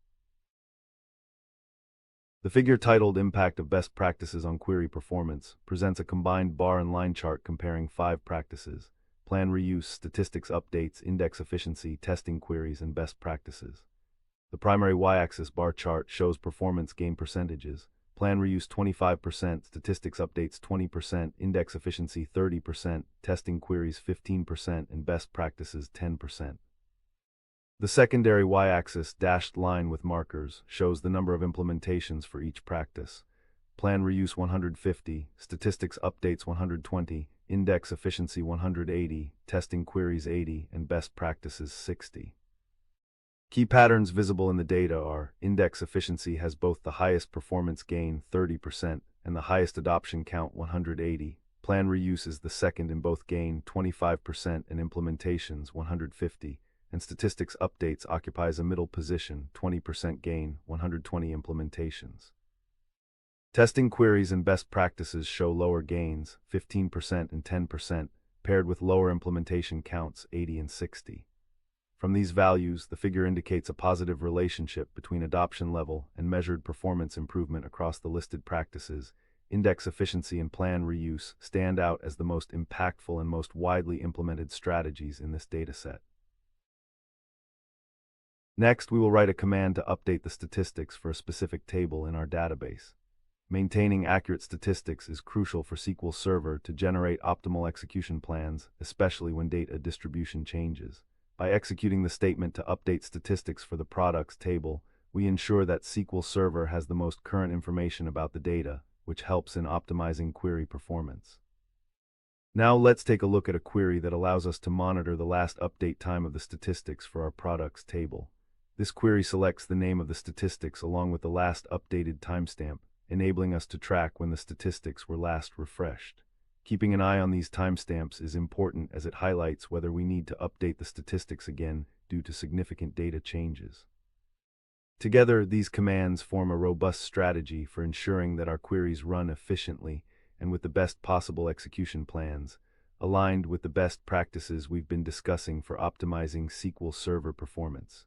The figure titled Impact of Best Practices on Query Performance presents a combined bar and line chart comparing 5 practices: plan reuse, statistics updates, index efficiency, testing queries, and best practices. The primary y-axis bar chart shows performance gain percentages: plan reuse 25%, statistics updates 20%, index efficiency 30%, testing queries 15%, and best practices 10%. The secondary y-axis dashed line with markers shows the number of implementations for each practice: plan reuse 150, statistics updates 120, index efficiency 180, testing queries 80, and best practices 60. Key patterns visible in the data are: index efficiency has both the highest performance gain 30% and the highest adoption count 180. Plan reuse is the second in both gain 25% and implementations 150. And statistics updates occupies a middle position, 20% gain, 120 implementations. Testing queries and best practices show lower gains, 15% and 10%, paired with lower implementation counts 80 and 60. From these values, the figure indicates a positive relationship between adoption level and measured performance improvement across the listed practices. Index efficiency and plan reuse stand out as the most impactful and most widely implemented strategies in this dataset. Next, we will write a command to update the statistics for a specific table in our database. Maintaining accurate statistics is crucial for SQL Server to generate optimal execution plans, especially when data distribution changes. By executing the statement to update statistics for the products table, we ensure that SQL Server has the most current information about the data, which helps in optimizing query performance. Now let's take a look at a query that allows us to monitor the last update time of the statistics for our products table. This query selects the name of the statistics along with the last updated timestamp, enabling us to track when the statistics were last refreshed. Keeping an eye on these timestamps is important as it highlights whether we need to update the statistics again due to significant data changes. Together, these commands form a robust strategy for ensuring that our queries run efficiently and with the best possible execution plans, aligned with the best practices we've been discussing for optimizing SQL Server performance.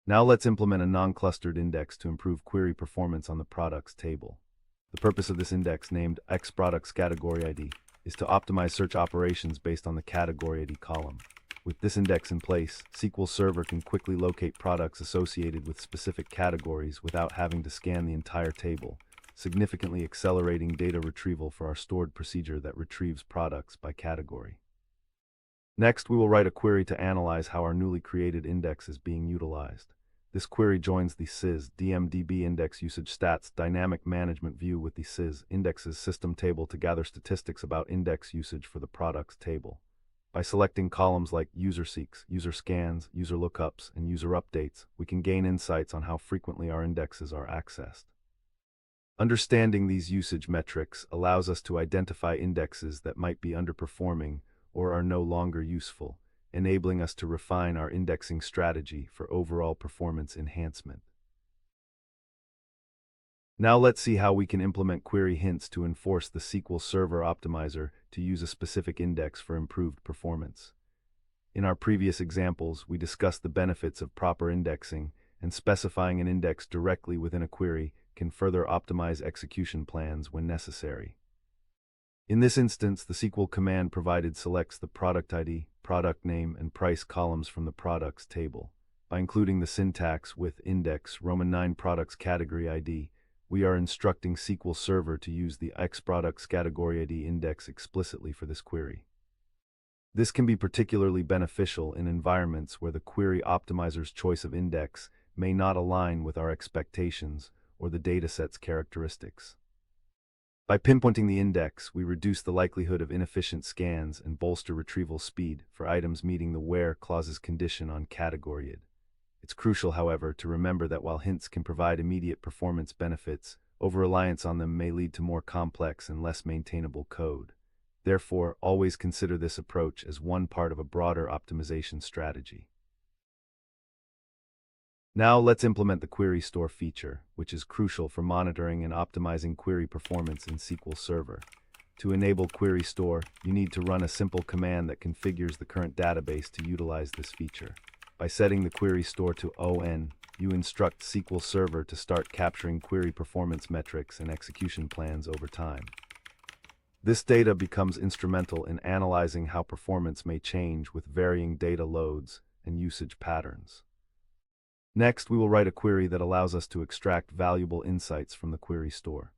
Now let's implement a non-clustered index to improve query performance on the products table. The purpose of this index, named xProducts Category ID, is to optimize search operations based on the Category ID column. With this index in place, SQL Server can quickly locate products associated with specific categories without having to scan the entire table, significantly accelerating data retrieval for our stored procedure that retrieves products by category. Next, we will write a query to analyze how our newly created index is being utilized. This query joins the sys DMDB index usage stats dynamic management view with the sys indexes system table to gather statistics about index usage for the products table. By selecting columns like user seeks, user scans, user lookups, and user updates, we can gain insights on how frequently our indexes are accessed. Understanding these usage metrics allows us to identify indexes that might be underperforming or are no longer useful, enabling us to refine our indexing strategy for overall performance enhancement. Now let's see how we can implement query hints to enforce the SQL Server Optimizer to use a specific index for improved performance. In our previous examples, we discussed the benefits of proper indexing, and specifying an index directly within a query can further optimize execution plans when necessary. In this instance, the SQL command provided selects the product ID, product name, and price columns from the products table. By including the syntax with index Roman 9 products category ID, we are instructing SQL Server to use the xProducts Category ID index explicitly for this query. This can be particularly beneficial in environments where the query optimizer's choice of index may not align with our expectations or the dataset's characteristics. By pinpointing the index, we reduce the likelihood of inefficient scans and bolster retrieval speed for items meeting the where clause's condition on category ID. It's crucial, however, to remember that while hints can provide immediate performance benefits, over-reliance on them may lead to more complex and less maintainable code. Therefore, always consider this approach as one part of a broader optimization strategy. Now let's implement the Query Store feature, which is crucial for monitoring and optimizing query performance in SQL Server. To enable Query Store, you need to run a simple command that configures the current database to utilize this feature. By setting the Query Store to ON, you instruct SQL Server to start capturing query performance metrics and execution plans over time. This data becomes instrumental in analyzing how performance may change with varying data loads and usage patterns. Next, we will write a query that allows us to extract valuable insights from the Query Store.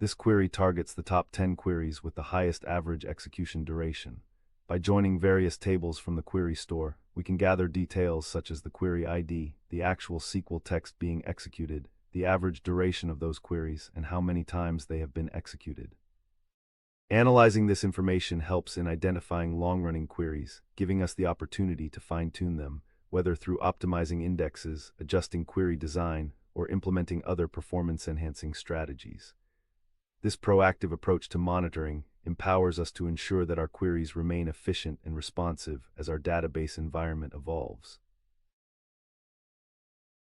This query targets the top 10 queries with the highest average execution duration. By joining various tables from the Query Store, we can gather details such as the query ID, the actual SQL text being executed, the average duration of those queries, and how many times they have been executed. Analyzing this information helps in identifying long-running queries, giving us the opportunity to fine-tune them, whether through optimizing indexes, adjusting query design, or implementing other performance-enhancing strategies. This proactive approach to monitoring empowers us to ensure that our queries remain efficient and responsive as our database environment evolves.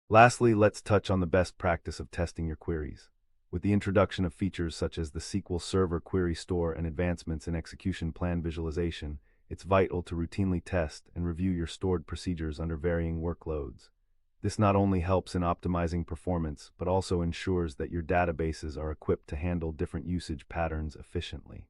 Lastly, let's touch on the best practice of testing your queries. With the introduction of features such as the SQL Server query store and advancements in execution plan visualization, it's vital to routinely test and review your stored procedures under varying workloads. This not only helps in optimizing performance, but also ensures that your databases are equipped to handle different usage patterns efficiently.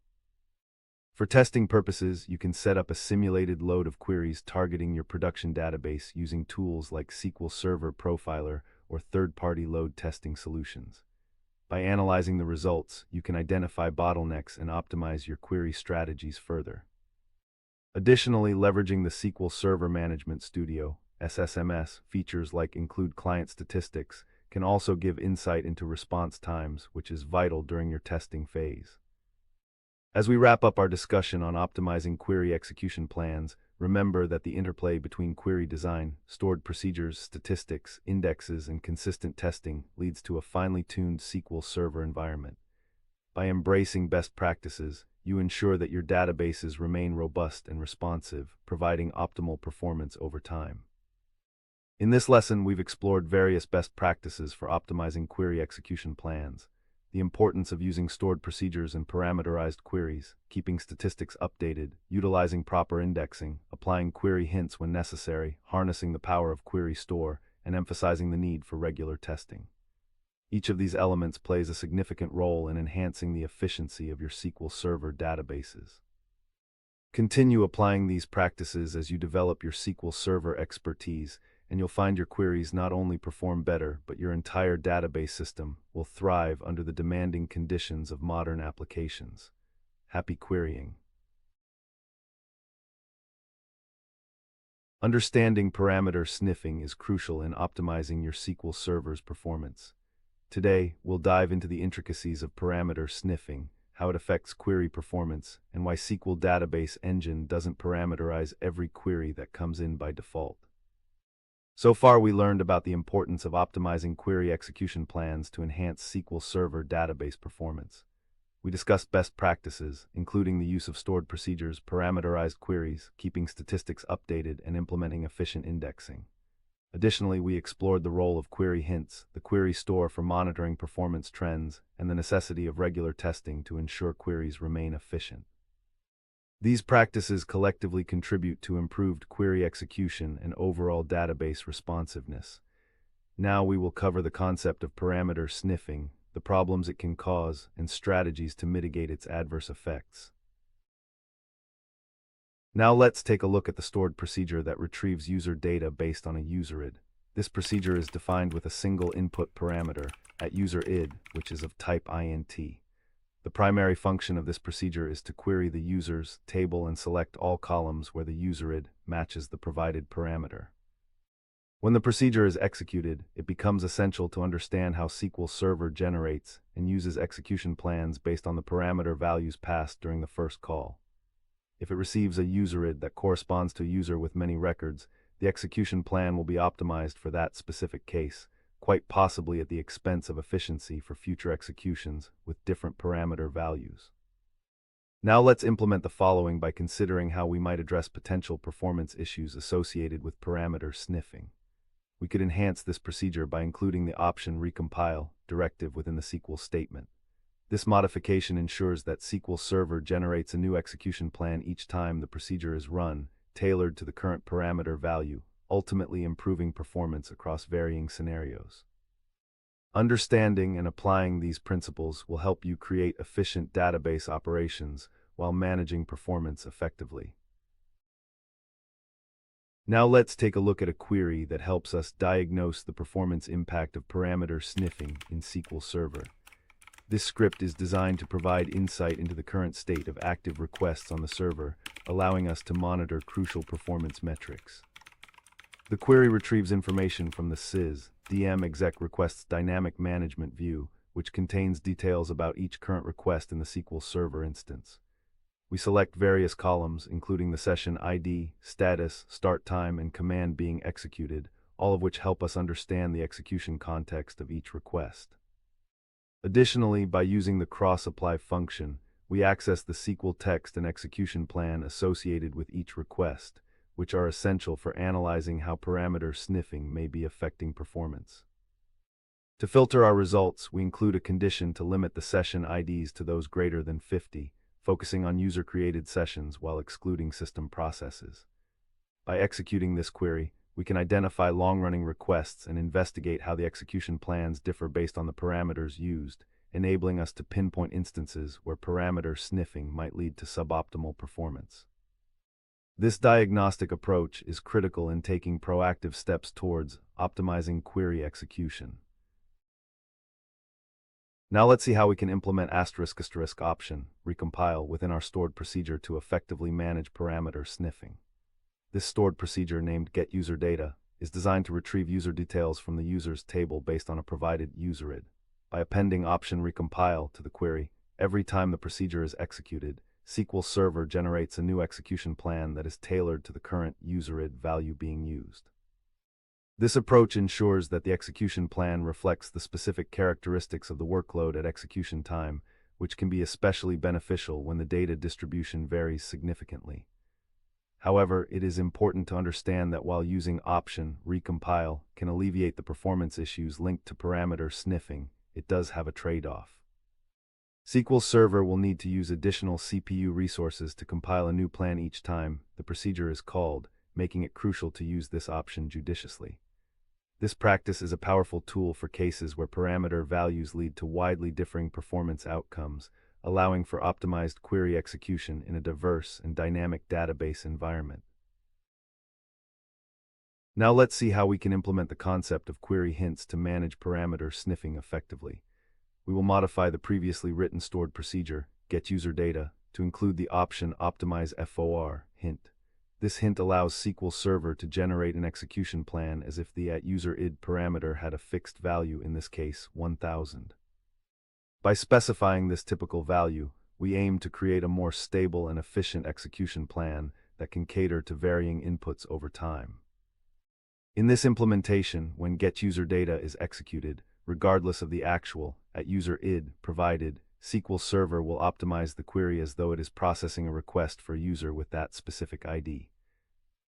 For testing purposes, you can set up a simulated load of queries targeting your production database using tools like SQL Server Profiler or third-party load testing solutions. By analyzing the results, you can identify bottlenecks and optimize your query strategies further. Additionally, leveraging the SQL Server Management Studio (SSMS) features like include client statistics can also give insight into response times, which is vital during your testing phase. As we wrap up our discussion on optimizing query execution plans, remember that the interplay between query design, stored procedures, statistics, indexes, and consistent testing leads to a finely tuned SQL Server environment. By embracing best practices, you ensure that your databases remain robust and responsive, providing optimal performance over time. In this lesson, we've explored various best practices for optimizing query execution plans, the importance of using stored procedures and parameterized queries, keeping statistics updated, utilizing proper indexing, applying query hints when necessary, harnessing the power of query store, and emphasizing the need for regular testing. Each of these elements plays a significant role in enhancing the efficiency of your SQL Server databases. Continue applying these practices as you develop your SQL Server expertise, and you'll find your queries not only perform better, but your entire database system will thrive under the demanding conditions of modern applications. Happy querying. Understanding parameter sniffing is crucial in optimizing your SQL Server's performance. Today, we'll dive into the intricacies of parameter sniffing, how it affects query performance, and why SQL Database Engine doesn't parameterize every query that comes in by default. So far, we learned about the importance of optimizing query execution plans to enhance SQL Server database performance. We discussed best practices, including the use of stored procedures, parameterized queries, keeping statistics updated, and implementing efficient indexing. Additionally, we explored the role of query hints, the query store for monitoring performance trends, and the necessity of regular testing to ensure queries remain efficient. These practices collectively contribute to improved query execution and overall database responsiveness. Now we will cover the concept of parameter sniffing, the problems it can cause, and strategies to mitigate its adverse effects. Now let's take a look at the stored procedure that retrieves user data based on a userid. This procedure is defined with a single input parameter, @userid, which is of type int. The primary function of this procedure is to query the users table and select all columns where the userid matches the provided parameter. When the procedure is executed, it becomes essential to understand how SQL Server generates and uses execution plans based on the parameter values passed during the first call. If it receives a userid that corresponds to a user with many records, the execution plan will be optimized for that specific case, quite possibly at the expense of efficiency for future executions with different parameter values. Now let's implement the following by considering how we might address potential performance issues associated with parameter sniffing. We could enhance this procedure by including the option recompile directive within the SQL statement. This modification ensures that SQL Server generates a new execution plan each time the procedure is run, tailored to the current parameter value, ultimately improving performance across varying scenarios. Understanding and applying these principles will help you create efficient database operations while managing performance effectively. Now let's take a look at a query that helps us diagnose the performance impact of parameter sniffing in SQL Server. This script is designed to provide insight into the current state of active requests on the server, allowing us to monitor crucial performance metrics. The query retrieves information from the sys DM exec requests dynamic management view, which contains details about each current request in the SQL Server instance. We select various columns, including the session ID, status, start time, and command being executed, all of which help us understand the execution context of each request. Additionally, by using the cross-apply function, we access the SQL text and execution plan associated with each request, which are essential for analyzing how parameter sniffing may be affecting performance. To filter our results, we include a condition to limit the session IDs to those greater than 50, focusing on user-created sessions while excluding system processes. By executing this query, we can identify long-running requests and investigate how the execution plans differ based on the parameters used, enabling us to pinpoint instances where parameter sniffing might lead to suboptimal performance. This diagnostic approach is critical in taking proactive steps towards optimizing query execution. Now let's see how we can implement *** option, recompile, within our stored procedure to effectively manage parameter sniffing. This stored procedure, named getUserData, is designed to retrieve user details from the user's table based on a provided userid. By appending option recompile to the query, every time the procedure is executed, SQL Server generates a new execution plan that is tailored to the current userid value being used. This approach ensures that the execution plan reflects the specific characteristics of the workload at execution time, which can be especially beneficial when the data distribution varies significantly. However, it is important to understand that while using option recompile can alleviate the performance issues linked to parameter sniffing, it does have a trade-off. SQL Server will need to use additional CPU resources to compile a new plan each time the procedure is called, making it crucial to use this option judiciously. This practice is a powerful tool for cases where parameter values lead to widely differing performance outcomes, allowing for optimized query execution in a diverse and dynamic database environment. Now let's see how we can implement the concept of query hints to manage parameter sniffing effectively. We will modify the previously written stored procedure, getUserData, to include the option optimize_for hint. This hint allows SQL Server to generate an execution plan as if the @userid parameter had a fixed value, in this case 1000. By specifying this typical value, we aim to create a more stable and efficient execution plan that can cater to varying inputs over time. In this implementation, when getUserData is executed, regardless of the actual @userid provided, SQL Server will optimize the query as though it is processing a request for a user with that specific ID.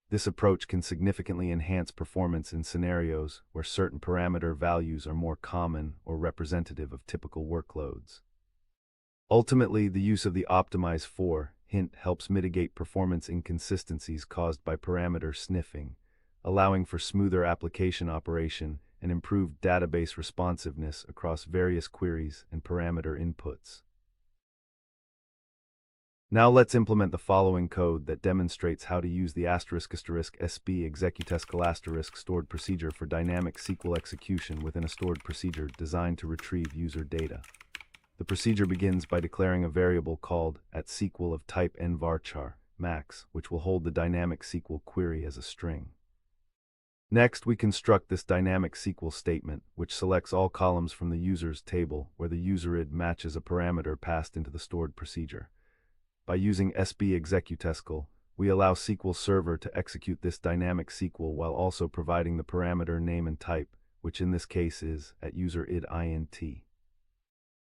This approach can significantly enhance performance in scenarios where certain parameter values are more common or representative of typical workloads. Ultimately, the use of the optimize_for hint helps mitigate performance inconsistencies caused by parameter sniffing, allowing for smoother application operation and improved database responsiveness across various queries and parameter inputs. Now let's implement the following code that demonstrates how to use the ***sb executescal* stored procedure for dynamic SQL execution within a stored procedure designed to retrieve user data. The procedure begins by declaring a variable called @SQL of type nvarchar max, which will hold the dynamic SQL query as a string. Next, we construct this dynamic SQL statement, which selects all columns from the user's table where the userid matches a parameter passed into the stored procedure. By using SB executescal, we allow SQL Server to execute this dynamic SQL while also providing the parameter name and type, which in this case is @userid_int.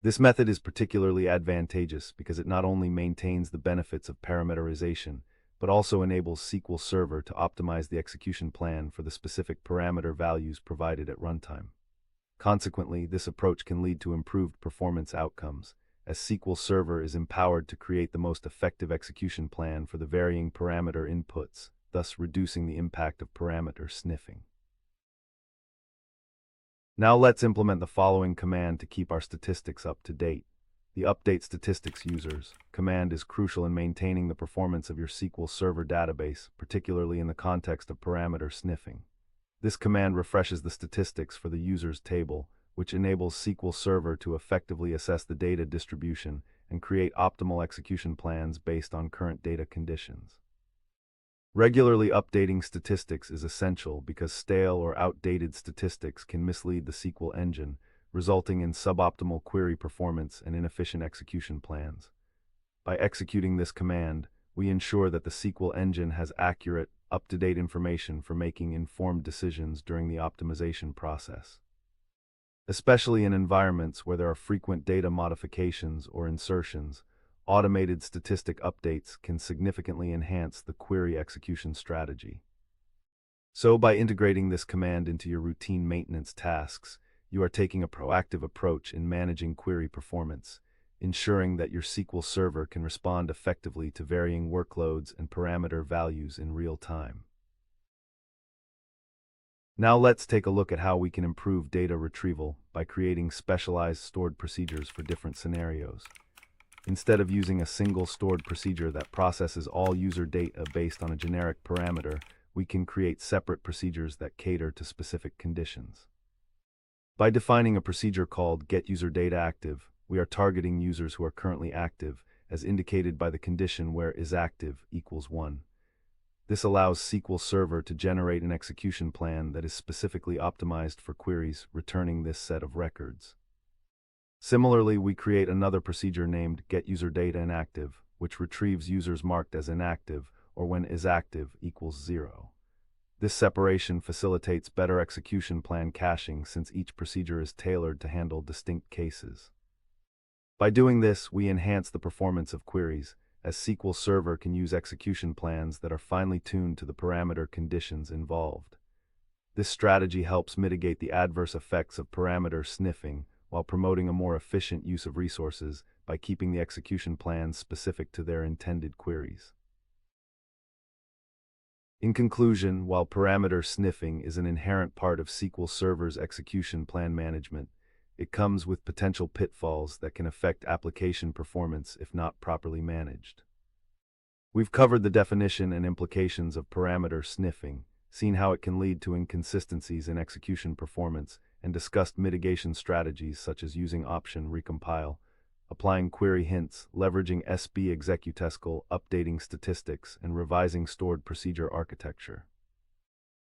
This method is particularly advantageous because it not only maintains the benefits of parameterization, but also enables SQL Server to optimize the execution plan for the specific parameter values provided at runtime. Consequently, this approach can lead to improved performance outcomes, as SQL Server is empowered to create the most effective execution plan for the varying parameter inputs, thus reducing the impact of parameter sniffing. Now let's implement the following command to keep our statistics up to date. The update statistics users command is crucial in maintaining the performance of your SQL Server database, particularly in the context of parameter sniffing. This command refreshes the statistics for the user's table, which enables SQL Server to effectively assess the data distribution and create optimal execution plans based on current data conditions. Regularly updating statistics is essential because stale or outdated statistics can mislead the SQL engine, resulting in suboptimal query performance and inefficient execution plans. By executing this command, we ensure that the SQL engine has accurate, up-to-date information for making informed decisions during the optimization process. Especially in environments where there are frequent data modifications or insertions, automated statistic updates can significantly enhance the query execution strategy. So, by integrating this command into your routine maintenance tasks, you are taking a proactive approach in managing query performance, ensuring that your SQL Server can respond effectively to varying workloads and parameter values in real time. Now let's take a look at how we can improve data retrieval by creating specialized stored procedures for different scenarios. Instead of using a single stored procedure that processes all user data based on a generic parameter, we can create separate procedures that cater to specific conditions. By defining a procedure called getUserDataActive, we are targeting users who are currently active, as indicated by the condition where isActive equals 1. This allows SQL Server to generate an execution plan that is specifically optimized for queries returning this set of records. Similarly, we create another procedure named getUserDataInactive, which retrieves users marked as inactive or when isActive equals 0. This separation facilitates better execution plan caching since each procedure is tailored to handle distinct cases. By doing this, we enhance the performance of queries, as SQL Server can use execution plans that are finely tuned to the parameter conditions involved. This strategy helps mitigate the adverse effects of parameter sniffing while promoting a more efficient use of resources by keeping the execution plans specific to their intended queries. In conclusion, while parameter sniffing is an inherent part of SQL Server's execution plan management, it comes with potential pitfalls that can affect application performance if not properly managed. We've covered the definition and implications of parameter sniffing, seen how it can lead to inconsistencies in execution performance, and discussed mitigation strategies such as using option recompile, applying query hints, leveraging SB executescal, updating statistics, and revising stored procedure architecture.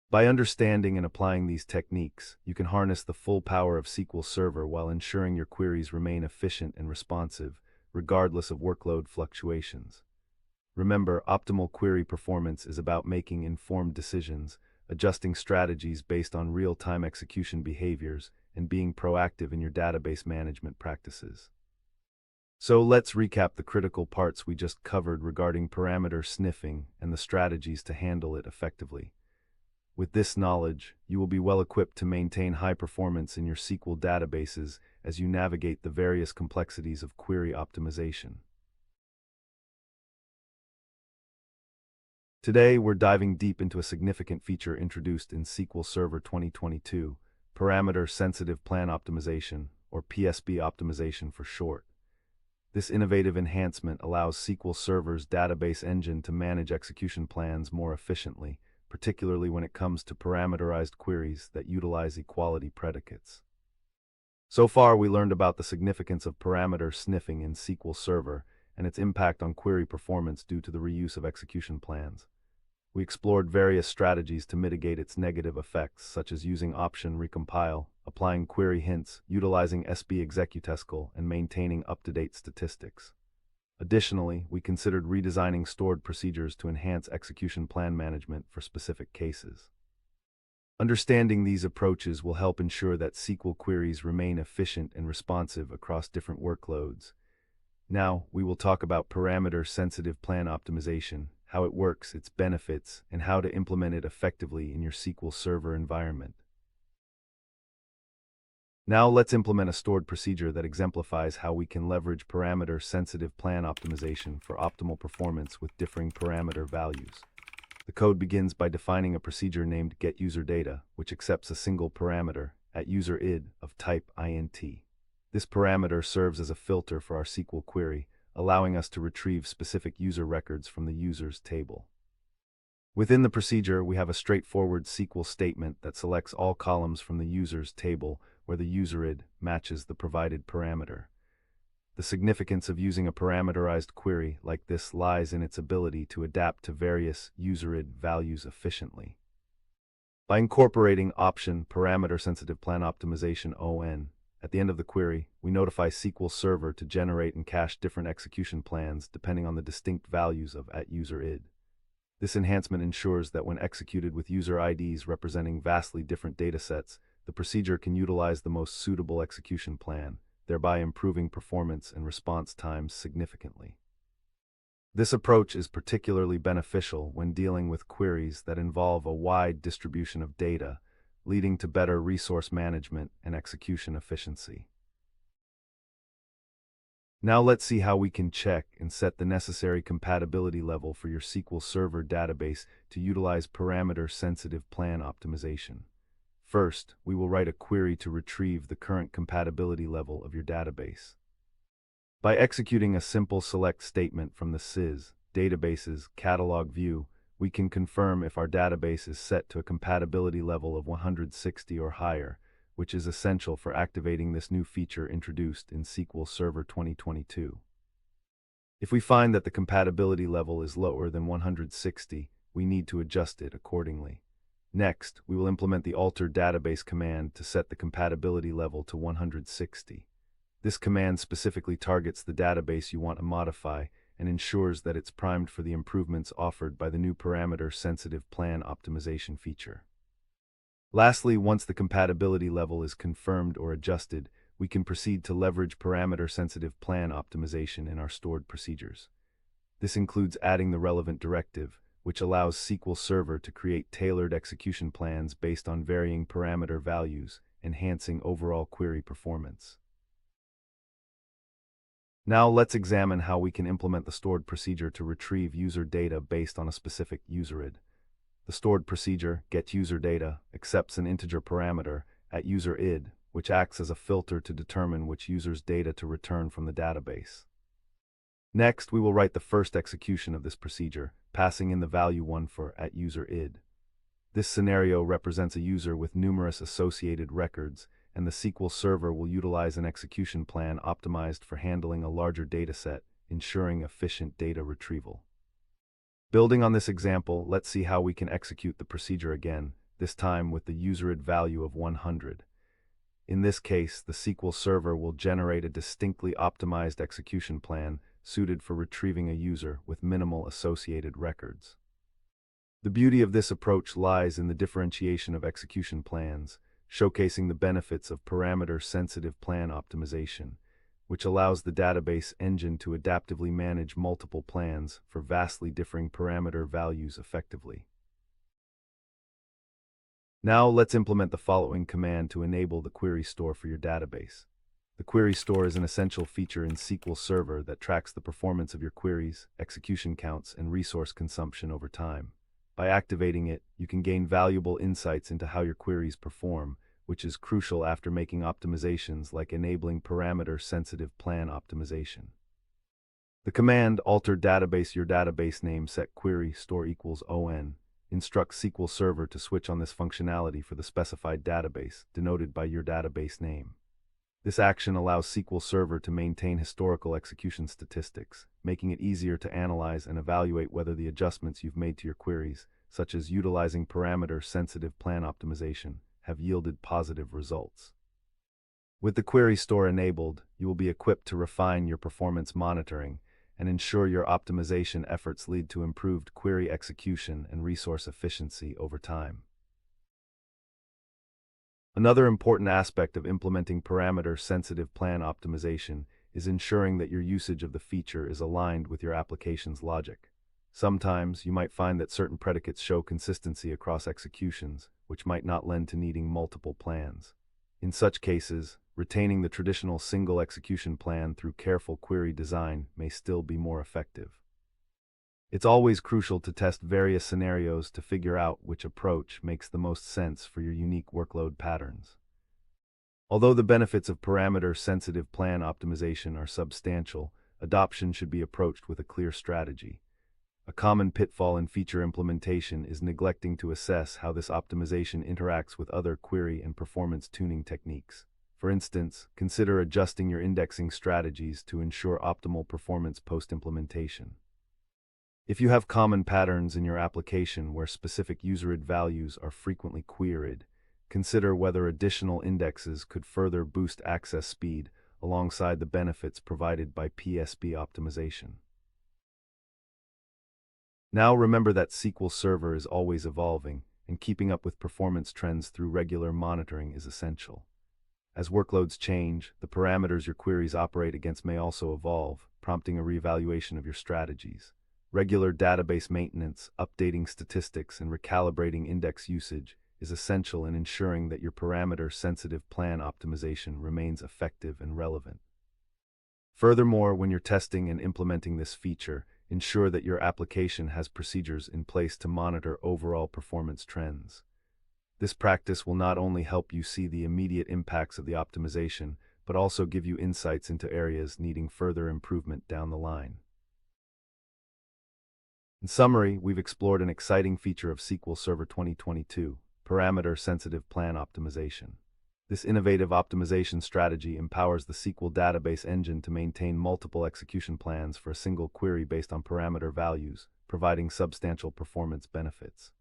By understanding and applying these techniques, you can harness the full power of SQL Server while ensuring your queries remain efficient and responsive, regardless of workload fluctuations. Remember, optimal query performance is about making informed decisions, adjusting strategies based on real-time execution behaviors, and being proactive in your database management practices. So let's recap the critical parts we just covered regarding parameter sniffing and the strategies to handle it effectively. With this knowledge, you will be well equipped to maintain high performance in your SQL databases as you navigate the various complexities of query optimization. Today, we're diving deep into a significant feature introduced in SQL Server 2022, Parameter-Sensitive Plan Optimization, or PSP optimization for short. This innovative enhancement allows SQL Server's database engine to manage execution plans more efficiently, particularly when it comes to parameterized queries that utilize equality predicates. So far, we learned about the significance of parameter sniffing in SQL Server and its impact on query performance due to the reuse of execution plans. We explored various strategies to mitigate its negative effects, such as using option recompile, applying query hints, utilizing SB executescal, and maintaining up-to-date statistics. Additionally, we considered redesigning stored procedures to enhance execution plan management for specific cases. Understanding these approaches will help ensure that SQL queries remain efficient and responsive across different workloads. Now, we will talk about parameter-sensitive plan optimization, how it works, its benefits, and how to implement it effectively in your SQL Server environment. Now let's implement a stored procedure that exemplifies how we can leverage parameter-sensitive plan optimization for optimal performance with differing parameter values. The code begins by defining a procedure named getUserData, which accepts a single parameter, @userid, of type int. This parameter serves as a filter for our SQL query, allowing us to retrieve specific user records from the users table. Within the procedure, we have a straightforward SQL statement that selects all columns from the users table where the userid matches the provided parameter. The significance of using a parameterized query like this lies in its ability to adapt to various userid values efficiently. By incorporating option parameter-sensitive plan optimization (ON) at the end of the query, we notify SQL Server to generate and cache different execution plans depending on the distinct values of @userid. This enhancement ensures that when executed with user IDs representing vastly different datasets, the procedure can utilize the most suitable execution plan, thereby improving performance and response times significantly. This approach is particularly beneficial when dealing with queries that involve a wide distribution of data, leading to better resource management and execution efficiency. Now let's see how we can check and set the necessary compatibility level for your SQL Server database to utilize parameter-sensitive plan optimization. First, we will write a query to retrieve the current compatibility level of your database. By executing a simple select statement from the sys databases catalog view, we can confirm if our database is set to a compatibility level of 160 or higher, which is essential for activating this new feature introduced in SQL Server 2022. If we find that the compatibility level is lower than 160, we need to adjust it accordingly. Next, we will implement the alter database command to set the compatibility level to 160. This command specifically targets the database you want to modify and ensures that it's primed for the improvements offered by the new parameter-sensitive plan optimization feature. Lastly, once the compatibility level is confirmed or adjusted, we can proceed to leverage parameter-sensitive plan optimization in our stored procedures. This includes adding the relevant directive, which allows SQL Server to create tailored execution plans based on varying parameter values, enhancing overall query performance. Now let's examine how we can implement the stored procedure to retrieve user data based on a specific userid. The stored procedure, getUserData, accepts an integer parameter at userid, which acts as a filter to determine which user's data to return from the database. Next, we will write the first execution of this procedure, passing in the value 1 for at userid. This scenario represents a user with numerous associated records, and the SQL Server will utilize an execution plan optimized for handling a larger dataset, ensuring efficient data retrieval. Building on this example, let's see how we can execute the procedure again, this time with the userid value of 100. In this case, the SQL Server will generate a distinctly optimized execution plan suited for retrieving a user with minimal associated records. The beauty of this approach lies in the differentiation of execution plans, showcasing the benefits of parameter-sensitive plan optimization, which allows the database engine to adaptively manage multiple plans for vastly differing parameter values effectively. Now let's implement the following command to enable the query store for your database. The query store is an essential feature in SQL Server that tracks the performance of your queries, execution counts, and resource consumption over time. By activating it, you can gain valuable insights into how your queries perform, which is crucial after making optimizations like enabling parameter-sensitive plan optimization. The command alter database your database name set query store equals on instructs SQL Server to switch on this functionality for the specified database, denoted by your database name. This action allows SQL Server to maintain historical execution statistics, making it easier to analyze and evaluate whether the adjustments you've made to your queries, such as utilizing parameter-sensitive plan optimization, have yielded positive results. With the query store enabled, you will be equipped to refine your performance monitoring and ensure your optimization efforts lead to improved query execution and resource efficiency over time. Another important aspect of implementing parameter-sensitive plan optimization is ensuring that your usage of the feature is aligned with your application's logic. Sometimes you might find that certain predicates show consistency across executions, which might not lend to needing multiple plans. In such cases, retaining the traditional single execution plan through careful query design may still be more effective. It's always crucial to test various scenarios to figure out which approach makes the most sense for your unique workload patterns. Although the benefits of parameter-sensitive plan optimization are substantial, adoption should be approached with a clear strategy. A common pitfall in feature implementation is neglecting to assess how this optimization interacts with other query and performance tuning techniques. For instance, consider adjusting your indexing strategies to ensure optimal performance post-implementation. If you have common patterns in your application where specific userid values are frequently queried, consider whether additional indexes could further boost access speed alongside the benefits provided by PSP optimization. Now remember that SQL Server is always evolving, and keeping up with performance trends through regular monitoring is essential. As workloads change, the parameters your queries operate against may also evolve, prompting a reevaluation of your strategies. Regular database maintenance, updating statistics, and recalibrating index usage is essential in ensuring that your parameter-sensitive plan optimization remains effective and relevant. Furthermore, when you're testing and implementing this feature, ensure that your application has procedures in place to monitor overall performance trends. This practice will not only help you see the immediate impacts of the optimization, but also give you insights into areas needing further improvement down the line. In summary, we've explored an exciting feature of SQL Server 2022, parameter-sensitive plan optimization. This innovative optimization strategy empowers the SQL database engine to maintain multiple execution plans for a single query based on parameter values, providing substantial performance benefits.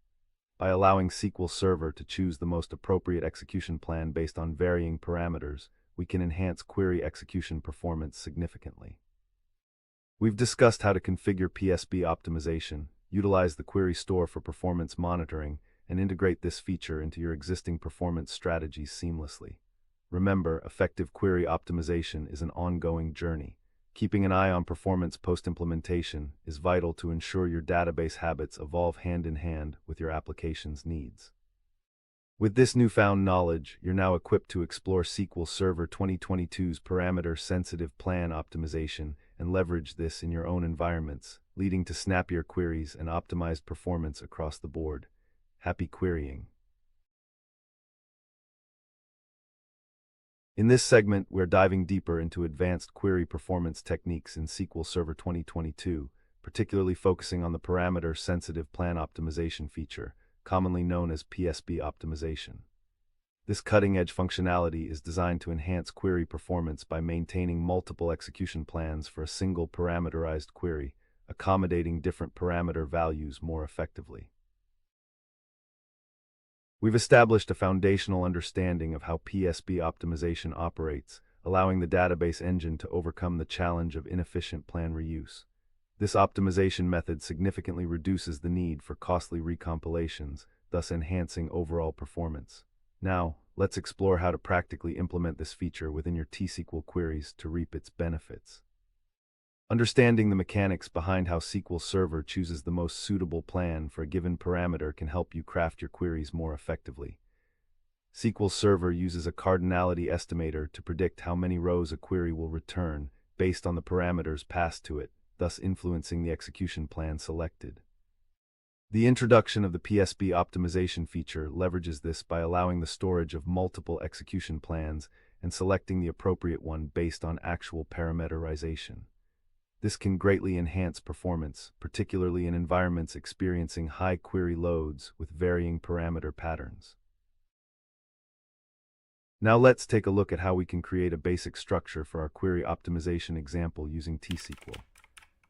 By allowing SQL Server to choose the most appropriate execution plan based on varying parameters, we can enhance query execution performance significantly. We've discussed how to configure PSB optimization, utilize the query store for performance monitoring, and integrate this feature into your existing performance strategies seamlessly. Remember, effective query optimization is an ongoing journey. Keeping an eye on performance post-implementation is vital to ensure your database habits evolve hand in hand with your application's needs. With this newfound knowledge, you're now equipped to explore SQL Server 2022's parameter-sensitive plan optimization and leverage this in your own environments, leading to snappier queries and optimized performance across the board. Happy querying! In this segment, we're diving deeper into advanced query performance techniques in SQL Server 2022, particularly focusing on the parameter-sensitive plan optimization feature, commonly known as PSB optimization. This cutting-edge functionality is designed to enhance query performance by maintaining multiple execution plans for a single parameterized query, accommodating different parameter values more effectively. We've established a foundational understanding of how PSB optimization operates, allowing the database engine to overcome the challenge of inefficient plan reuse. This optimization method significantly reduces the need for costly recompilations, thus enhancing overall performance. Now, let's explore how to practically implement this feature within your T-SQL queries to reap its benefits. Understanding the mechanics behind how SQL Server chooses the most suitable plan for a given parameter can help you craft your queries more effectively. SQL Server uses a cardinality estimator to predict how many rows a query will return based on the parameters passed to it, thus influencing the execution plan selected. The introduction of the PSB optimization feature leverages this by allowing the storage of multiple execution plans and selecting the appropriate one based on actual parameterization. This can greatly enhance performance, particularly in environments experiencing high query loads with varying parameter patterns. Now let's take a look at how we can create a basic structure for our query optimization example using T-SQL.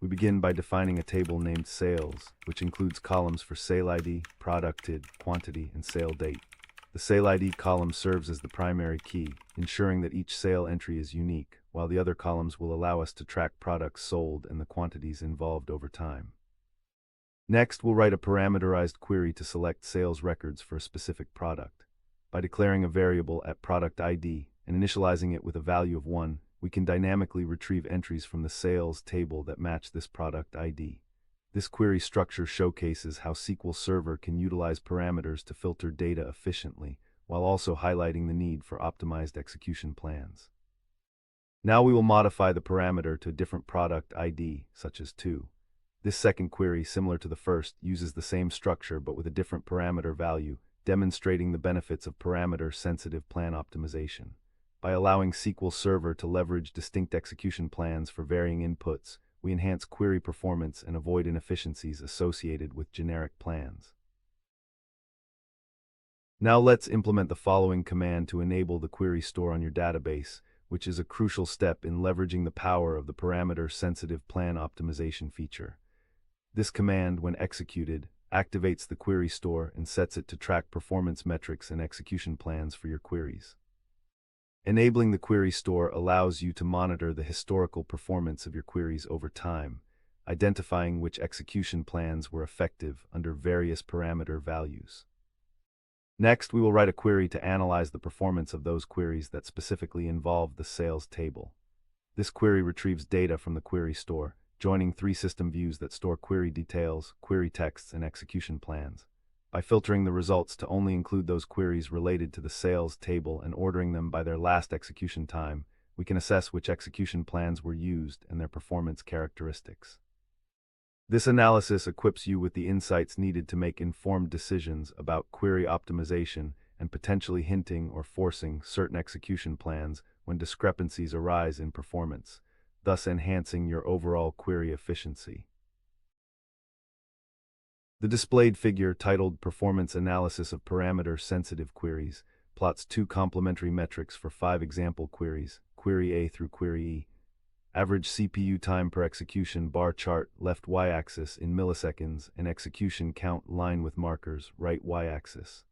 We begin by defining a table named Sales, which includes columns for sale ID, product ID, quantity, and sale date. The sale ID column serves as the primary key, ensuring that each sale entry is unique, while the other columns will allow us to track products sold and the quantities involved over time. Next, we'll write a parameterized query to select sales records for a specific product. By declaring a variable at product ID and initializing it with a value of 1, we can dynamically retrieve entries from the sales table that match this product ID. This query structure showcases how SQL Server can utilize parameters to filter data efficiently, while also highlighting the need for optimized execution plans. Now we will modify the parameter to a different product ID, such as 2. This second query, similar to the first, uses the same structure but with a different parameter value, demonstrating the benefits of parameter-sensitive plan optimization. By allowing SQL Server to leverage distinct execution plans for varying inputs, we enhance query performance and avoid inefficiencies associated with generic plans. Now let's implement the following command to enable the query store on your database, which is a crucial step in leveraging the power of the parameter-sensitive plan optimization feature. This command, when executed, activates the query store and sets it to track performance metrics and execution plans for your queries. Enabling the query store allows you to monitor the historical performance of your queries over time, identifying which execution plans were effective under various parameter values. Next, we will write a query to analyze the performance of those queries that specifically involve the sales table. This query retrieves data from the query store, joining 3 system views that store query details, query texts, and execution plans. By filtering the results to only include those queries related to the sales table and ordering them by their last execution time, we can assess which execution plans were used and their performance characteristics. This analysis equips you with the insights needed to make informed decisions about query optimization and potentially hinting or forcing certain execution plans when discrepancies arise in performance, thus enhancing your overall query efficiency. The displayed figure, titled Performance Analysis of Parameter-Sensitive Queries, plots two complementary metrics for 5 example queries, query A through query E. Average CPU time per execution bar chart, left y-axis in milliseconds, and execution count line with markers, right y-axis.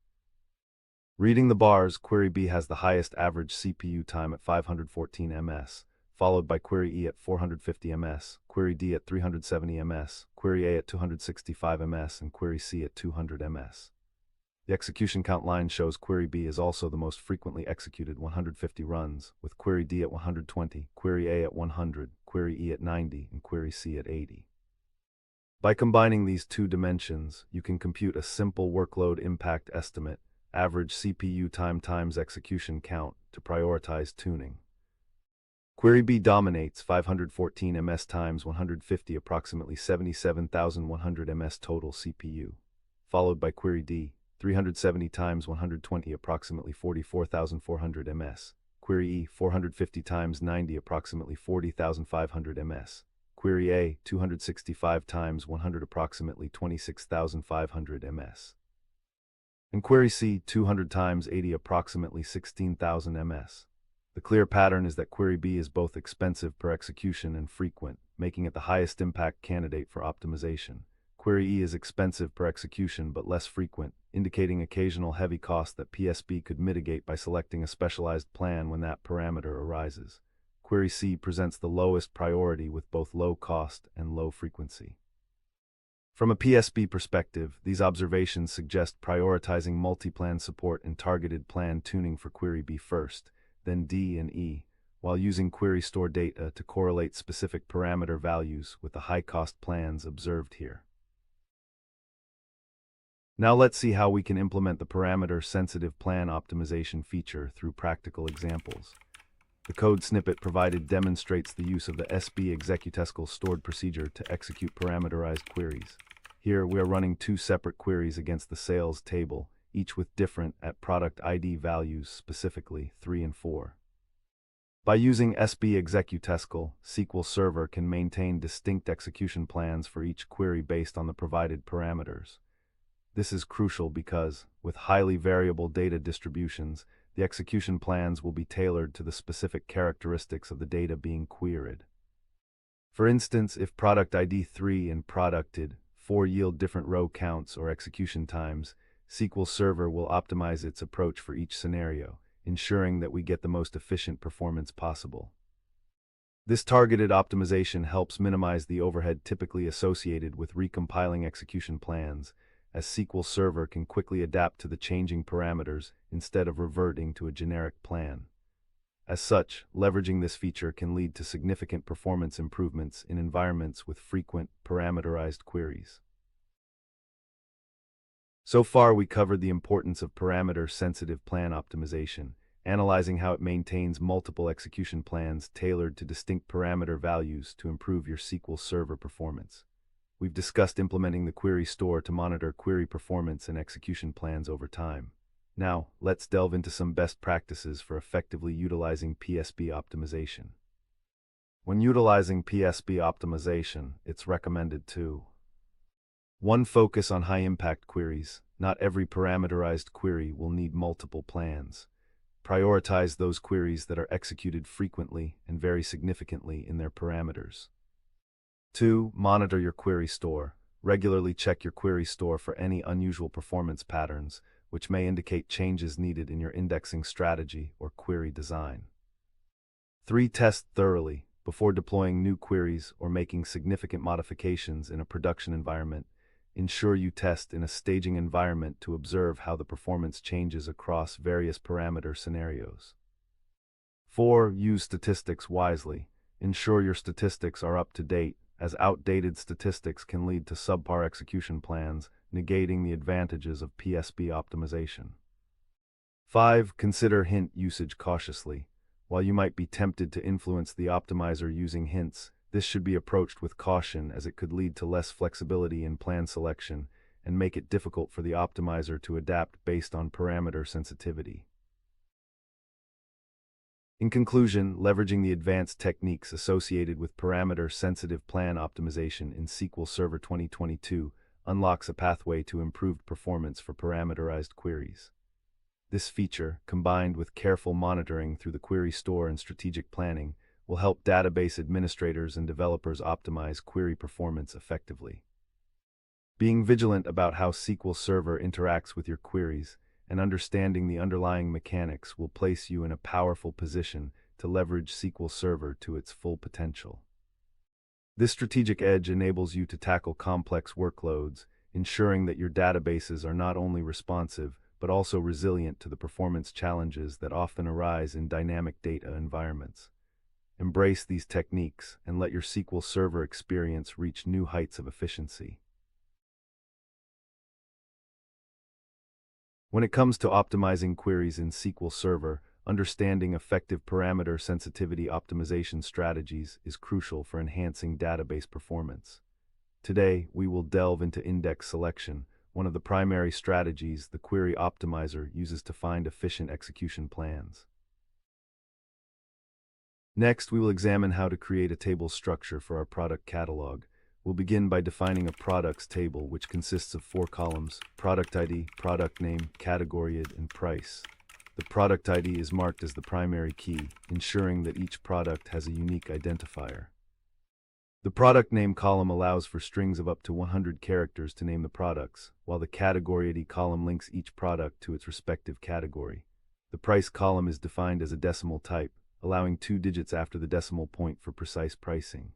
Reading the bars, query B has the highest average CPU time at 514 ms, followed by query E at 450 ms, query D at 370 ms, query A at 265 ms, and query C at 200 ms. The execution count line shows query B is also the most frequently executed 150 runs, with query D at 120, query A at 100, query E at 90, and query C at 80. By combining these two dimensions, you can compute a simple workload impact estimate, average CPU time times execution count, to prioritize tuning. Query B dominates 514 ms times 150, approximately 77,100 ms total CPU, followed by query D, 370 times 120, approximately 44,400 ms, query E, 450 times 90, approximately 40,500 ms, query A, 265 times 100, approximately 26,500 ms, and query C, 200 times 80, approximately 16,000 ms. The clear pattern is that query B is both expensive per execution and frequent, making it the highest impact candidate for optimization. Query E is expensive per execution but less frequent, indicating occasional heavy cost that PSB could mitigate by selecting a specialized plan when that parameter arises. Query C presents the lowest priority with both low cost and low frequency. From a PSB perspective, these observations suggest prioritizing multi-plan support and targeted plan tuning for query B first, then D and E, while using query store data to correlate specific parameter values with the high-cost plans observed here. Now let's see how we can implement the parameter-sensitive plan optimization feature through practical examples. The code snippet provided demonstrates the use of the SB executescal stored procedure to execute parameterized queries. Here we are running 2 separate queries against the sales table, each with different @product ID values, specifically 3 and 4. By using SB executescal, SQL Server can maintain distinct execution plans for each query based on the provided parameters. This is crucial because, with highly variable data distributions, the execution plans will be tailored to the specific characteristics of the data being queried. For instance, if product ID 3 and product ID 4 yield different row counts or execution times, SQL Server will optimize its approach for each scenario, ensuring that we get the most efficient performance possible. This targeted optimization helps minimize the overhead typically associated with recompiling execution plans, as SQL Server can quickly adapt to the changing parameters instead of reverting to a generic plan. As such, leveraging this feature can lead to significant performance improvements in environments with frequent, parameterized queries. So far, we covered the importance of parameter-sensitive plan optimization, analyzing how it maintains multiple execution plans tailored to distinct parameter values to improve your SQL Server performance. We've discussed implementing the query store to monitor query performance and execution plans over time. Now, let's delve into some best practices for effectively utilizing PSB optimization. When utilizing PSB optimization, it's recommended to 1. Focus on high-impact queries. Not every parameterized query will need multiple plans. Prioritize those queries that are executed frequently and vary significantly in their parameters. 2. Monitor your query store. Regularly check your query store for any unusual performance patterns, which may indicate changes needed in your indexing strategy or query design. 3. Test thoroughly. Before deploying new queries or making significant modifications in a production environment, ensure you test in a staging environment to observe how the performance changes across various parameter scenarios. 4. Use statistics wisely. Ensure your statistics are up to date, as outdated statistics can lead to subpar execution plans, negating the advantages of PSP optimization. 5. Consider hint usage cautiously. While you might be tempted to influence the optimizer using hints, this should be approached with caution as it could lead to less flexibility in plan selection and make it difficult for the optimizer to adapt based on parameter sensitivity. In conclusion, leveraging the advanced techniques associated with parameter-sensitive plan optimization in SQL Server 2022 unlocks a pathway to improved performance for parameterized queries. This feature, combined with careful monitoring through the query store and strategic planning, will help database administrators and developers optimize query performance effectively. Being vigilant about how SQL Server interacts with your queries and understanding the underlying mechanics will place you in a powerful position to leverage SQL Server to its full potential. This strategic edge enables you to tackle complex workloads, ensuring that your databases are not only responsive, but also resilient to the performance challenges that often arise in dynamic data environments. Embrace these techniques and let your SQL Server experience reach new heights of efficiency. When it comes to optimizing queries in SQL Server, understanding effective parameter sensitivity optimization strategies is crucial for enhancing database performance. Today, we will delve into index selection, one of the primary strategies the query optimizer uses to find efficient execution plans. Next, we will examine how to create a table structure for our product catalog. We'll begin by defining a products table, which consists of 4 columns: product ID, product name, category ID, and price. The product ID is marked as the primary key, ensuring that each product has a unique identifier. The product name column allows for strings of up to 100 characters to name the products, while the category ID column links each product to its respective category. The price column is defined as a decimal type, allowing 2 digits after the decimal point for precise pricing.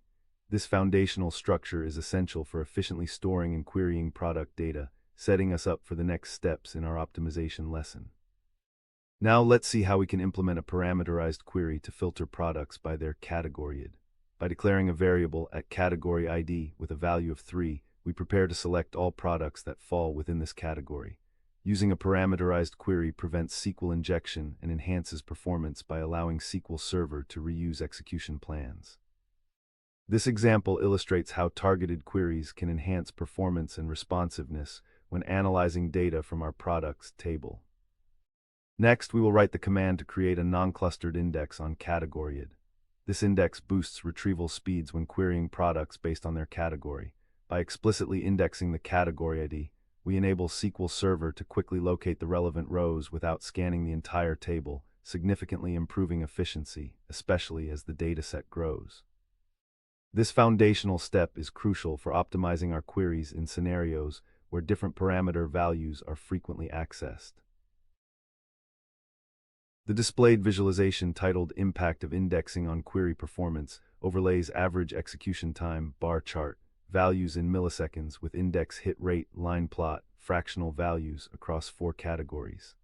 This foundational structure is essential for efficiently storing and querying product data, setting us up for the next steps in our optimization lesson. Now let's see how we can implement a parameterized query to filter products by their category ID. By declaring a variable at category ID with a value of 3, we prepare to select all products that fall within this category. Using a parameterized query prevents SQL injection and enhances performance by allowing SQL Server to reuse execution plans. This example illustrates how targeted queries can enhance performance and responsiveness when analyzing data from our products table. Next, we will write the command to create a non-clustered index on category ID. This index boosts retrieval speeds when querying products based on their category. By explicitly indexing the category ID, we enable SQL Server to quickly locate the relevant rows without scanning the entire table, significantly improving efficiency, especially as the dataset grows. This foundational step is crucial for optimizing our queries in scenarios where different parameter values are frequently accessed. The displayed visualization titled Impact of Indexing on Query Performance overlays average execution time bar chart, values in milliseconds with index hit rate, line plot, fractional values across 4 categories.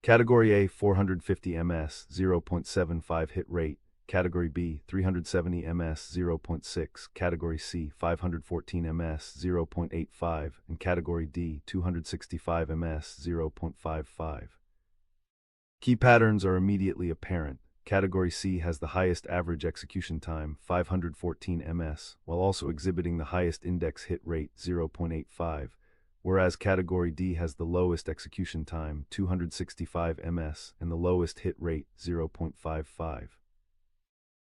Category A 450 ms 0.75 hit rate, Category B 370 ms 0.6, Category C 514 ms 0.85, and Category D 265 ms 0.55. Key patterns are immediately apparent. Category C has the highest average execution time, 514 ms, while also exhibiting the highest index hit rate, 0.85, whereas Category D has the lowest execution time, 265 ms, and the lowest hit rate, 0.55.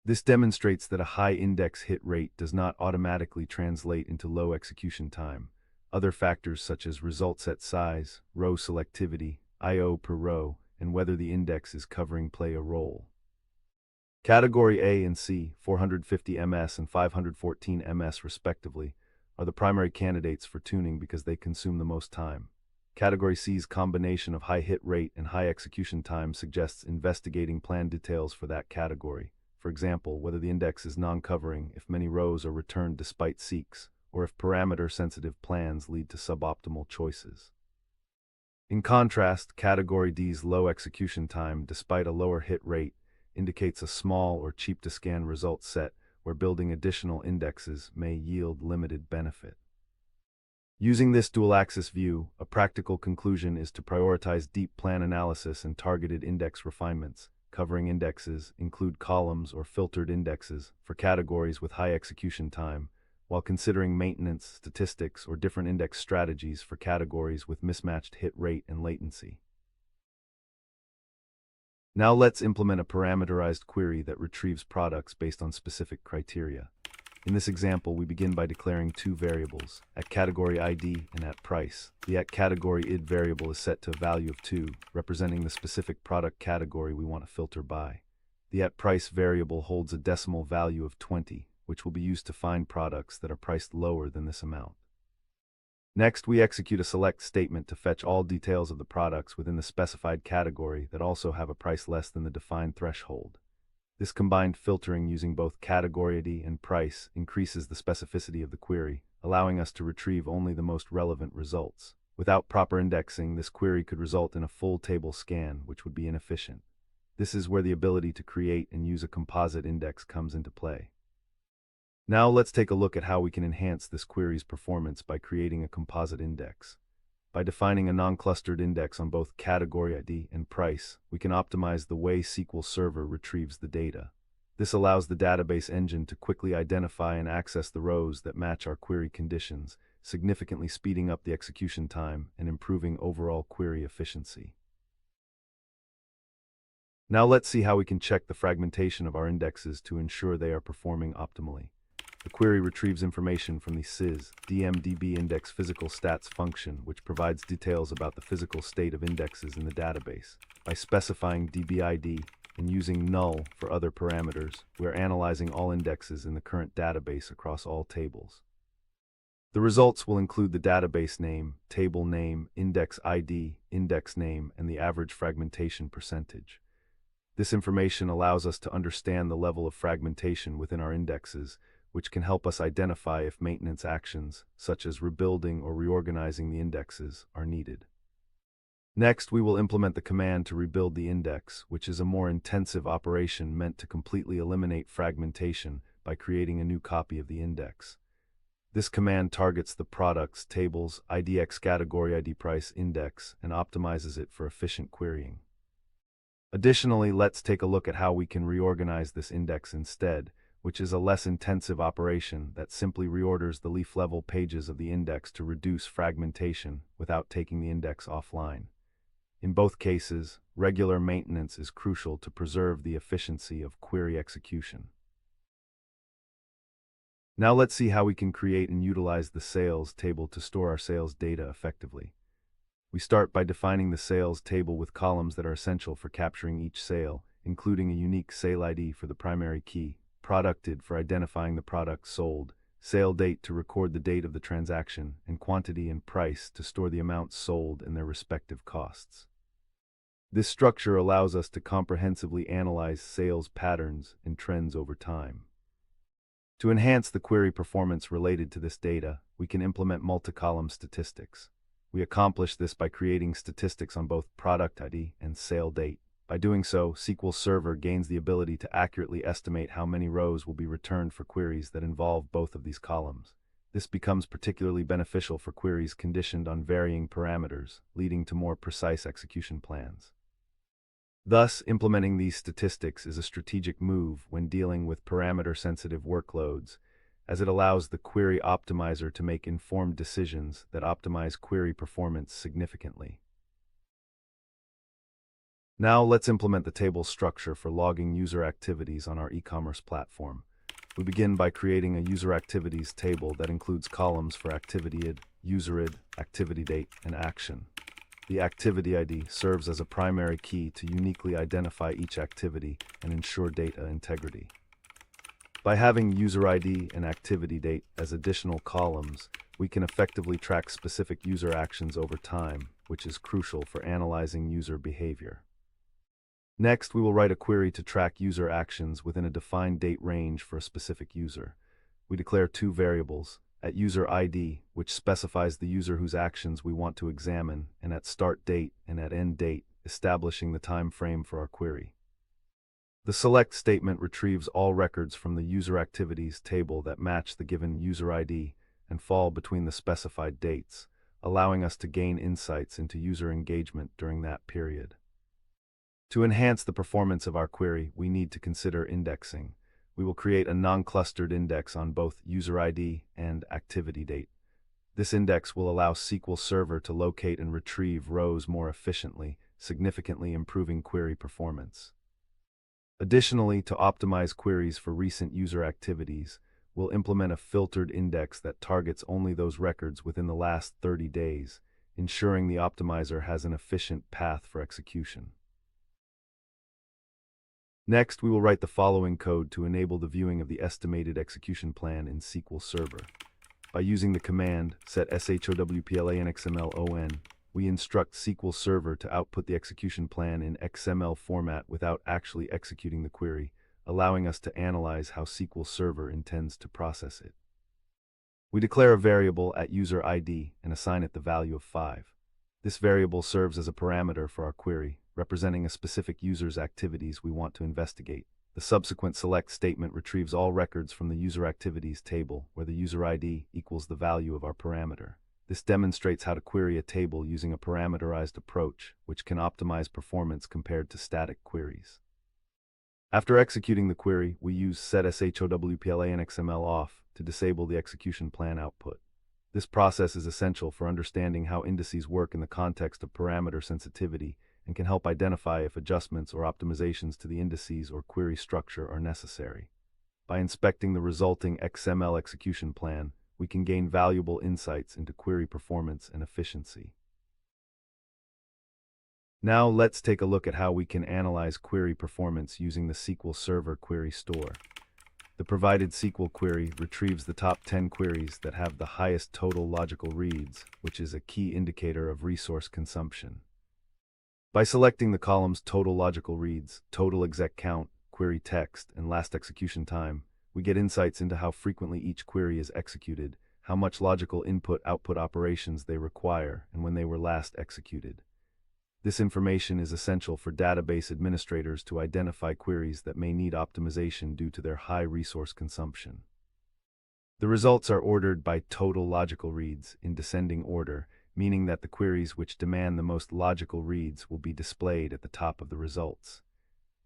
This demonstrates that a high index hit rate does not automatically translate into low execution time. Other factors such as result set size, row selectivity, I/O per row, and whether the index is covering play a role. Category A and C, 450 ms and 514 ms respectively, are the primary candidates for tuning because they consume the most time. Category C's combination of high hit rate and high execution time suggests investigating plan details for that category. For example, whether the index is non-covering, if many rows are returned despite seeks, or if parameter-sensitive plans lead to suboptimal choices. In contrast, Category D's low execution time, despite a lower hit rate, indicates a small or cheap-to-scan result set where building additional indexes may yield limited benefit. Using this dual-axis view, a practical conclusion is to prioritize deep plan analysis and targeted index refinements. Covering indexes include columns or filtered indexes for categories with high execution time, while considering maintenance, statistics, or different index strategies for categories with mismatched hit rate and latency. Now let's implement a parameterized query that retrieves products based on specific criteria. In this example, we begin by declaring two variables, @category_id and @price. The @category_id variable is set to a value of 2, representing the specific product category we want to filter by. The @price variable holds a decimal value of 20, which will be used to find products that are priced lower than this amount. Next, we execute a select statement to fetch all details of the products within the specified category that also have a price less than the defined threshold. This combined filtering using both category ID and price increases the specificity of the query, allowing us to retrieve only the most relevant results. Without proper indexing, this query could result in a full table scan, which would be inefficient. This is where the ability to create and use a composite index comes into play. Now let's take a look at how we can enhance this query's performance by creating a composite index. By defining a non-clustered index on both category ID and price, we can optimize the way SQL Server retrieves the data. This allows the database engine to quickly identify and access the rows that match our query conditions, significantly speeding up the execution time and improving overall query efficiency. Now let's see how we can check the fragmentation of our indexes to ensure they are performing optimally. The query retrieves information from the sys_dmdb index physical stats function, which provides details about the physical state of indexes in the database. By specifying dbid and using null for other parameters, we are analyzing all indexes in the current database across all tables. The results will include the database name, table name, index ID, index name, and the average fragmentation percentage. This information allows us to understand the level of fragmentation within our indexes, which can help us identify if maintenance actions, such as rebuilding or reorganizing the indexes, are needed. Next, we will implement the command to rebuild the index, which is a more intensive operation meant to completely eliminate fragmentation by creating a new copy of the index. This command targets the products table's IDX category ID price index and optimizes it for efficient querying. Additionally, let's take a look at how we can reorganize this index instead, which is a less intensive operation that simply reorders the leaf-level pages of the index to reduce fragmentation without taking the index offline. In both cases, regular maintenance is crucial to preserve the efficiency of query execution. Now let's see how we can create and utilize the sales table to store our sales data effectively. We start by defining the sales table with columns that are essential for capturing each sale, including a unique sale ID for the primary key, product ID for identifying the product sold, sale date to record the date of the transaction, and quantity and price to store the amounts sold and their respective costs. This structure allows us to comprehensively analyze sales patterns and trends over time. To enhance the query performance related to this data, we can implement multi-column statistics. We accomplish this by creating statistics on both product ID and sale date. By doing so, SQL Server gains the ability to accurately estimate how many rows will be returned for queries that involve both of these columns. This becomes particularly beneficial for queries conditioned on varying parameters, leading to more precise execution plans. Thus, implementing these statistics is a strategic move when dealing with parameter-sensitive workloads, as it allows the query optimizer to make informed decisions that optimize query performance significantly. Now let's implement the table structure for logging user activities on our e-commerce platform. We begin by creating a user activities table that includes columns for activity ID, user ID, activity date, and action. The activity ID serves as a primary key to uniquely identify each activity and ensure data integrity. By having user ID and activity date as additional columns, we can effectively track specific user actions over time, which is crucial for analyzing user behavior. Next, we will write a query to track user actions within a defined date range for a specific user. We declare two variables, @user_id, which specifies the user whose actions we want to examine, and @startDate and @endDate, establishing the time frame for our query. The select statement retrieves all records from the user activities table that match the given user ID and fall between the specified dates, allowing us to gain insights into user engagement during that period. To enhance the performance of our query, we need to consider indexing. We will create a non-clustered index on both user ID and activity date. This index will allow SQL Server to locate and retrieve rows more efficiently, significantly improving query performance. Additionally, to optimize queries for recent user activities, we'll implement a filtered index that targets only those records within the last 30 days, ensuring the optimizer has an efficient path for execution. Next, we will write the following code to enable the viewing of the estimated execution plan in SQL Server. By using the command set showplanxmlon, we instruct SQL Server to output the execution plan in XML format without actually executing the query, allowing us to analyze how SQL Server intends to process it. We declare a variable at user ID and assign it the value of 5. This variable serves as a parameter for our query, representing a specific user's activities we want to investigate. The subsequent select statement retrieves all records from the user activities table, where the user ID equals the value of our parameter. This demonstrates how to query a table using a parameterized approach, which can optimize performance compared to static queries. After executing the query, we use set showplanxml off to disable the execution plan output. This process is essential for understanding how indices work in the context of parameter sensitivity and can help identify if adjustments or optimizations to the indices or query structure are necessary. By inspecting the resulting XML execution plan, we can gain valuable insights into query performance and efficiency. Now let's take a look at how we can analyze query performance using the SQL Server query store. The provided SQL query retrieves the top 10 queries that have the highest total logical reads, which is a key indicator of resource consumption. By selecting the columns total logical reads, total exec count, query text, and last execution time, we get insights into how frequently each query is executed, how much logical input-output operations they require, and when they were last executed. This information is essential for database administrators to identify queries that may need optimization due to their high resource consumption. The results are ordered by total logical reads in descending order, meaning that the queries which demand the most logical reads will be displayed at the top of the results.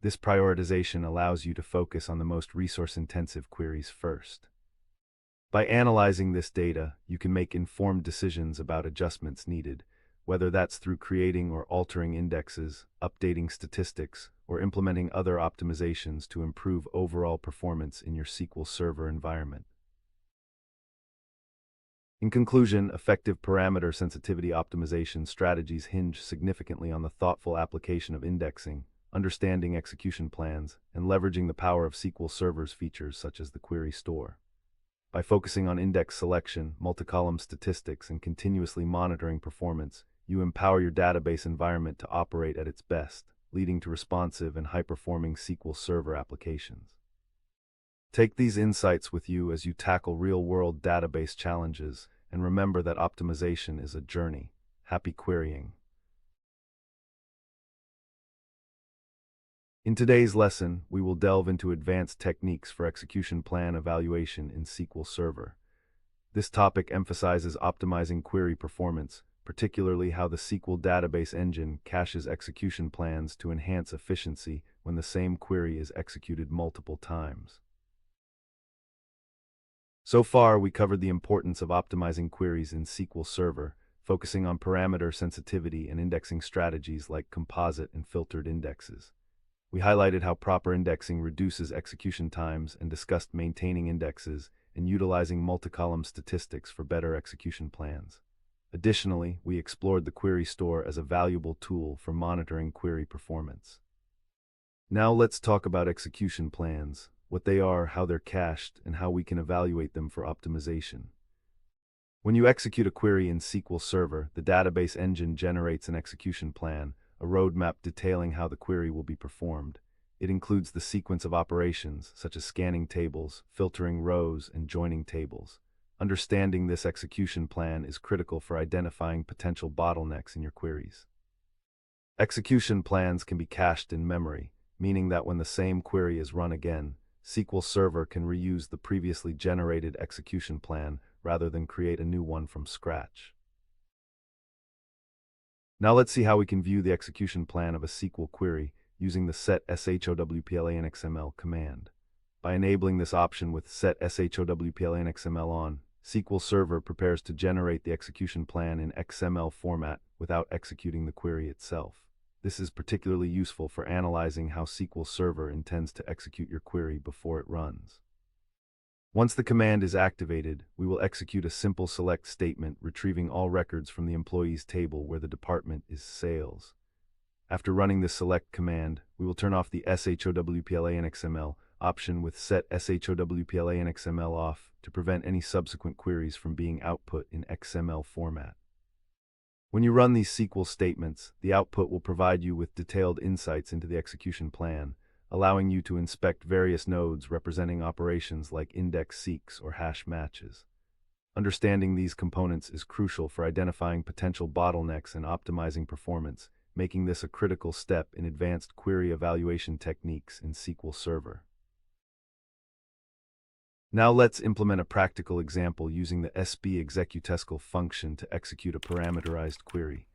This prioritization allows you to focus on the most resource-intensive queries first. By analyzing this data, you can make informed decisions about adjustments needed, whether that's through creating or altering indexes, updating statistics, or implementing other optimizations to improve overall performance in your SQL Server environment. In conclusion, effective parameter sensitivity optimization strategies hinge significantly on the thoughtful application of indexing, understanding execution plans, and leveraging the power of SQL Server's features such as the query store. By focusing on index selection, multi-column statistics, and continuously monitoring performance, you empower your database environment to operate at its best, leading to responsive and high-performing SQL Server applications. Take these insights with you as you tackle real-world database challenges, and remember that optimization is a journey. Happy querying. In today's lesson, we will delve into advanced techniques for execution plan evaluation in SQL Server. This topic emphasizes optimizing query performance, particularly how the SQL database engine caches execution plans to enhance efficiency when the same query is executed multiple times. So far, we covered the importance of optimizing queries in SQL Server, focusing on parameter sensitivity and indexing strategies like composite and filtered indexes. We highlighted how proper indexing reduces execution times and discussed maintaining indexes and utilizing multi-column statistics for better execution plans. Additionally, we explored the query store as a valuable tool for monitoring query performance. Now let's talk about execution plans, what they are, how they're cached, and how we can evaluate them for optimization. When you execute a query in SQL Server, the database engine generates an execution plan, a roadmap detailing how the query will be performed. It includes the sequence of operations, such as scanning tables, filtering rows, and joining tables. Understanding this execution plan is critical for identifying potential bottlenecks in your queries. Execution plans can be cached in memory, meaning that when the same query is run again, SQL Server can reuse the previously generated execution plan rather than create a new one from scratch. Now let's see how we can view the execution plan of a SQL query using the set showplanXML command. By enabling this option with set showplanXML on, SQL Server prepares to generate the execution plan in XML format without executing the query itself. This is particularly useful for analyzing how SQL Server intends to execute your query before it runs. Once the command is activated, we will execute a simple select statement retrieving all records from the employees table where the department is sales. After running this select command, we will turn off the showplanXML option with set showplanXML off to prevent any subsequent queries from being output in XML format. When you run these SQL statements, the output will provide you with detailed insights into the execution plan, allowing you to inspect various nodes representing operations like index seeks or hash matches. Understanding these components is crucial for identifying potential bottlenecks and optimizing performance, making this a critical step in advanced query evaluation techniques in SQL Server. Now let's implement a practical example using the SB_executesql function to execute a parameterized query.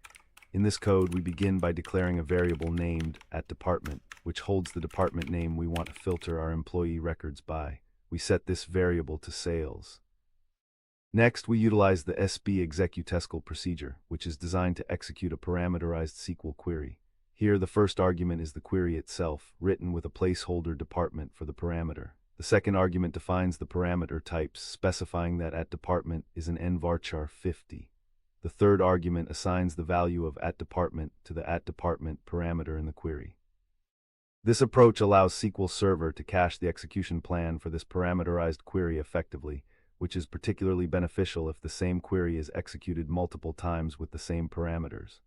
In this code, we begin by declaring a variable named @department, which holds the department name we want to filter our employee records by. We set this variable to sales. Next, we utilize the SB_executesql procedure, which is designed to execute a parameterized SQL query. Here, the first argument is the query itself, written with a placeholder department for the parameter. The second argument defines the parameter types, specifying that @department is an nvarchar 50. The third argument assigns the value of @department to the @department parameter in the query. This approach allows SQL Server to cache the execution plan for this parameterized query effectively, which is particularly beneficial if the same query is executed multiple times with the same parameters.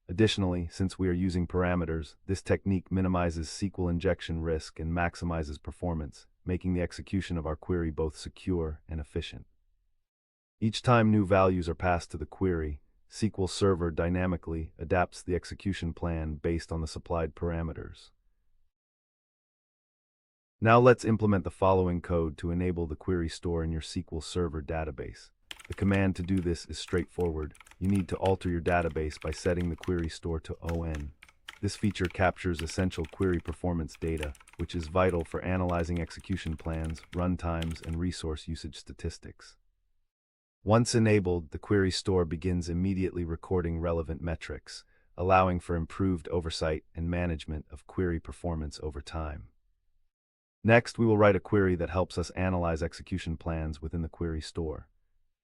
Additionally, since we are using parameters, this technique minimizes SQL injection risk and maximizes performance, making the execution of our query both secure and efficient. Each time new values are passed to the query, SQL Server dynamically adapts the execution plan based on the supplied parameters. Now let's implement the following code to enable the query store in your SQL Server database. The command to do this is straightforward. You need to alter your database by setting the query store to ON. This feature captures essential query performance data, which is vital for analyzing execution plans, runtimes, and resource usage statistics. Once enabled, the query store begins immediately recording relevant metrics, allowing for improved oversight and management of query performance over time. Next, we will write a query that helps us analyze execution plans within the query store.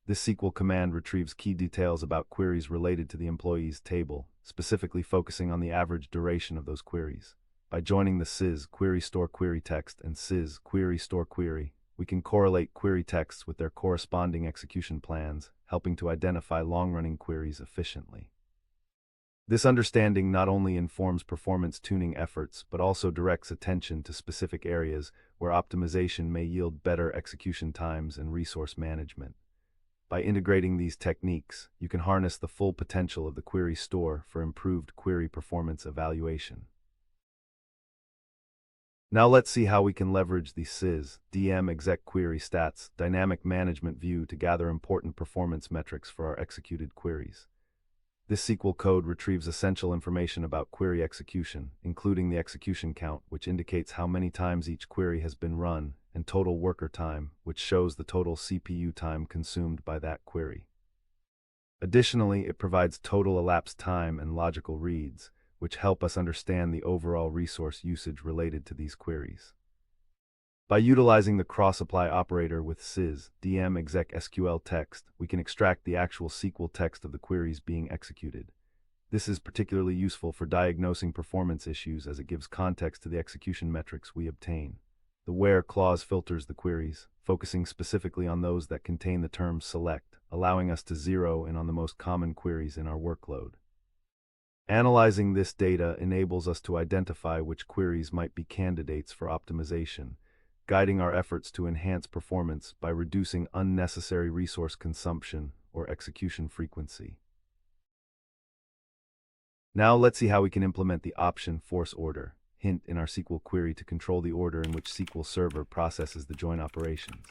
This SQL command retrieves key details about queries related to the employees table, specifically focusing on the average duration of those queries. By joining the sys query store query text and sys query store query, we can correlate query texts with their corresponding execution plans, helping to identify long-running queries efficiently. This understanding not only informs performance tuning efforts, but also directs attention to specific areas where optimization may yield better execution times and resource management. By integrating these techniques, you can harness the full potential of the query store for improved query performance evaluation. Now let's see how we can leverage the sys exec query stats dynamic management view to gather important performance metrics for our executed queries. This SQL code retrieves essential information about query execution, including the execution count, which indicates how many times each query has been run, and total worker time, which shows the total CPU time consumed by that query. Additionally, it provides total elapsed time and logical reads, which help us understand the overall resource usage related to these queries. By utilizing the cross-apply operator with sys exec SQL text, we can extract the actual SQL text of the queries being executed. This is particularly useful for diagnosing performance issues as it gives context to the execution metrics we obtain. The where clause filters the queries, focusing specifically on those that contain the term select, allowing us to zero in on the most common queries in our workload. Analyzing this data enables us to identify which queries might be candidates for optimization, guiding our efforts to enhance performance by reducing unnecessary resource consumption or execution frequency. Now let's see how we can implement the option force order. hint in our SQL query to control the order in which SQL Server processes the join operations.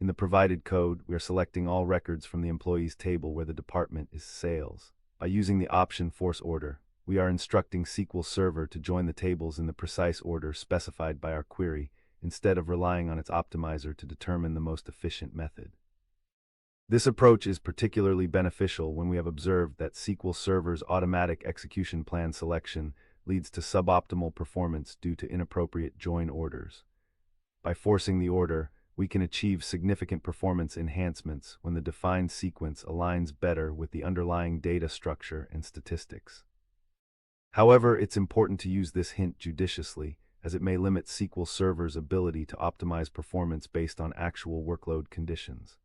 In the provided code, we are selecting all records from the employees table where the department is sales. By using the option force order, we are instructing SQL Server to join the tables in the precise order specified by our query, instead of relying on its optimizer to determine the most efficient method. This approach is particularly beneficial when we have observed that SQL Server's automatic execution plan selection leads to suboptimal performance due to inappropriate join orders. By forcing the order, we can achieve significant performance enhancements when the defined sequence aligns better with the underlying data structure and statistics. However, it's important to use this hint judiciously, as it may limit SQL Server's ability to optimize performance based on actual workload conditions.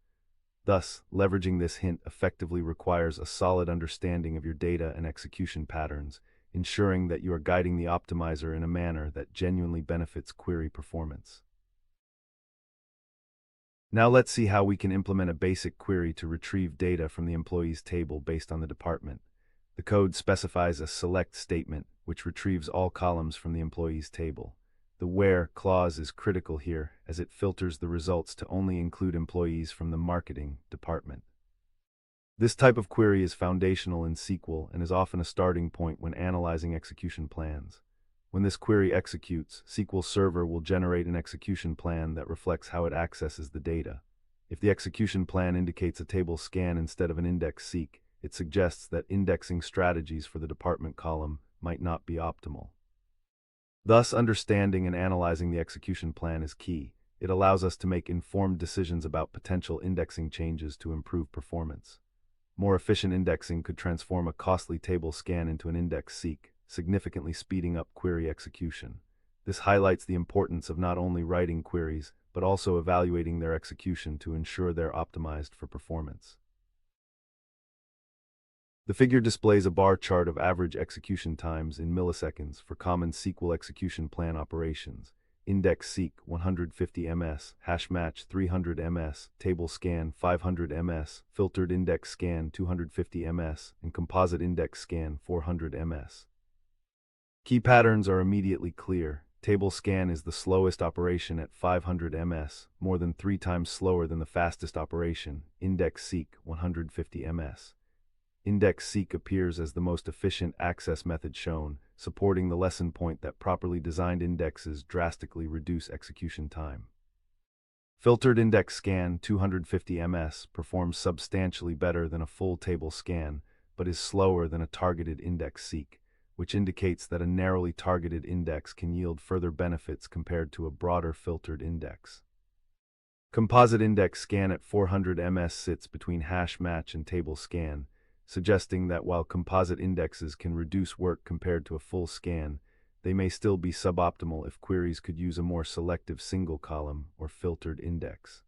Thus, leveraging this hint effectively requires a solid understanding of your data and execution patterns, ensuring that you are guiding the optimizer in a manner that genuinely benefits query performance. Now let's see how we can implement a basic query to retrieve data from the employees table based on the department. The code specifies a select statement, which retrieves all columns from the employees table. The where clause is critical here, as it filters the results to only include employees from the marketing department. This type of query is foundational in SQL and is often a starting point when analyzing execution plans. When this query executes, SQL Server will generate an execution plan that reflects how it accesses the data. If the execution plan indicates a table scan instead of an index seek, it suggests that indexing strategies for the department column might not be optimal. Thus, understanding and analyzing the execution plan is key. It allows us to make informed decisions about potential indexing changes to improve performance. More efficient indexing could transform a costly table scan into an index seek, significantly speeding up query execution. This highlights the importance of not only writing queries, but also evaluating their execution to ensure they're optimized for performance. The figure displays a bar chart of average execution times in milliseconds for common SQL execution plan operations: index seek 150 ms, hash match 300 ms, table scan 500 ms, filtered index scan 250 ms, and composite index scan 400 ms. Key patterns are immediately clear. Table scan is the slowest operation at 500 ms, more than 3 times slower than the fastest operation, index seek 150 ms. Index seek appears as the most efficient access method shown, supporting the lesson point that properly designed indexes drastically reduce execution time. Filtered index scan 250 ms performs substantially better than a full table scan, but is slower than a targeted index seek, which indicates that a narrowly targeted index can yield further benefits compared to a broader filtered index. Composite index scan at 400 ms sits between hash match and table scan, suggesting that while composite indexes can reduce work compared to a full scan, they may still be suboptimal if queries could use a more selective single column or filtered index.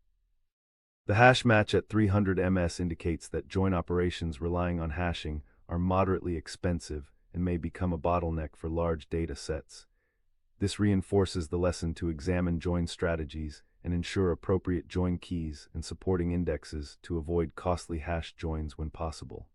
The hash match at 300 ms indicates that join operations relying on hashing are moderately expensive and may become a bottleneck for large data sets. This reinforces the lesson to examine join strategies and ensure appropriate join keys and supporting indexes to avoid costly hash joins when possible.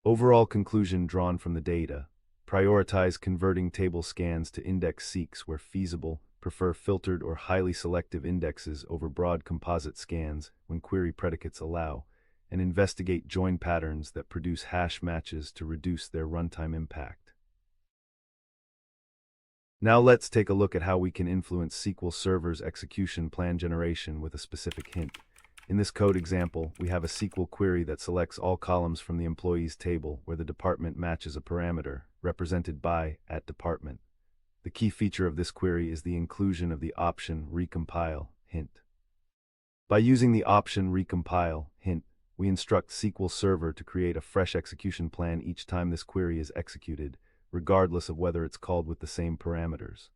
Overall conclusion drawn from the data: prioritize converting table scans to index seeks where feasible, prefer filtered or highly selective indexes over broad composite scans when query predicates allow, and investigate join patterns that produce hash matches to reduce their runtime impact. Now let's take a look at how we can influence SQL Server's execution plan generation with a specific hint. In this code example, we have a SQL query that selects all columns from the employees table where the department matches a parameter, represented by @department. The key feature of this query is the inclusion of the option recompile hint. By using the option recompile hint, we instruct SQL Server to create a fresh execution plan each time this query is executed, regardless of whether it's called with the same parameters.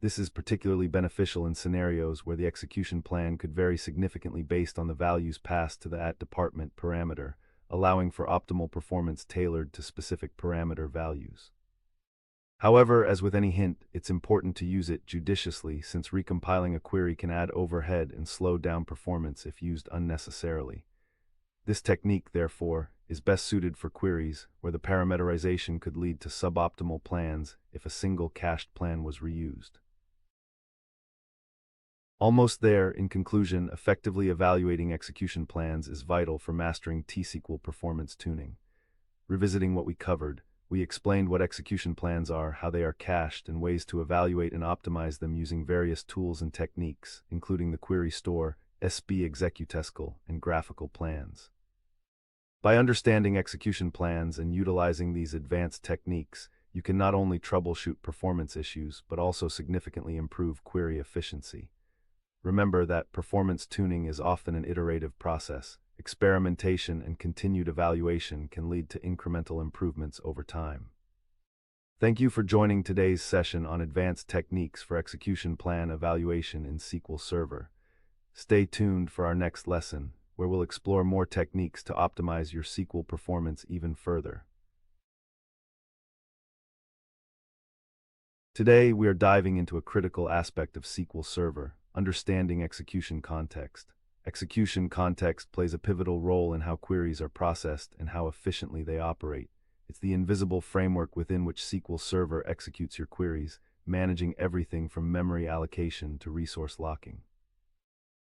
This is particularly beneficial in scenarios where the execution plan could vary significantly based on the values passed to the @department parameter, allowing for optimal performance tailored to specific parameter values. However, as with any hint, it's important to use it judiciously, since recompiling a query can add overhead and slow down performance if used unnecessarily. This technique, therefore, is best suited for queries where the parameterization could lead to suboptimal plans if a single cached plan was reused. Almost there, in conclusion, effectively evaluating execution plans is vital for mastering T-SQL performance tuning. Revisiting what we covered, we explained what execution plans are, how they are cached, and ways to evaluate and optimize them using various tools and techniques, including the query store, SB executescal, and graphical plans. By understanding execution plans and utilizing these advanced techniques, you can not only troubleshoot performance issues, but also significantly improve query efficiency. Remember that performance tuning is often an iterative process. Experimentation and continued evaluation can lead to incremental improvements over time. Thank you for joining today's session on advanced techniques for execution plan evaluation in SQL Server. Stay tuned for our next lesson, where we'll explore more techniques to optimize your SQL performance even further. Today, we are diving into a critical aspect of SQL Server: understanding execution context. Execution context plays a pivotal role in how queries are processed and how efficiently they operate. It's the invisible framework within which SQL Server executes your queries, managing everything from memory allocation to resource locking.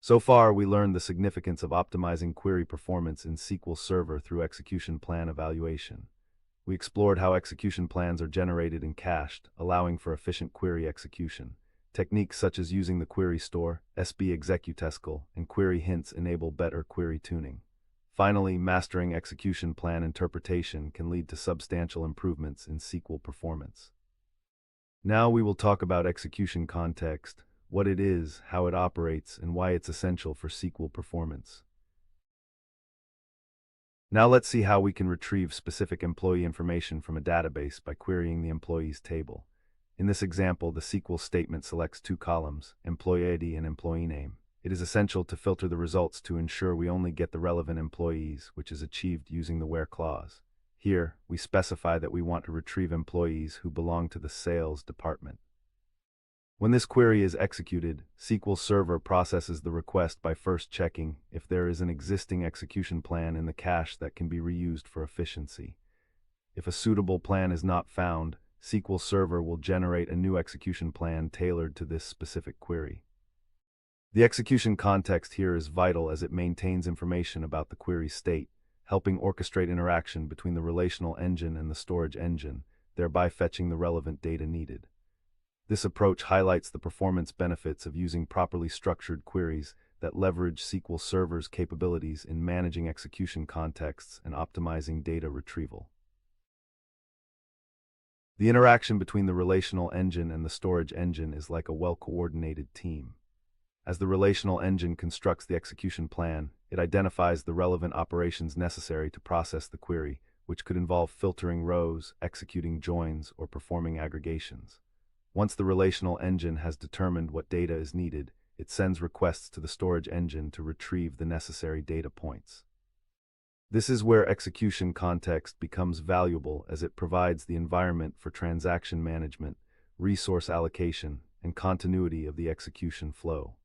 So far, we learned the significance of optimizing query performance in SQL Server through execution plan evaluation. We explored how execution plans are generated and cached, allowing for efficient query execution. Techniques such as using the query store, SB executescal, and query hints enable better query tuning. Finally, mastering execution plan interpretation can lead to substantial improvements in SQL performance. Now we will talk about execution context, what it is, how it operates, and why it's essential for SQL performance. Now let's see how we can retrieve specific employee information from a database by querying the employees table. In this example, the SQL statement selects two columns, employee ID and employee name. It is essential to filter the results to ensure we only get the relevant employees, which is achieved using the where clause. Here, we specify that we want to retrieve employees who belong to the sales department. When this query is executed, SQL Server processes the request by first checking if there is an existing execution plan in the cache that can be reused for efficiency. If a suitable plan is not found, SQL Server will generate a new execution plan tailored to this specific query. The execution context here is vital as it maintains information about the query state, helping orchestrate interaction between the relational engine and the storage engine, thereby fetching the relevant data needed. This approach highlights the performance benefits of using properly structured queries that leverage SQL Server's capabilities in managing execution contexts and optimizing data retrieval. The interaction between the relational engine and the storage engine is like a well-coordinated team. As the relational engine constructs the execution plan, it identifies the relevant operations necessary to process the query, which could involve filtering rows, executing joins, or performing aggregations. Once the relational engine has determined what data is needed, it sends requests to the storage engine to retrieve the necessary data points. This is where execution context becomes valuable as it provides the environment for transaction management, resource allocation, and continuity of the execution flow.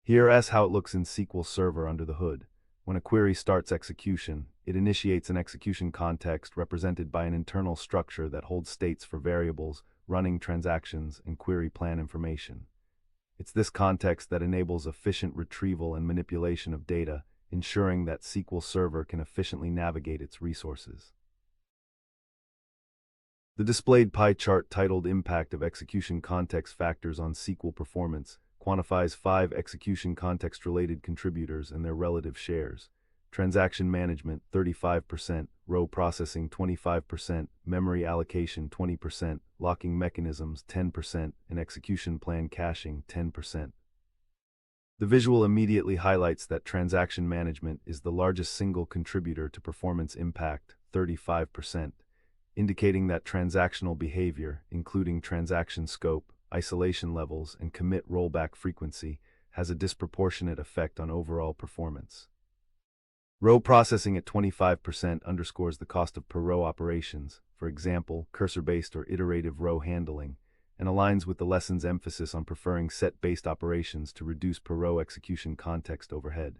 Here's how it looks in SQL Server under the hood. When a query starts execution, it initiates an execution context represented by an internal structure that holds states for variables, running transactions, and query plan information. It's this context that enables efficient retrieval and manipulation of data, ensuring that SQL Server can efficiently navigate its resources. The displayed pie chart titled Impact of Execution Context Factors on SQL Performance quantifies 5 execution context-related contributors and their relative shares. Transaction management 35%, row processing 25%, memory allocation 20%, locking mechanisms 10%, and execution plan caching 10%. The visual immediately highlights that transaction management is the largest single contributor to performance impact, 35%, indicating that transactional behavior, including transaction scope, isolation levels, and commit rollback frequency, has a disproportionate effect on overall performance. Row processing at 25% underscores the cost of per-row operations, for example, cursor-based or iterative row handling, and aligns with the lesson's emphasis on preferring set-based operations to reduce per-row execution context overhead.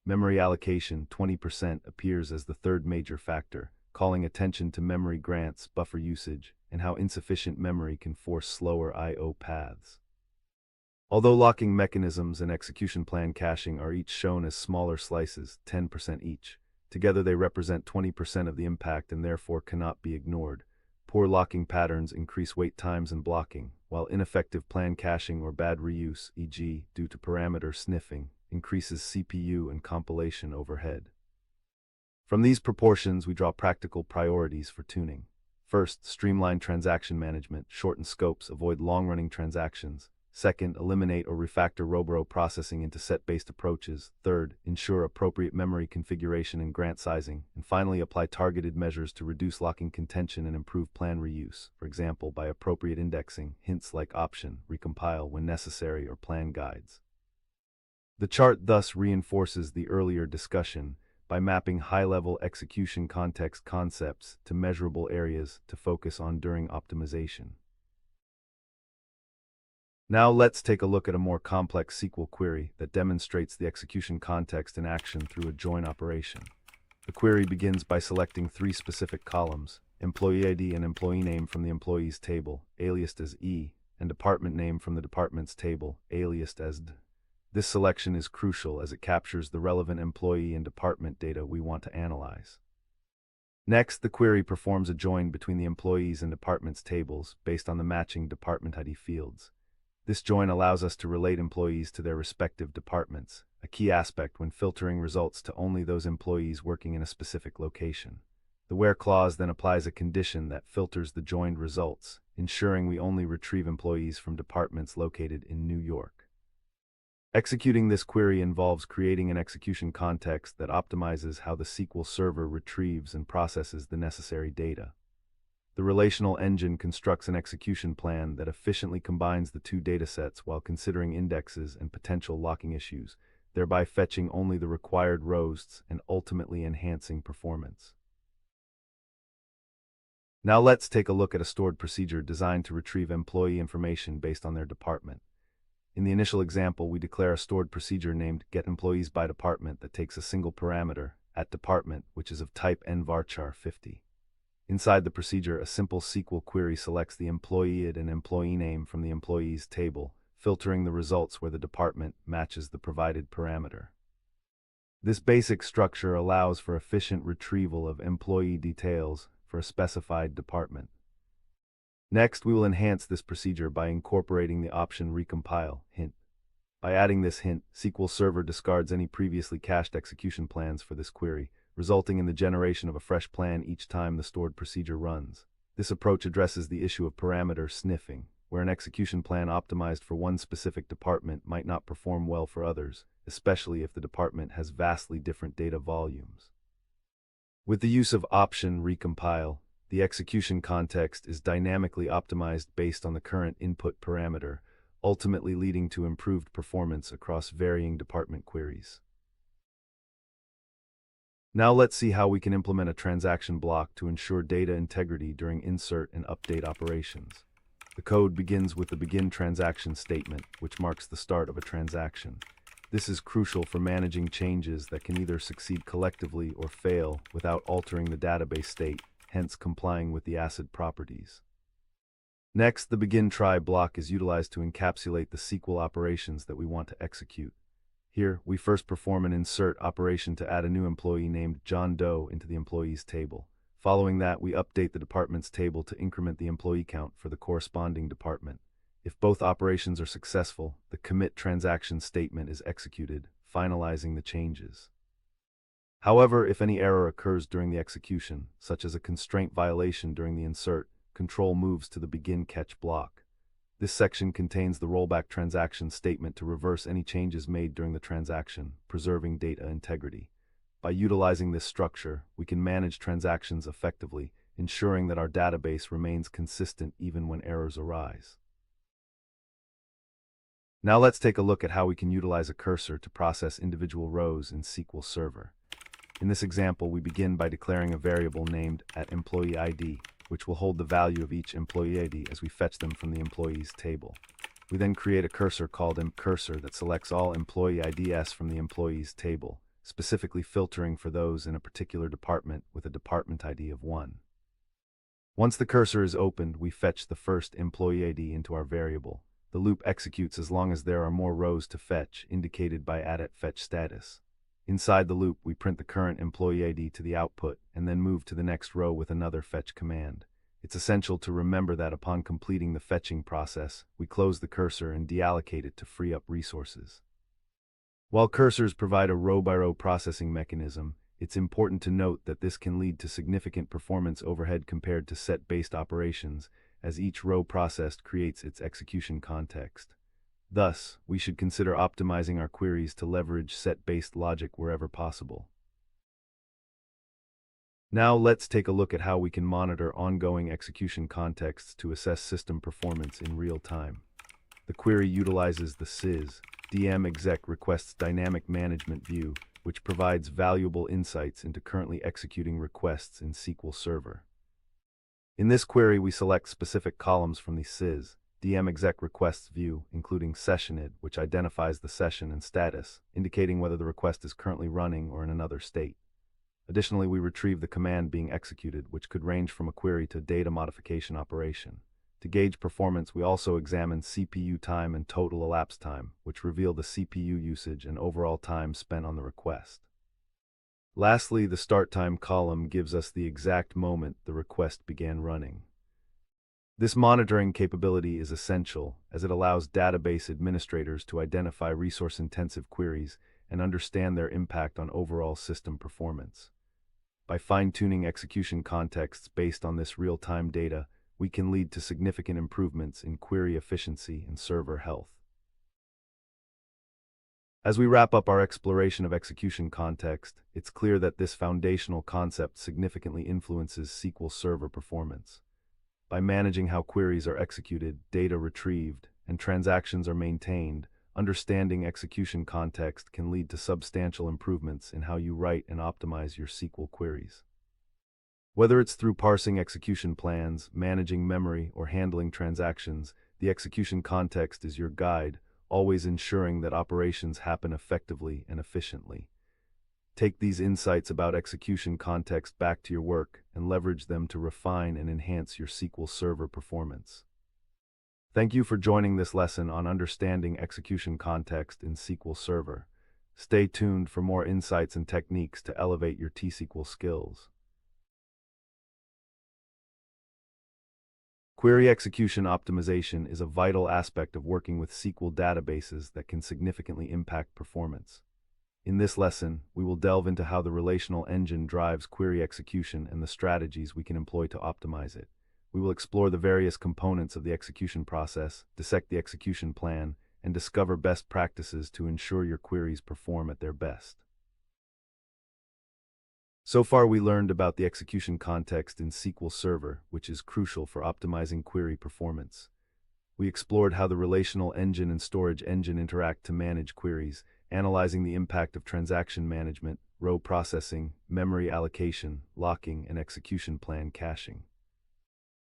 Memory allocation, 20%, appears as the third major factor, calling attention to memory grants, buffer usage, and how insufficient memory can force slower I/O paths. Although locking mechanisms and execution plan caching are each shown as smaller slices, 10% each, together they represent 20% of the impact and therefore cannot be ignored. Poor locking patterns increase wait times and blocking, while ineffective plan caching or bad reuse, e.g., due to parameter sniffing, increases CPU and compilation overhead. From these proportions, we draw practical priorities for tuning. First, streamline transaction management, shorten scopes, avoid long-running transactions. Second, eliminate or refactor row processing into set-based approaches. Third, ensure appropriate memory configuration and grant sizing. And finally, apply targeted measures to reduce locking contention and improve plan reuse, for example, by appropriate indexing, hints like option, recompile when necessary, or plan guides. The chart thus reinforces the earlier discussion by mapping high-level execution context concepts to measurable areas to focus on during optimization. Now let's take a look at a more complex SQL query that demonstrates the execution context in action through a join operation. The query begins by selecting three specific columns: employee ID and employee name from the employees table, aliased as E, and department name from the departments table, aliased as D. This selection is crucial as it captures the relevant employee and department data we want to analyze. Next, the query performs a join between the employees and departments tables based on the matching department ID fields. This join allows us to relate employees to their respective departments, a key aspect when filtering results to only those employees working in a specific location. The where clause then applies a condition that filters the joined results, ensuring we only retrieve employees from departments located in New York. Executing this query involves creating an execution context that optimizes how the SQL server retrieves and processes the necessary data. The relational engine constructs an execution plan that efficiently combines the two datasets while considering indexes and potential locking issues, thereby fetching only the required rows and ultimately enhancing performance. Now let's take a look at a stored procedure designed to retrieve employee information based on their department. In the initial example, we declare a stored procedure named getEmployeesByDepartment that takes a single parameter, @department, which is of type nvarchar 50. Inside the procedure, a simple SQL query selects the employee ID and employee name from the employees table, filtering the results where the department matches the provided parameter. This basic structure allows for efficient retrieval of employee details for a specified department. Next, we will enhance this procedure by incorporating the option recompile hint. By adding this hint, SQL Server discards any previously cached execution plans for this query, resulting in the generation of a fresh plan each time the stored procedure runs. This approach addresses the issue of parameter sniffing, where an execution plan optimized for one specific department might not perform well for others, especially if the department has vastly different data volumes. With the use of option recompile, the execution context is dynamically optimized based on the current input parameter, ultimately leading to improved performance across varying department queries. Now let's see how we can implement a transaction block to ensure data integrity during insert and update operations. The code begins with the begin transaction statement, which marks the start of a transaction. This is crucial for managing changes that can either succeed collectively or fail without altering the database state, hence complying with the ACID properties. Next, the begin try block is utilized to encapsulate the SQL operations that we want to execute. Here, we first perform an insert operation to add a new employee named John Doe into the employees table. Following that, we update the departments table to increment the employee count for the corresponding department. If both operations are successful, the commit transaction statement is executed, finalizing the changes. However, if any error occurs during the execution, such as a constraint violation during the insert, control moves to the begin catch block. This section contains the rollback transaction statement to reverse any changes made during the transaction, preserving data integrity. By utilizing this structure, we can manage transactions effectively, ensuring that our database remains consistent even when errors arise. Now let's take a look at how we can utilize a cursor to process individual rows in SQL Server. In this example, we begin by declaring a variable named @EmployeeID, which will hold the value of each employee ID as we fetch them from the employees table. We then create a cursor called empCursor that selects all employee IDs from the employees table, specifically filtering for those in a particular department with a department ID of 1. Once the cursor is opened, we fetch the first employee ID into our variable. The loop executes as long as there are more rows to fetch, indicated by add@fetch_status. Inside the loop, we print the current employee ID to the output and then move to the next row with another fetch command. It's essential to remember that upon completing the fetching process, we close the cursor and deallocate it to free up resources. While cursors provide a row-by-row processing mechanism, it's important to note that this can lead to significant performance overhead compared to set-based operations, as each row processed creates its execution context. Thus, we should consider optimizing our queries to leverage set-based logic wherever possible. Now let's take a look at how we can monitor ongoing execution contexts to assess system performance in real time. The query utilizes the sys DM-exec requests dynamic management view, which provides valuable insights into currently executing requests in SQL Server. In this query, we select specific columns from the sys DM-exec requests view, including sessionid, which identifies the session and status, indicating whether the request is currently running or in another state. Additionally, we retrieve the command being executed, which could range from a query to data modification operation. To gauge performance, we also examine CPU time and total elapsed time, which reveal the CPU usage and overall time spent on the request. Lastly, the start time column gives us the exact moment the request began running. This monitoring capability is essential, as it allows database administrators to identify resource-intensive queries and understand their impact on overall system performance. By fine-tuning execution contexts based on this real-time data, we can lead to significant improvements in query efficiency and server health. As we wrap up our exploration of execution context, it's clear that this foundational concept significantly influences SQL Server performance. By managing how queries are executed, data retrieved, and transactions are maintained, understanding execution context can lead to substantial improvements in how you write and optimize your SQL queries. Whether it's through parsing execution plans, managing memory, or handling transactions, the execution context is your guide, always ensuring that operations happen effectively and efficiently. Take these insights about execution context back to your work and leverage them to refine and enhance your SQL Server performance. Thank you for joining this lesson on understanding execution context in SQL Server. Stay tuned for more insights and techniques to elevate your T-SQL skills. Query execution optimization is a vital aspect of working with SQL databases that can significantly impact performance. In this lesson, we will delve into how the relational engine drives query execution and the strategies we can employ to optimize it. We will explore the various components of the execution process, dissect the execution plan, and discover best practices to ensure your queries perform at their best. So far, we learned about the execution context in SQL Server, which is crucial for optimizing query performance. We explored how the relational engine and storage engine interact to manage queries, analyzing the impact of transaction management, row processing, memory allocation, locking, and execution plan caching.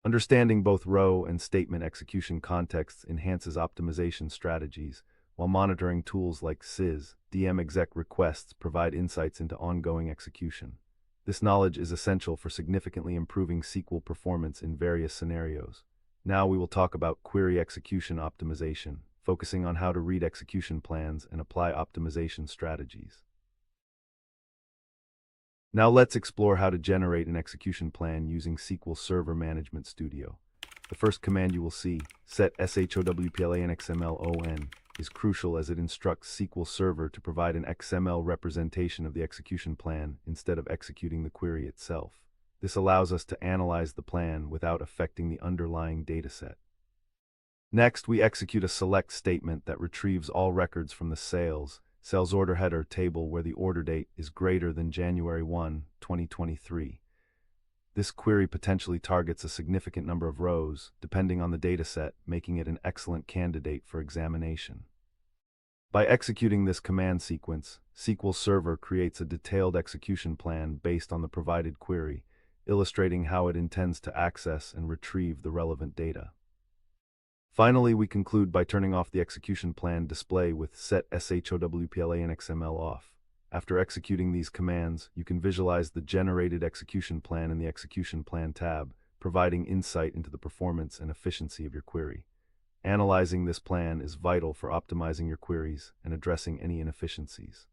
Understanding both row and statement execution contexts enhances optimization strategies, while monitoring tools like sys DM-exec requests provide insights into ongoing execution. This knowledge is essential for significantly improving SQL performance in various scenarios. Now we will talk about query execution optimization, focusing on how to read execution plans and apply optimization strategies. Now let's explore how to generate an execution plan using SQL Server Management Studio. The first command you will see, set showplanxmlon, is crucial as it instructs SQL Server to provide an XML representation of the execution plan instead of executing the query itself. This allows us to analyze the plan without affecting the underlying dataset. Next, we execute a select statement that retrieves all records from the sales order header table where the order date is greater than January 1, 2023. This query potentially targets a significant number of rows, depending on the dataset, making it an excellent candidate for examination. By executing this command sequence, SQL Server creates a detailed execution plan based on the provided query, illustrating how it intends to access and retrieve the relevant data. Finally, we conclude by turning off the execution plan display with set showplanxml off. After executing these commands, you can visualize the generated execution plan in the Execution Plan tab, providing insight into the performance and efficiency of your query. Analyzing this plan is vital for optimizing your queries and addressing any inefficiencies.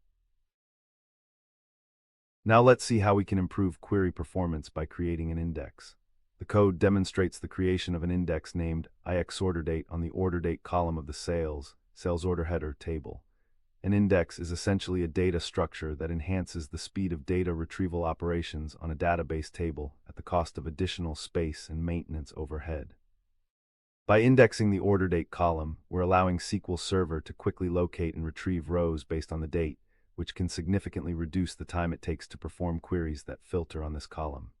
Now let's see how we can improve query performance by creating an index. The code demonstrates the creation of an index named IXOrderDate on the order date column of the sales order header table. An index is essentially a data structure that enhances the speed of data retrieval operations on a database table at the cost of additional space and maintenance overhead. By indexing the order date column, we're allowing SQL Server to quickly locate and retrieve rows based on the date, which can significantly reduce the time it takes to perform queries that filter on this column.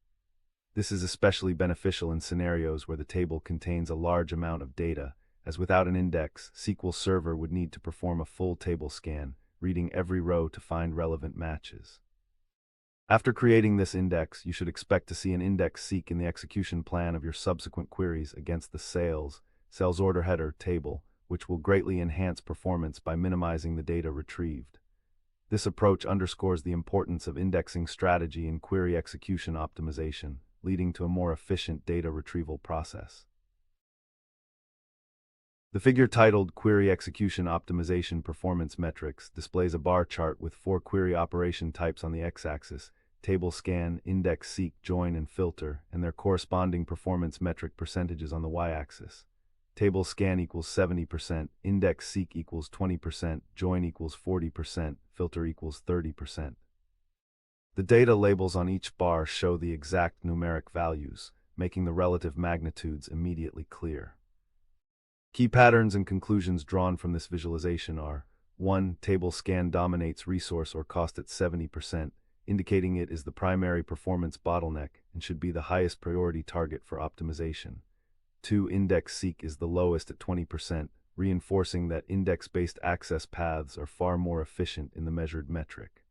This is especially beneficial in scenarios where the table contains a large amount of data, as without an index, SQL Server would need to perform a full table scan, reading every row to find relevant matches. After creating this index, you should expect to see an index seek in the execution plan of your subsequent queries against the sales order header table, which will greatly enhance performance by minimizing the data retrieved. This approach underscores the importance of indexing strategy in query execution optimization, leading to a more efficient data retrieval process. The figure titled Query Execution Optimization Performance Metrics displays a bar chart with 4 query operation types on the x-axis: table scan, index seek, join, and filter, and their corresponding performance metric percentages on the y-axis. Table scan equals 70%, index seek equals 20%, join equals 40%, filter equals 30%. The data labels on each bar show the exact numeric values, making the relative magnitudes immediately clear. Key patterns and conclusions drawn from this visualization are: 1. Table scan dominates resource or cost at 70%, indicating it is the primary performance bottleneck and should be the highest priority target for optimization. 2. Index seek is the lowest at 20%, reinforcing that index-based access paths are far more efficient in the measured metric.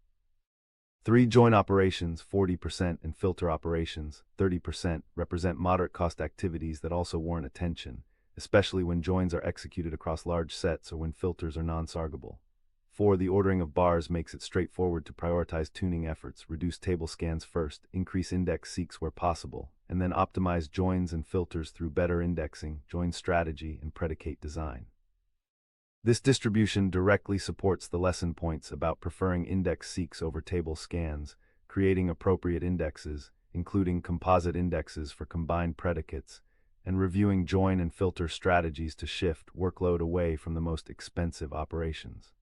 3. Join operations, 40%, and filter operations, 30%, represent moderate cost activities that also warrant attention, especially when joins are executed across large sets or when filters are non-sargable. 4. The ordering of bars makes it straightforward to prioritize tuning efforts, reduce table scans first, increase index seeks where possible, and then optimize joins and filters through better indexing, join strategy, and predicate design. This distribution directly supports the lesson points about preferring index seeks over table scans, creating appropriate indexes, including composite indexes for combined predicates, and reviewing join and filter strategies to shift workload away from the most expensive operations.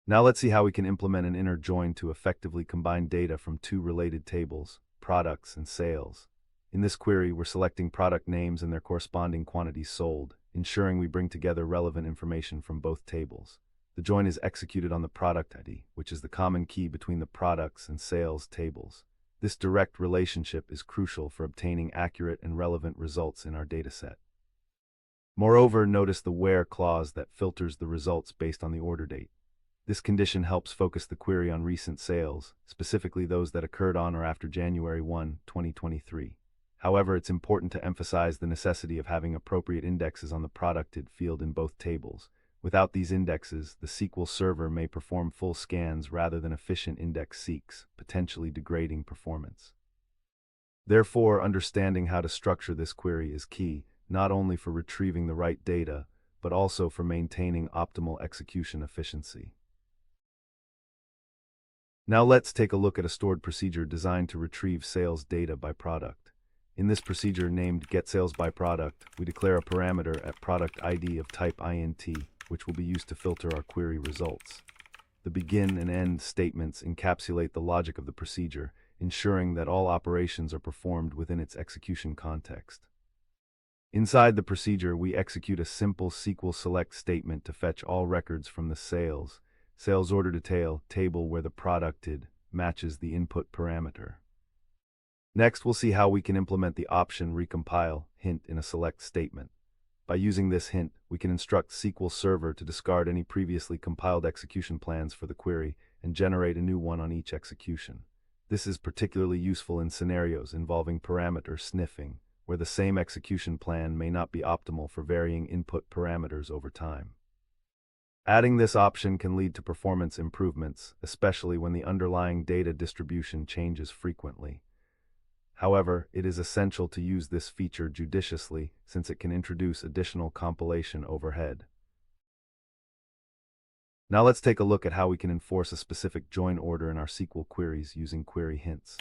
Now let's see how we can implement an inner join to effectively combine data from 2 related tables, products and sales. In this query, we're selecting product names and their corresponding quantities sold, ensuring we bring together relevant information from both tables. The join is executed on the product ID, which is the common key between the products and sales tables. This direct relationship is crucial for obtaining accurate and relevant results in our dataset. Moreover, notice the where clause that filters the results based on the order date. This condition helps focus the query on recent sales, specifically those that occurred on or after January 1, 2023. However, it's important to emphasize the necessity of having appropriate indexes on the producted field in both tables. Without these indexes, the SQL Server may perform full scans rather than efficient index seeks, potentially degrading performance. Therefore, understanding how to structure this query is key, not only for retrieving the right data, but also for maintaining optimal execution efficiency. Now let's take a look at a stored procedure designed to retrieve sales data by product. In this procedure named getSalesByProduct, we declare a parameter at product ID of type int, which will be used to filter our query results. The begin and end statements encapsulate the logic of the procedure, ensuring that all operations are performed within its execution context. Inside the procedure, we execute a simple SQL select statement to fetch all records from the sales order detail table where the producted matches the input parameter. Next, we'll see how we can implement the option recompile hint in a select statement. By using this hint, we can instruct SQL Server to discard any previously compiled execution plans for the query and generate a new one on each execution. This is particularly useful in scenarios involving parameter sniffing, where the same execution plan may not be optimal for varying input parameters over time. Adding this option can lead to performance improvements, especially when the underlying data distribution changes frequently. However, it is essential to use this feature judiciously since it can introduce additional compilation overhead. Now let's take a look at how we can enforce a specific join order in our SQL queries using query hints.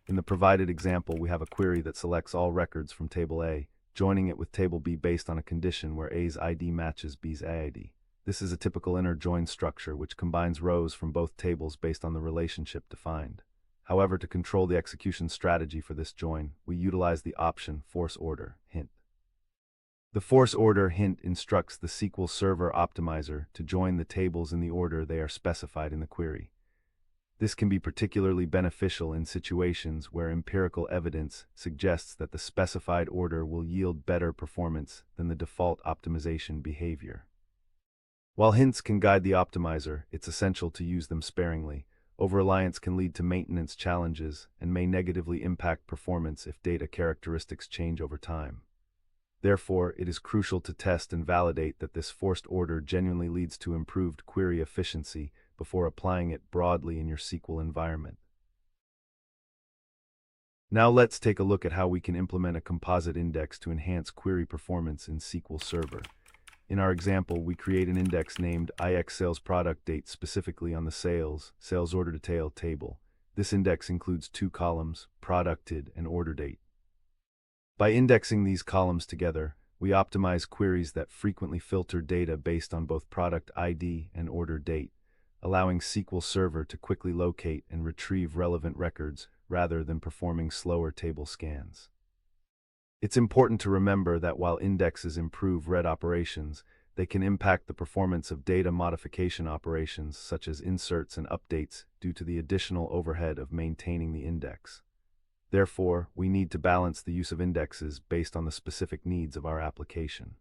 In the provided example, we have a query that selects all records from table A, joining it with table B based on a condition where A's ID matches B's ID. This is a typical inner join structure which combines rows from both tables based on the relationship defined. However, to control the execution strategy for this join, we utilize the option force order hint. The force order hint instructs the SQL Server optimizer to join the tables in the order they are specified in the query. This can be particularly beneficial in situations where empirical evidence suggests that the specified order will yield better performance than the default optimization behavior. While hints can guide the optimizer, it's essential to use them sparingly. Over-reliance can lead to maintenance challenges and may negatively impact performance if data characteristics change over time. Therefore, it is crucial to test and validate that this forced order genuinely leads to improved query efficiency before applying it broadly in your SQL environment. Now let's take a look at how we can implement a composite index to enhance query performance in SQL Server. In our example, we create an index named IX sales product date specifically on the sales order detail table. This index includes two columns, producted and order date. By indexing these columns together, we optimize queries that frequently filter data based on both product ID and order date, allowing SQL Server to quickly locate and retrieve relevant records rather than performing slower table scans. It's important to remember that while indexes improve read operations, they can impact the performance of data modification operations such as inserts and updates due to the additional overhead of maintaining the index. Therefore, we need to balance the use of indexes based on the specific needs of our application.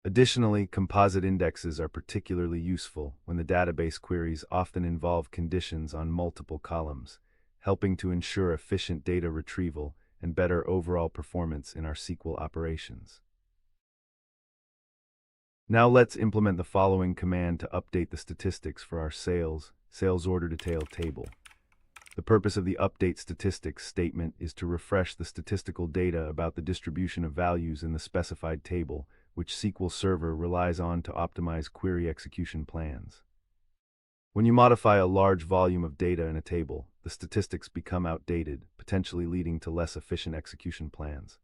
Additionally, composite indexes are particularly useful when the database queries often involve conditions on multiple columns, helping to ensure efficient data retrieval and better overall performance in our SQL operations. Now let's implement the following command to update the statistics for our sales order detail table. The purpose of the update statistics statement is to refresh the statistical data about the distribution of values in the specified table, which SQL Server relies on to optimize query execution plans. When you modify a large volume of data in a table, the statistics become outdated, potentially leading to less efficient execution plans.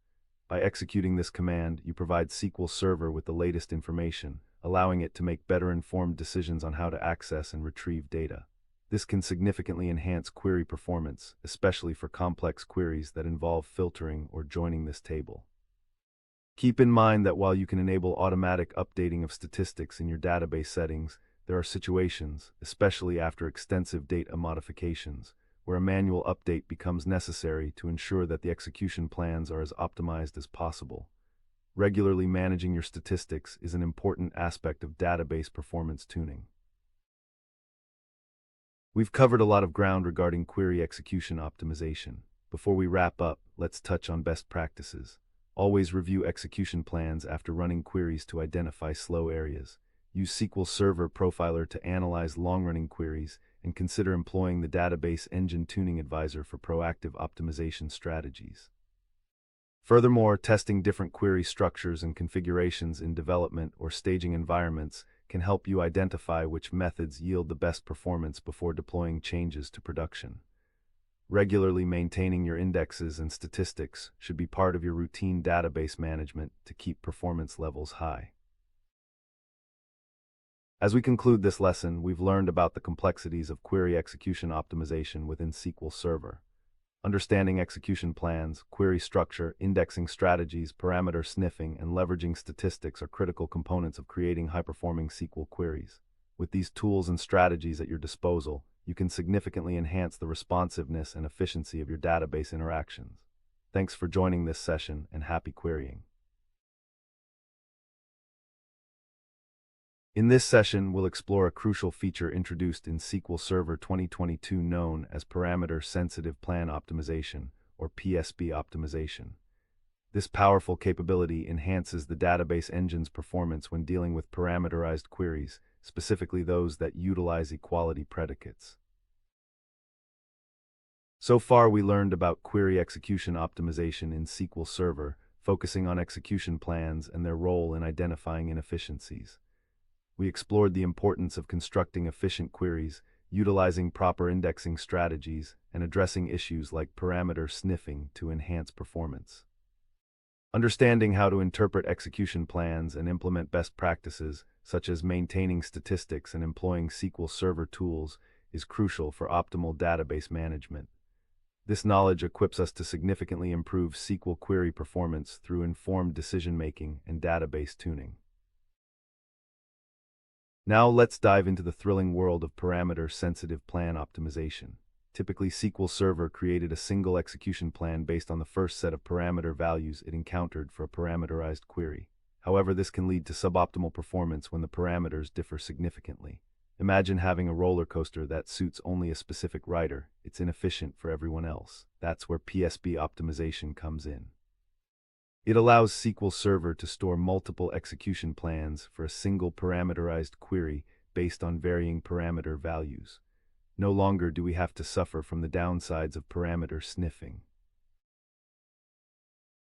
By executing this command, you provide SQL Server with the latest information, allowing it to make better informed decisions on how to access and retrieve data. This can significantly enhance query performance, especially for complex queries that involve filtering or joining this table. Keep in mind that while you can enable automatic updating of statistics in your database settings, there are situations, especially after extensive data modifications, where a manual update becomes necessary to ensure that the execution plans are as optimized as possible. Regularly managing your statistics is an important aspect of database performance tuning. We've covered a lot of ground regarding query execution optimization. Before we wrap up, let's touch on best practices. Always review execution plans after running queries to identify slow areas. Use SQL Server Profiler to analyze long-running queries, and consider employing the Database Engine Tuning Advisor for proactive optimization strategies. Furthermore, testing different query structures and configurations in development or staging environments can help you identify which methods yield the best performance before deploying changes to production. Regularly maintaining your indexes and statistics should be part of your routine database management to keep performance levels high. As we conclude this lesson, we've learned about the complexities of query execution optimization within SQL Server. Understanding execution plans, query structure, indexing strategies, parameter sniffing, and leveraging statistics are critical components of creating high-performing SQL queries. With these tools and strategies at your disposal, you can significantly enhance the responsiveness and efficiency of your database interactions. Thanks for joining this session, and happy querying. In this session, we'll explore a crucial feature introduced in SQL Server 2022 known as Parameter-Sensitive Plan Optimization, or PSP optimization. This powerful capability enhances the database engine's performance when dealing with parameterized queries, specifically those that utilize equality predicates. So far, we learned about query execution optimization in SQL Server, focusing on execution plans and their role in identifying inefficiencies. We explored the importance of constructing efficient queries, utilizing proper indexing strategies, and addressing issues like parameter sniffing to enhance performance. Understanding how to interpret execution plans and implement best practices, such as maintaining statistics and employing SQL Server tools, is crucial for optimal database management. This knowledge equips us to significantly improve SQL query performance through informed decision-making and database tuning. Now let's dive into the thrilling world of parameter-sensitive plan optimization. Typically, SQL Server created a single execution plan based on the first set of parameter values it encountered for a parameterized query. However, this can lead to suboptimal performance when the parameters differ significantly. Imagine having a roller coaster that suits only a specific rider. It's inefficient for everyone else. That's where PSB optimization comes in. It allows SQL Server to store multiple execution plans for a single parameterized query based on varying parameter values. No longer do we have to suffer from the downsides of parameter sniffing.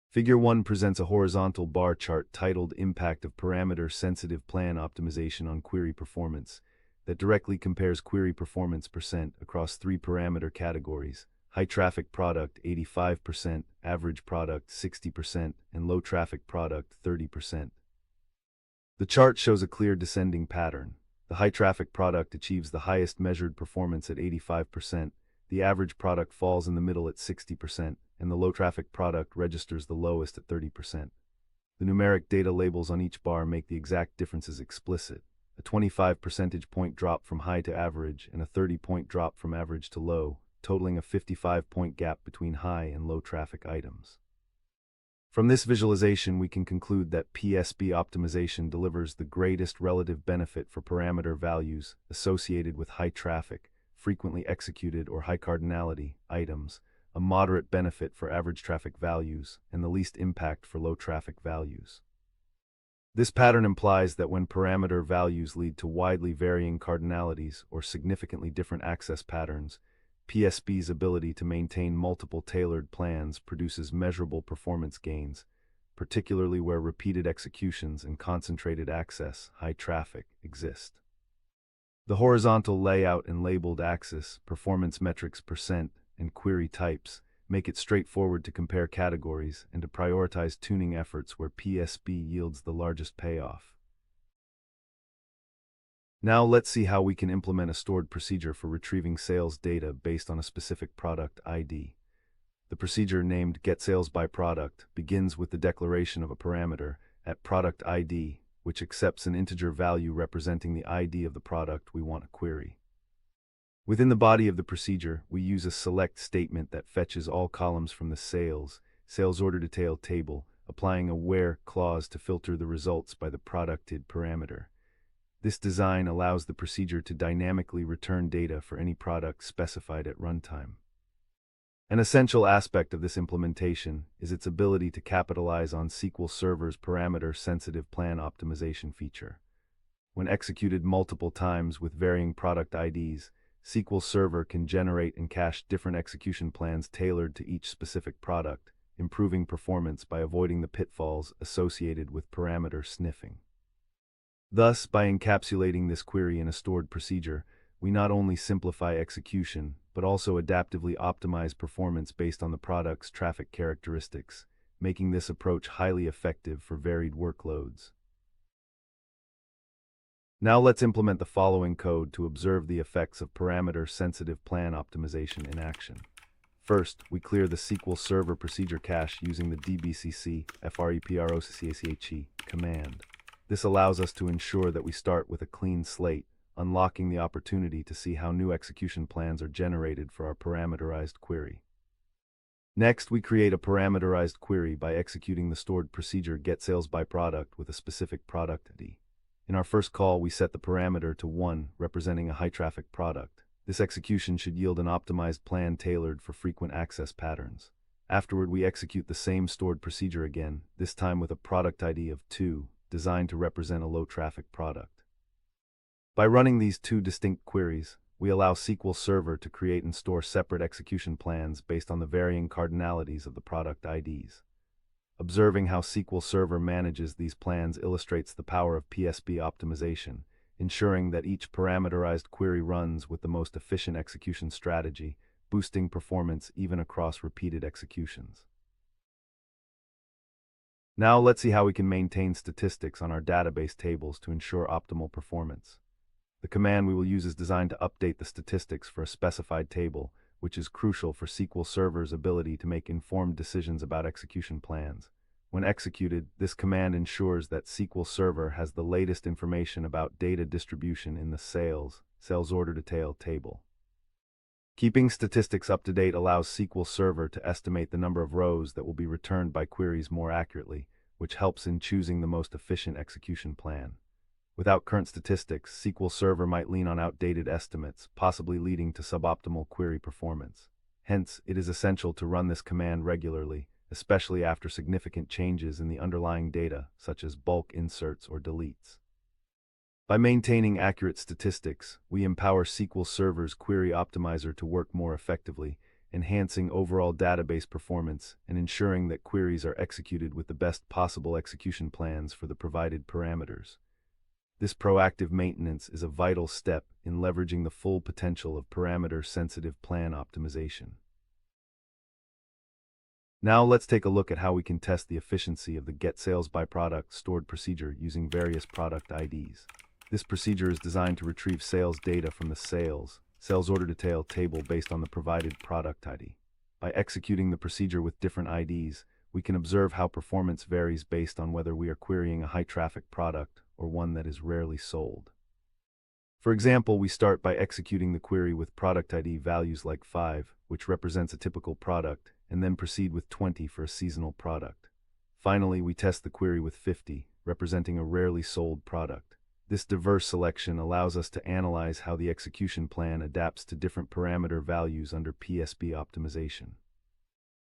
Figure 1 presents a horizontal bar chart titled Impact of Parameter-Sensitive Plan Optimization on Query Performance that directly compares query performance % across 3 parameter categories: high traffic product 85%, average product 60%, and low traffic product 30%. The chart shows a clear descending pattern. The high traffic product achieves the highest measured performance at 85%, the average product falls in the middle at 60%, and the low traffic product registers the lowest at 30%. The numeric data labels on each bar make the exact differences explicit: a 25 percentage point drop from high to average and a 30-point drop from average to low, totaling a 55-point gap between high and low traffic items. From this visualization, we can conclude that PSB optimization delivers the greatest relative benefit for parameter values associated with high traffic, frequently executed or high cardinality items, a moderate benefit for average traffic values, and the least impact for low traffic values. This pattern implies that when parameter values lead to widely varying cardinalities or significantly different access patterns, PSB's ability to maintain multiple tailored plans produces measurable performance gains, particularly where repeated executions and concentrated access, high traffic, exist. The horizontal layout and labeled axis, performance metrics %, and query types make it straightforward to compare categories and to prioritize tuning efforts where PSB yields the largest payoff. Now let's see how we can implement a stored procedure for retrieving sales data based on a specific product ID. The procedure, named getSalesByProduct, begins with the declaration of a parameter at product ID, which accepts an integer value representing the ID of the product we want to query. Within the body of the procedure, we use a select statement that fetches all columns from the sales order detail table, applying a where clause to filter the results by the productID parameter. This design allows the procedure to dynamically return data for any product specified at runtime. An essential aspect of this implementation is its ability to capitalize on SQL Server's parameter-sensitive plan optimization feature. When executed multiple times with varying product IDs, SQL Server can generate and cache different execution plans tailored to each specific product, improving performance by avoiding the pitfalls associated with parameter sniffing. Thus, by encapsulating this query in a stored procedure, we not only simplify execution, but also adaptively optimize performance based on the product's traffic characteristics, making this approach highly effective for varied workloads. Now let's implement the following code to observe the effects of parameter-sensitive plan optimization in action. First, we clear the SQL Server procedure cache using the dbcc freprocache command. This allows us to ensure that we start with a clean slate, unlocking the opportunity to see how new execution plans are generated for our parameterized query. Next, we create a parameterized query by executing the stored procedure getSalesByProduct with a specific product ID. In our first call, we set the parameter to 1, representing a high-traffic product. This execution should yield an optimized plan tailored for frequent access patterns. Afterward, we execute the same stored procedure again, this time with a product ID of 2, designed to represent a low-traffic product. By running these two distinct queries, we allow SQL Server to create and store separate execution plans based on the varying cardinalities of the product IDs. Observing how SQL Server manages these plans illustrates the power of PSB optimization, ensuring that each parameterized query runs with the most efficient execution strategy, boosting performance even across repeated executions. Now let's see how we can maintain statistics on our database tables to ensure optimal performance. The command we will use is designed to update the statistics for a specified table, which is crucial for SQL Server's ability to make informed decisions about execution plans. When executed, this command ensures that SQL Server has the latest information about data distribution in the sales order detail table. Keeping statistics up to date allows SQL Server to estimate the number of rows that will be returned by queries more accurately, which helps in choosing the most efficient execution plan. Without current statistics, SQL Server might lean on outdated estimates, possibly leading to suboptimal query performance. Hence, it is essential to run this command regularly, especially after significant changes in the underlying data, such as bulk inserts or deletes. By maintaining accurate statistics, we empower SQL Server's Query Optimizer to work more effectively, enhancing overall database performance and ensuring that queries are executed with the best possible execution plans for the provided parameters. This proactive maintenance is a vital step in leveraging the full potential of parameter-sensitive plan optimization. Now let's take a look at how we can test the efficiency of the getSalesByProduct stored procedure using various product IDs. This procedure is designed to retrieve sales data from the sales order detail table based on the provided product ID. By executing the procedure with different IDs, we can observe how performance varies based on whether we are querying a high-traffic product or one that is rarely sold. For example, we start by executing the query with product ID values like 5, which represents a typical product, and then proceed with 20 for a seasonal product. Finally, we test the query with 50, representing a rarely sold product. This diverse selection allows us to analyze how the execution plan adapts to different parameter values under PSB optimization.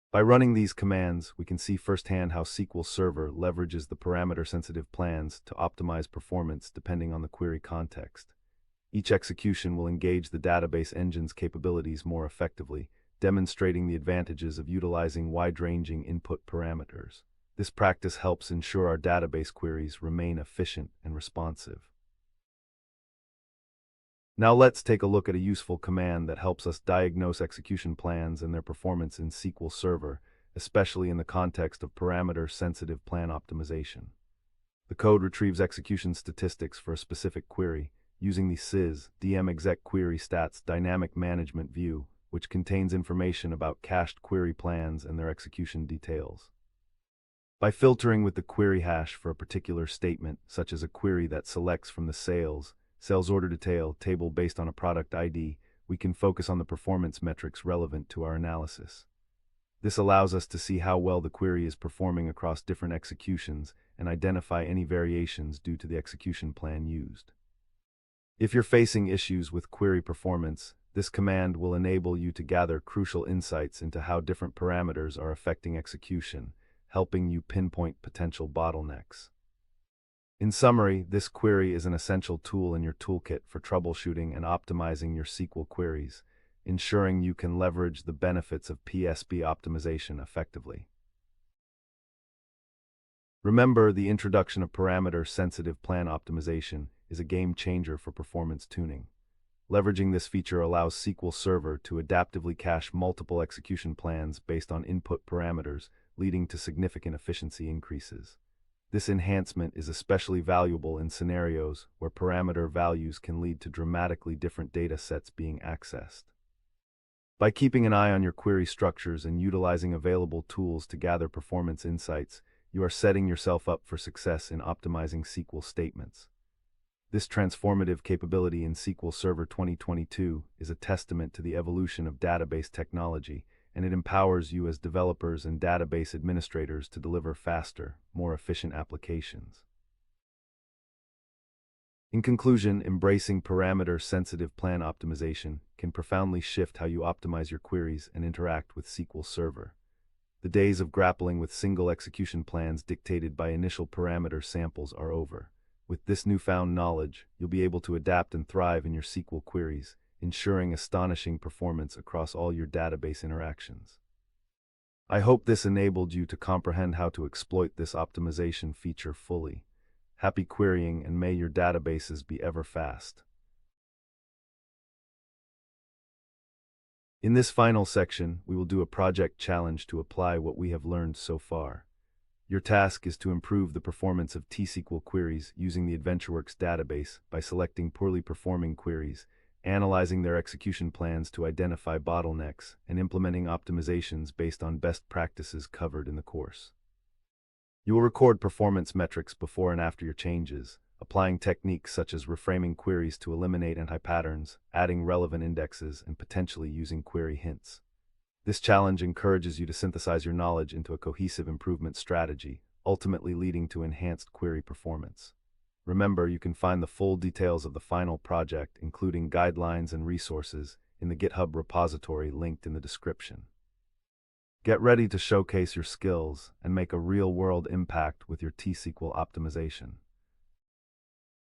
By running these commands, we can see firsthand how SQL Server leverages the parameter-sensitive plans to optimize performance depending on the query context. Each execution will engage the database engine's capabilities more effectively, demonstrating the advantages of utilizing wide-ranging input parameters. This practice helps ensure our database queries remain efficient and responsive. Now let's take a look at a useful command that helps us diagnose execution plans and their performance in SQL Server, especially in the context of parameter-sensitive plan optimization. The code retrieves execution statistics for a specific query, using the sys.dmExec query stats dynamic management view, which contains information about cached query plans and their execution details. By filtering with the query hash for a particular statement, such as a query that selects from the sales order detail table based on a product ID, we can focus on the performance metrics relevant to our analysis. This allows us to see how well the query is performing across different executions and identify any variations due to the execution plan used. If you're facing issues with query performance, this command will enable you to gather crucial insights into how different parameters are affecting execution, helping you pinpoint potential bottlenecks. In summary, this query is an essential tool in your toolkit for troubleshooting and optimizing your SQL queries, ensuring you can leverage the benefits of PSB optimization effectively. Remember, the introduction of parameter-sensitive plan optimization is a game changer for performance tuning. Leveraging this feature allows SQL Server to adaptively cache multiple execution plans based on input parameters, leading to significant efficiency increases. This enhancement is especially valuable in scenarios where parameter values can lead to dramatically different data sets being accessed. By keeping an eye on your query structures and utilizing available tools to gather performance insights, you are setting yourself up for success in optimizing SQL statements. This transformative capability in SQL Server 2022 is a testament to the evolution of database technology, and it empowers you as developers and database administrators to deliver faster, more efficient applications. In conclusion, embracing parameter-sensitive plan optimization can profoundly shift how you optimize your queries and interact with SQL Server. The days of grappling with single execution plans dictated by initial parameter samples are over. With this newfound knowledge, you'll be able to adapt and thrive in your SQL queries, ensuring astonishing performance across all your database interactions. I hope this enabled you to comprehend how to exploit this optimization feature fully. Happy querying, and may your databases be ever fast. In this final section, we will do a project challenge to apply what we have learned so far. Your task is to improve the performance of T-SQL queries using the AdventureWorks database by selecting poorly performing queries, analyzing their execution plans to identify bottlenecks, and implementing optimizations based on best practices covered in the course. You will record performance metrics before and after your changes, applying techniques such as reframing queries to eliminate anti-patterns, adding relevant indexes, and potentially using query hints. This challenge encourages you to synthesize your knowledge into a cohesive improvement strategy, ultimately leading to enhanced query performance. Remember, you can find the full details of the final project, including guidelines and resources, in the GitHub repository linked in the description. Get ready to showcase your skills and make a real-world impact with your T-SQL optimization.